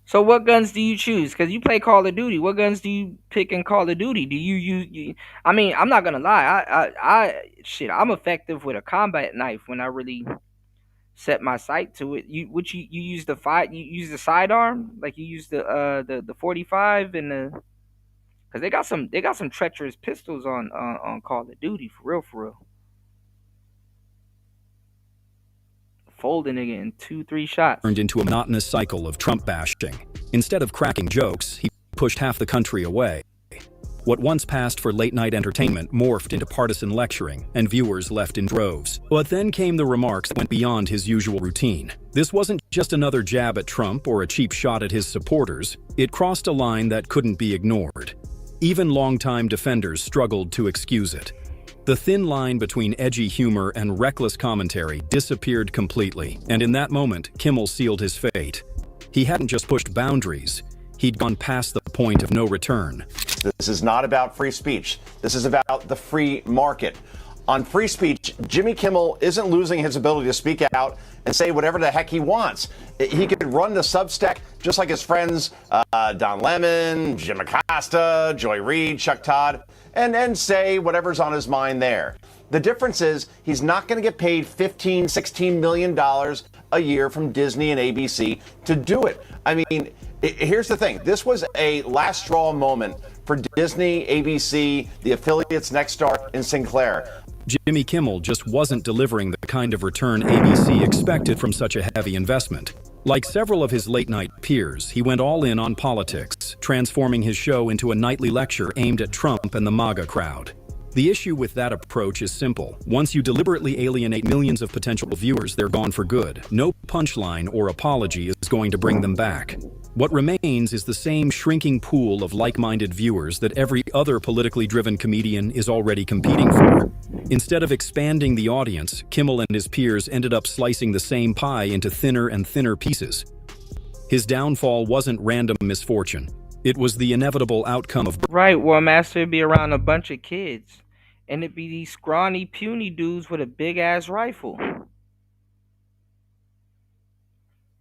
So what guns do you choose? Because you play Call of Duty. What guns do you pick in Call of Duty? Do you use? I mean, I'm not gonna lie. I'm effective with a combat knife when I really set my sight to it. You use the sidearm, like you use the 45 and the, because they got some treacherous pistols on Call of Duty for real. Fold a nigga in 2-3 shots. Turned into a monotonous cycle of Trump bashing. Instead of cracking jokes, he pushed half the country away. What once passed for late-night entertainment morphed into partisan lecturing, and viewers left in droves. But then came the remarks that went beyond his usual routine. This wasn't just another jab at Trump or a cheap shot at his supporters. It crossed a line that couldn't be ignored. Even longtime defenders struggled to excuse it. The thin line between edgy humor and reckless commentary disappeared completely, and in that moment, Kimmel sealed his fate. He hadn't just pushed boundaries, he'd gone past the point of no return. This is not about free speech. This is about the free market. On free speech, Jimmy Kimmel isn't losing his ability to speak out and say whatever the heck he wants. He could run the Substack just like his friends Don Lemon, Jim Acosta, Joy Reid, Chuck Todd, and say whatever's on his mind there. The difference is he's not going to get paid $15, $16 million a year from Disney and ABC to do it. I mean, here's the thing. This was a last straw moment for Disney, ABC, the affiliates Nexstar, and Sinclair. Jimmy Kimmel just wasn't delivering the kind of return ABC expected from such a heavy investment. Like several of his late-night peers, he went all in on politics, transforming his show into a nightly lecture aimed at Trump and the MAGA crowd. The issue with that approach is simple. Once you deliberately alienate millions of potential viewers, they're gone for good. No punchline or apology is going to bring them back. What remains is the same shrinking pool of like-minded viewers that every other politically driven comedian is already competing for. Instead of expanding the audience, Kimmel and his peers ended up slicing the same pie into thinner and thinner pieces. His downfall wasn't random misfortune. It was the inevitable outcome of... Right, War Master would be around a bunch of kids. And it'd be these scrawny, puny dudes with a big-ass rifle.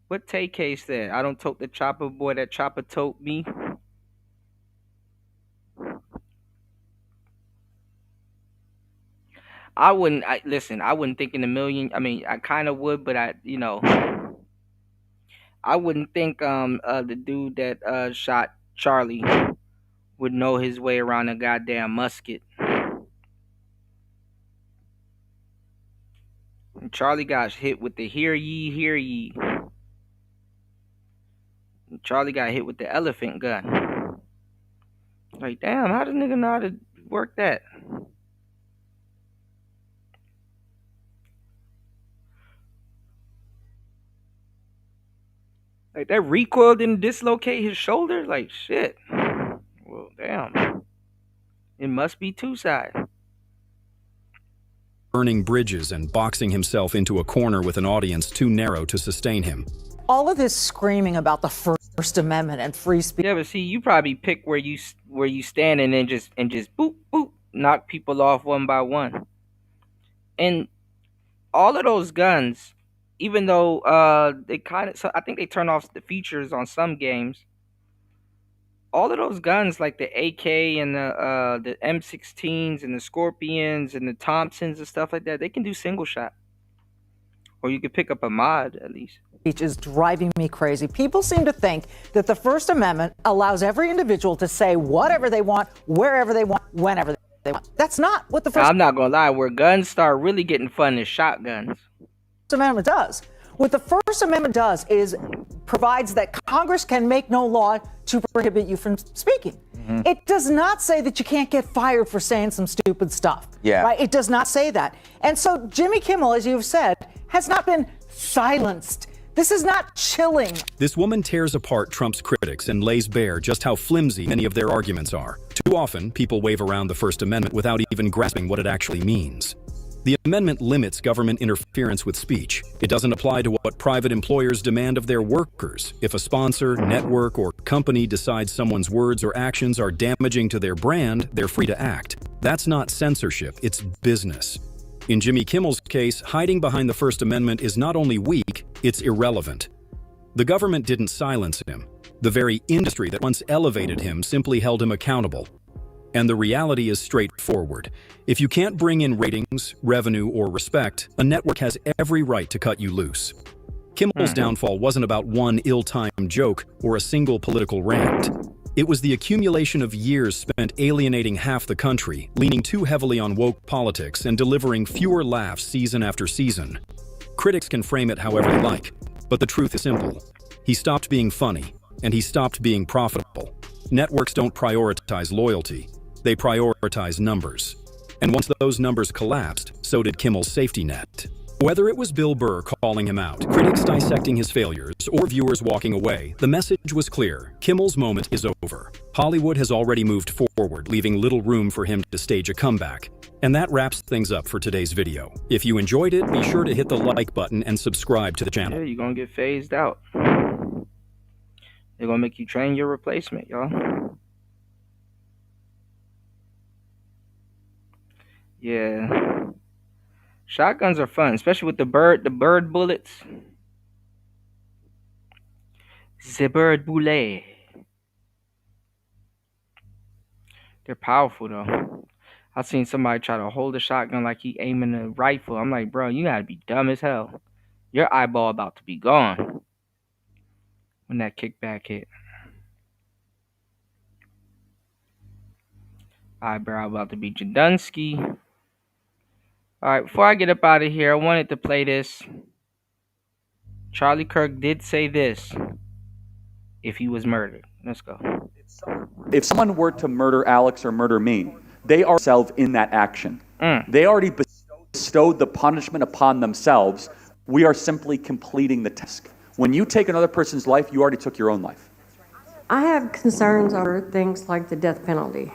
What Tay-K said? I don't tote the chopper, boy, that chopper tote me. I wouldn't think in a million. I mean, I kind of would, but I wouldn't think the dude that shot Charlie would know his way around a goddamn musket. And Charlie got hit with the hear ye, hear ye. And Charlie got hit with the elephant gun. Like, damn, how does nigga know how to work that? Like, that recoil didn't dislocate his shoulder? Like, shit. Well, damn. It must be two sides. Burning bridges and boxing himself into a corner with an audience too narrow to sustain him. All of this screaming about the First Amendment and free speech. Yeah, but see, you probably pick where you stand and then just boop boop knock people off one by one. And all of those guns, even though they kind of, so I think they turn off the features on some games. All of those guns, like the AK and the M16s and the Scorpions and the Thompsons and stuff like that, they can do single shot. Or you could pick up a mod at least. Speech is driving me crazy. People seem to think that the First Amendment allows every individual to say whatever they want, wherever they want, whenever they want. That's not what the First I'm not gonna lie. Where guns start really getting fun is shotguns. Amendment does. What the First Amendment does is provides that Congress can make no law to prohibit you from speaking. Mm-hmm. It does not say that you can't get fired for saying some stupid stuff. Yeah. Right? It does not say that. And so Jimmy Kimmel, as you've said, has not been silenced. This is not chilling. This woman tears apart Trump's critics and lays bare just how flimsy many of their arguments are. Too often, people wave around the First Amendment without even grasping what it actually means. The amendment limits government interference with speech. It doesn't apply to what private employers demand of their workers. If a sponsor, network, or company decides someone's words or actions are damaging to their brand, they're free to act. That's not censorship, it's business. In Jimmy Kimmel's case, hiding behind the First Amendment is not only weak, it's irrelevant. The government didn't silence him. The very industry that once elevated him simply held him accountable. And the reality is straightforward. If you can't bring in ratings, revenue, or respect, a network has every right to cut you loose. Kimmel's downfall wasn't about one ill-timed joke or a single political rant. It was the accumulation of years spent alienating half the country, leaning too heavily on woke politics, and delivering fewer laughs season after season. Critics can frame it however they like, but the truth is simple. He stopped being funny, and he stopped being profitable. Networks don't prioritize loyalty. They prioritize numbers. And once those numbers collapsed, so did Kimmel's safety net. Whether it was Bill Burr calling him out, critics dissecting his failures, or viewers walking away, the message was clear. Kimmel's moment is over. Hollywood has already moved forward, leaving little room for him to stage a comeback. And that wraps things up for today's video. If you enjoyed it, be sure to hit the like button and subscribe to the channel. Yeah, you're gonna get phased out. They're gonna make you train your replacement, y'all. Yeah. Shotguns are fun, especially with the bird bullets. The bird bullet. They're powerful though. I've seen somebody try to hold a shotgun like he aiming a rifle. I'm like, bro, you gotta be dumb as hell. Your eyeball about to be gone when that kickback hit. Eyebrow about to be Jadunsky. All right, before I get up out of here, I wanted to play this. Charlie Kirk did say this if he was murdered. Let's go. If someone were to murder Alex or murder me, they are themselves in that action. They already bestowed the punishment upon themselves. We are simply completing the task. When you take another person's life, you already took your own life. I have concerns over things like the death penalty.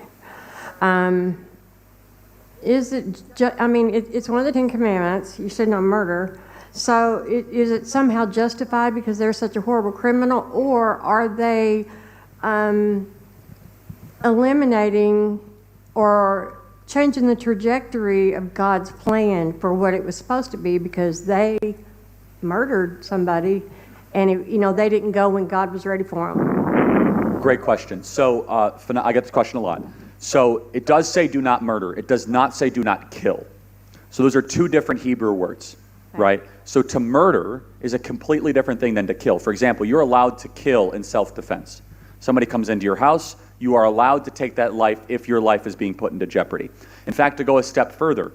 Is it it's one of the 10 Commandments. You said no murder. So is it somehow justified because they're such a horrible criminal, or are they eliminating or changing the trajectory of God's plan for what it was supposed to be because they murdered somebody and they didn't go when God was ready for them? Great question. So I get this question a lot. So it does say do not murder. It does not say do not kill. So those are two different Hebrew words, right? So to murder is a completely different thing than to kill. For example, you're allowed to kill in self-defense. Somebody comes into your house, you are allowed to take that life if your life is being put into jeopardy. In fact, to go a step further,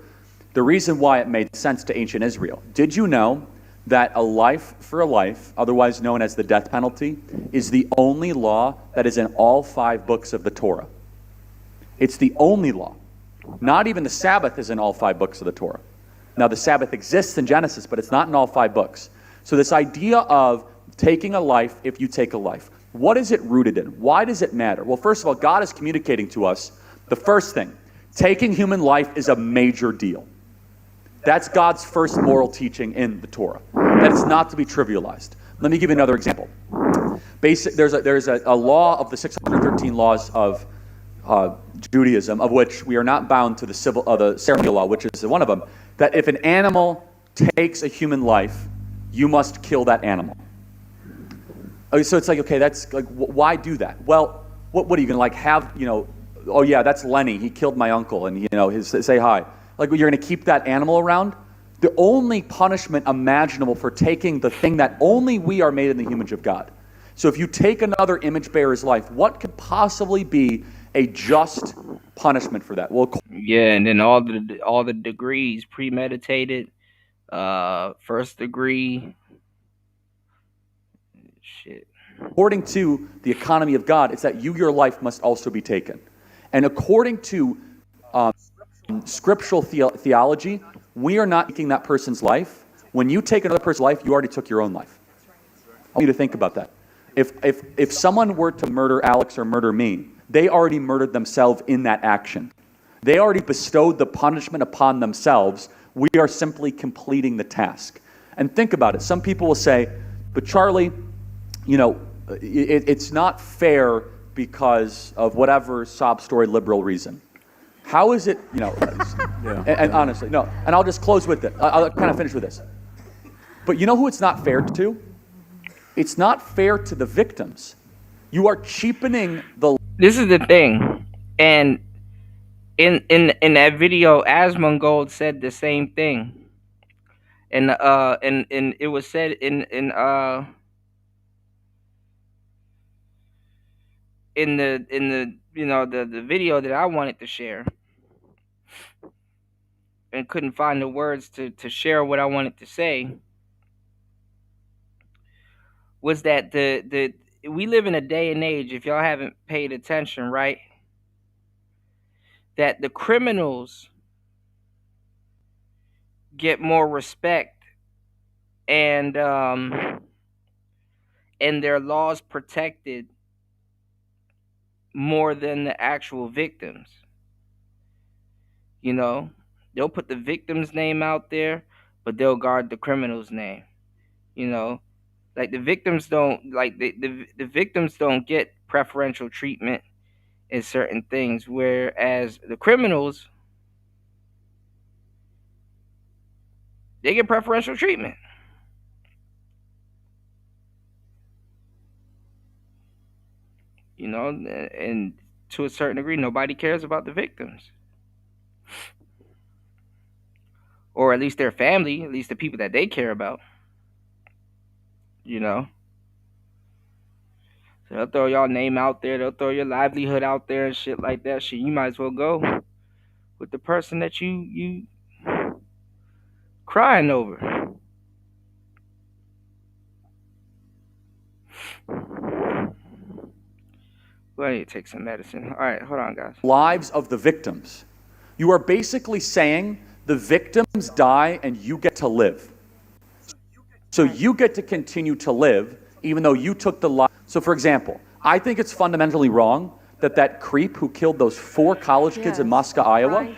the reason why it made sense to ancient Israel, did you know that a life for a life, otherwise known as the death penalty, is the only law that is in all 5 books of the Torah? It's the only law. Not even the Sabbath is in all 5 books of the Torah. Now, the Sabbath exists in Genesis, but it's not in all 5 books. So this idea of taking a life if you take a life, what is it rooted in? Why does it matter? Well, first of all, God is communicating to us the first thing. Taking human life is a major deal. That's God's first moral teaching in the Torah. That is not to be trivialized. Let me give you another example. There's a law of the 613 laws of Judaism, of which we are not bound to the ceremonial law, which is one of them, that if an animal takes a human life, you must kill that animal. So it's like, okay, that's like, why do that? Well, what are you going to have, oh yeah, that's Lenny, he killed my uncle, and say hi. Like, you're going to keep that animal around? The only punishment imaginable for taking the thing that only we are made in the image of God. So if you take another image bearer's life, what could possibly be a just punishment for that? Well, yeah, and then all the degrees, premeditated, first degree, shit. According to the economy of God, it's that your life must also be taken. And according to scriptural theology, we are not taking that person's life. When you take another person's life, you already took your own life. I want you to think about that. If someone were to murder Alex or murder me, they already murdered themselves in that action. They already bestowed the punishment upon themselves. We are simply completing the task. And think about it. Some people will say, but Charlie, it's not fair because of whatever sob story liberal reason. How is it, and honestly, no, and I'll just close with it. I'll kind of finish with this. But you know who it's not fair to? It's not fair to the victims. You are cheapening the... This is the thing. And in that video, Asmongold said the same thing. And it was said in the video that I wanted to share, and couldn't find the words to share what I wanted to say, was that we live in a day and age, if y'all haven't paid attention, right, that the criminals get more respect and their laws protected more than the actual victims. They'll put the victim's name out there, but they'll guard the criminal's name. Like the victims don't the victims don't get preferential treatment in certain things, whereas the criminals, they get preferential treatment. And to a certain degree, nobody cares about the victims. Or at least their family, at least the people that they care about. You know, so they'll throw y'all name out there. They'll throw your livelihood out there and shit like that. Shit, you might as well go with the person that you crying over. Well, I need to take some medicine. All right, hold on, guys. Lives of the victims. You are basically saying the victims die and you get to live. So you get to continue to live even though you took the life. So for example, I think it's fundamentally wrong that creep who killed those 4 college kids in Moscow, Iowa,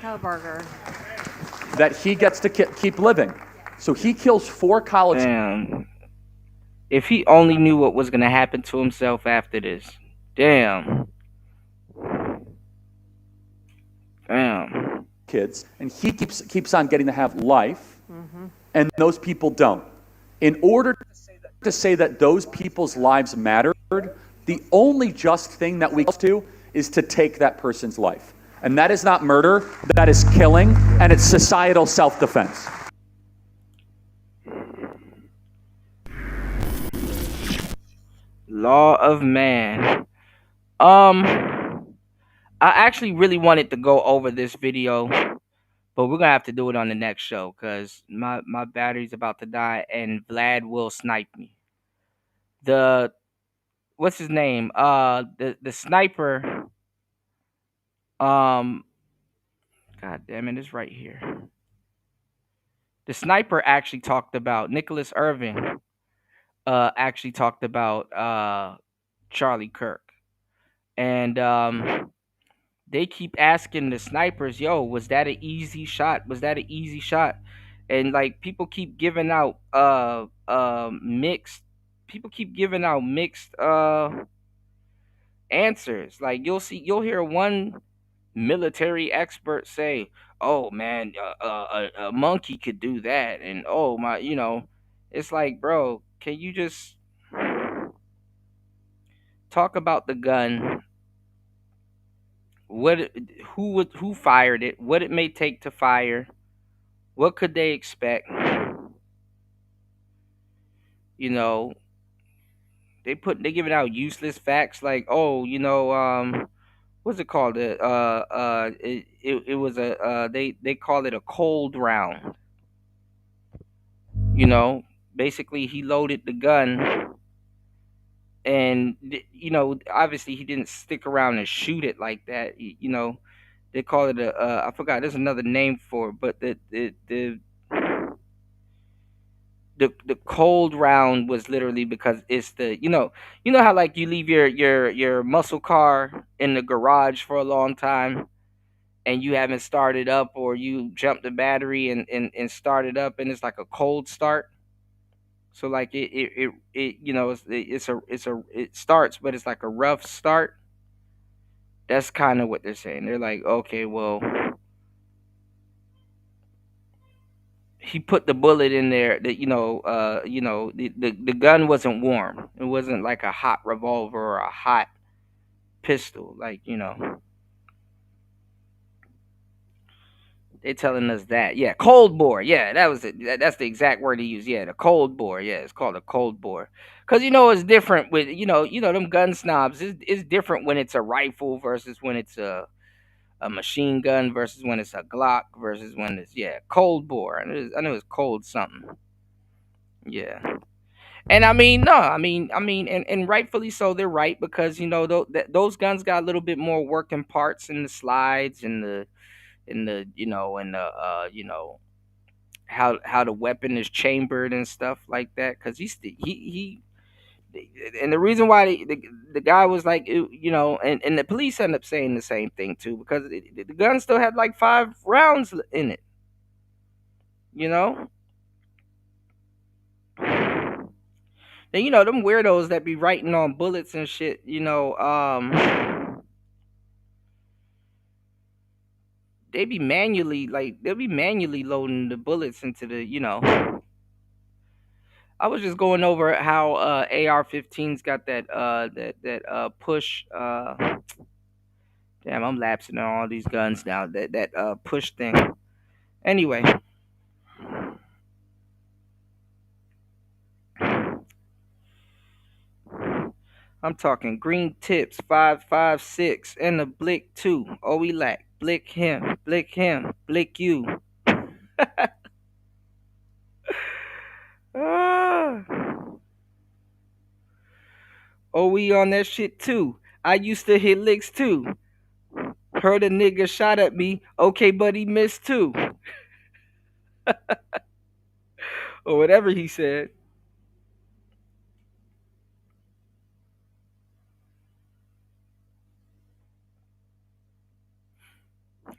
that he gets to keep living. So he kills 4 college. Damn. If he only knew what was going to happen to himself after this. Damn. Kids, and he keeps on getting to have life, and those people don't. In order to say that those people's lives mattered, the only just thing that we do is to take that person's life. And that is not murder, that is killing, and it's societal self-defense. Law of man. I actually really wanted to go over this video, but we're gonna have to do it on the next show because my battery's about to die and Vlad will snipe me. What's his name? The sniper. God damn it, it's right here. The sniper actually talked about Nicholas Irving. Actually talked about Charlie Kirk, and they keep asking the snipers, "Yo, was that an easy shot? Was that an easy shot?" And like people keep giving out mixed. People keep giving out mixed answers. Like you'll hear one military expert say, "Oh man, a monkey could do that," and oh my, it's like, bro, can you just talk about the gun? Who fired it? What it may take to fire? What could they expect? You know, they giving out useless facts like, oh, what's it called? It was they call it a cold round. Basically he loaded the gun, and obviously he didn't stick around and shoot it like that. They call it I forgot. There's another name for it, but the cold round was literally because it's how like you leave your muscle car in the garage for a long time and you haven't started up, or you jump the battery and start it up and it's like a cold start. So like it starts, but it's like a rough start. That's kind of what they're saying. They're like, okay, well, he put the bullet in there that the gun wasn't warm. It wasn't like a hot revolver or a hot pistol. Like, they're telling us that. Yeah, cold bore. Yeah, that was it. That's the exact word he used. Yeah, the cold bore. Yeah, it's called a cold bore. Because, it's different with, them gun snobs. It's different when it's a rifle versus when it's a machine gun versus when it's a Glock versus when it's, cold bore. I know it's cold something. Yeah. And I mean, no, and rightfully so, they're right, because, those guns got a little bit more working parts in the slides and how the weapon is chambered and stuff like that. Because he and the reason why the guy was like, and the police end up saying the same thing too, because the gun still had like 5 rounds in it. And them weirdos that be writing on bullets and shit, they'll be manually loading the bullets into the. I was just going over how AR-15's got that push. Damn, I'm lapsing on all these guns now. That push thing. Anyway, I'm talking green tips, 5.56, and the blick 2. Oh, we lack. Blick him, blick you. Ah. Oh, we on that shit too. I used to hit licks too. Heard a nigga shot at me. Okay, but he missed too. Or whatever he said.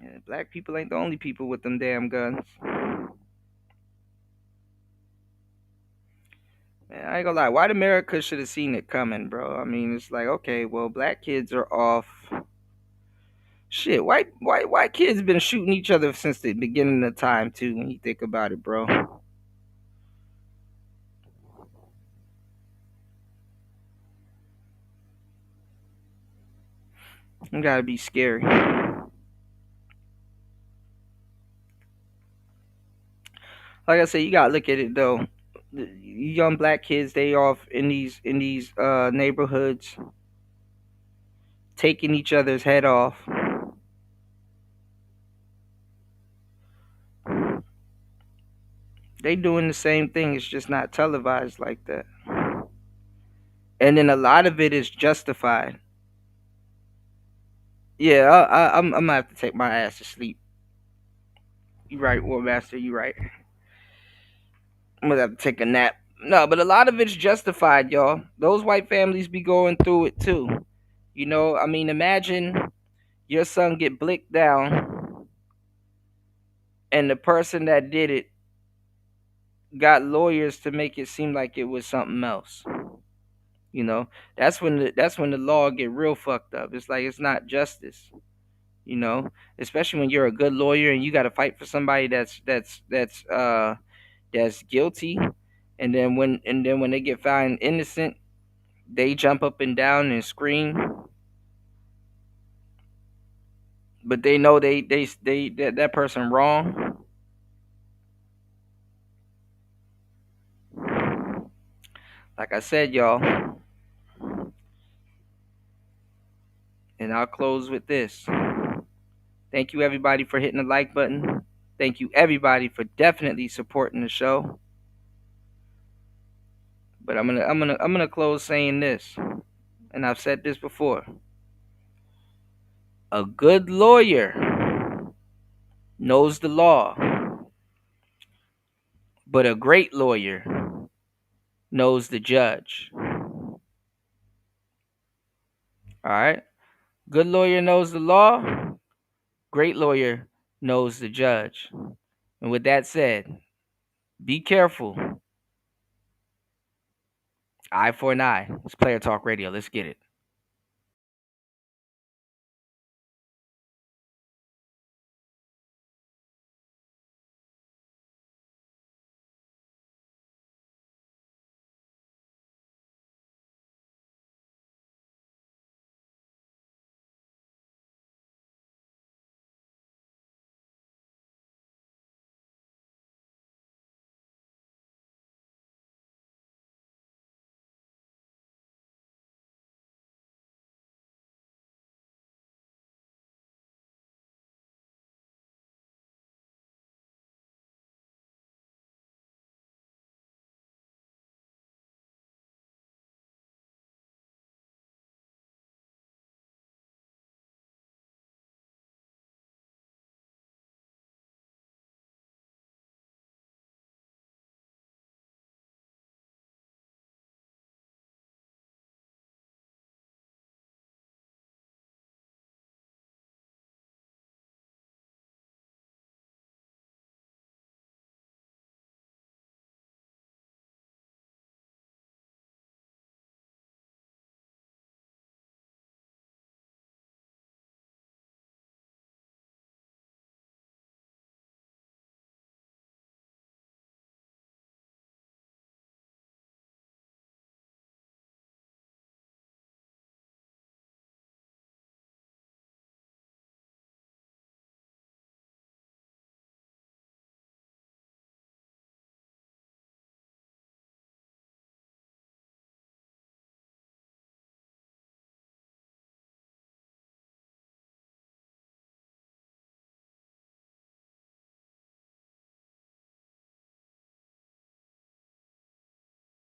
Yeah, black people ain't the only people with them damn guns. Man, I ain't gonna lie. White America should have seen it coming, bro. I mean, it's like, okay, well, black kids are off. Shit, white kids been shooting each other since the beginning of time too. When you think about it, bro. It gotta be scary. Like I said, you gotta look at it though. The young black kids, they off in these neighborhoods, taking each other's head off. They doing the same thing. It's just not televised like that. And then a lot of it is justified. Yeah, I'm gonna have to take my ass to sleep. You right, War Master. You right. I'm gonna have to take a nap. No, but a lot of it's justified, y'all. Those white families be going through it too. You know, I mean, imagine your son get blicked down, and the person that did it got lawyers to make it seem like it was something else. You know, that's when the law get real fucked up. It's like it's not justice. You know, especially when you're a good lawyer and you got to fight for somebody that's guilty, and then when they get found innocent, they jump up and down and scream. But they know that person wrong. Like I said, y'all, and I'll close with this. Thank you everybody for hitting the like button. Thank you everybody for definitely supporting the show. But I'm gonna close saying this, and I've said this before. A good lawyer knows the law, but a great lawyer knows the judge. All right? Good lawyer knows the law, great lawyer knows the judge. And with that said, be careful. Eye for an eye. It's Player Talk Radio. Let's get it.